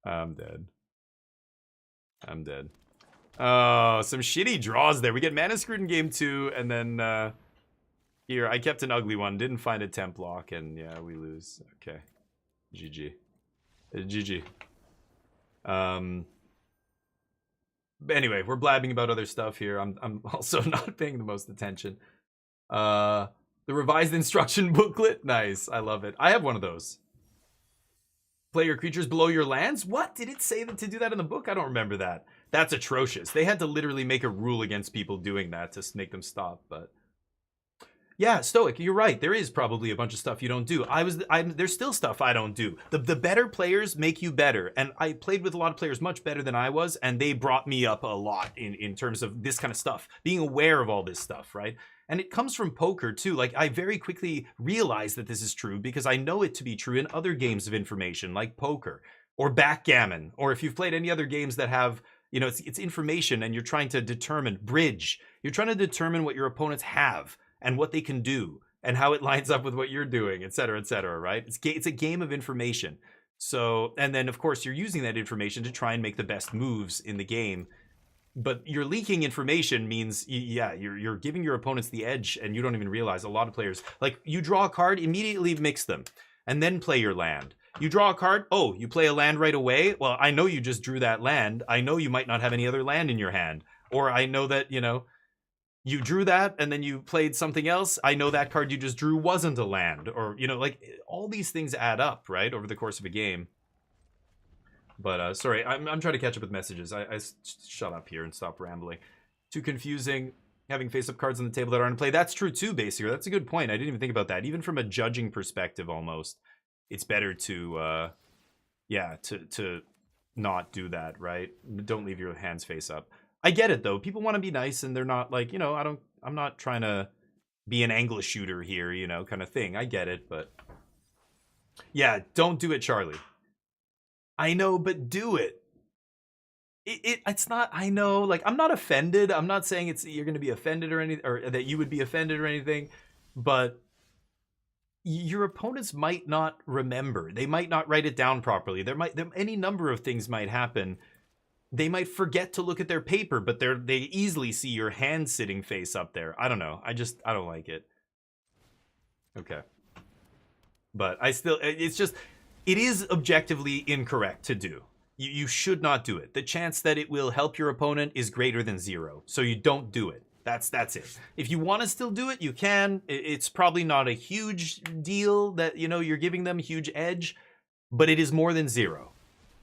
I'm dead. I'm dead. Oh, some shitty draws there. We get Mana Screwed in game 2, and then here, I kept an ugly one. Didn't find a temp lock, and yeah, we lose. Okay. GG. GG. Anyway, we're blabbing about other stuff here. I'm also not paying the most attention. The revised instruction booklet. Nice. I love it. I have one of those. Play your creatures below your lands? What? Did it say that to do that in the book? I don't remember that. That's atrocious. They had to literally make a rule against people doing that to make them stop. But yeah, Stoic, you're right. There is probably a bunch of stuff you don't do. There's still stuff I don't do. The better players make you better. And I played with a lot of players much better than I was, and they brought me up a lot in terms of this kind of stuff, being aware of all this stuff, right? And it comes from poker too. Like, I very quickly realized that this is true because I know it to be true in other games of information like poker or backgammon, or if you've played any other games that have, you know, it's information and you're trying to determine bridge. You're trying to determine what your opponents have and what they can do and how it lines up with what you're doing, et cetera, right? It's a game of information. So, and then of course you're using that information to try and make the best moves in the game. But you're leaking information means, yeah, you're giving your opponents the edge, and you don't even realize. A lot of players, like, you draw a card, immediately mix them, and then play your land. You draw a card, oh, you play a land right away? Well, I know you just drew that land. I know you might not have any other land in your hand. Or I know that, you know, you drew that and then you played something else. I know that card you just drew wasn't a land. Or, you know, like, all these things add up, right, over the course of a game. But sorry, I'm trying to catch up with messages. I shut up here and stop rambling. Too confusing, having face-up cards on the table that aren't in play. That's true too, basically. That's a good point. I didn't even think about that. Even from a judging perspective, almost, it's better to, yeah, to not do that, right? Don't leave your hands face up. I get it though. People want to be nice, and they're not like, you know, I'm not trying to be an angle shooter here, you know, kind of thing. I get it, but yeah, don't do it, Charlie. I know, but do it. It's not, I know, like, I'm not offended. I'm not saying you're going to be offended or anything, or that you would be offended or anything, but your opponents might not remember. They might not write it down properly. Any number of things might happen. They might forget to look at their paper, but they easily see your hand sitting face up there. I don't know. I don't like it. Okay. But it is objectively incorrect to do. You should not do it. The chance that it will help your opponent is greater than 0. So you don't do it. That's it. If you want to still do it, you can. It's probably not a huge deal that, you know, you're giving them a huge edge, but it is more than 0.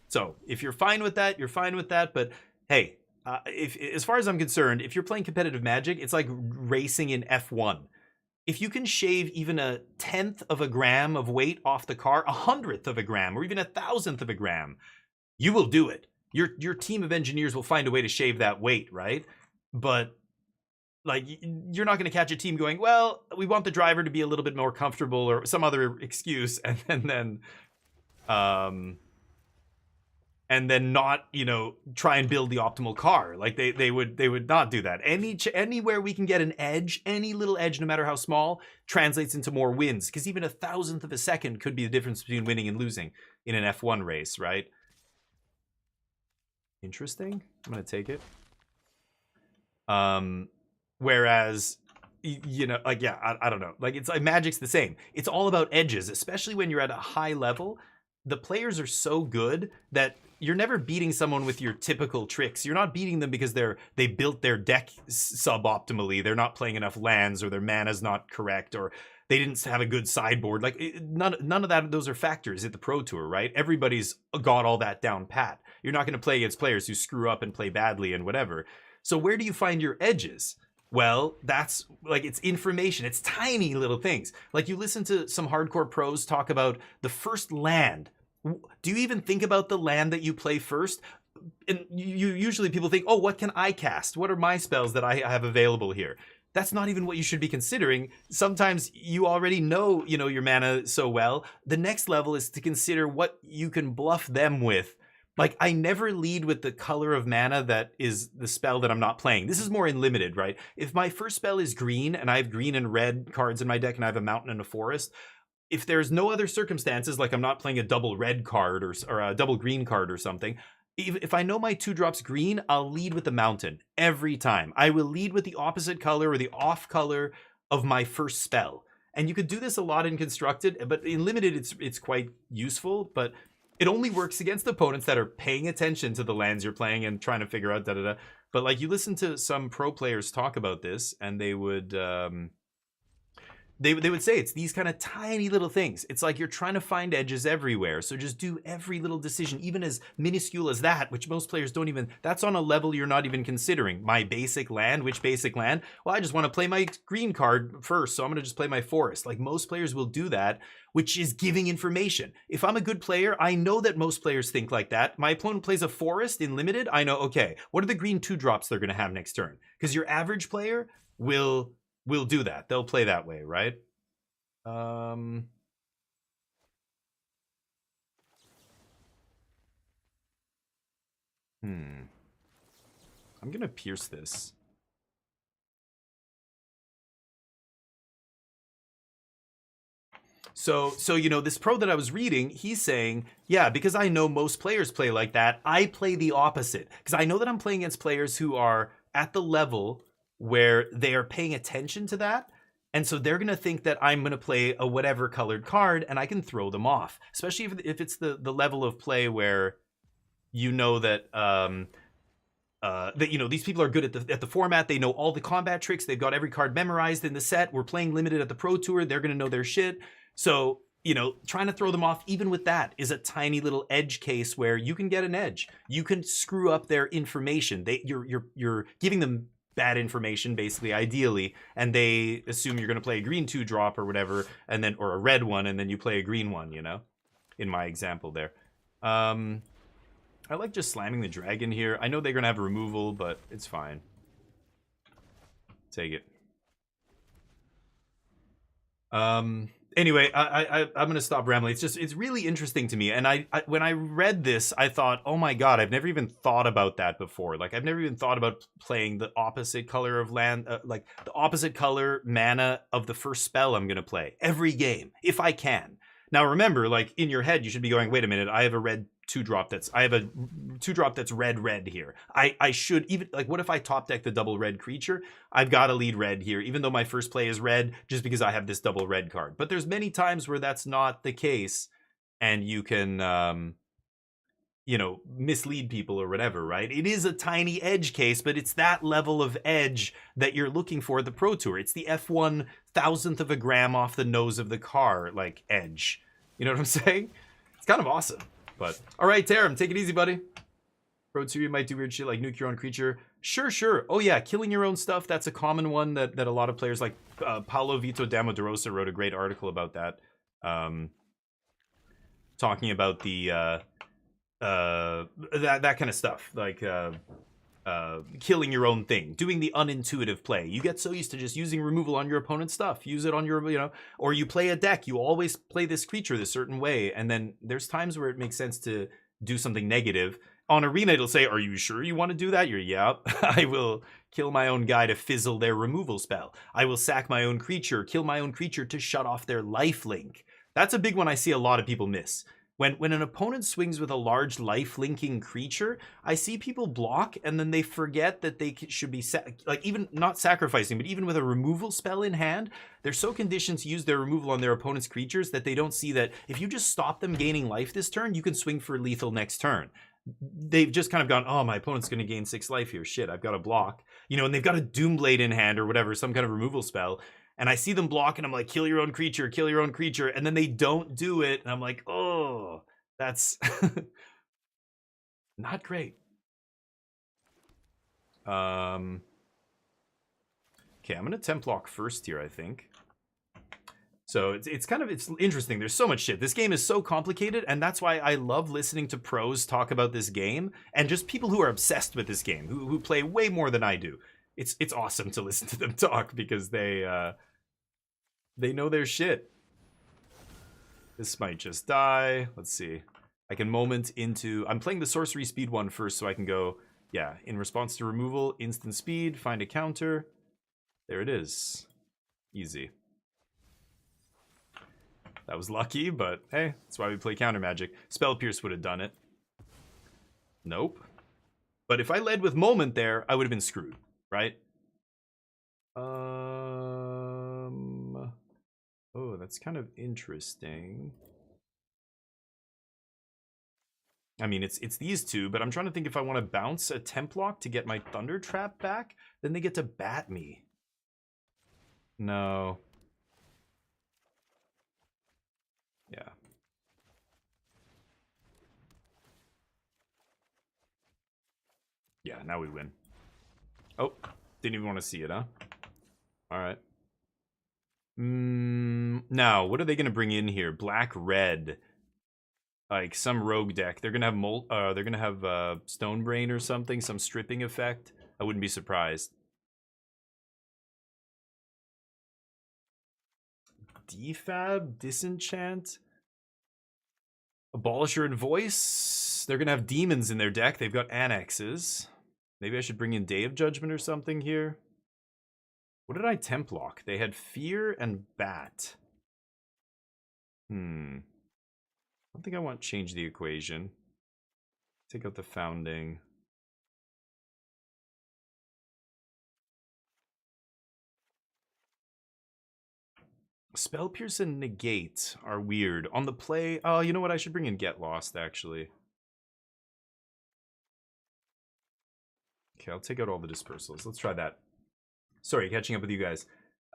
So if you're fine with that, you're fine with that. But hey, as far as I'm concerned, if you're playing competitive Magic, it's like racing in F1. If you can shave even 1/10 of a gram of weight off the car, 100th of a gram, or even 1,000th of a gram, you will do it. Your team of engineers will find a way to shave that weight, right? But like, you're not going to catch a team going, well, we want the driver to be a little bit more comfortable, or some other excuse, and then not, you know, try and build the optimal car. Like, they would not do that. Anywhere we can get an edge, any little edge, no matter how small, translates into more wins, because even 1,000th of a second could be the difference between winning and losing in an F1 race, right? Interesting. I'm gonna take it. Whereas, you know, like, yeah, I don't know. Like, it's like Magic's the same. It's all about edges, especially when you're at a high level. The players are so good that you're never beating someone with your typical tricks. You're not beating them because they built their deck suboptimally. They're not playing enough lands, or their mana's not correct, or they didn't have a good sideboard. Like, none of that. Those are factors at the Pro Tour, right? Everybody's got all that down pat. You're not going to play against players who screw up and play badly and whatever. So where do you find your edges? Well, that's, like, it's information. It's tiny little things. Like, you listen to some hardcore pros talk about the first land. Do you even think about the land that you play first? And usually people think, oh, what can I cast? What are my spells that I have available here? That's not even what you should be considering. Sometimes you already know, you know, your mana so well. The next level is to consider what you can bluff them with. Like, I never lead with the color of mana that is the spell that I'm not playing. This is more in limited, right? If my first spell is green, and I have green and red cards in my deck, and I have a mountain and a forest, if there's no other circumstances, like I'm not playing a double red card or a double green card or something, if I know my 2-drops green, I'll lead with the mountain every time. I will lead with the opposite color or the off color of my first spell. And you could do this a lot in Constructed, but in Limited, it's quite useful, but it only works against opponents that are paying attention to the lands you're playing and trying to figure out da-da-da. But, like, you listen to some pro players talk about this, and they would they would say it's these kind of tiny little things. It's like you're trying to find edges everywhere. So just do every little decision, even as minuscule as that, which most players don't even, that's on a level you're not even considering. My basic land, which basic land? Well, I just want to play my green card first, so I'm going to just play my forest. Like most players will do that, which is giving information. If I'm a good player, I know that most players think like that. My opponent plays a forest in limited, I know, okay, what are the green 2-drops they're going to have next turn? Because your average player will do that. They'll play that way, right? I'm gonna pierce this. So you know, this pro that I was reading, he's saying, yeah, because I know most players play like that, I play the opposite. Because I know that I'm playing against players who are at the level where they are paying attention to that. And so they're going to think that I'm going to play a whatever colored card and I can throw them off. Especially if it's the level of play where you know that that you know these people are good at the format. They know all the combat tricks. They've got every card memorized in the set. We're playing limited at the Pro Tour. They're going to know their shit. So, you know, trying to throw them off even with that is a tiny little edge case where you can get an edge. You can screw up their information. You're giving them bad information, basically, ideally, and they assume you're going to play a green 2-drop or whatever, and then, or a red one, and then you play a green one, you know, in my example there. I like just slamming the dragon here. I know they're going to have removal, but it's fine. Take it. Anyway, I'm going to stop rambling. It's really interesting to me. And I when I read this, I thought, oh my God, I've never even thought about that before. Like, I've never even thought about playing the opposite color of land, like the opposite color mana of the first spell I'm going to play every game, if I can. Now, remember, like in your head, you should be going, wait a minute, I have a red 2-drop I have a 2-drop that's red here. I should even, like, what if I top deck the double red creature? I've got to lead red here, even though my first play is red, just because I have this double red card. But there's many times where that's not the case, and you can, you know, mislead people or whatever, right? It is a tiny edge case, but it's that level of edge that you're looking for at the Pro Tour. It's the F1 thousandth of a gram off the nose of the car, like, edge. You know what I'm saying? It's kind of awesome. But, all right, Tarum, take it easy, buddy. Pro Tour, you might do weird shit like nuke your own creature. Sure. Oh, yeah, killing your own stuff, that's a common one that a lot of players, like Paolo Vito Damodorosa wrote a great article about that. Talking about the, that kind of stuff, like killing your own thing, doing the unintuitive play. You get so used to just using removal on your opponent's stuff. Use it on your, you know, or you play a deck. You always play this creature this certain way. And then there's times where it makes sense to do something negative. On Arena, it'll say, are you sure you want to do that? You're, yeah, I will kill my own guy to fizzle their removal spell. I will sack my own creature, kill my own creature to shut off their lifelink. That's a big one I see a lot of people miss. When an opponent swings with a large life-linking creature, I see people block, and then they forget that they should be, like, even not sacrificing, but even with a removal spell in hand, they're so conditioned to use their removal on their opponent's creatures that they don't see that if you just stop them gaining life this turn, you can swing for lethal next turn. They've just kind of gone, oh, my opponent's going to gain 6 life here. Shit, I've got to block. You know, and they've got a Doomblade in hand or whatever, some kind of removal spell. And I see them block, and I'm like, kill your own creature, kill your own creature. And then they don't do it. And I'm like, oh, that's not great. Okay, I'm going to temp block first here, I think. So it's interesting. There's so much shit. This game is so complicated, and that's why I love listening to pros talk about this game, and just people who are obsessed with this game, who play way more than I do. It's awesome to listen to them talk because they know their shit. This might just die. Let's see. I can moment into... I'm playing the sorcery speed one first, so I can go, yeah, in response to removal, instant speed, find a counter. There it is. Easy. That was lucky, but hey, that's why we play counter magic. Spell Pierce would have done it. Nope. But if I led with moment there, I would have been screwed, right? Oh, that's kind of interesting. I mean, it's these two, but I'm trying to think if I want to bounce a Templock to get my Thunder Trap back, then they get to bat me. No. Yeah. Yeah, now we win. Oh, didn't even want to see it, huh? All right. Now, what are they going to bring in here? Black, red. Like some rogue deck. They're gonna have Stone Brain or something, some stripping effect. I wouldn't be surprised. Defab, Disenchant, Abolisher and Voice. They're gonna have demons in their deck. They've got annexes. Maybe I should bring in Day of Judgment or something here. What did I temp lock? They had Fear and Bat. I don't think I want to change the equation. Take out the Founding. Spell Pierce and Negate are weird. On the play, oh, you know what? I should bring in Get Lost, actually. Okay, I'll take out all the dispersals. Let's try that. Sorry, catching up with you guys.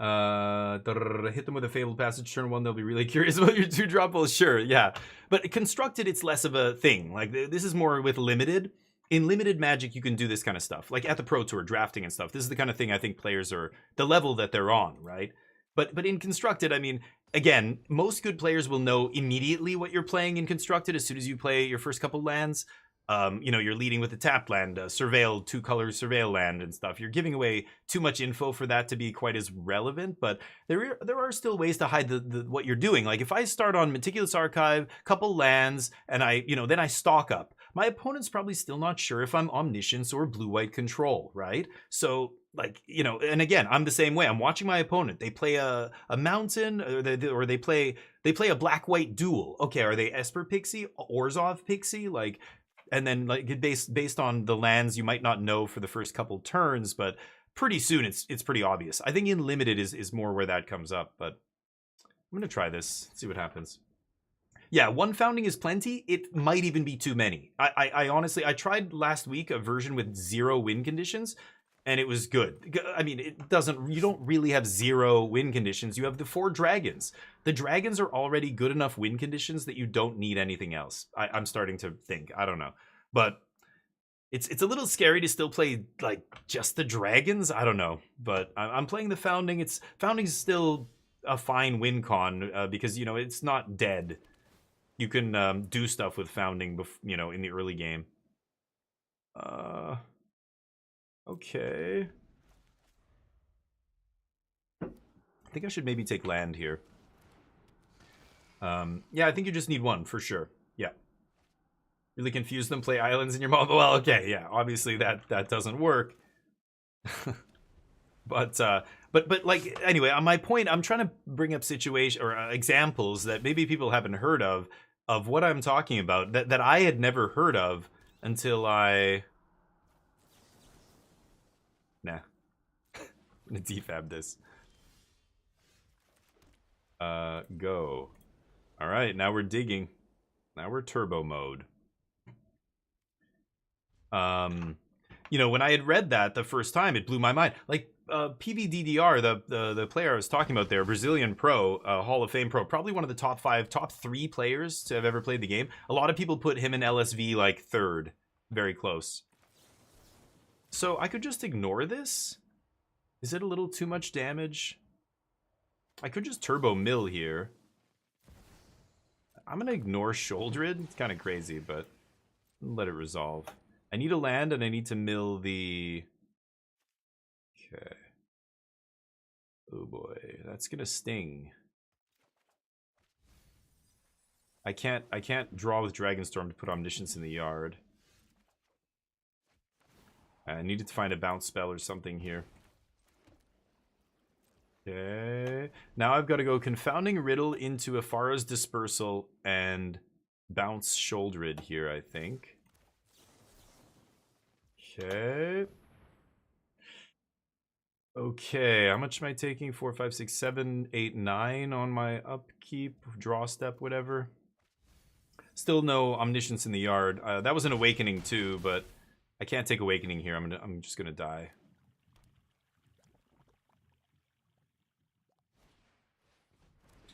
Hit them with a Fabled Passage turn 1. They'll be really curious about your 2-drop. Well, sure, yeah. But Constructed, it's less of a thing. Like, this is more with Limited. In Limited Magic, you can do this kind of stuff. Like, at the Pro Tour, drafting and stuff. This is the kind of thing I think players are... the level that they're on, right? But in Constructed, I mean, again, most good players will know immediately what you're playing in Constructed as soon as you play your first couple lands. You know, you're leading with a tapped land, surveil, 2-color surveil land and stuff. You're giving away too much info for that to be quite as relevant, but there are still ways to hide the what you're doing. Like if I start on Meticulous Archive, couple lands, and then I stock up, my opponent's probably still not sure if I'm Omniscience or Blue-White Control, right? So, like, you know, and again, I'm the same way. I'm watching my opponent. They play a mountain, or they play a Black-White duel. Okay, are they Esper Pixie, Orzhov Pixie? Like... and then, like, based on the lands, you might not know for the first couple turns, but pretty soon it's pretty obvious. I think in Limited is more where that comes up, but I'm gonna try this, see what happens. Yeah, 1 Founding is plenty. It might even be too many. I honestly, I tried last week a version with 0 win conditions, and it was good. I mean, you don't really have 0 win conditions. You have the 4 dragons. The dragons are already good enough win conditions that you don't need anything else. I'm starting to think. I don't know. But it's a little scary to still play, like, just the dragons. I don't know. But I'm playing the Founding. Founding's still a fine win con because, you know, it's not dead. You can do stuff with Founding, you know, in the early game. Okay. I think I should maybe take land here. Yeah, I think you just need 1 for sure. Yeah. Really confuse them, play islands in your mall. Well, okay, yeah. Obviously that doesn't work. but like, anyway, on my point, I'm trying to bring up situation or examples that maybe people haven't heard of what I'm talking about that I had never heard of until I... Nah. I'm gonna defab this. Go. Alright, now we're digging. Now we're turbo mode. You know, when I had read that the first time, it blew my mind. Like, PVDDR, the player I was talking about there, Brazilian pro, Hall of Fame pro, probably one of the top 3 players to have ever played the game. A lot of people put him in LSV, like, 3rd. Very close. So I could just ignore this? Is it a little too much damage? I could just turbo mill here. I'm gonna ignore Sholdred. It's kind of crazy, but let it resolve. I need a land and I need to mill the... Okay. Oh boy, that's gonna sting. I can't draw with Dragonstorm to put Omniscience in the yard. I needed to find a bounce spell or something here. Okay. Now I've got to go Confounding Riddle into Afara's Dispersal and bounce Sholdred here, I think. Okay. Okay, how much am I taking? 4, 5, 6, 7, 8, 9 on my upkeep, draw step, whatever. Still no Omniscience in the yard. That was an Awakening too, but I can't take Awakening here. I'm just gonna die.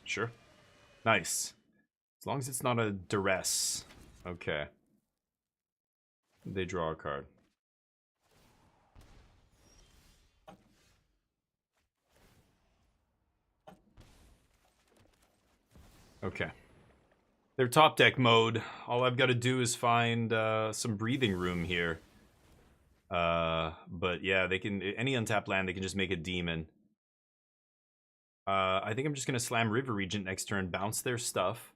Sure. Nice. As long as it's not a duress. Okay. They draw a card. Okay. Their top deck mode. All I've got to do is find some breathing room here. But yeah, they can, any untapped land, they can just make a demon. I think I'm just gonna slam River Regent next turn, bounce their stuff.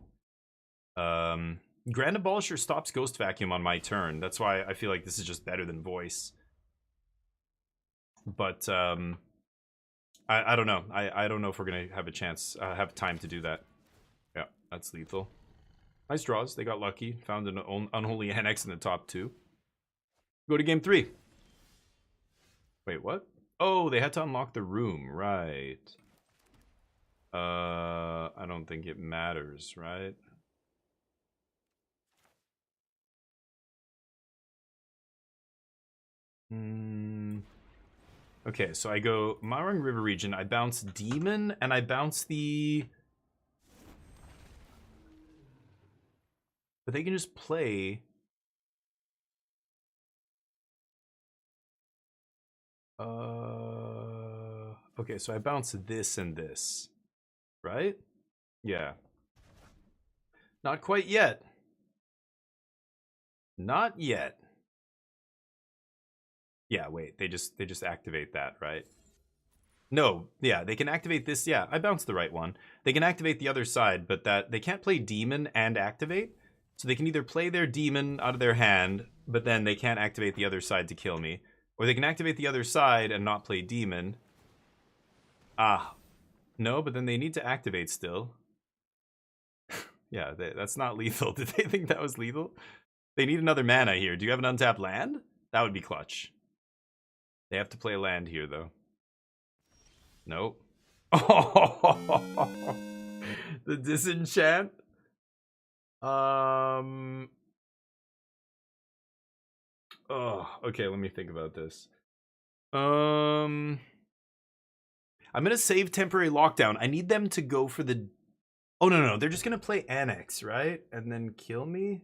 Grand Abolisher stops Ghost Vacuum on my turn. That's why I feel like this is just better than Voice. But I don't know. I don't know if we're gonna have a chance, have time to do that. Yeah, that's lethal. Nice draws. They got lucky. Found an Unholy Annex in the top 2. Go to game 3. Wait, what? Oh, they had to unlock the room, right? I don't think it matters, right? Okay, so I go Marang River Region, I bounce Demon, and I bounce the... But they can just play... Okay, so I bounce this and this. Right? Yeah. Not quite yet. Not yet. Yeah, wait, they just activate that, right? No, yeah, they can activate this. Yeah, I bounced the right one. They can activate the other side, but that they can't play demon and activate. So they can either play their demon out of their hand, but then they can't activate the other side to kill me. Or they can activate the other side and not play demon. Ah. No, but then they need to activate still. Yeah, that's not lethal. Did they think that was lethal? They need another mana here. Do you have an untapped land? That would be clutch. They have to play a land here, though. Nope. Oh, the disenchant. Oh, okay, let me think about this. I'm gonna save temporary lockdown. I need them to go for the... Oh, no, they're just gonna play Annex, right? And then kill me?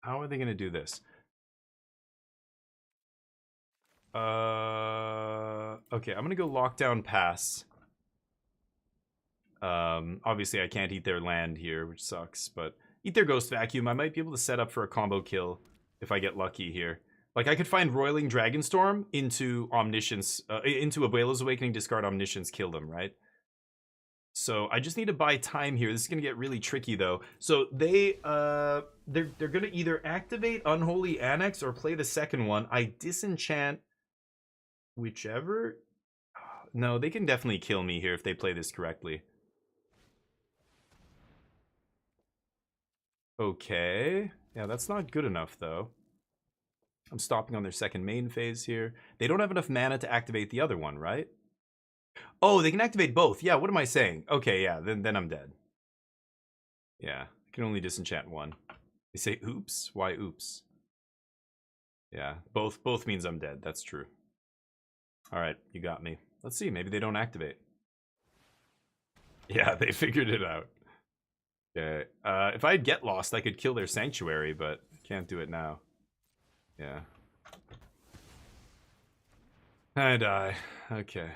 How are they gonna do this? Okay, I'm gonna go lockdown pass. Obviously I can't eat their land here, which sucks, but eat their Ghost Vacuum. I might be able to set up for a combo kill if I get lucky here. Like, I could find Roiling Dragonstorm into Omniscience, into Abuela's Awakening, discard Omniscience, kill them, right? So I just need to buy time here. This is gonna get really tricky though. So they're gonna either activate Unholy Annex or play the second one. I disenchant whichever. No, they can definitely kill me here if they play this correctly. Okay. Yeah, that's not good enough though. I'm stopping on their second main phase here. They don't have enough mana to activate the other one, right? Oh, they can activate both. Yeah, what am I saying? Okay, yeah, then I'm dead. Yeah, I can only disenchant one. They say oops? Why oops? Yeah, both means I'm dead. That's true. Alright, you got me. Let's see, maybe they don't activate. Yeah, they figured it out. Okay, if I had Get Lost, I could kill their Sanctuary, but I can't do it now. Yeah. I die. Okay.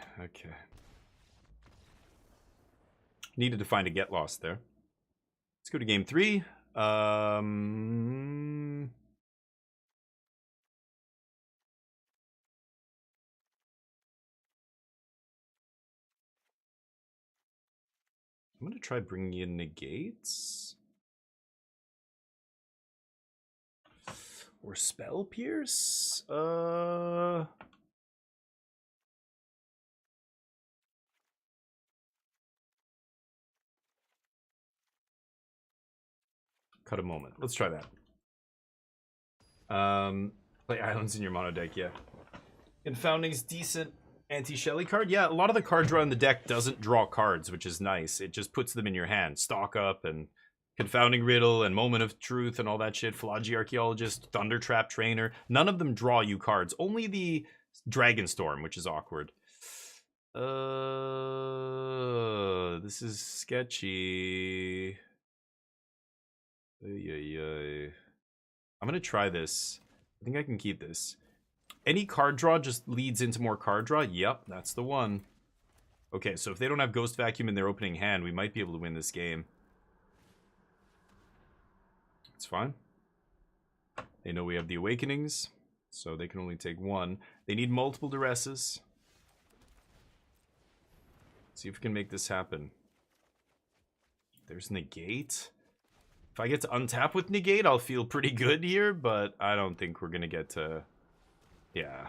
Needed to find a Get Lost there. Let's go to game 3. I'm gonna try bringing in negates. Or Spell Pierce? Cut a moment. Let's try that. Play Islands in your mono deck, yeah. Confounding's decent anti-Shelly card. Yeah, a lot of the card draw in the deck doesn't draw cards, which is nice. It just puts them in your hand. Stock Up and Confounding Riddle and Moment of Truth and all that shit. Phlogy Archaeologist, Thundertrap Trainer. None of them draw you cards. Only the Dragonstorm, which is awkward. This is sketchy. I'm gonna try this. I think I can keep this. Any card draw just leads into more card draw. Yep, that's the one. Okay, so if they don't have Ghost Vacuum in their opening hand, we might be able to win this game. It's fine. They know we have the Awakenings, so they can only take one. They need multiple Duresses. See if we can make this happen. There's Negate. If I get to untap with Negate, I'll feel pretty good here, but I don't think we're going to get to... Yeah.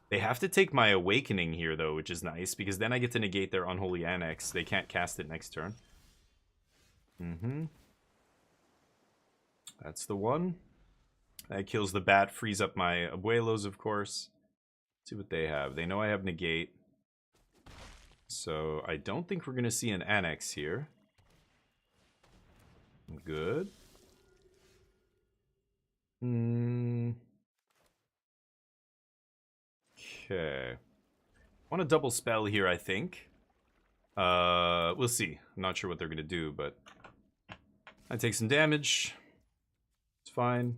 They have to take my Awakening here, though, which is nice, because then I get to negate their Unholy Annex. They can't cast it next turn. That's the one. That kills the bat, frees up my Abuelos, of course. Let's see what they have. They know I have Negate. So I don't think we're going to see an Annex here. Good. Okay. Want a double spell here, I think. We'll see. I'm not sure what they're going to do, but I take some damage. It's fine.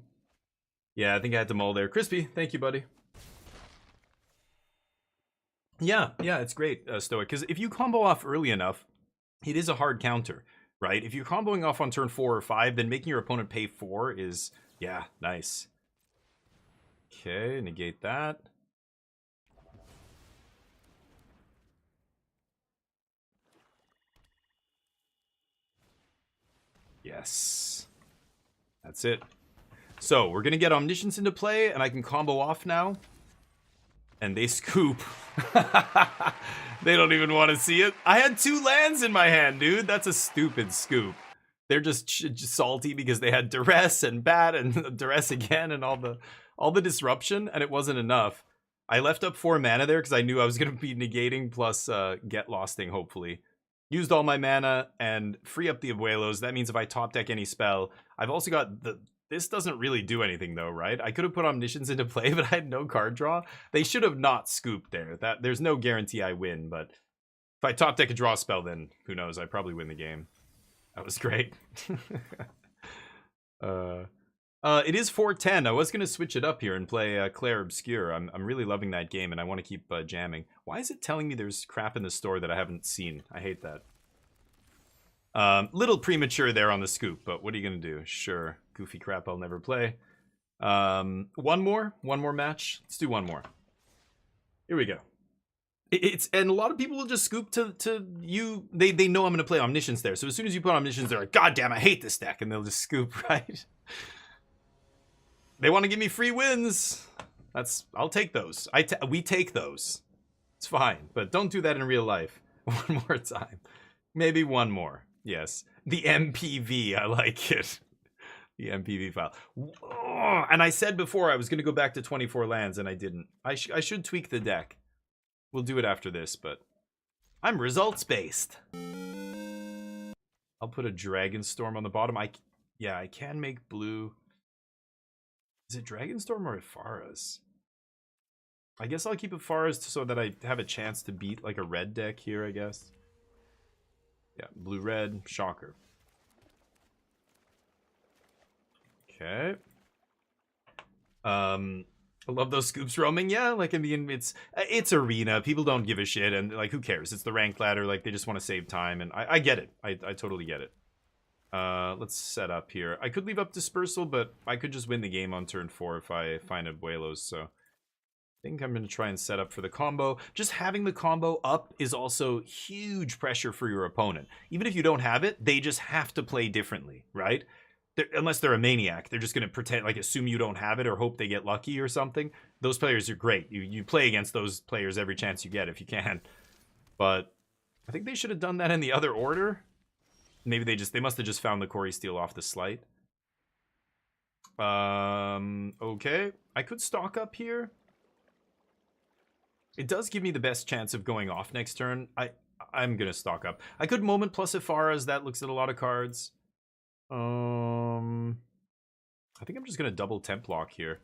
Yeah, I think I had to mull there. Crispy, thank you, buddy. Yeah, it's great, Stoic, because if you combo off early enough, it is a hard counter, right? If you're comboing off on turn 4 or 5, then making your opponent pay 4 is, yeah, nice. Okay, negate that. Yes. That's it. So, we're going to get Omniscience into play, and I can combo off now. And they scoop. They don't even want to see it. I had 2 lands in my hand, dude. That's a stupid scoop. They're just salty because they had Duress and Bat and Duress again and all the disruption, and it wasn't enough. I left up 4 mana there because I knew I was going to be negating plus get losting, hopefully. Used all my mana and free up the Abuelos. That means if I top deck any spell, I've also got the... This doesn't really do anything though, right? I could have put Omniscience into play, but I had no card draw. They should have not scooped there. There's no guarantee I win, but if I top deck a draw spell, then who knows? I probably win the game. That was great. It is 4-10. I was going to switch it up here and play Clair Obscur. I'm really loving that game, and I want to keep jamming. Why is it telling me there's crap in the store that I haven't seen? I hate that. Little premature there on the scoop, but what are you going to do? Sure. Goofy crap I'll never play. One more match. Let's do one more. Here we go. And a lot of people will just scoop to you. They know I'm going to play Omniscience there. So as soon as you put Omniscience, they're like, God damn, I hate this deck. And they'll just scoop, right? They want to give me free wins. I'll take those. We take those. It's fine. But don't do that in real life. One more time. Maybe one more. Yes. The MPV. I like it. The MPV file. Oh, and I said before I was going to go back to 24 lands, and I didn't. I should tweak the deck. We'll do it after this, but I'm results-based. I'll put a Dragonstorm on the bottom. I can make blue. Is it Dragonstorm or Ifaras? I guess I'll keep Ifaras so that I have a chance to beat like a red deck here, I guess. Yeah, blue-red, shocker. Okay. I love those scoops roaming. Yeah, like I mean, it's arena. People don't give a shit, and like, who cares? It's the ranked ladder. Like, they just want to save time, and I get it. I totally get it. Let's set up here. I could leave up Dispersal, but I could just win the game on turn 4 if I find Abuelos. So I think I'm going to try and set up for the combo. Just having the combo up is also huge pressure for your opponent. Even if you don't have it, they just have to play differently, right? Unless they're a maniac, they're just going to pretend, like, assume you don't have it or hope they get lucky or something. Those players are great. You play against those players every chance you get if you can. But I think they should have done that in the other order. Maybe they must have just found the Corey Steel off the slight. Okay. I could stock up here. It does give me the best chance of going off next turn. I'm going to stock up. I could Moment plus Ifaras. That looks at a lot of cards. I think I'm just going to double Templock here.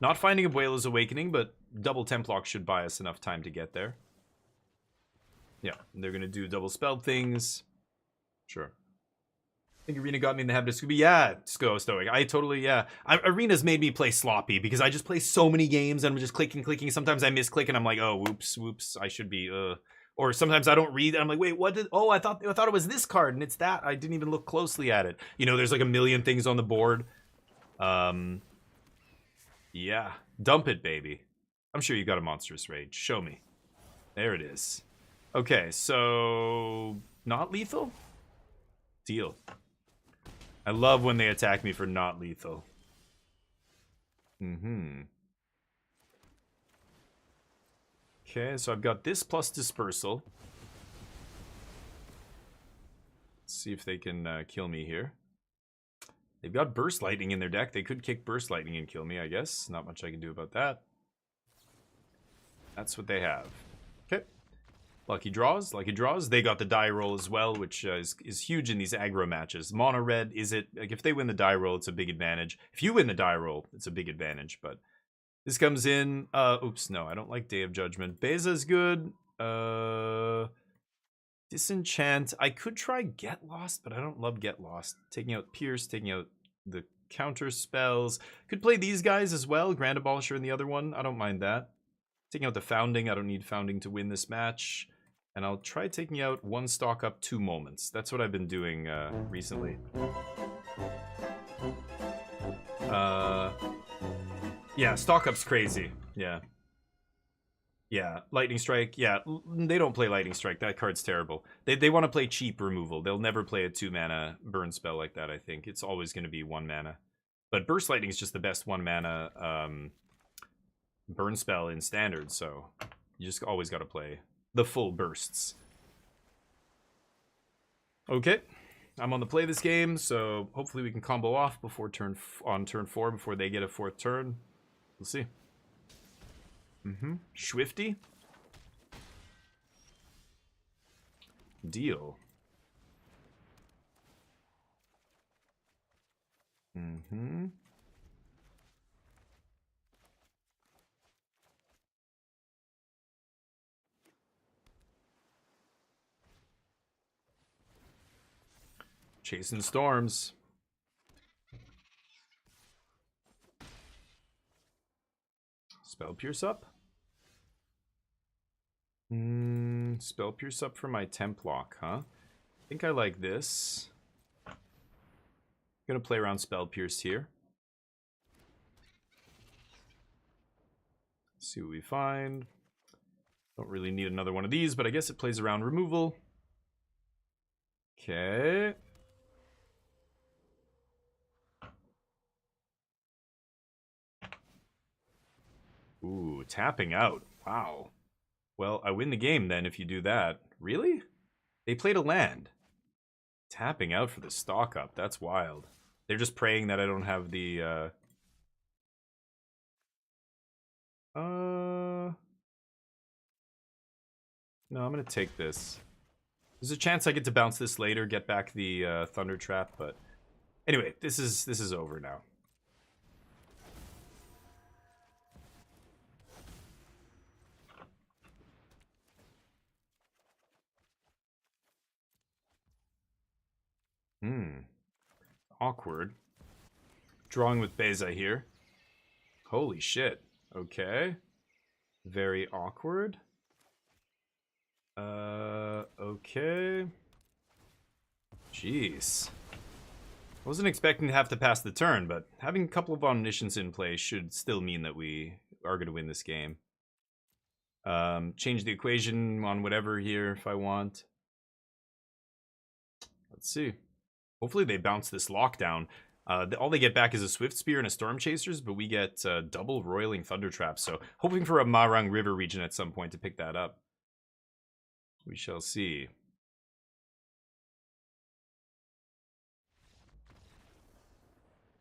Not finding Abuelo's Awakening, but double Templock should buy us enough time to get there. Yeah, they're gonna do double spelled things. Sure. I think Arena got me in the habit of Scooby. Yeah, Stoic. I totally, yeah. Arena's made me play sloppy because I just play so many games and I'm just clicking. Sometimes I misclick and I'm like, oh, whoops. I should be, Or sometimes I don't read and I'm like, wait, what did, oh, I thought it was this card and it's that. I didn't even look closely at it. You know, there's like a million things on the board. Yeah. Dump it, baby. I'm sure you got a monstrous rage. Show me. There it is. Okay, so not lethal? Deal. I love when they attack me for not lethal. Okay, so I've got this plus dispersal. Let's see if they can kill me here. They've got burst lightning in their deck. They could kick burst lightning and kill me, I guess. Not much I can do about that. That's what they have. Okay. Lucky draws. They got the die roll as well, which is huge in these aggro matches. Mono red, is it? Like, if they win the die roll, it's a big advantage. If you win the die roll, it's a big advantage. But this comes in. Oops, no, I don't like Day of Judgment. Beza's good. Disenchant. I could try Get Lost, but I don't love Get Lost. Taking out Pierce, taking out the counter spells. Could play these guys as well. Grand Abolisher in the other one. I don't mind that. Taking out the Founding. I don't need Founding to win this match. And I'll try taking out one stock up 2 moments. That's what I've been doing recently. Yeah, stock up's crazy. Yeah. Yeah, Lightning Strike. Yeah, they don't play Lightning Strike. That card's terrible. They want to play cheap removal. They'll never play a 2-mana burn spell like that, I think. It's always going to be 1 mana. But Burst Lightning is just the best 1-mana burn spell in Standard, so you just always got to play the full bursts. Okay, I'm on the play this game, so hopefully we can combo off before turn 4 before they get a 4th turn. We'll see. Swifty. Deal. Chasing storms. Spell Pierce up. Spell Pierce up for my temp lock, huh? I think I like this. Gonna play around Spell Pierce here. See what we find. Don't really need another one of these, but I guess it plays around removal. Okay. Ooh, tapping out. Wow. Well, I win the game then if you do that. Really? They played a land. Tapping out for the stock up. That's wild. They're just praying that I don't have the, No, I'm gonna take this. There's a chance I get to bounce this later, get back the Thunder Trap, but... Anyway, this is over now. Awkward. Drawing with Beza here. Holy shit. Okay. Very awkward. Okay. Jeez. I wasn't expecting to have to pass the turn, but having a couple of Omniscience in play should still mean that we are going to win this game. Change the equation on whatever here if I want. Let's see. Hopefully they bounce this lockdown. All they get back is a Swift Spear and a Storm Chasers, but we get double Roiling Thunder Traps. So hoping for a Marang River region at some point to pick that up. We shall see.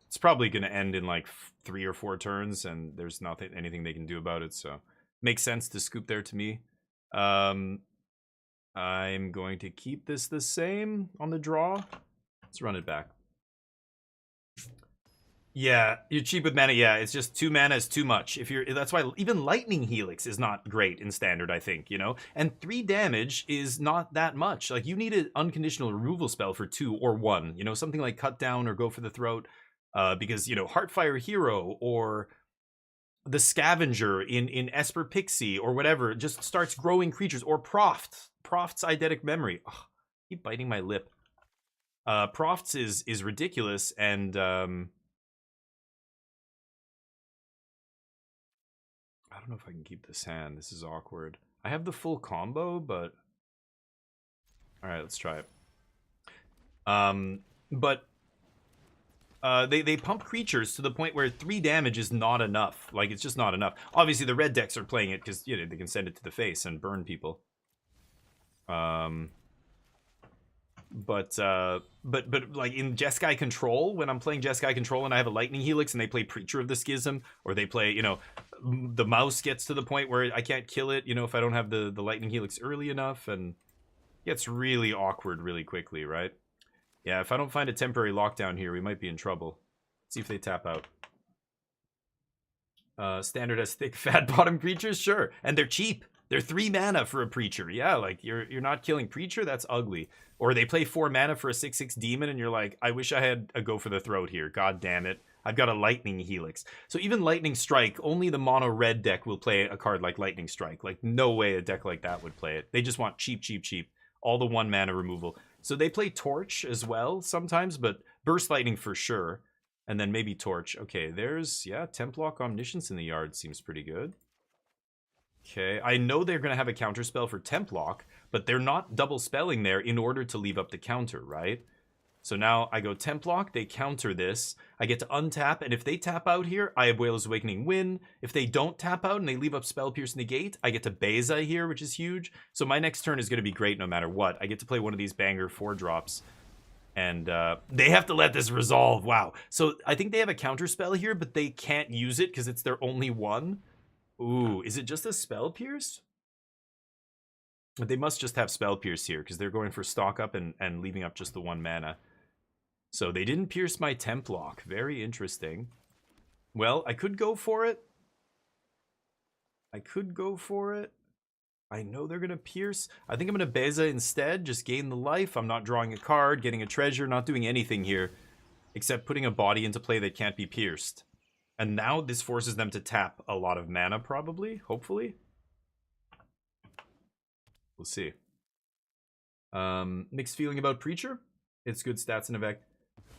It's probably going to end in like 3 or 4 turns, and there's anything they can do about it. So makes sense to scoop there to me. I'm going to keep this the same on the draw. Let's run it back. Yeah, you're cheap with mana. Yeah, it's just 2 mana is too much. That's why even Lightning Helix is not great in standard, I think, you know? And 3 damage is not that much. Like, you need an unconditional removal spell for 2 or 1, you know, something like Cut Down or Go for the Throat, because, you know, Heartfire Hero or the Scavenger in Esper Pixie or whatever just starts growing creatures, or Proft's Eidetic Memory. Ugh, keep biting my lip. Proft's is ridiculous, and I don't know if I can keep this hand. This is awkward. I have the full combo, but alright, let's try it. They pump creatures to the point where 3 damage is not enough. Like, it's just not enough. Obviously, the red decks are playing it because, you know, they can send it to the face and burn people. But like in Jeskai Control, when I'm playing Jeskai Control and I have a Lightning Helix and they play Preacher of the Schism, or they play, you know, the mouse gets to the point where I can't kill it, you know, if I don't have the Lightning Helix early enough, and it gets really awkward really quickly, right? Yeah, if I don't find a temporary lockdown here, we might be in trouble. Let's see if they tap out. Standard has thick, fat bottom creatures? Sure. And they're cheap. They're 3 mana for a Preacher. Yeah, like, you're not killing Preacher? That's ugly. Or they play 4 mana for a 6/6 demon, and you're like, I wish I had a Go for the Throat here. God damn it. I've got a Lightning Helix. So even Lightning Strike, only the mono red deck will play a card like Lightning Strike. Like, no way a deck like that would play it. They just want cheap, cheap, cheap. All the 1 mana removal. So they play Torch as well sometimes, but Burst Lightning for sure. And then maybe Torch. Okay, there's, yeah, Templock Omniscience in the yard seems pretty good. Okay, I know they're going to have a counterspell for Templock, but they're not double spelling there in order to leave up the counter, right? So now I go Templock, they counter this, I get to untap, and if they tap out here, I Abuela's Awakening win. If they don't tap out and they leave up Spell Pierce Negate, I get to Beza here, which is huge. So my next turn is going to be great no matter what. I get to play one of these banger 4-drops. And they have to let this resolve. Wow. So I think they have a counterspell here, but they can't use it because it's their only one. Ooh, is it just a Spell Pierce? They must just have Spell Pierce here because they're going for stock up and leaving up just the 1 mana. So they didn't pierce my Templock. Very interesting. Well, I could go for it. I know they're going to pierce. I think I'm going to Beza instead. Just gain the life. I'm not drawing a card, getting a treasure, not doing anything here. Except putting a body into play that can't be pierced. And now this forces them to tap a lot of mana, probably. Hopefully. We'll see. Mixed feeling about Preacher. It's good stats in effect.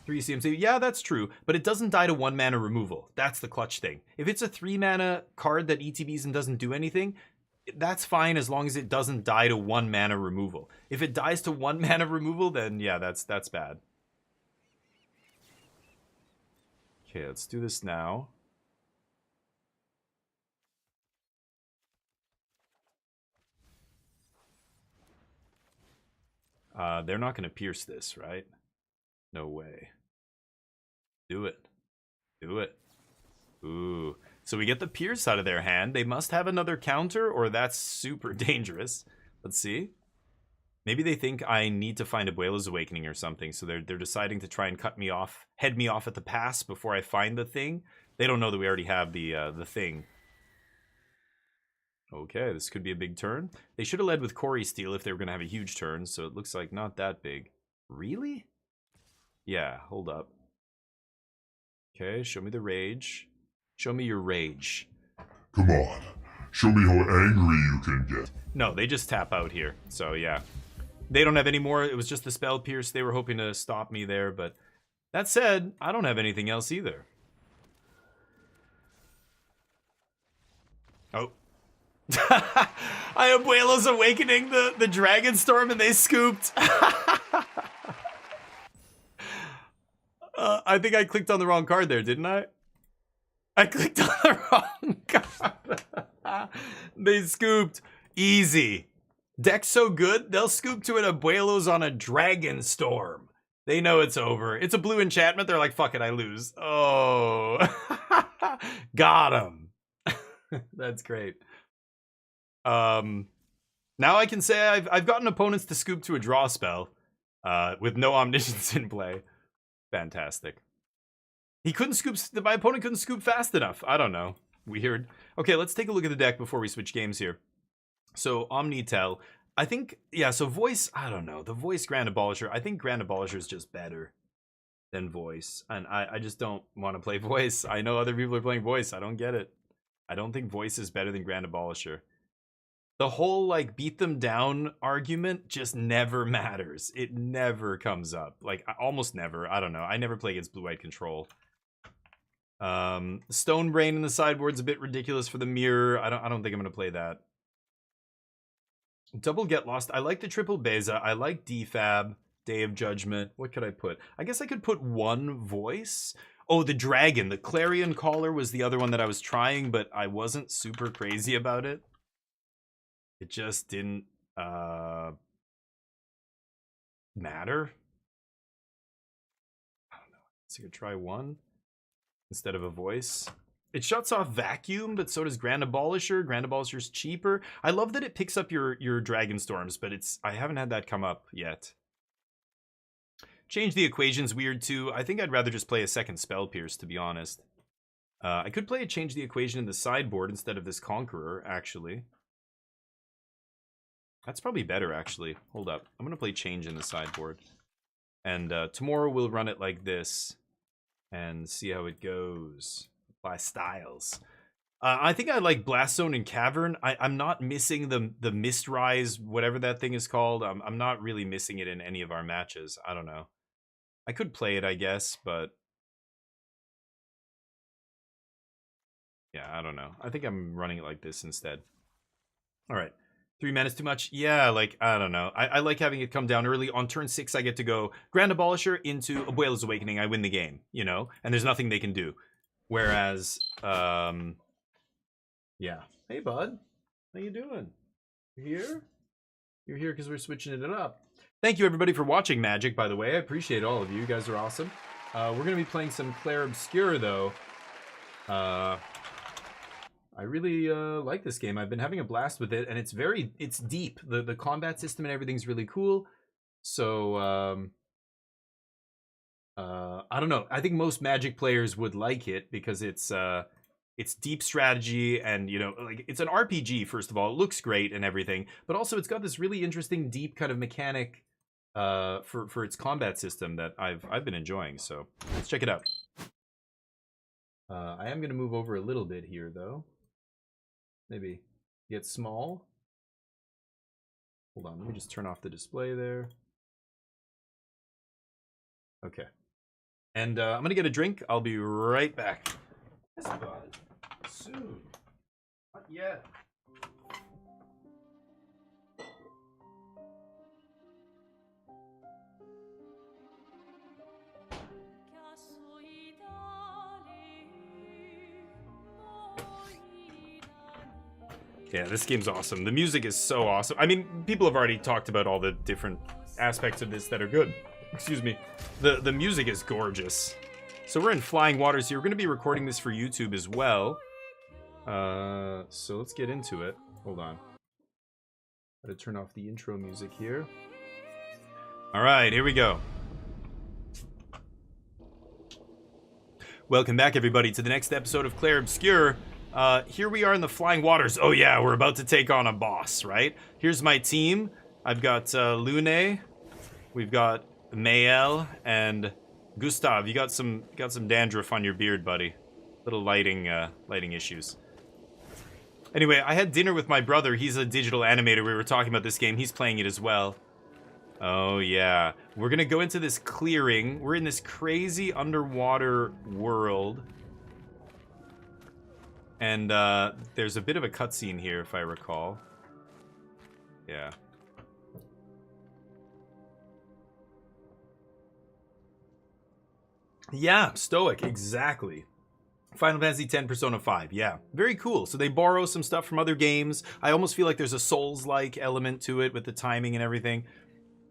3 CMC. Yeah, that's true. But it doesn't die to 1 mana removal. That's the clutch thing. If it's a 3 mana card that ETBs and doesn't do anything, that's fine as long as it doesn't die to 1 mana removal. If it dies to 1 mana removal, then yeah, that's bad. Okay, let's do this now. They're not going to pierce this, right? No way. Do it. Do it. Ooh. So we get the pierce out of their hand. They must have another counter, or that's super dangerous. Let's see. Maybe they think I need to find Abuela's Awakening or something, so they're deciding to try and cut me off, head me off at the pass before I find the thing. They don't know that we already have the thing. Okay, this could be a big turn. They should have led with Quarry Steel if they were going to have a huge turn, so it looks like not that big. Really? Yeah, hold up. Okay, show me the rage. Show me your rage. Come on, show me how angry you can get. No, they just tap out here, so yeah. They don't have any more. It was just the Spell Pierce. They were hoping to stop me there, but that said, I don't have anything else either. Oh. I Abuela's Awakening the Dragon Storm and they scooped. I think I clicked on the wrong card there, didn't I? I clicked on the wrong card. They scooped. Easy. Deck's so good, they'll scoop to an Abuelos on a Dragon Storm. They know it's over. It's a blue enchantment. They're like, fuck it, I lose. Oh. Got him. That's great. Now I can say I've gotten opponents to scoop to a draw spell with no Omniscience in play. Fantastic. He couldn't scoop. My opponent couldn't scoop fast enough. I don't know. Weird. Okay, let's take a look at the deck before we switch games here. So Omni-tel. I think, yeah, so voice, I don't know. The voice Grand Abolisher, I think Grand Abolisher is just better than voice. And I just don't want to play voice. I know other people are playing voice. I don't get it. I don't think voice is better than Grand Abolisher. The whole, like, beat them down argument just never matters. It never comes up. Like, almost never. I don't know. I never play against blue-white control. Stone Brain in the sideboard's a bit ridiculous for the mirror. I don't think I'm gonna play that. Double Get Lost. I like the triple Beza. I like Defab, Day of Judgment. What could I put? I guess I could put one voice. Oh, the Dragon. The Clarion Caller was the other one that I was trying, but I wasn't super crazy about it. It just didn't matter. I don't know. So I could try one instead of a voice. It shuts off Vacuum, but so does Grand Abolisher. Grand Abolisher's cheaper. I love that it picks up your Dragon Storms, but I haven't had that come up yet. Change the Equation's weird too. I think I'd rather just play a second Spell Pierce, to be honest. I could play a Change the Equation in the sideboard instead of this Conqueror, actually. That's probably better, actually. Hold up. I'm going to play Change in the sideboard. And tomorrow we'll run it like this and see how it goes. Apply styles. I think I like Blast Zone and Cavern. I'm not missing the Mistrise, whatever that thing is called. I'm not really missing it in any of our matches. I don't know. I could play it, I guess, but yeah, I don't know. I think I'm running it like this instead. All right. 3 mana is too much? Yeah, like, I don't know. I like having it come down early. On turn 6, I get to go Grand Abolisher into Abuela's Awakening. I win the game, you know? And there's nothing they can do. Whereas, yeah. Hey, bud. How you doing? You here? You're here because we're switching it up. Thank you, everybody, for watching Magic, by the way. I appreciate all of you. You guys are awesome. We're going to be playing some Clair Obscur, though. I really like this game. I've been having a blast with it, and it's deep. The combat system and everything's really cool. So, I don't know. I think most Magic players would like it because it's deep strategy, and you know, like, it's an RPG. First of all, it looks great and everything, but also it's got this really interesting, deep kind of mechanic for its combat system that I've been enjoying. So let's check it out. I am going to move over a little bit here, though. Maybe get small. Hold on, let me just turn off the display there. Okay. And I'm gonna get a drink. I'll be right back. Yes, bud. Soon. Not yet. Yeah, this game's awesome. The music is so awesome. I mean, people have already talked about all the different aspects of this that are good. Excuse me. The music is gorgeous. So we're in Flying Waters here. We're going to be recording this for YouTube as well. So let's get into it. Hold on. Gotta turn off the intro music here. Alright, here we go. Welcome back, everybody, to the next episode of Clair Obscur. Here we are in the Flying Waters. Oh yeah, we're about to take on a boss, right? Here's my team. I've got Lune, we've got Mael, and Gustav. You got some dandruff on your beard, buddy. Little lighting issues. Anyway, I had dinner with my brother. He's a digital animator. We were talking about this game. He's playing it as well. Oh yeah, we're gonna go into this clearing. We're in this crazy underwater world. And there's a bit of a cutscene here, if I recall. Yeah. Yeah, Stoic, exactly. Final Fantasy X Persona 5, yeah. Very cool. So they borrow some stuff from other games. I almost feel like there's a Souls-like element to it with the timing and everything.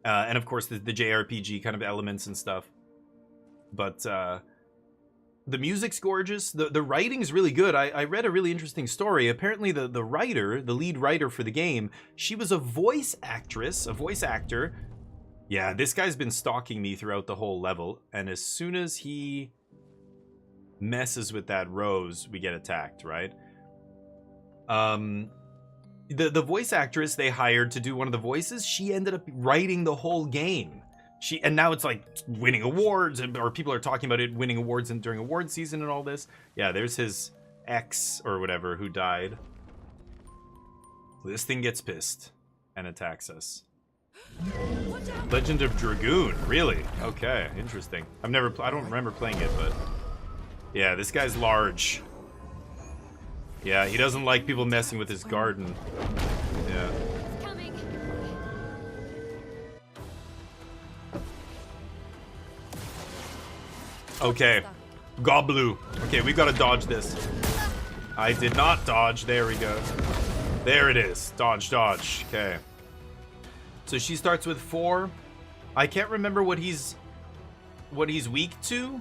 And of course the JRPG kind of elements and stuff. But the music's gorgeous. The writing's really good. I read a really interesting story. Apparently the lead writer for the game, she was a voice actor. Yeah, this guy's been stalking me throughout the whole level. And as soon as he messes with that rose, we get attacked, right? The voice actress they hired to do one of the voices, she ended up writing the whole game. And now it's like winning awards, or people are talking about it winning awards during award season and all this. Yeah, there's his ex or whatever who died. This thing gets pissed and attacks us. Legend of Dragoon, really? Okay, interesting. I don't remember playing it, but yeah, this guy's large. Yeah, he doesn't like people messing with his garden. Yeah. Okay, Goblu. Okay, we've got to dodge this. I did not dodge. There we go. There it is. Dodge, dodge. Okay. So she starts with 4. I can't remember what he's weak to.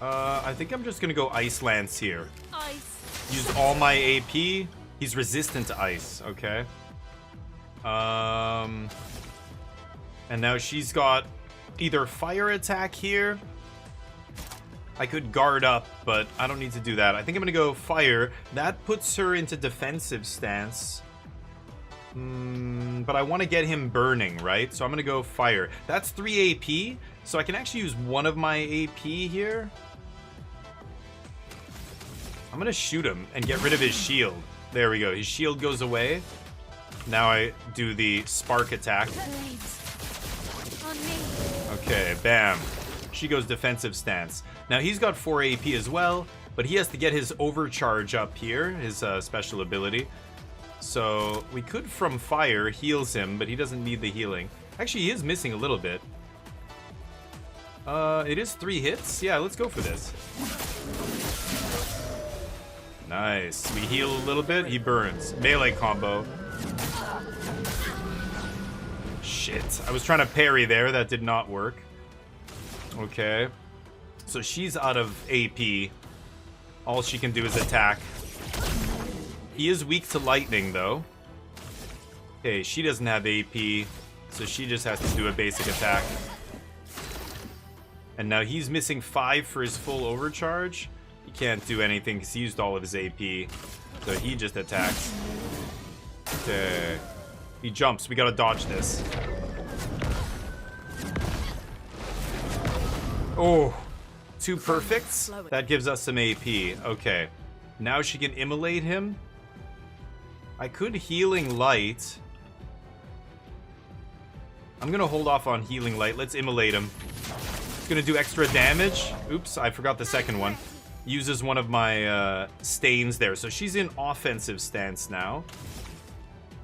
I think I'm just gonna go Ice Lance here. Ice. Use all my AP. He's resistant to ice. Okay. And now she's got either fire attack here. I could guard up, but I don't need to do that. I think I'm gonna go fire. That puts her into defensive stance. But I want to get him burning, right? So I'm gonna go fire. That's 3 AP, so I can actually use one of my AP here. I'm gonna shoot him and get rid of his shield. There we go. His shield goes away. Now I do the spark attack. Okay, bam. She goes defensive stance. Now he's got 4 AP as well, but he has to get his overcharge up here, his special ability. So we could from fire heals him, but he doesn't need the healing. Actually, he is missing a little bit. It is 3 hits. Yeah, let's go for this. Nice. We heal a little bit. He burns. Melee combo. Shit. I was trying to parry there. That did not work. Okay. So she's out of AP. All she can do is attack. He is weak to lightning, though. Okay, she doesn't have AP, so she just has to do a basic attack. And now he's missing 5 for his full overcharge. He can't do anything because he used all of his AP. So he just attacks. Okay. He jumps. We gotta dodge this. Oh. 2 perfects. That gives us some AP. Okay. Now she can immolate him. I could Healing Light. I'm gonna hold off on Healing Light. Let's immolate him. It's gonna do extra damage. Oops, I forgot the second one. Uses one of my stains there. So she's in offensive stance now.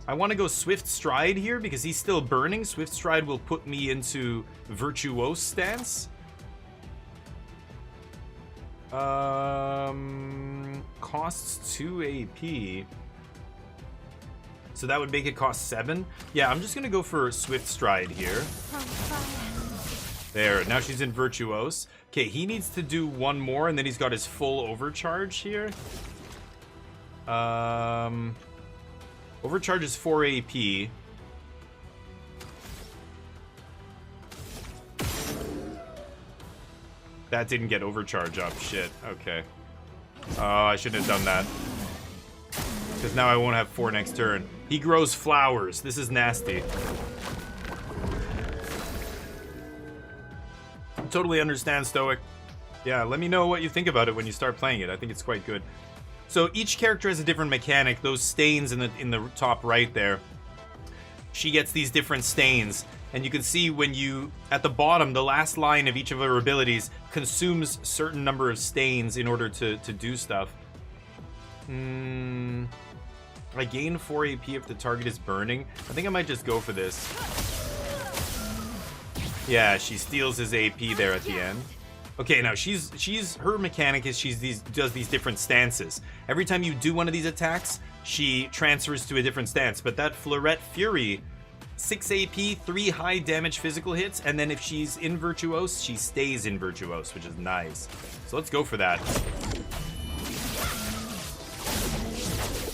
I want to go Swift Stride here because he's still burning. Swift Stride will put me into Virtuose stance. Costs 2 AP. So that would make it cost 7. Yeah, I'm just gonna go for Swift Stride here. There, now she's in Virtuose. Okay, he needs to do 1 more, and then he's got his full overcharge here. Overcharge is 4 AP. That didn't get overcharge up. Shit. Okay. Oh, I shouldn't have done that. Because now I won't have 4 next turn. He grows flowers. This is nasty. Totally understand, Stoic. Yeah, let me know what you think about it when you start playing it. I think it's quite good. So each character has a different mechanic. Those stains in the top right there. She gets these different stains. And you can see when you, at the bottom, the last line of each of her abilities consumes certain number of stains in order to do stuff. I gain 4 AP if the target is burning. I think I might just go for this. Yeah, she steals his AP there at the end. Okay, now her mechanic is does these different stances. Every time you do one of these attacks, she transfers to a different stance. But that Fleurette Fury, 6 AP, 3 high damage physical hits, and then if she's in Virtuose, she stays in Virtuose, which is nice. So let's go for that.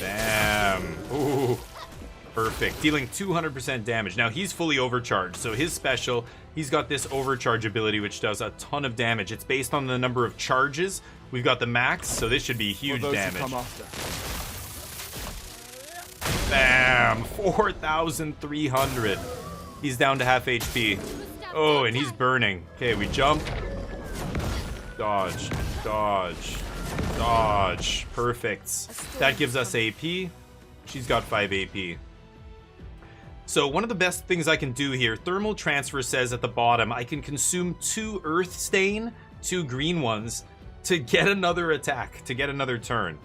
Bam. Ooh. Perfect. Dealing 200% damage. Now, he's fully overcharged, so his special, he's got this overcharge ability, which does a ton of damage. It's based on the number of charges. We've got the max, so this should be huge damage. Bam! 4,300. He's down to half HP. Oh, and he's burning. Okay, we jump. Dodge. Dodge. Dodge. Perfect. That gives us AP. She's got 5 AP. So one of the best things I can do here, thermal transfer says at the bottom, I can consume 2 earth stain, 2 green ones, to get another attack, to get another turn.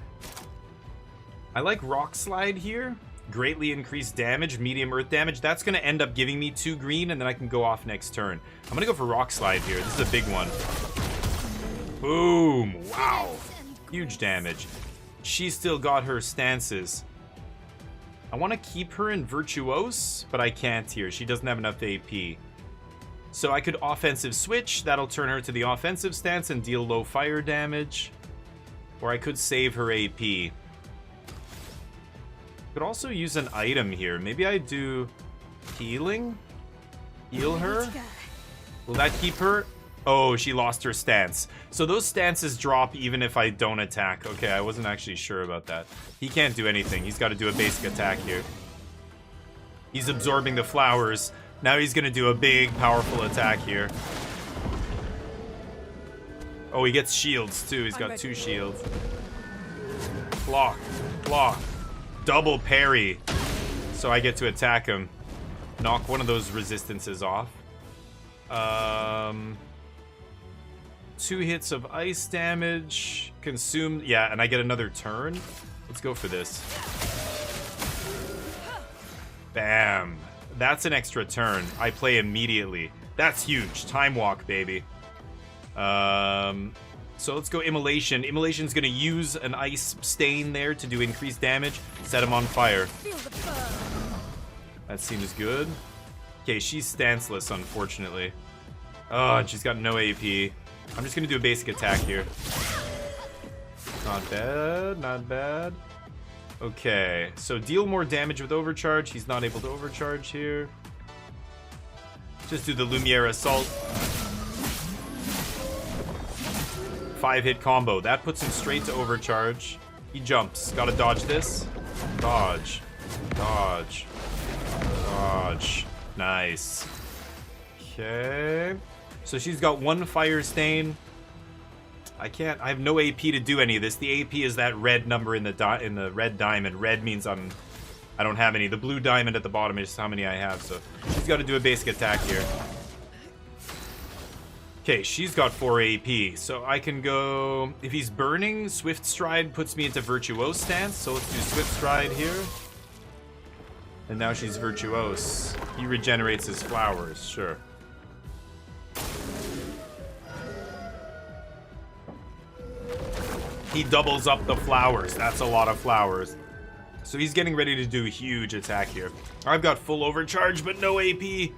I like rock slide here. Greatly increased damage, medium earth damage. That's going to end up giving me 2 green, and then I can go off next turn. I'm going to go for rock slide here. This is a big one. Boom. Wow. Huge damage. She's still got her stances. I want to keep her in Virtuose, but I can't here. She doesn't have enough AP. So I could offensive switch. That'll turn her to the offensive stance and deal low fire damage. Or I could save her AP. Could also use an item here. Maybe I do healing? Heal her? Will that keep her? Oh, she lost her stance. So those stances drop even if I don't attack. Okay, I wasn't actually sure about that. He can't do anything. He's got to do a basic attack here. He's absorbing the flowers. Now he's going to do a big, powerful attack here. Oh, he gets shields too. He's got 2 shields. Block. Block. Double parry. So I get to attack him. Knock one of those resistances off. 2 hits of ice damage. Consume. Yeah, and I get another turn. Let's go for this. Bam. That's an extra turn. I play immediately. That's huge. Time walk, baby. So let's go Immolation. Immolation's gonna use an ice stain there to do increased damage. Set him on fire. That seems good. Okay, she's stanceless, unfortunately. Oh, and she's got no AP. I'm just gonna do a basic attack here. Not bad, not bad. Okay, so deal more damage with overcharge. He's not able to overcharge here. Just do the Lumiere Assault. 5-hit combo. That puts him straight to overcharge. He jumps. Gotta dodge this. Dodge. Dodge. Dodge. Nice. Okay. So she's got 1 fire stain. I have no AP to do any of this. The AP is that red number in the red diamond. Red means I don't have any. The blue diamond at the bottom is how many I have. So she's got to do a basic attack here. Okay, she's got 4 AP. So I can go, if he's burning, Swift Stride puts me into Virtuose stance. So let's do Swift Stride here. And now she's Virtuose. He regenerates his flowers, sure. He doubles up the flowers. That's a lot of flowers. So he's getting ready to do a huge attack here. I've got full overcharge, but no AP.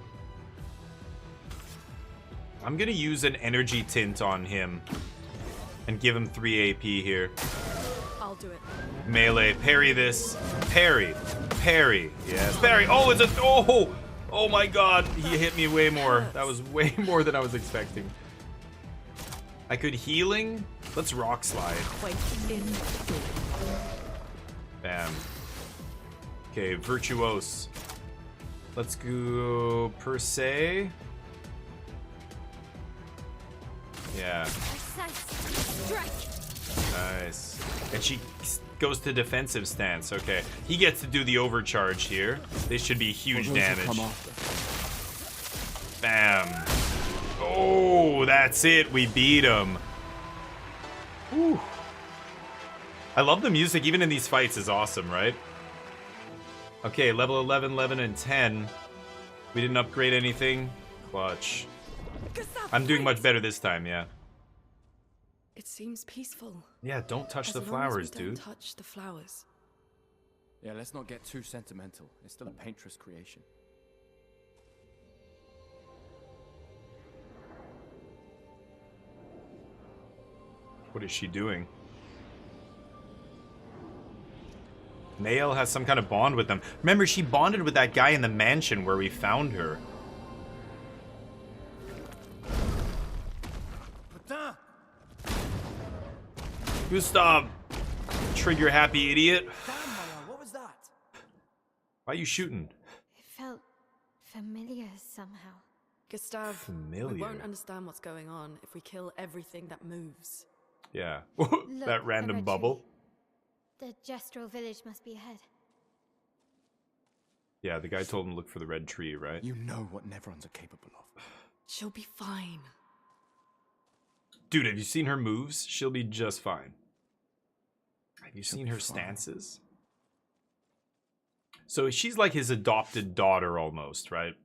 I'm gonna use an energy tint on him and give him 3 AP here. I'll do it. Melee, parry this. Parry. Parry. Yes, parry. Oh, it's a... Oh my god. He hit me way more. That was way more than I was expecting. I could healing. Let's rock slide. Bam. Okay, Virtuose. Let's go per se. Yeah. Nice. And she goes to defensive stance. Okay. He gets to do the overcharge here. This should be huge damage. Bam. Oh, that's it. We beat him. Whew. I love the music, even in these fights, is awesome, right? Okay, level 11, 11, and 10. We didn't upgrade anything. Clutch. I'm doing much better this time, yeah. It seems peaceful. Yeah, don't touch As the long flowers, as we don't dude. touch the flowers. Yeah, let's not get too sentimental. It's still a painter's creation. What is she doing? Mael has some kind of bond with them. Remember, she bonded with that guy in the mansion where we found her. Putain! Gustav! Trigger happy idiot. Damn, Maya, what was that? Why are you shooting? It felt familiar somehow. Gustav, Familiar. we won't understand what's going on if we kill everything that moves. Yeah. Look, That a random red bubble. tree. The Gestural village must be ahead. Yeah, the guy told him to look for the red tree, right? You know what Neverons are capable of. She'll be fine. Dude, have you seen her moves? She'll be just fine. Have you She'll seen be her fine. stances? So she's like his adopted daughter almost, right?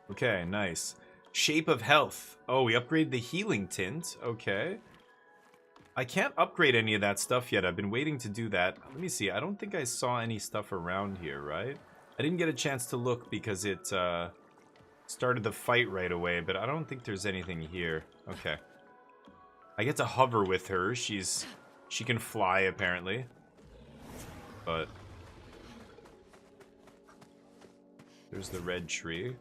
Okay, nice. Shape of health. Oh, we upgraded the healing tint. Okay. I can't upgrade any of that stuff yet. I've been waiting to do that. Let me see. I don't think I saw any stuff around here, right? I didn't get a chance to look because it started the fight right away, but I don't think there's anything here. Okay. I get to hover with her. She can fly apparently. But there's the red tree.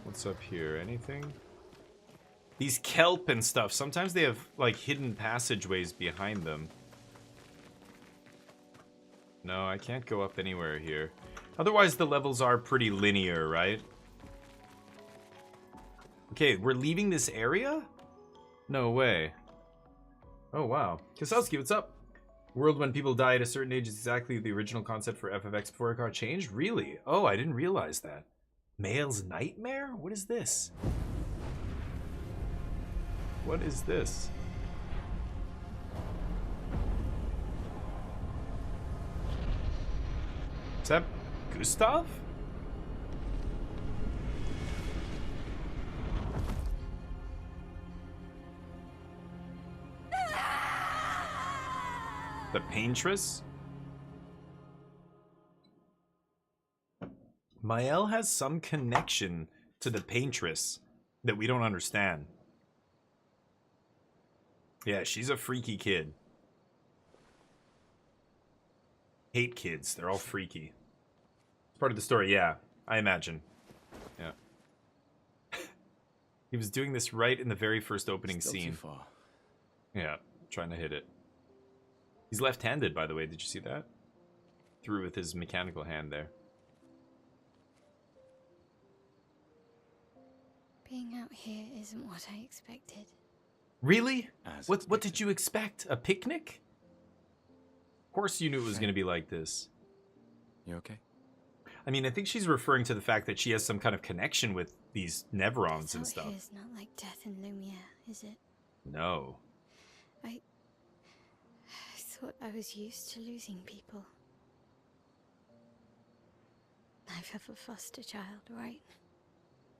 What's up here? Anything? These kelp and stuff, sometimes they have like hidden passageways behind them. No, I can't go up anywhere here. Otherwise the levels are pretty linear, right? Okay, we're leaving this area? No way. Oh wow. Kosowski, what's up? World when people die at a certain age is exactly the original concept for FFX before it got changed? Really? Oh, I didn't realize that. Mael's Nightmare? What is this? What is this? Is that Gustav? The Paintress? Mael has some connection to the Paintress that we don't understand. Yeah, she's a freaky kid. Hate kids. They're all freaky. It's part of the story, yeah. I imagine. Yeah. He was doing this right in the very first opening Still scene. too far. Yeah, trying to hit it. He's left-handed, by the way. Did you see that? Threw with his mechanical hand there. Being out here isn't what I expected. Really? As What expected. did you expect? A picnic? Of course you knew it was going to be like this. You okay? I mean, I think she's referring to the fact that she has some kind of connection with these Neverons and Out stuff. here's not like death in Lumiere, is it? No. I thought I was used to losing people. Life of a foster child, right?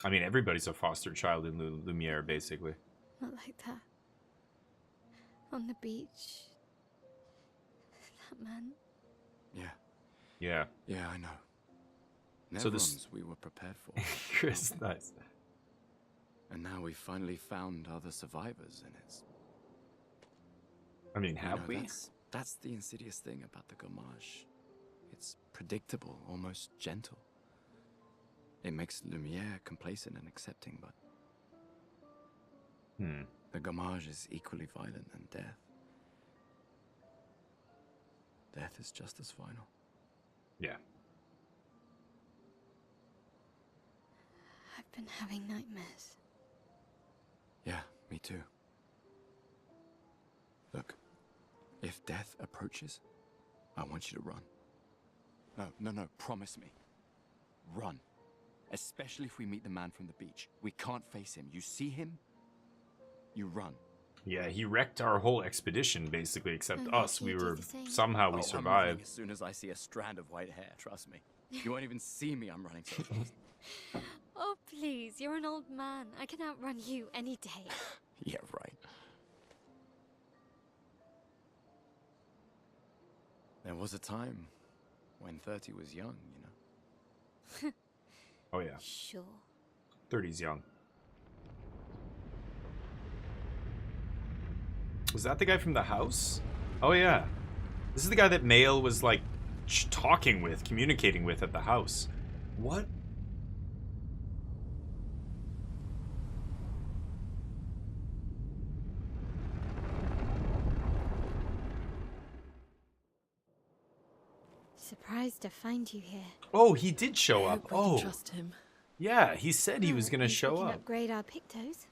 I mean, everybody's a foster child in Lumiere, basically. Not like that. On the beach. That man. Yeah. Yeah. Yeah, I know. So Neverons this- we were prepared for. Chris, nice. And now we finally found other survivors, and it's... I mean, you have know, we? That's the insidious thing about the Gommage. It's predictable, almost gentle. It makes Lumiere complacent and accepting, but the Gommage is equally violent than death. Death is just as final. Yeah. I've been having nightmares. Yeah, me too. Look, if death approaches, I want you to run. No, promise me. Run. Especially if we meet the man from the beach. We can't face him. You see him, you run. Yeah, he wrecked our whole expedition, basically, except And us. if We you do were... the same? Somehow we I'm running survived. as soon as I see a strand of white hair, trust me. You won't even see me, I'm running so fast. Oh, please, you're an old man. I can outrun you any day. Yeah, right. There was a time when 30 was young, you know? Oh, yeah. Sure. 30's young. Was that the guy from the house? Oh yeah. This is the guy that Mail was like talking with, communicating with at the house. What? Surprised to find you here. Oh, he did show I up. hope I can Oh, trust him. yeah, he said he was Well, gonna at least show we can up. upgrade our Pictos.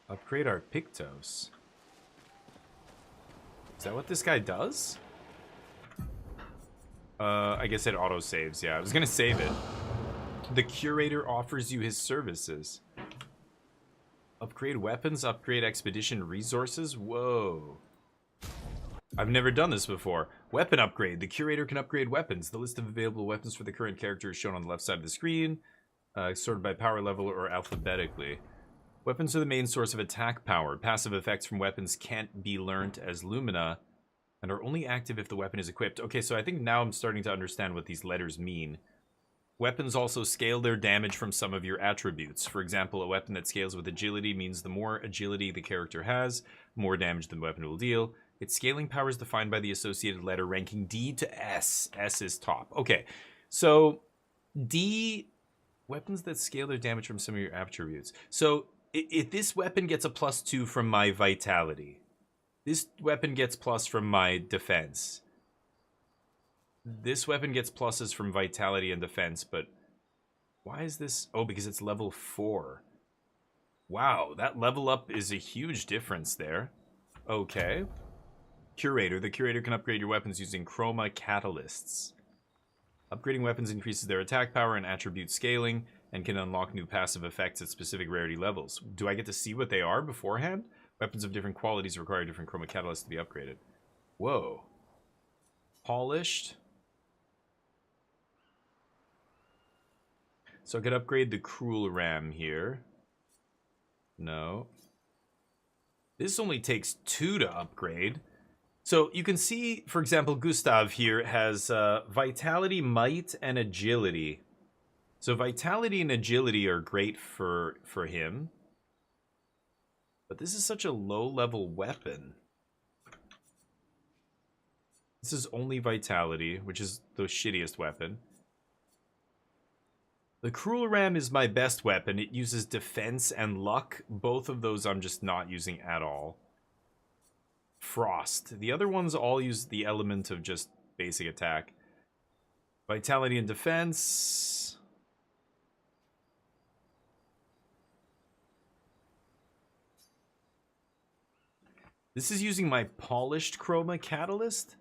Upgrade our Pictos. Is that what this guy does? I guess it auto-saves, yeah. I was gonna save it. The curator offers you his services. Upgrade weapons, upgrade expedition resources? Whoa. I've never done this before. Weapon upgrade. The curator can upgrade weapons. The list of available weapons for the current character is shown on the left side of the screen, sorted by power level or alphabetically. Weapons are the main source of attack power. Passive effects from weapons can't be learnt as Lumina and are only active if the weapon is equipped. Okay, so I think now I'm starting to understand what these letters mean. Weapons also scale their damage from some of your attributes. For example, a weapon that scales with agility means the more agility the character has, more damage the weapon will deal. Its scaling power is defined by the associated letter ranking D to S. S is top. Okay, so D, weapons that scale their damage from some of your attributes. So if this weapon gets a +2 from my vitality, this weapon gets plus from my defense. This weapon gets pluses from vitality and defense, but why is this? Oh, because it's level 4. Wow, that level up is a huge difference there. Okay. Curator. The curator can upgrade your weapons using chroma catalysts. Upgrading weapons increases their attack power and attribute scaling and can unlock new passive effects at specific rarity levels. Do I get to see what they are beforehand? Weapons of different qualities require different chroma catalysts to be upgraded. Whoa. Polished. So I could upgrade the Cruel Ram here. No. This only takes 2 to upgrade. So you can see, for example, Gustav here has Vitality, Might, and Agility. So Vitality and Agility are great for him. But this is such a low-level weapon. This is only Vitality, which is the shittiest weapon. The Cruel Ram is my best weapon. It uses defense and luck. Both of those I'm just not using at all. Frost. The other ones all use the element of just basic attack. Vitality and defense. This is using my polished chroma catalyst.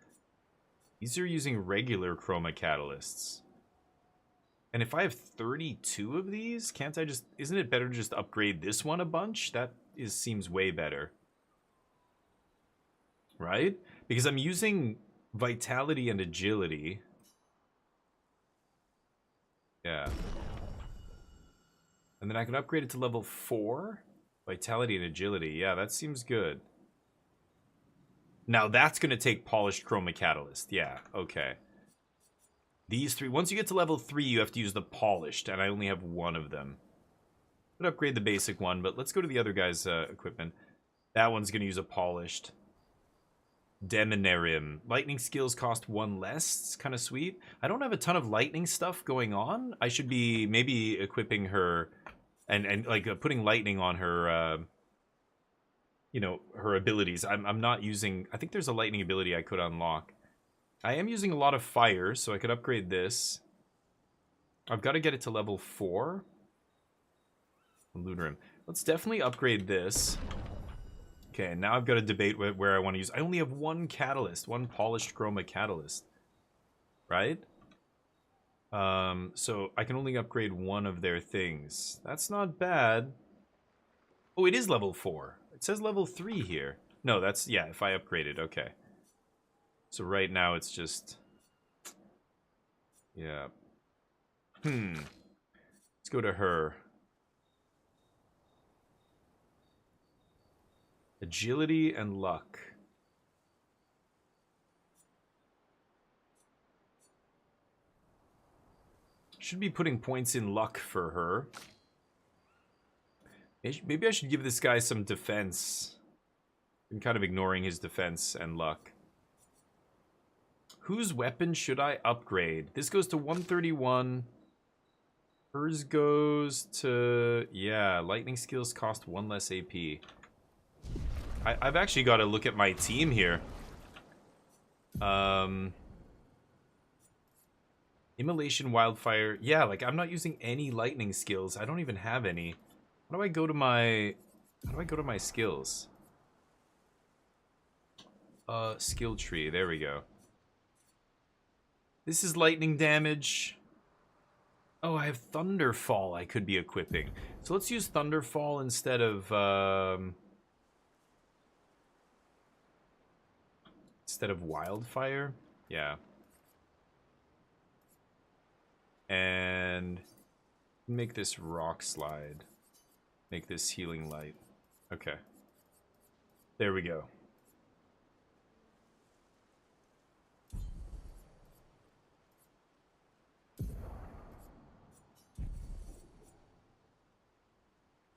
These are using regular chroma catalysts. And if I have 32 of these, can't I just... Isn't it better to just upgrade this one a bunch? That seems way better. Right? Because I'm using Vitality and Agility. Yeah. And then I can upgrade it to level 4. Vitality and Agility. Yeah, that seems good. Now that's going to take Polished Chroma Catalyst. Yeah, okay. These 3, once you get to level 3, you have to use the Polished, and I only have 1 of them. I'm going to upgrade the basic one, but let's go to the other guy's equipment. That one's going to use a Polished. Demonarium. Lightning skills cost 1 less. It's kind of sweet. I don't have a ton of lightning stuff going on. I should be maybe equipping her and like putting lightning on her, you know, her abilities. I'm not using... I think there's a lightning ability I could unlock. I am using a lot of fire, so I could upgrade this. I've got to get it to level 4. Lunarim. Let's definitely upgrade this. Okay, now I've got to debate where I want to use... I only have 1 catalyst, 1 polished chroma catalyst. Right? So I can only upgrade 1 of their things. That's not bad. Oh, it is level 4. It says level 3 here. No, that's... Yeah, if I upgrade it, okay. So right now it's just... Yeah. Let's go to her. Agility and luck. Should be putting points in luck for her. Maybe I should give this guy some defense. Been kind of ignoring his defense and luck. Whose weapon should I upgrade? This goes to 131. Hers goes to... Yeah, lightning skills cost 1 less AP. I've actually got to look at my team here. Immolation, wildfire. Yeah, like I'm not using any lightning skills. I don't even have any. How do I go to my... How do I go to my skills? Skill tree. There we go. This is lightning damage. Oh, I have Thunderfall I could be equipping. So let's use Thunderfall instead of Wildfire. Yeah. And make this Rock Slide. Make this Healing Light. Okay. There we go.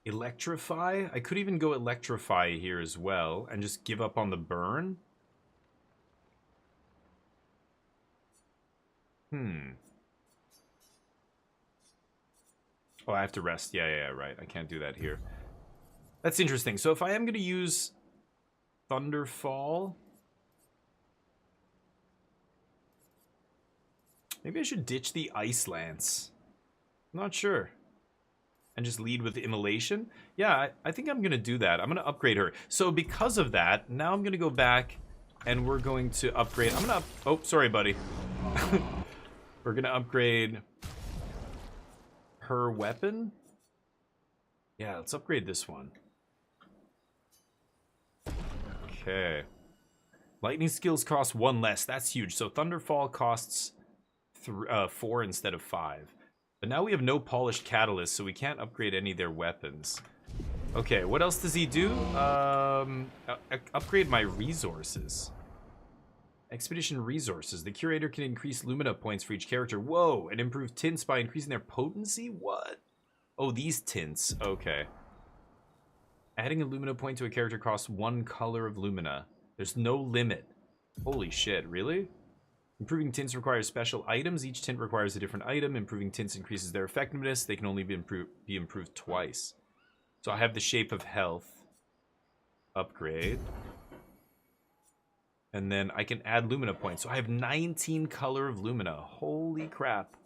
Electrify? I could even go Electrify here as well and just give up on the burn. Oh, I have to rest. Yeah, right. I can't do that here. That's interesting. So if I am going to use Thunderfall, maybe I should ditch the Ice Lance. I'm not sure. And just lead with Immolation? Yeah, I think I'm going to do that. I'm going to upgrade her. So because of that, now I'm going to go back and we're going to upgrade. I'm going to... Oh, sorry, buddy. We're going to upgrade her weapon. Yeah, let's upgrade this one. Okay. Lightning skills cost 1 less. That's huge. So Thunderfall costs 4 instead of 5. But now we have no polished catalyst, so we can't upgrade any of their weapons. Okay, what else does he do? Upgrade my resources. Expedition resources. The curator can increase Lumina points for each character. Whoa, and improve tints by increasing their potency? What? Oh, these tints. Okay. Adding a Lumina point to a character costs 1 color of Lumina. There's no limit. Holy shit, really? Improving tints requires special items. Each tint requires a different item. Improving tints increases their effectiveness. They can only be improved twice. So I have the Shape of Health. Upgrade. And then I can add Lumina points. So I have 19 color of Lumina. Holy crap.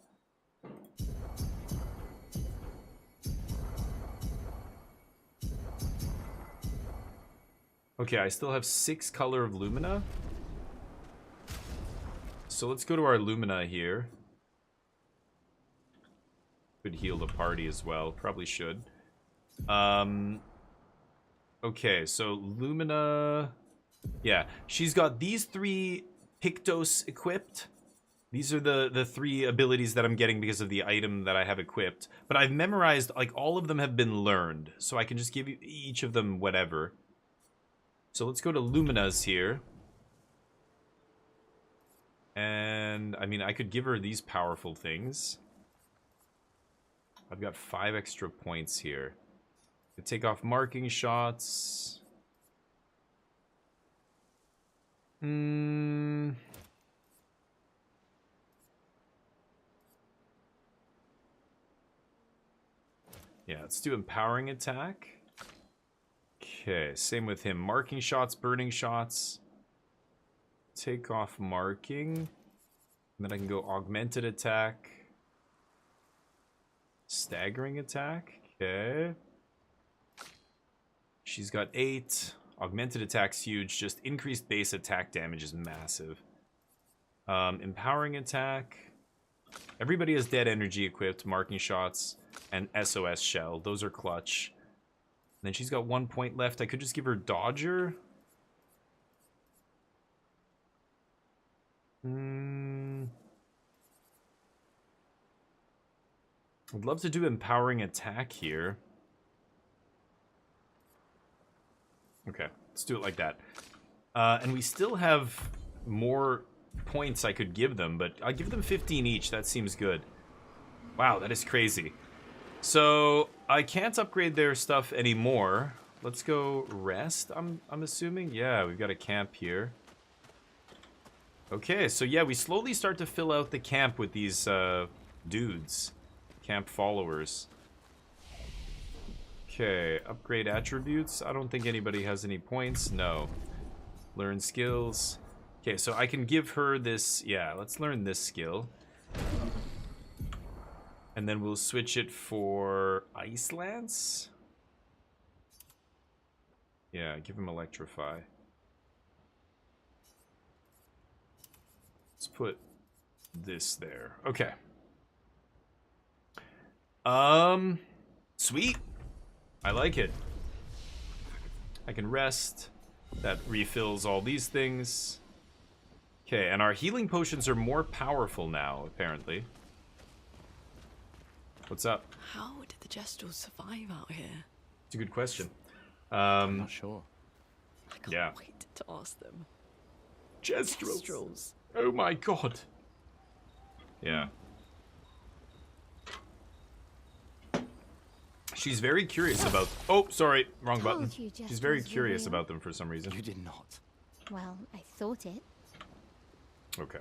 Okay, I still have 6 color of Lumina. So let's go to our Lumina here. Could heal the party as well. Probably should. Okay, so Lumina... Yeah, she's got these 3 Pictos equipped. These are the 3 abilities that I'm getting because of the item that I have equipped. But I've memorized, like, all of them have been learned. So I can just give you each of them whatever. So let's go to Lumina's here. And, I mean, I could give her these powerful things. I've got 5 extra points here. I take off marking shots. Yeah, let's do empowering attack. Okay, same with him. Marking shots, burning shots. Take off marking. And then I can go augmented attack. Staggering attack. Okay. She's got 8. Augmented attack's huge. Just increased base attack damage is massive. Empowering attack. Everybody has dead energy equipped. Marking shots. And SOS shell. Those are clutch. And then she's got 1 point left. I could just give her Dodger. I'd love to do empowering attack here. Okay, let's do it like that. And we still have more points I could give them, but I'll give them 15 each. That seems good. Wow, that is crazy. So I can't upgrade their stuff anymore. let's go rest, I'm assuming. Yeah, we've got a camp here. Okay, so yeah, we slowly start to fill out the camp with these dudes. Camp followers. Okay, upgrade attributes. I don't think anybody has any points. No. Learn skills. Okay, so I can give her this. Yeah, let's learn this skill. And then we'll switch it for Ice Lance. Yeah, give him Electrify. Let's put this there. Okay. Sweet. I like it. I can rest. That refills all these things. Okay, and our healing potions are more powerful now, apparently. What's up? How did the Gestrels survive out here? It's a good question. I'm not sure. I can't Yeah. wait to ask them. Gestrels. Gestrels. Oh my god. Yeah. She's very curious about... Oh, sorry. Wrong button. Told you She's very Gestrels were curious real. about them for some reason. You did not. Well, I thought it. Okay.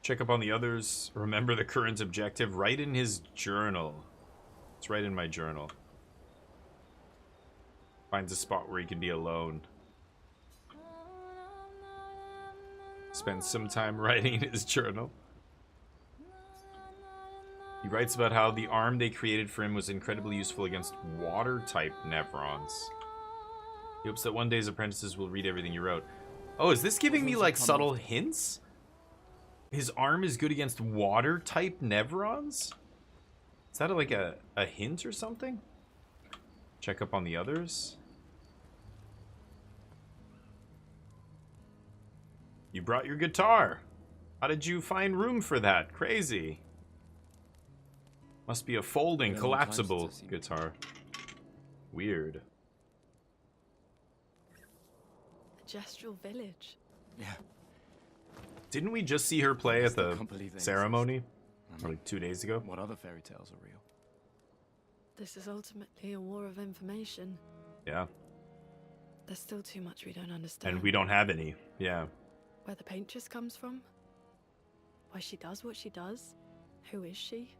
Check up on the others. Remember the current objective. Write in his journal. Let's write in my journal. Finds a spot where he can be alone. Spends some time writing in his journal. He writes about how the arm they created for him was incredibly useful against water-type Nevrons. He hopes that one day his apprentices will read everything he wrote. Oh, is this giving me, like, subtle hints? His arm is good against water-type Nevrons? Is that, like, a hint or something? Check up on the others. You brought your guitar. How did you find room for that? Crazy. Must be a folding, Been a long time since collapsible I've seen guitar. Weird. The Gestral village. Yeah. Didn't we just see her play I at still the can't believe they ceremony? exist. Like 2 days ago? What other fairy tales are real? This is ultimately a war of information. Yeah. There's still too much we don't understand. And we don't have any. Yeah. Where the paintress comes from? Why she does what she does? Who is she?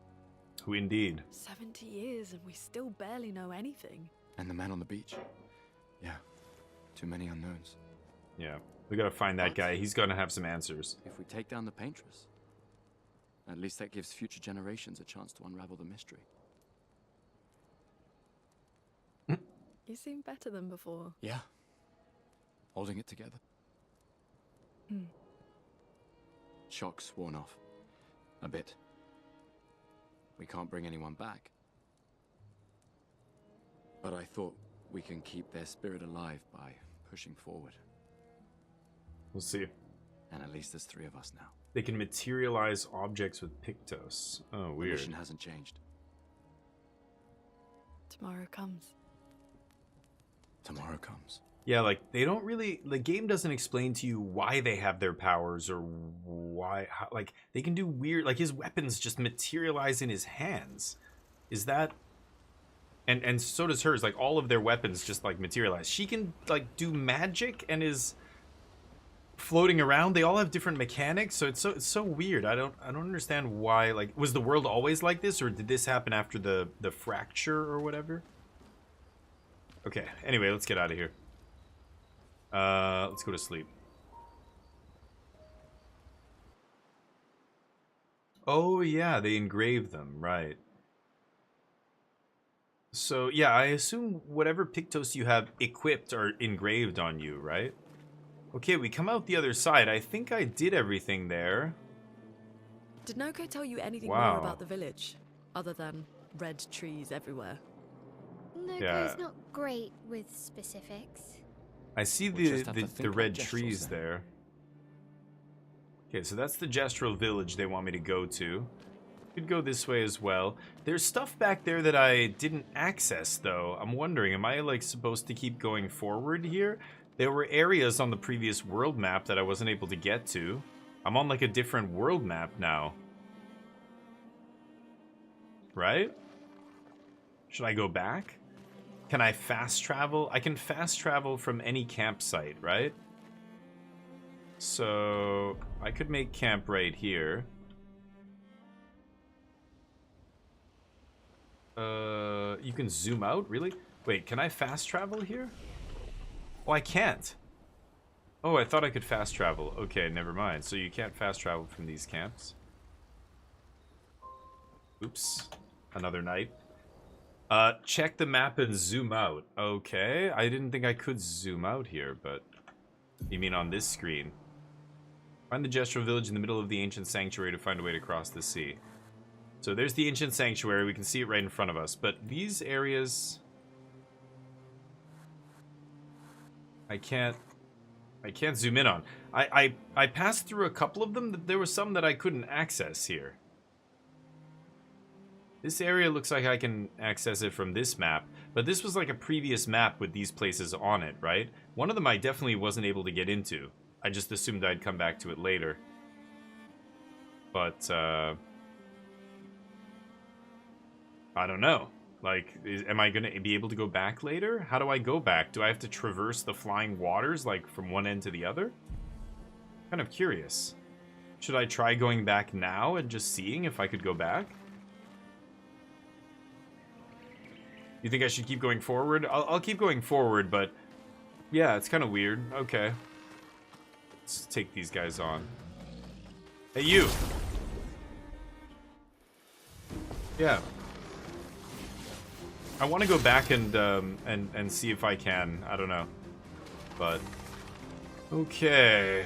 Who indeed? 70 years and we still barely know anything. And the man on the beach? Yeah. Too many unknowns. Yeah. We gotta find that But- guy. He's gonna have some answers. If we take down the paintress, at least that gives future generations a chance to unravel the mystery. You seem better than before. Yeah. Holding it together. Shock's worn off. A bit. We can't bring anyone back. But I thought we can keep their spirit alive by pushing forward. We'll see. And at least there's 3 of us now. They can materialize objects with Pictos. Oh, The weird. mission hasn't changed. Tomorrow comes. Tomorrow comes. Yeah, like, they don't really... The game doesn't explain to you why they have their powers or why... How, like, they can do weird... Like, his weapons just materialize in his hands. Is that... And so does hers. Like, all of their weapons just, like, materialize. She can, like, do magic and is floating around. They all have different mechanics, so it's so weird. I don't understand why... Like, was the world always like this, or did this happen after the fracture or whatever? Okay, anyway, let's get out of here. Let's go to sleep. Oh, yeah, they engraved them, right. So, yeah, I assume whatever Pictos you have equipped are engraved on you, right? Okay, we come out the other side. I think I did everything there. Did Noko tell you anything Wow. more about the village? Other than red trees everywhere? Noko's Yeah. not great with specifics. I see We'll just have to the think like red Gestrels trees then. there. Okay, so that's the Gestral village they want me to go to. Could go this way as well. There's stuff back there that I didn't access, though. I'm wondering, am I, like, supposed to keep going forward here? There were areas on the previous world map that I wasn't able to get to. I'm on, like, a different world map now. Right? Should I go back? Can I fast travel? I can fast travel from any campsite, right? So I could make camp right here. You can zoom out, really? Wait, can I fast travel here? Oh, I can't. Oh, I thought I could fast travel. Okay, never mind. So you can't fast travel from these camps. Oops. Another night. Check the map and zoom out. Okay, I didn't think I could zoom out here, but... You mean on this screen? Find the gestural village in the middle of the ancient sanctuary to find a way to cross the sea. So there's the ancient sanctuary. We can see it right in front of us. But these areas... I can't zoom in on. I passed through a couple of them. There were some that I couldn't access here. This area looks like I can access it from this map. But this was like a previous map with these places on it, right? One of them I definitely wasn't able to get into. I just assumed I'd come back to it later. But, I don't know. Like, am I gonna be able to go back later? How do I go back? Do I have to traverse the flying waters, like, from one end to the other? Kind of curious. Should I try going back now and just seeing if I could go back? You think I should keep going forward? I'll keep going forward, but... Yeah, it's kind of weird. Okay. Let's take these guys on. Hey, you! Yeah. I want to go back and see if I can. I don't know, but okay.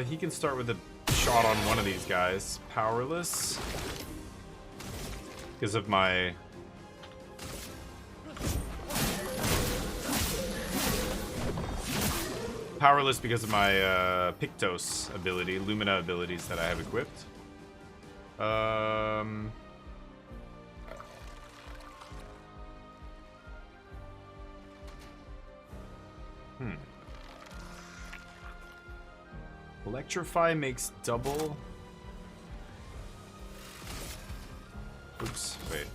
He can start with a shot on one of these guys. Powerless because of my Pictos ability, Lumina abilities that I have equipped. Electrify makes double. Oops, wait.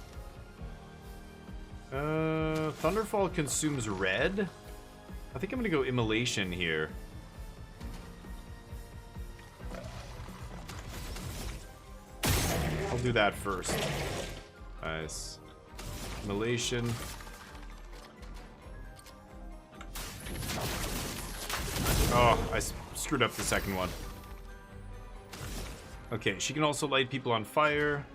Thunderfall consumes red. I think I'm gonna go Immolation here. I'll do that first. Nice. Immolation. Oh, I screwed up the second one. Okay, she can also light people on fire.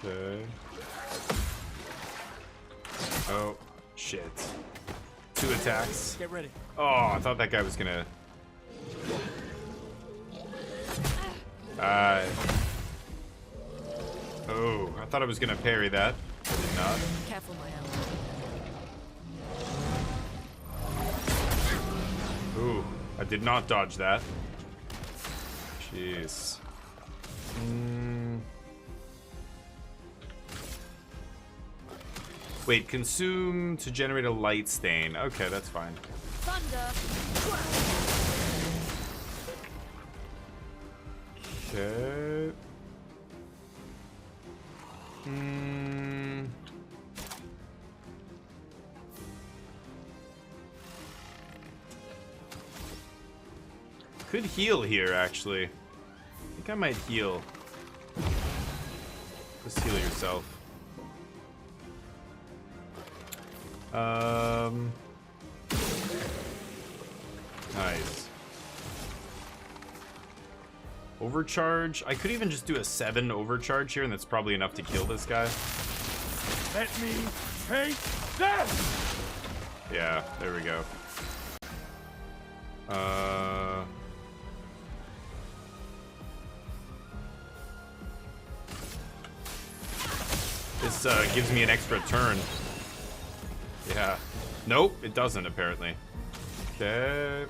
Okay. Oh, shit. 2 attacks. Get ready. Oh, I thought that guy was gonna... Oh, I thought I was gonna parry that. I did not. Careful, my elbow. Ooh, I did not dodge that. Jeez. Wait, consume to generate a light stain. Okay, that's fine. Thunder. Okay. Could heal here, actually. I think I might heal. Just heal yourself. Nice. Overcharge. I could even just do a 7 overcharge here, and that's probably enough to kill this guy. Let me take this! Yeah, there we go. This gives me an extra turn. Yeah. Nope, it doesn't, apparently. Okay.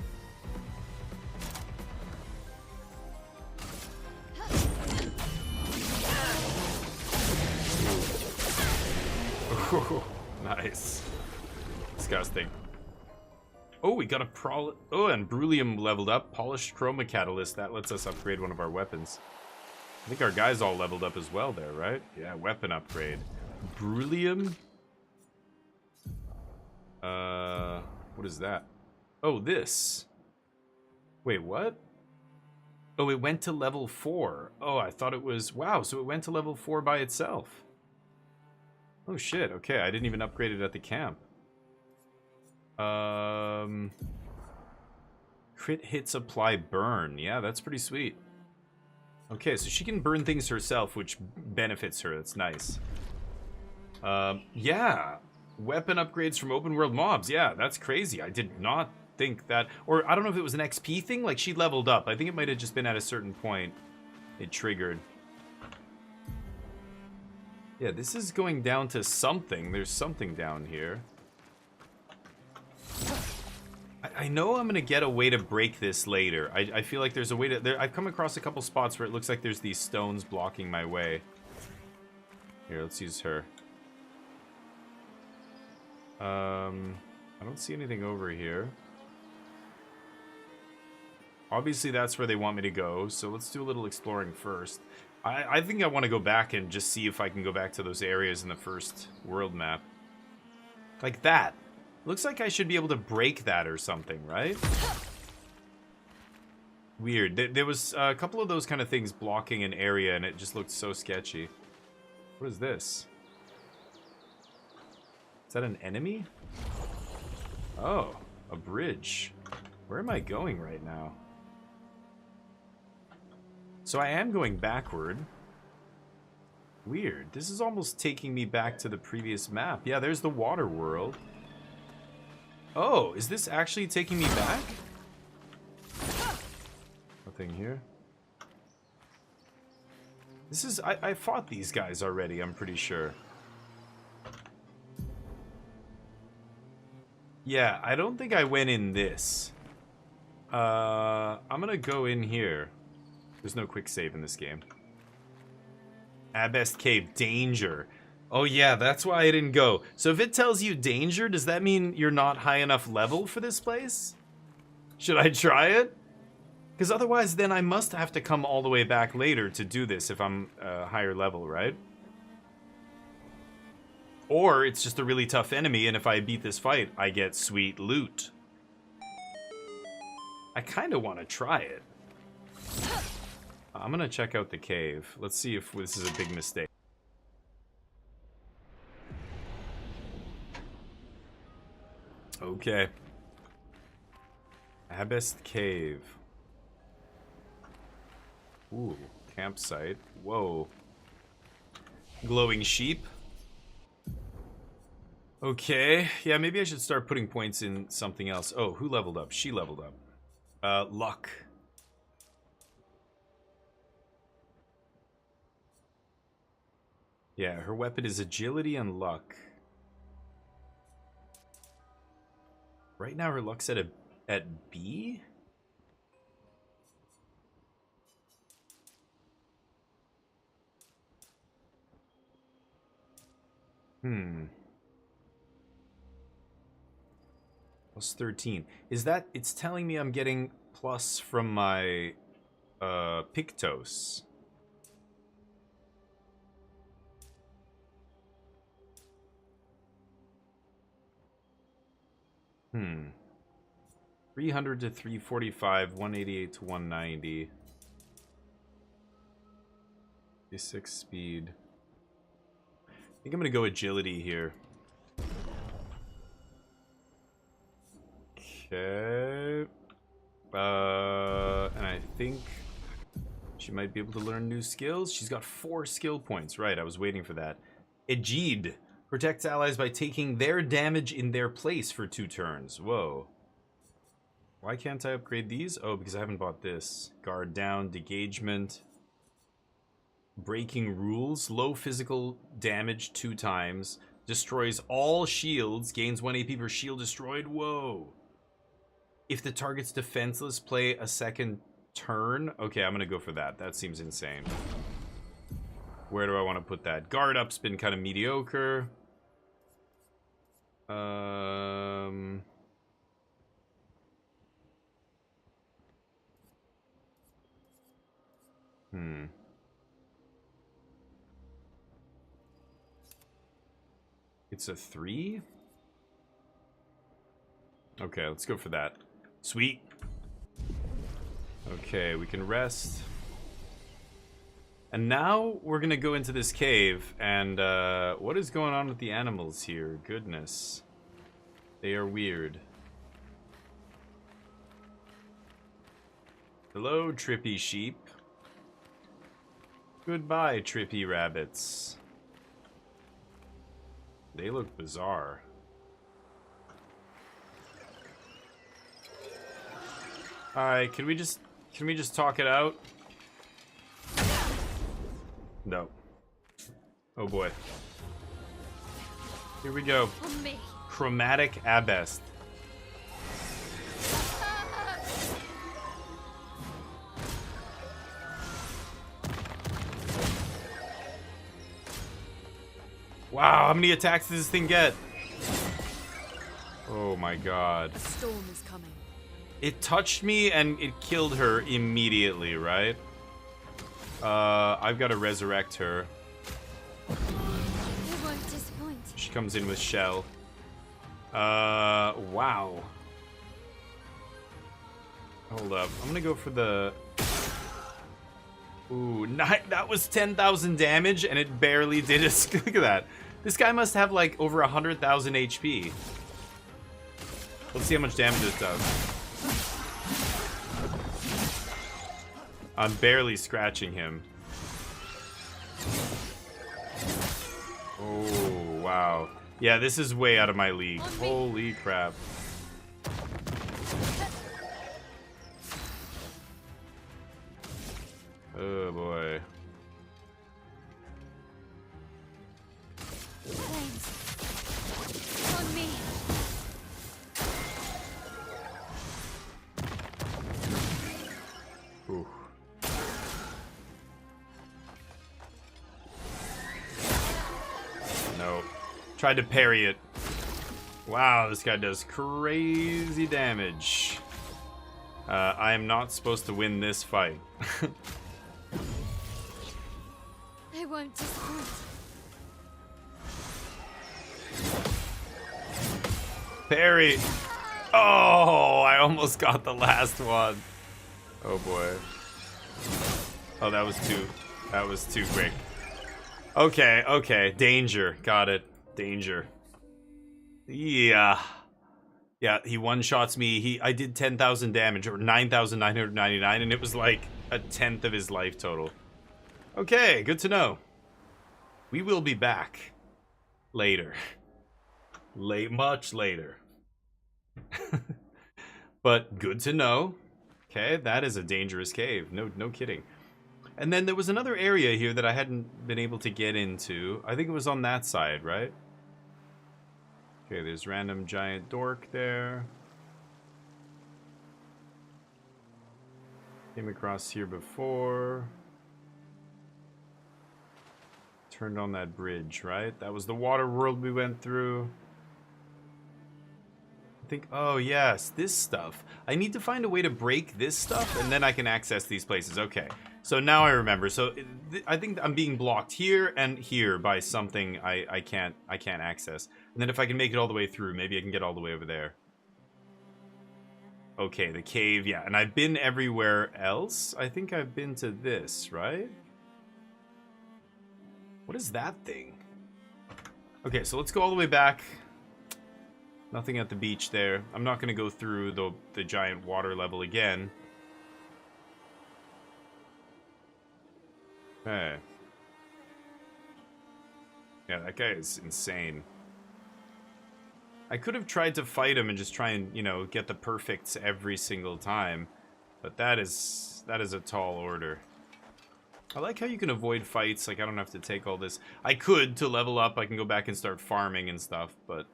Nice. Disgusting. Oh, we got a Oh, and Brulium leveled up. Polished Chroma Catalyst. That lets us upgrade one of our weapons. I think our guys all leveled up as well there, right? Yeah, weapon upgrade. Brulium. What is that? Oh, this. Wait, what? Oh, it went to level 4. Oh, I thought it was... Wow, so it went to level 4 by itself. Oh, shit. Okay, I didn't even upgrade it at the camp. Crit hits apply burn. Yeah, that's pretty sweet. Okay, so she can burn things herself, which benefits her. That's nice. Yeah. Weapon upgrades from open world mobs. Yeah, that's crazy. I did not think that... Or I don't know if it was an XP thing. Like, she leveled up. I think it might have just been at a certain point it triggered. Yeah, this is going down to something. There's something down here. I know I'm going to get a way to break this later. I feel like there's a way to... I've come across a couple spots where it looks like there's these stones blocking my way. Here, let's use her. I don't see anything over here. Obviously, that's where they want me to go, so let's do a little exploring first. I think I want to go back and just see if I can go back to those areas in the first world map. Like that. Looks like I should be able to break that or something, right? Weird. There was a couple of those kind of things blocking an area, and it just looked so sketchy. What is this? Is that an enemy? Oh, a bridge. Where am I going right now? So I am going backward. Weird. This is almost taking me back to the previous map. Yeah, there's the water world. Oh, is this actually taking me back? Nothing here. This is... I fought these guys already, I'm pretty sure. Yeah, I don't think I went in this. I'm gonna go in here. There's no quick save in this game. Abyss Cave, danger. Oh yeah, that's why I didn't go. So if it tells you danger, does that mean you're not high enough level for this place? Should I try it? Because otherwise then I must have to come all the way back later to do this if I'm higher level, right? Or it's just a really tough enemy, and if I beat this fight, I get sweet loot. I kind of want to try it. I'm going to check out the cave. Let's see if this is a big mistake. Okay. Abyss Cave. Ooh, campsite. Whoa. Glowing sheep. Okay. Yeah, maybe I should start putting points in something else. Oh, who leveled up? She leveled up. Luck. Yeah, her weapon is agility and luck. Right now her luck's at B? Plus 13. Is that... It's telling me I'm getting plus from my... Pictos. Hmm. 300 to 345, 188 to 190. 6 speed. I think I'm gonna go agility here. Okay. And I think she might be able to learn new skills. She's got 4 skill points. Right, I was waiting for that. Aegid. Protects allies by taking their damage in their place for 2 turns. Whoa. Why can't I upgrade these? Oh, because I haven't bought this. Guard down, degagement. Breaking rules. Low physical damage 2 times. Destroys all shields. Gains 1 AP per shield destroyed. Whoa. If the target's defenseless, play a second turn. Okay, I'm going to go for that. That seems insane. Where do I want to put that? Guard up's been kind of mediocre. It's a 3? Okay, let's go for that. Sweet. Okay, we can rest. And now we're gonna go into this cave, and what is going on with the animals here? Goodness. They are weird. Hello, trippy sheep. Goodbye, trippy rabbits. They look bizarre. Alright, can we just talk it out? No. Oh boy. Here we go. On me. Chromatic Abest. Wow, how many attacks does this thing get? Oh my god. A storm is coming. It touched me and it killed her immediately, right? I've got to resurrect her. It won't disappoint. She comes in with Shell. Wow. Hold up. I'm gonna go for the... Ooh, that was 10,000 damage and it barely did a... Look at that. This guy must have like over 100,000 HP. Let's see how much damage this does. I'm barely scratching him. Oh, wow. Yeah, this is way out of my league. Holy crap. Oh, boy. Flames. On me. Ooh. No. Tried to parry it. Wow, this guy does crazy damage. I am not supposed to win this fight. I won't disappoint. Parry. Oh, I almost got the last one. Oh boy. Oh, that was too quick. Okay, okay. Danger. Got it. Danger. Yeah. Yeah, he one-shots me. I did 10,000 damage, or 9,999, and it was like a tenth of his life total. Okay, good to know. We will be back later. Much later. But good to know. Okay, that is a dangerous cave. No kidding. And then there was another area here that I hadn't been able to get into. I think it was on that side, right? Okay, there's random giant dork there. Came across here before. Turned on that bridge, right? That was the water world we went through. I think, oh yes, this stuff. I need to find a way to break this stuff and then I can access these places. Okay, so now I remember. So I think I'm being blocked here and here by something I can't access. And then if I can make it all the way through, maybe I can get all the way over there. Okay, the cave, yeah. And I've been everywhere else. I think I've been to this, right? What is that thing? Okay, so let's go all the way back. Nothing at the beach there. I'm not going to go through the giant water level again. Okay. Yeah, that guy is insane. I could have tried to fight him and just try and, you know, get the perfects every single time. But that is a tall order. I like how you can avoid fights. Like, I don't have to take all this. I could, to level up, I can go back and start farming and stuff, but...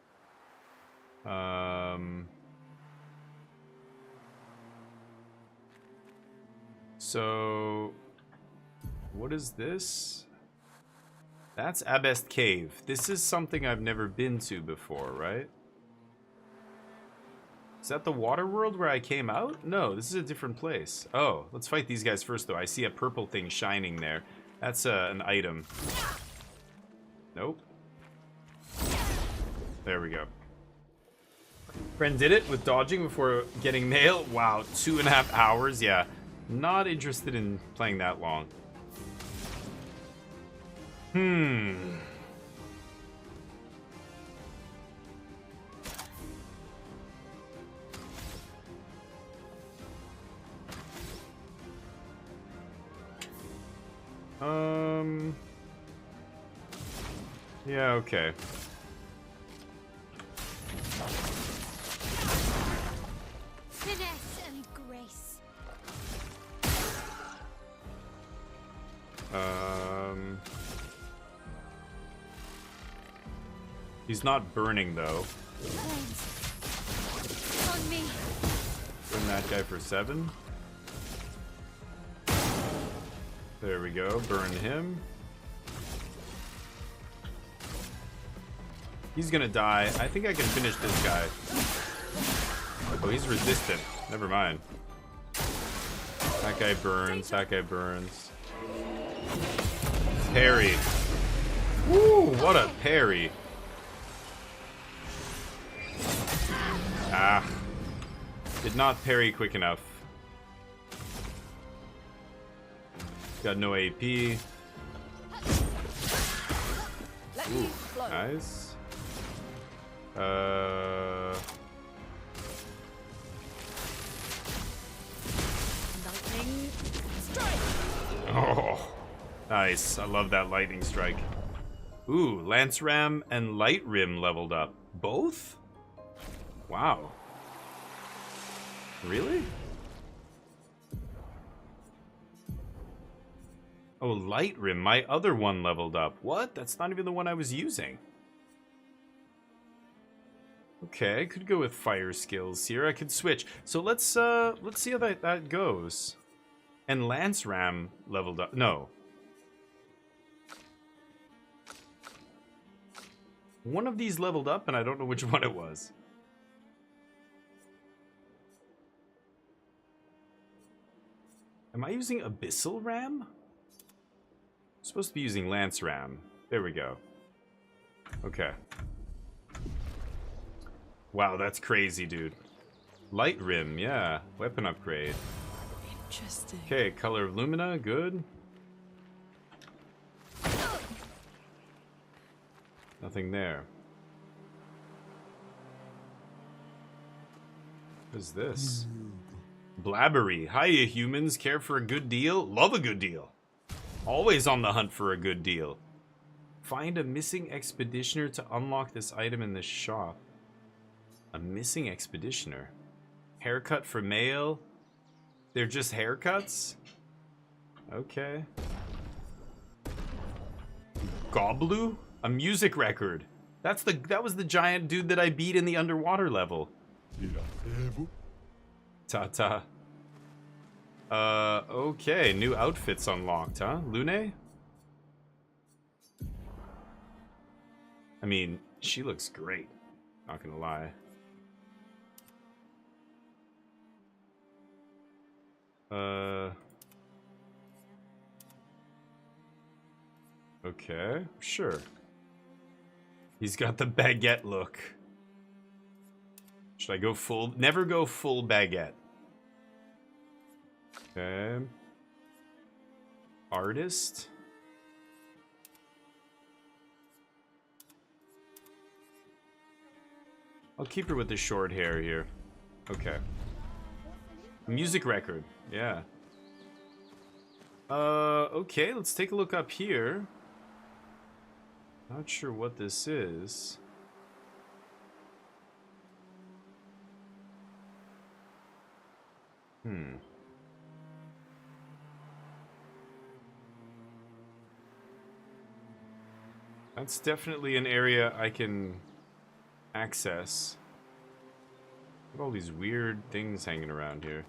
So... What is this? That's Abest Cave. This is something I've never been to before, right? Is that the water world where I came out? No, this is a different place. Oh, let's fight these guys first, though. I see a purple thing shining there. That's an item. Nope. There we go. Friend did it with dodging before getting nailed. Wow, 2.5 hours? Yeah. Not interested in playing that long. Yeah, okay. Finesse and grace. He's not burning, though. On me. Burn that guy for 7. There we go. Burn him. He's gonna die. I think I can finish this guy. Oh, he's resistant. Never mind. That guy burns. That guy burns. Parry. Woo! What a parry. Ah. Did not parry quick enough. Got no AP. Ooh, nice. Lightning strike. Oh, nice. I love that lightning strike. Ooh, Lance Ram and Light Rim leveled up. Both? Wow. Really? Oh, Light Rim. My other one leveled up. What? That's not even the one I was using. Okay, I could go with fire skills here. I could switch. So let's see how that goes. And Lance Ram leveled up. No. One of these leveled up, and I don't know which one it was. Am I using Abyssal Ram? I'm supposed to be using Lance Ram. There we go. Okay. Wow, that's crazy, dude. Light Rim, yeah. Weapon upgrade. Interesting. Okay, Color of Lumina, good. Nothing there. What is this? Blabbery. Hiya, humans. Care for a good deal? Love a good deal. Always on the hunt for a good deal. Find a missing expeditioner to unlock this item in this shop. A missing expeditioner. Haircut for male. They're just haircuts? Okay. Goblu? A music record. That was the giant dude that I beat in the underwater level. Ta-ta. Okay. New outfits unlocked, huh? Lune? I mean, she looks great. Not gonna lie. Okay, sure. He's got the baguette look. Should I go full? Never go full baguette. Okay. Artist. I'll keep her with the short hair here. Okay. Music record. Yeah. Okay, let's take a look up here. Not sure what this is. That's definitely an area I can access. Look at all these weird things hanging around here.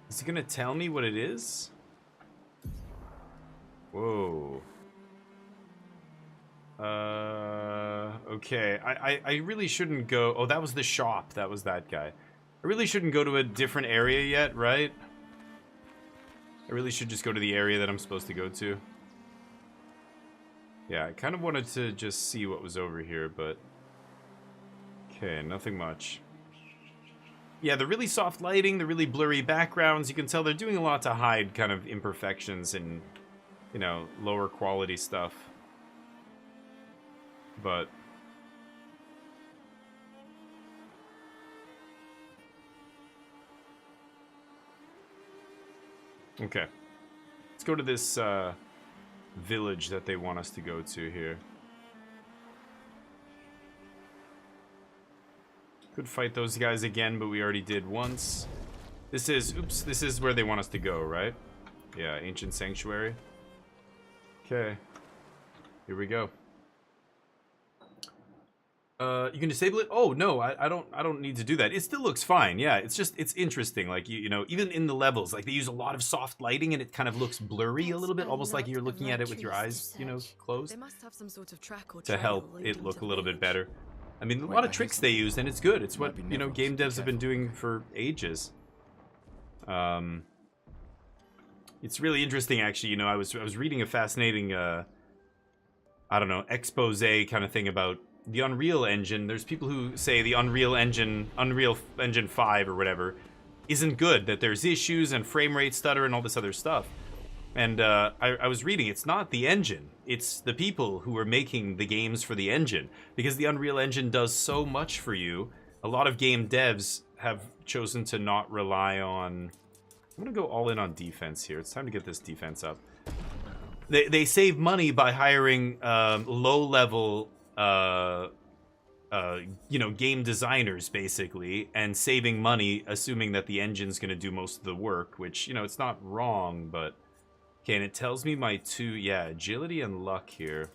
Is he gonna tell me what it is? Whoa. Okay. I really shouldn't go... Oh, that was the shop. That was that guy. I really shouldn't go to a different area yet, right? I really should just go to the area that I'm supposed to go to. Yeah, I kind of wanted to just see what was over here, but... Okay, nothing much. Yeah, the really soft lighting, the really blurry backgrounds, you can tell they're doing a lot to hide kind of imperfections and, you know, lower quality stuff. But... Okay. Let's go to this village that they want us to go to here. Could fight those guys again, but we already did once. This is, oops, this is where they want us to go, right? Yeah, Ancient Sanctuary. Okay. Here we go. You can disable it? Oh, no, I don't need to do that. It still looks fine, yeah. It's just, it's interesting. Like, you know, even in the levels, like, they use a lot of soft lighting and it kind of looks blurry a little bit, almost like you're looking at it with your eyes, you know, closed. They must have some sort of track or To help trail it leading look to a little the bit village. better. I mean, a Wait, lot I of hear tricks they something. use, and it's good. It's what, Might be you know, Neville, game so be devs have been doing for ages. It's really interesting, actually. You know, I was reading a fascinating, I don't know, expose kind of thing about the Unreal Engine. There's people who say the Unreal Engine 5 or whatever, isn't good. That there's issues and frame rate stutter and all this other stuff. And I was reading, it's not the engine. It's the people who are making the games for the engine. Because the Unreal Engine does so much for you. A lot of game devs have chosen to not rely on... I'm going to go all in on defense here. It's time to get this defense up. They save money by hiring low-level, you know, game designers, basically, and saving money, assuming that the engine's going to do most of the work, which, you know, it's not wrong, but... Okay, and it tells me my two, yeah, agility and luck here.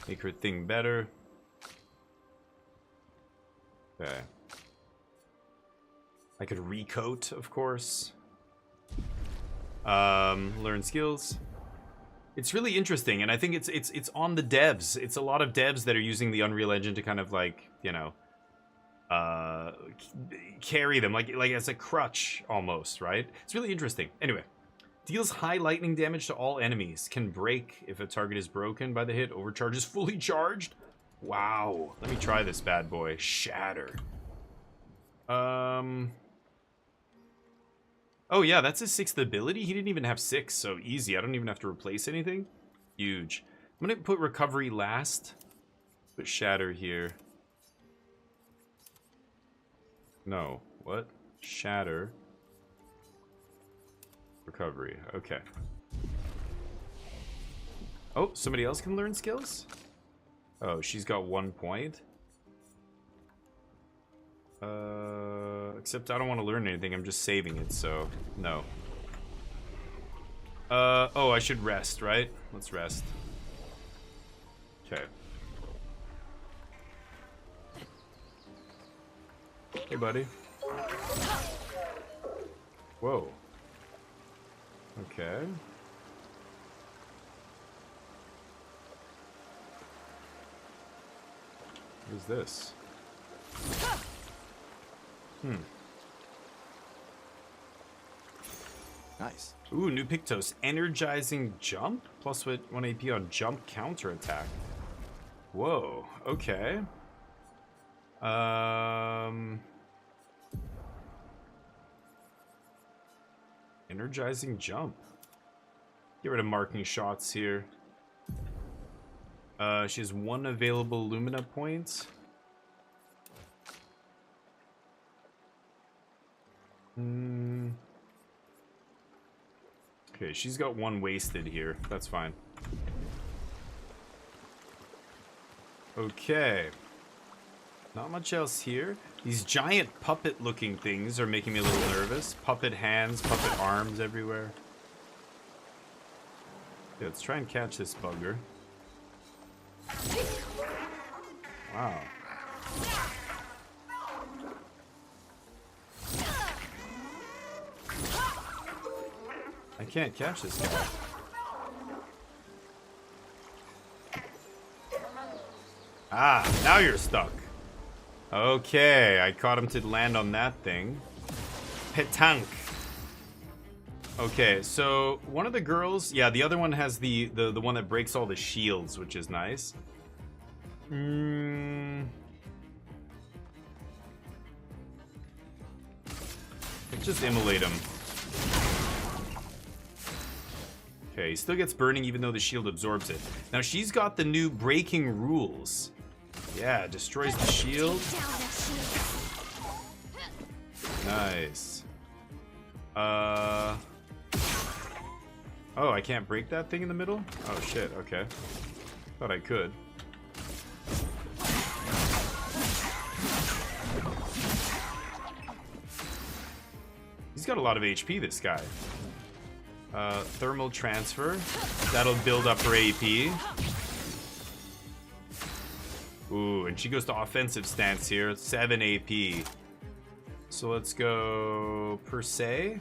Make her thing better. Okay. I could recoat, of course. Learn skills. It's really interesting, and I think it's on the devs. It's a lot of devs that are using the Unreal Engine to kind of like, you know, carry them like as a crutch almost, right? It's really interesting. Anyway, deals high lightning damage to all enemies. Can break if a target is broken by the hit. Overcharges fully charged. Wow. Let me try this bad boy. Shatter. Oh yeah, that's his 6th ability. He didn't even have 6, so easy. I don't even have to replace anything. Huge. I'm gonna put recovery last. Put shatter here. No. What? Shatter. Recovery. Okay. Oh, somebody else can learn skills? Oh, she's got 1 point. Except I don't want to learn anything. I'm just saving it, so no. Oh, I should rest, right? Let's rest. Okay. Hey, buddy. Whoa. Okay. What is this? Nice. Ooh, new Pictos. Energizing jump? Plus 1 AP on jump counter attack. Whoa. Okay. Energizing jump. Get rid of marking shots here. She has 1 available Lumina point. Okay, she's got 1 wasted here. That's fine. Okay. Not much else here. These giant puppet-looking things are making me a little nervous. Puppet hands, puppet arms everywhere. Okay, let's try and catch this bugger. Wow. I can't catch this guy. Ah, now you're stuck. Okay, I caught him to land on that thing. Petanque. Okay, so one of the girls, yeah, the other one has the one that breaks all the shields, which is nice. Let's just immolate him. Okay, he still gets burning even though the shield absorbs it. Now she's got the new breaking rules. Yeah, destroys the shield. Nice. Oh, I can't break that thing in the middle? Oh shit, okay. Thought I could. He's got a lot of HP, this guy. Thermal transfer. That'll build up her AP. Ooh, and she goes to offensive stance here. 7 AP. So let's go per se.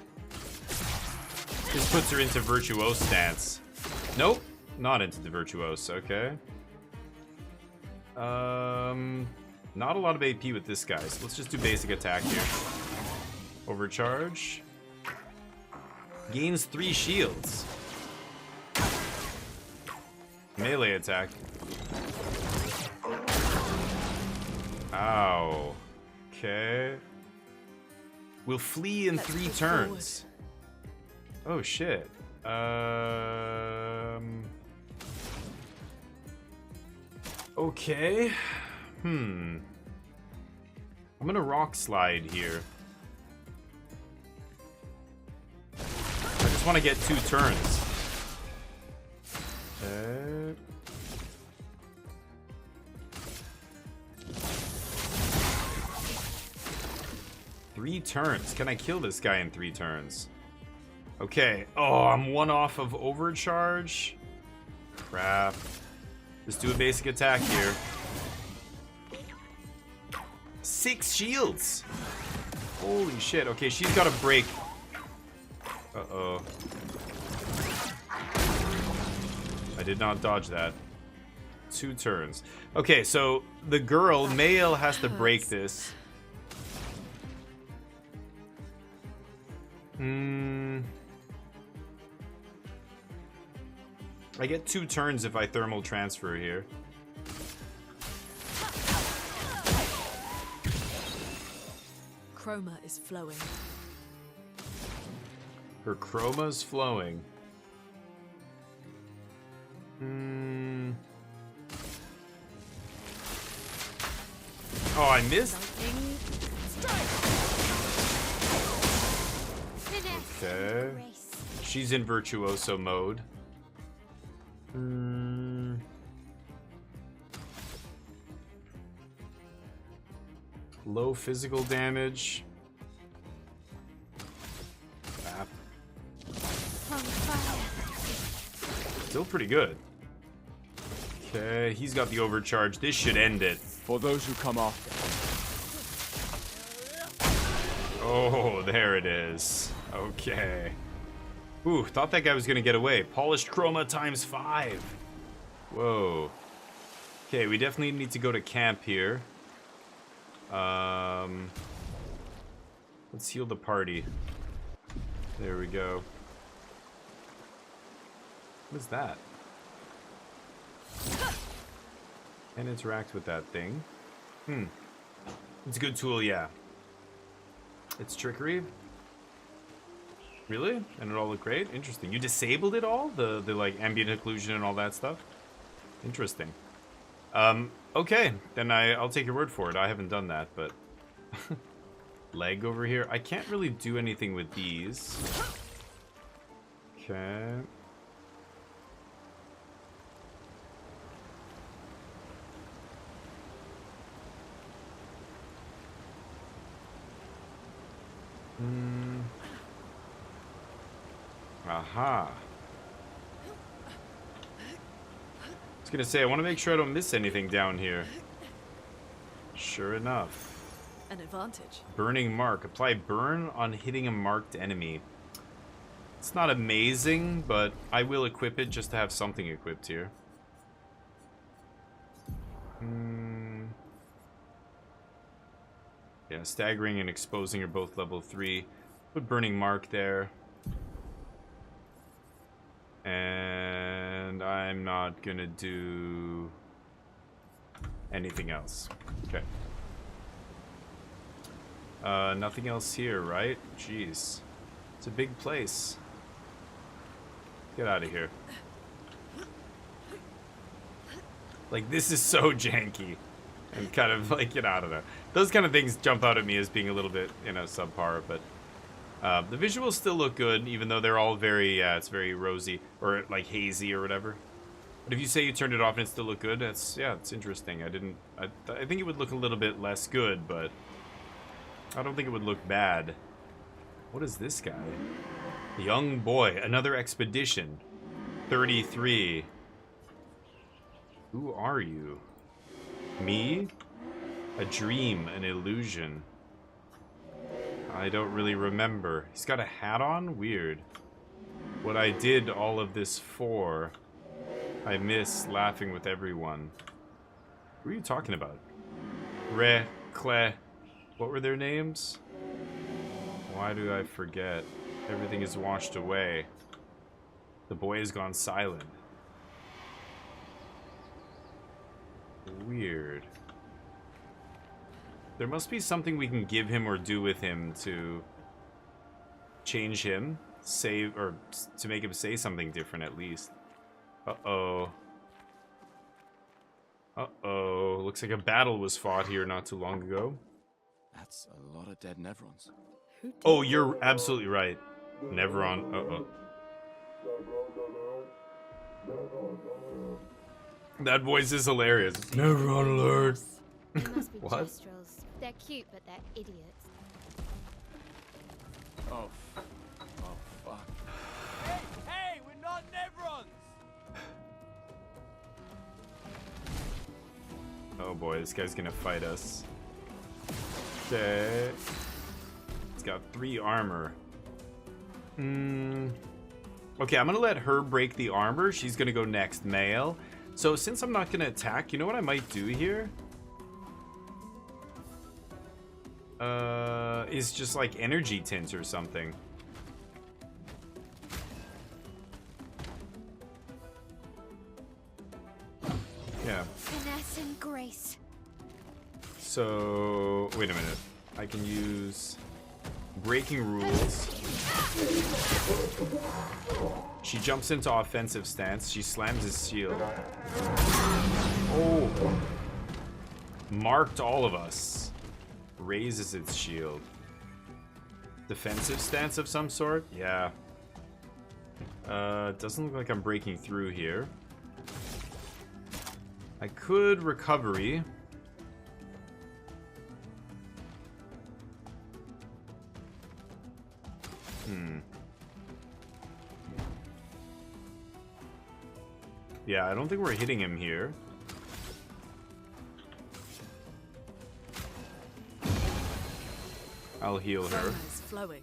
This puts her into virtuose stance. Nope, not into the virtuose. Okay. Not a lot of AP with this guy, so let's just do basic attack here. Overcharge. Gains 3 shields. Melee attack. Ow. Okay. We'll flee in 3 turns. Oh shit. Okay. I'm gonna rock slide here. I just want to get 2 turns. Okay. Three turns. Can I kill this guy in 3 turns? Okay. Oh, I'm 1 off of overcharge. Crap. Let's do a basic attack here. 6 shields. Holy shit. Okay, she's got a break. Uh-oh. I did not dodge that. 2 turns. Okay, so the girl, male, has to break this. I get 2 turns if I thermal transfer here. Chroma is flowing. Her chroma's flowing. Oh, I missed. Okay. She's in virtuoso mode. Low physical damage. Bap. Still pretty good. Okay, he's got the overcharge. This should end it. For those who come after. Oh, there it is. Okay. Ooh, thought that guy was gonna get away. Polished chroma times 5. Whoa. Okay, we definitely need to go to camp here. Let's heal the party. There we go. What is that? And interact with that thing. It's a good tool, yeah. It's trickery. Really? And it all looked great? Interesting. You disabled it all? The like ambient occlusion and all that stuff? Interesting. Okay. Then I'll take your word for it. I haven't done that, but leg over here. I can't really do anything with these. Okay. Aha. I was gonna say, I want to make sure I don't miss anything down here. Sure enough. An advantage. Burning mark. Apply burn on hitting a marked enemy. It's not amazing, but I will equip it just to have something equipped here. Yeah, staggering and exposing are both level 3. Put Burning Mark there. And I'm not gonna do anything else. Okay. Nothing else here, right? Jeez. It's a big place. Get out of here. Like, this is so janky. And kind of like, get out of there. Those kind of things jump out at me as being a little bit, you know, subpar, but the visuals still look good, even though they're all very, it's very rosy, or like hazy or whatever. But if you say you turned it off and it still looked good, that's, yeah, it's interesting. I think it would look a little bit less good, but I don't think it would look bad. What is this guy? Young boy, another expedition. 33. Who are you? Me? A dream, an illusion. I don't really remember. He's got a hat on? Weird. What I did all of this for. I miss laughing with everyone. Who are you talking about? Clair. What were their names? Why do I forget? Everything is washed away. The boy has gone silent. Weird. There must be something we can give him or do with him to change him, save, or to make him say something different at least. Uh-oh. Uh-oh. Looks like a battle was fought here not too long ago. That's a lot of dead Nevrons. Oh, you're absolutely right. Nevron. Uh-oh. That voice is hilarious. Nevron alert. They must be What? Jestrels. They're cute, but they're idiots. Oh. Oh, fuck. Hey, we're not Nevrons! Oh boy, this guy's gonna fight us. Okay. He's got 3 armor. Okay, I'm gonna let her break the armor. She's gonna go next, male. So since I'm not gonna attack, you know what I might do here? Is just like energy tint or something. Yeah. Finesse and grace. So, wait a minute. I can use breaking rules. She jumps into offensive stance. She slams his shield. Oh. Marked all of us. Raises its shield. Defensive stance of some sort? Yeah. Doesn't look like I'm breaking through here. I could recovery. Yeah, I don't think we're hitting him here. I'll heal her. Is flowing.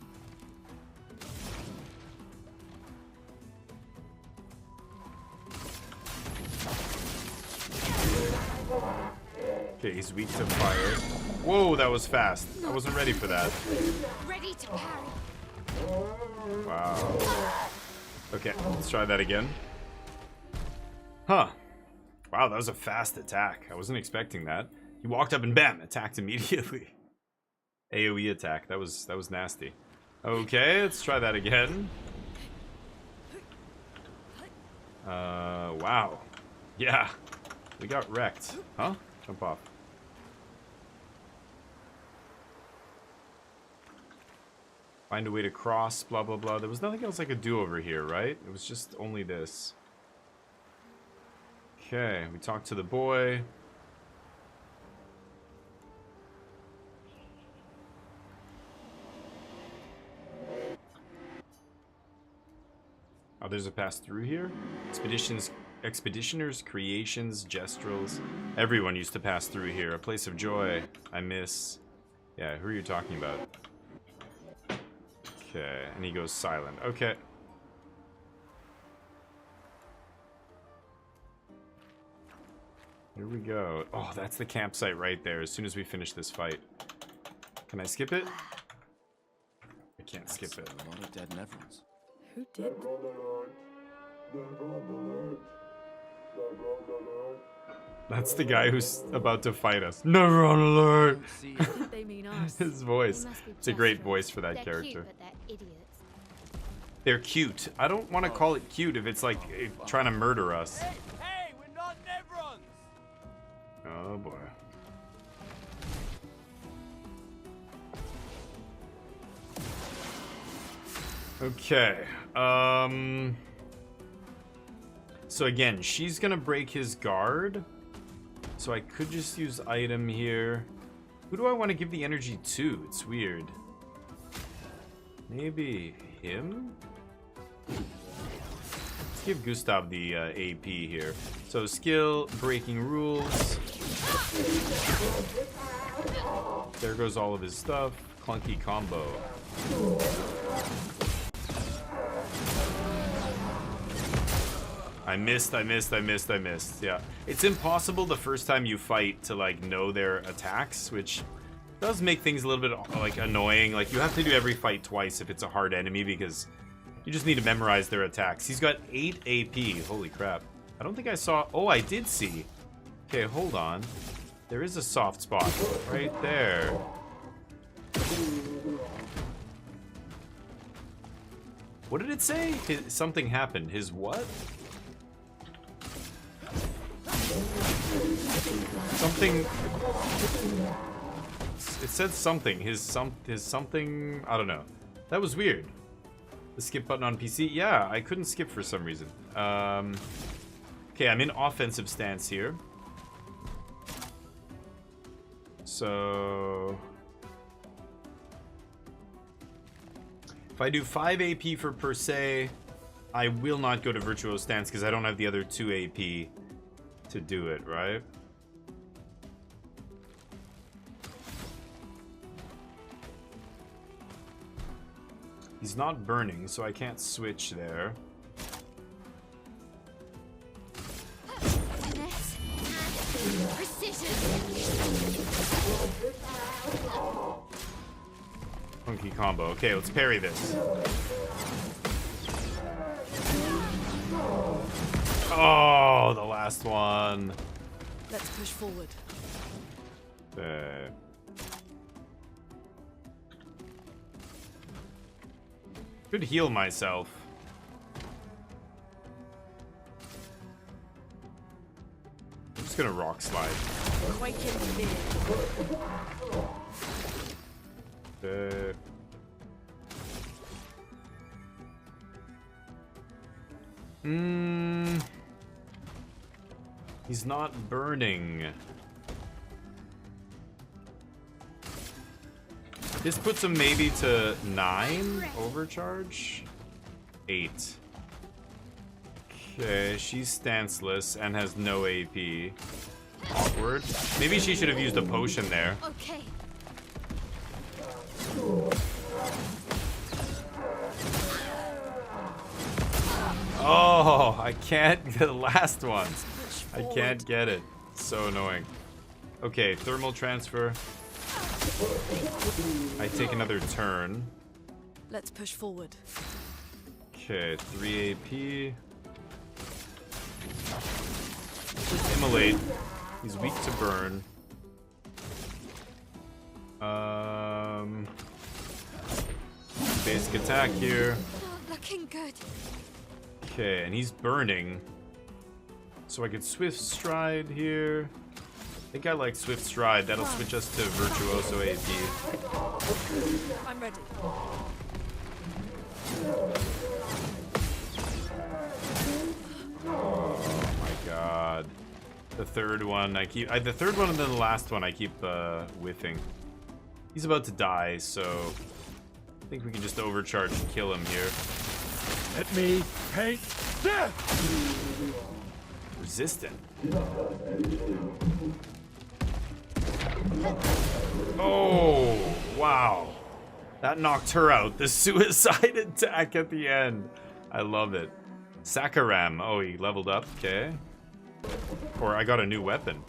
Okay, he's weak to fire. Whoa, that was fast. I wasn't ready for that. Ready to parry. Wow. Okay, let's try that again. Huh. Wow, that was a fast attack. I wasn't expecting that. He walked up and bam, attacked immediately. AoE attack. That was nasty. Okay, let's try that again. Wow. Yeah. We got wrecked. Huh? Jump off. Find a way to cross, blah, blah, blah. There was nothing else I could do over here, right? It was just only this. Okay, we talked to the boy. Oh, there's a pass through here? Expeditioners, creations, gestrels. Everyone used to pass through here. A place of joy. I miss. Yeah, who are you talking about? Okay, and he goes silent. Okay. Here we go. Oh, that's the campsite right there. As soon as we finish this fight. Can I skip it? I can't skip it. A lot of dead Nevrons. Who did? That's the guy who's about to fight us. Never on alert! See, I think they mean us. His voice. They must be It's a great desperate. voice for that They're character. Cute, but they're idiots. They're cute. I don't want to call it cute if it's like trying to murder us. hey, we're not Nevrons! Oh boy. Okay. So again, she's gonna break his guard. So I could just use item here. Who do I want to give the energy to? It's weird. Maybe him? Let's give Gustav the AP here. So skill, breaking rules. There goes all of his stuff. Clunky combo. I missed. Yeah. It's impossible the first time you fight to like know their attacks, which does make things a little bit like annoying. Like you have to do every fight twice if it's a hard enemy because you just need to memorize their attacks. He's got 8 AP. Holy crap. I don't think I saw... Oh, I did see. Okay, hold on. There is a soft spot right there. What did it say? Something happened. His what? Something... It said something. His something... I don't know. That was weird. The skip button on PC? Yeah, I couldn't skip for some reason. Okay, I'm in offensive stance here. So... If I do 5 AP for per se, I will not go to Virtuoso stance because I don't have the other 2 AP to do it, right? He's not burning, so I can't switch there. Finesse and precision. Funky combo. Okay, let's parry this. Oh, the last one. Let's push forward. Could heal myself. I'm just gonna rock slide. Quake in mid. He's not burning. This puts him maybe to 9 overcharge. 8. Okay, she's stanceless and has no AP. Awkward. Maybe she should have used a potion there. Okay. Oh, I can't get the last one. I can't get it. So annoying. Okay, thermal transfer. I take another turn. Let's push forward. Okay, 3 AP. Just immolate. He's weak to burn. Basic attack here. Not looking good. Okay, and he's burning. So I could Swift Stride here. I think I like Swift Stride. That'll switch us to Virtuoso AP. I'm ready. Oh my god. The third one, the third one and then the last one I keep whiffing. He's about to die, so I think we can just overcharge and kill him here. Let me paint death! Resistant. Oh, wow. That knocked her out. The suicide attack at the end. I love it. Sakaram. Oh, he leveled up. Okay. Or I got a new weapon.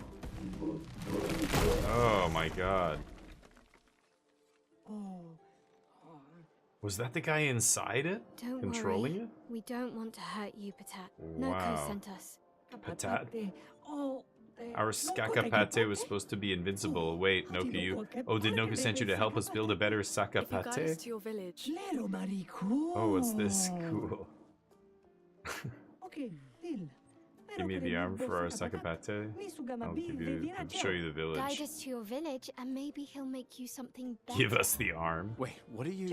Oh my god. Was that the guy inside it? Don't Controlling worry. it? We don't want to hurt you, Patat. Wow. Noko sent us. Patat? Our Sakapate was supposed to be invincible. Wait, Noku, you... Oh, did Noku send you to help us build a better If you guide us Sakapate? to your village, Oh, what's this? Cool. Give me the arm for our Sakapate. I'll show you the village. Guide us to your village, and maybe he'll make you something better. Give us the arm. Wait, what are you?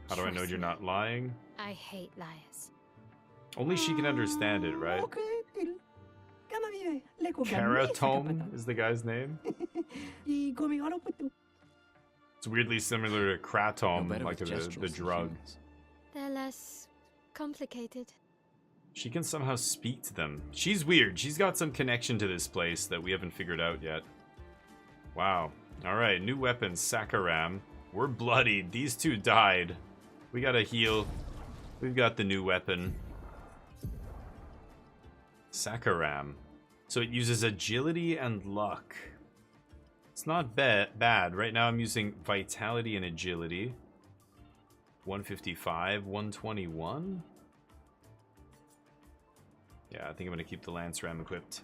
How do I know you're not lying? I hate liars. Only she can understand it, right? Karatome is the guy's name. It's weirdly similar to Kratom, like the drug. They're less complicated. She can somehow speak to them. She's weird. She's got some connection to this place that we haven't figured out yet. Wow. Alright, new weapon, Sakaram. We're bloodied. These two died. We gotta heal. We've got the new weapon. Sakaram. So it uses agility and luck. It's not bad. Right now I'm using vitality and agility. 155, 121. Yeah, I think I'm gonna keep the Lance Ram equipped.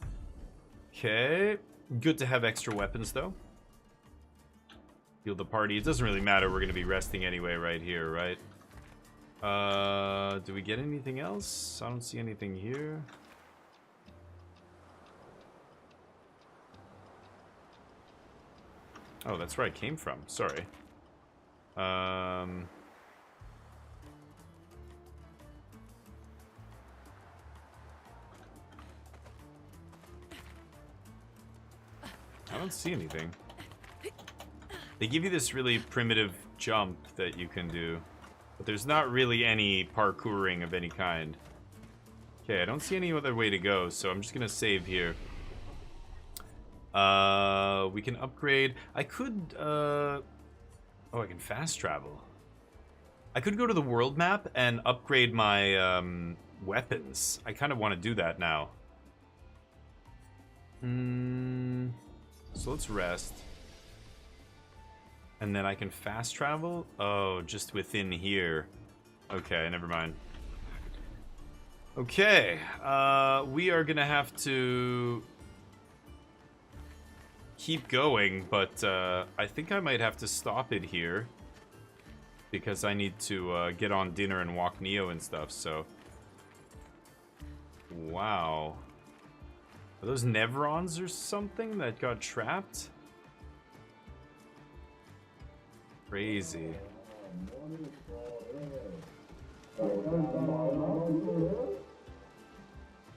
Okay. Good to have extra weapons though. Heal the party. It doesn't really matter. We're gonna be resting anyway right here, right? Do we get anything else? I don't see anything here. Oh, that's where I came from. Sorry. I don't see anything. They give you this really primitive jump that you can do, but there's not really any parkouring of any kind. Okay, I don't see any other way to go, so I'm just gonna save here. We can upgrade. I could, oh, I can fast travel. I could go to the world map and upgrade my, weapons. I kind of want to do that now. So let's rest. And then I can fast travel? Oh, just within here. Okay, never mind. Okay, we are gonna have to keep going, but I think I might have to stop it here because I need to get on dinner and walk Neo and stuff, so. Wow. Are those Nevrons or something that got trapped? Crazy.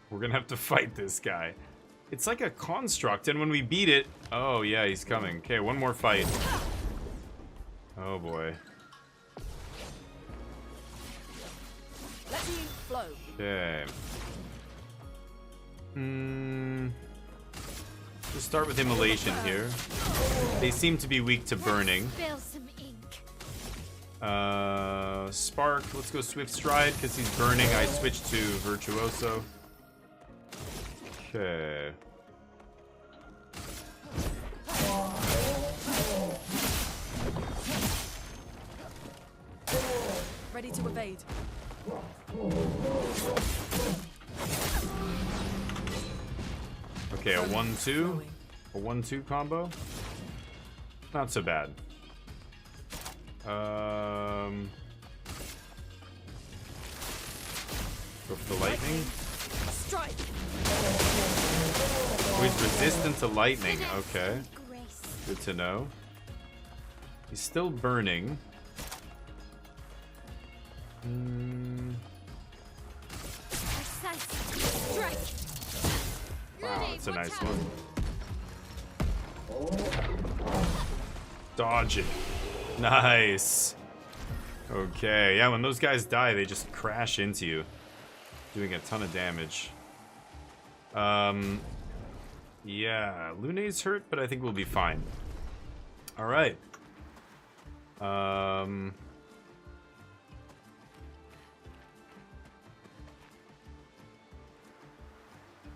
We're gonna have to fight this guy. It's like a construct, and when we beat it... Oh, yeah, he's coming. Okay, one more fight. Oh, boy. let the ink flow. Okay. Let's start with immolation here. They seem to be weak to burning. Spill some ink. Spark. Let's go Swift Stride because he's burning. I switched to Virtuoso. Okay. Ready to evade. Okay, a 1-2. A 1-2 combo. Not so bad. Go for the lightning. Strike. Oh, he's resistant to lightning. Okay. Good to know. He's still burning. Wow, that's a nice one. Dodge it. Nice. Okay, yeah, when those guys die, they just crash into you, doing a ton of damage. Yeah, Lune's hurt, but I think we'll be fine. All right.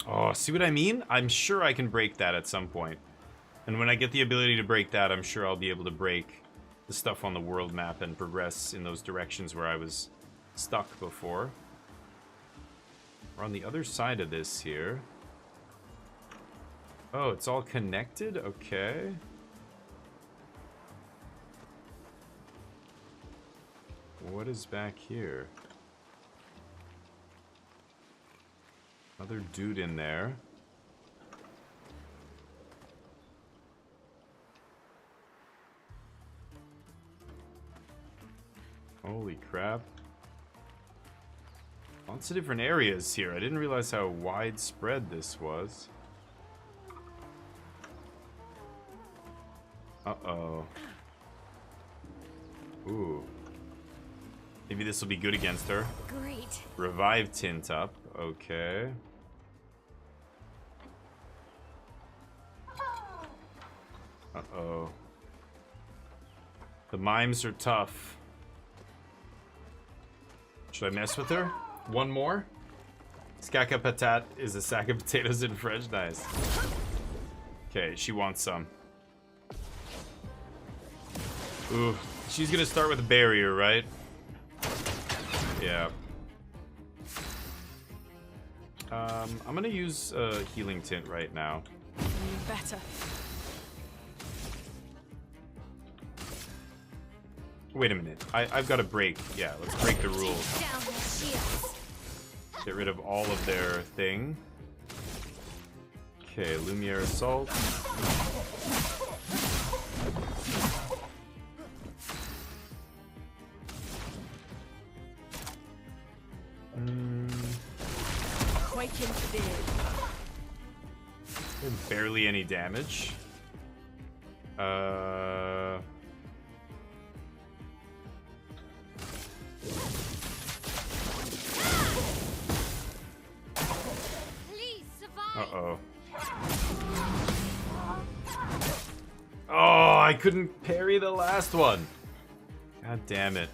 Oh, see what I mean? I'm sure I can break that at some point. And when I get the ability to break that, I'm sure I'll be able to break the stuff on the world map and progress in those directions where I was stuck before. We're on the other side of this here. Oh, it's all connected? Okay. What is back here? Another dude in there. Holy crap. Lots of different areas here. I didn't realize how widespread this was. Uh-oh. Ooh. Maybe this will be good against her. Great. Revive tint up. Okay. Uh-oh. The mimes are tough. Should I mess with her? One more? Skaka patat is a sack of potatoes in French. Nice. Okay, she wants some. Ooh. She's gonna start with a barrier, right? Yeah. I'm gonna use healing tint right now. Better. Wait a minute. I've got to break. Yeah, let's break the rules. Down the shields. Get rid of all of their thing. Okay, Lumiere Assault. Quaking fear. Barely any damage. Please survive. Uh-oh. Oh, I couldn't parry the last one. God damn it.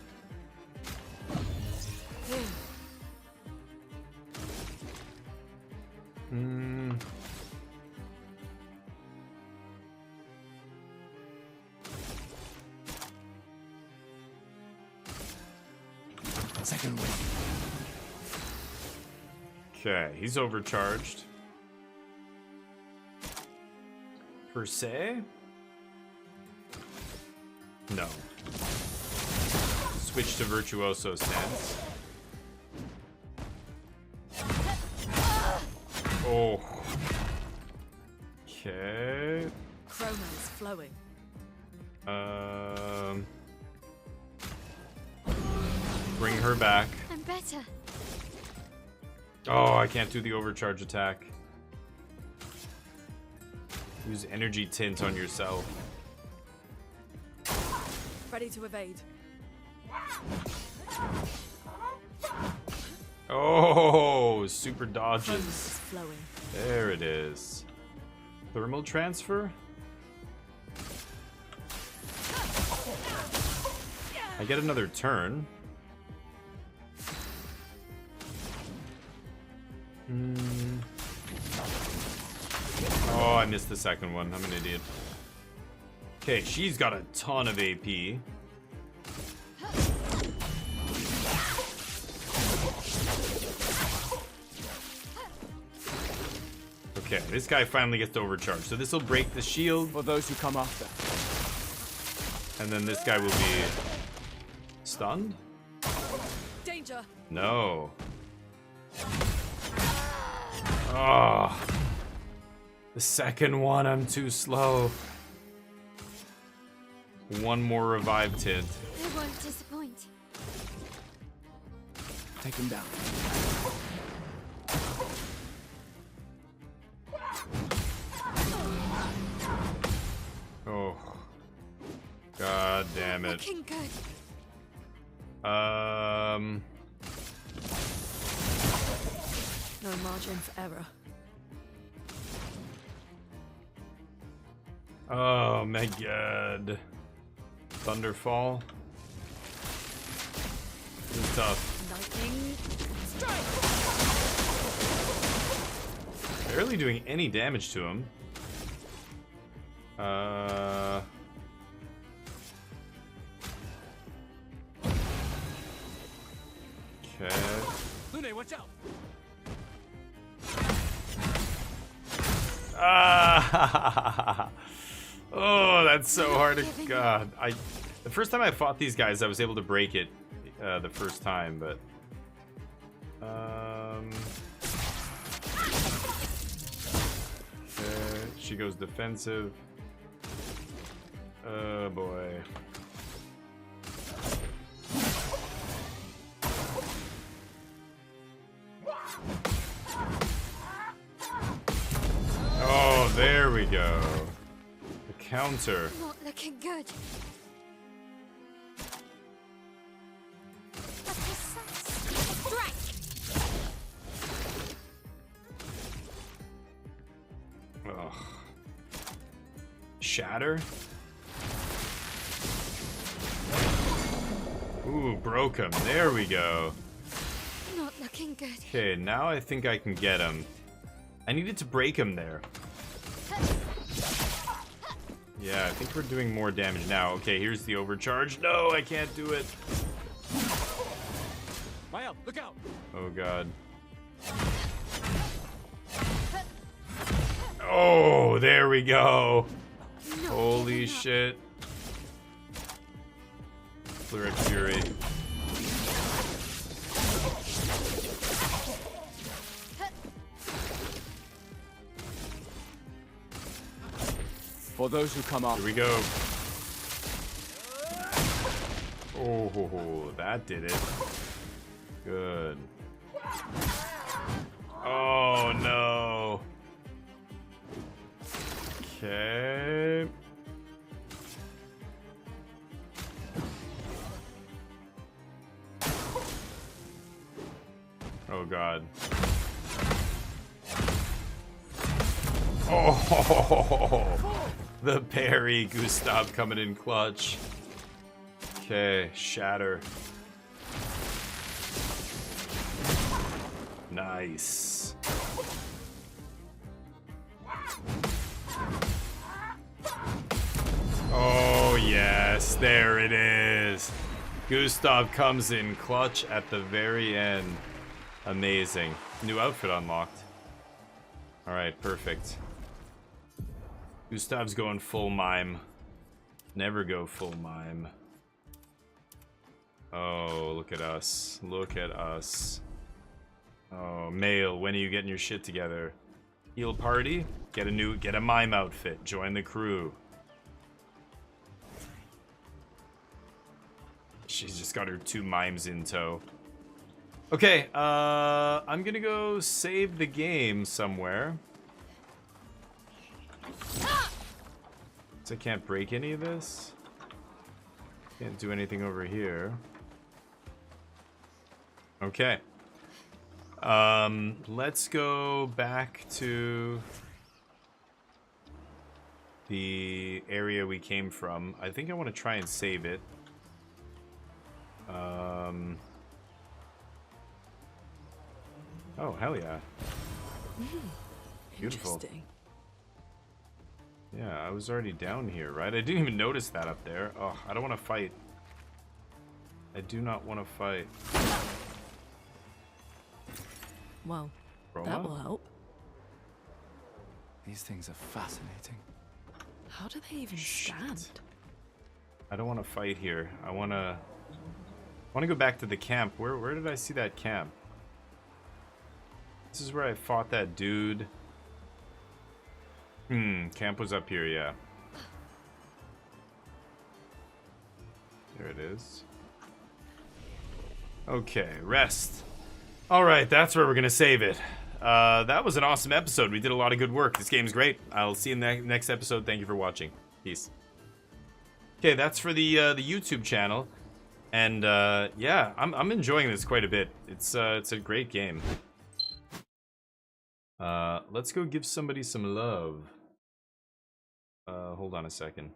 Second wave. Okay, he's overcharged. Per se? No. Switch to Virtuoso stance. Oh. Okay. Chroma's flowing. Bring her back. I'm better. Oh, I can't do the overcharge attack. Use energy tint on yourself. Ready to evade. Oh, super Chroma's dodges. flowing. There it is. Thermal transfer? I get another turn. Oh, I missed the second one. I'm an idiot. Okay, she's got a ton of AP. Okay, this guy finally gets to overcharge. So this will break the shield. For those who come after. And then this guy will be stunned? Danger. No. Oh. The second one, I'm too slow. One more revive tint. I won't disappoint. Take him down. Oh. God damn it. Looking good. No margin for error. Oh my god. Thunderfall. This is tough. Lightning strike. Barely doing any damage to him. Okay. Lune, watch out! Ah! Oh, that's so hard to... God, the first time I fought these guys, I was able to break it the first time, but... Okay, she goes defensive. Oh, boy. Oh, there we go. The counter. Not looking good. Strike. Ugh. Shatter? Ooh, broke him. There we go. Not looking good. Okay, now I think I can get him. I needed to break him there. Yeah, I think we're doing more damage now. Okay, here's the overcharge. No, I can't do it. Maya, look out! Oh, God. Oh, there we go. Holy shit. Lyric Fury. For those who come after. Here we go. Oh, that did it. Good. Oh, no. Okay. Oh, God. Oh, the parry, Gustav coming in clutch. Okay, shatter. Nice. Oh, yes, there it is. Gustav comes in clutch at the very end. Amazing. New outfit unlocked. Alright, perfect. Gustav's going full mime. Never go full mime. Oh, look at us. Look at us. Oh, Male, when are you getting your shit together? Heal party? Get a mime outfit. Join the crew. She's just got her 2 mimes in tow. Okay, I'm gonna go save the game somewhere. So I can't break any of this. Can't do anything over here. Okay. Let's go back to the area we came from. I think I want to try and save it. Oh, hell yeah. Beautiful. Interesting. Yeah, I was already down here, right? I didn't even notice that up there. Oh, I don't want to fight. I do not want to fight. Well, Roma? that will help. These things are fascinating. How do they even stand? I don't want to fight here. I want to go back to the camp. Where did I see that camp? This is where I fought that dude. Camp was up here, yeah. There it is. Okay, rest. Alright, that's where we're gonna save it. That was an awesome episode. We did a lot of good work. This game's great. I'll see you in the next episode. Thank you for watching. Peace. Okay, that's for the YouTube channel. And yeah, I'm enjoying this quite a bit. It's a great game. Let's go give somebody some love. Hold on a second.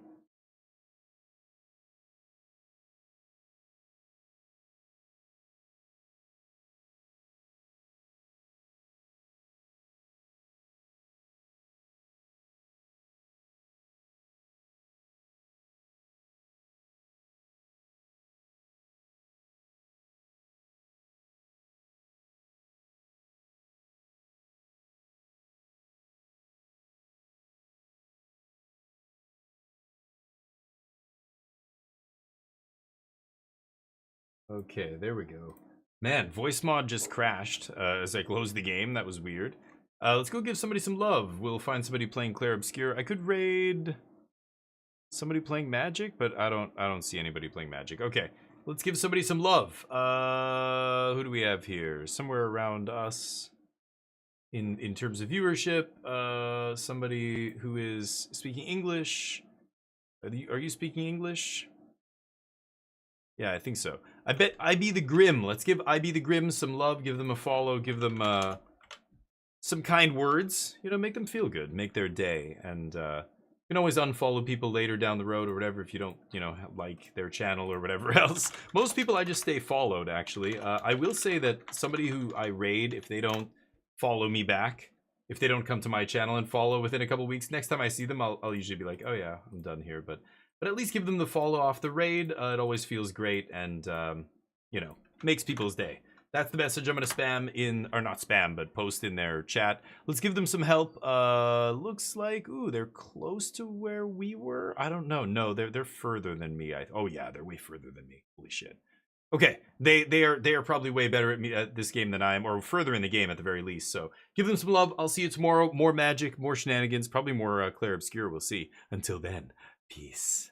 Okay, there we go. Man, voice mod just crashed as I closed the game. That was weird. Let's go give somebody some love. We'll find somebody playing Clair Obscur. I could raid somebody playing Magic, but I don't see anybody playing Magic. Okay, let's give somebody some love. Who do we have here? Somewhere around us in terms of viewership. Somebody who is speaking English. Are you speaking English? Yeah, I think so. I bet IB the Grim. Let's give IB the Grim some love. Give them a follow. Give them some kind words. You know, make them feel good. Make their day. And you can always unfollow people later down the road or whatever if you don't, you know, like their channel or whatever else. Most people I just stay followed, actually. I will say that somebody who I raid, if they don't follow me back, if they don't come to my channel and follow within a couple weeks, next time I see them, I'll usually be like, oh yeah, I'm done here. But at least give them the follow off the raid. It always feels great and, you know, makes people's day. That's the message I'm going to spam in, or not spam, but post in their chat. Let's give them some help. Looks like, ooh, they're close to where we were. I don't know. No, they're further than me. Oh yeah, they're way further than me. Holy shit. Okay, they are probably way better at me at this game than I am, or further in the game at the very least. So give them some love. I'll see you tomorrow. More magic, more shenanigans, probably more Clair Obscur. We'll see. Until then, peace.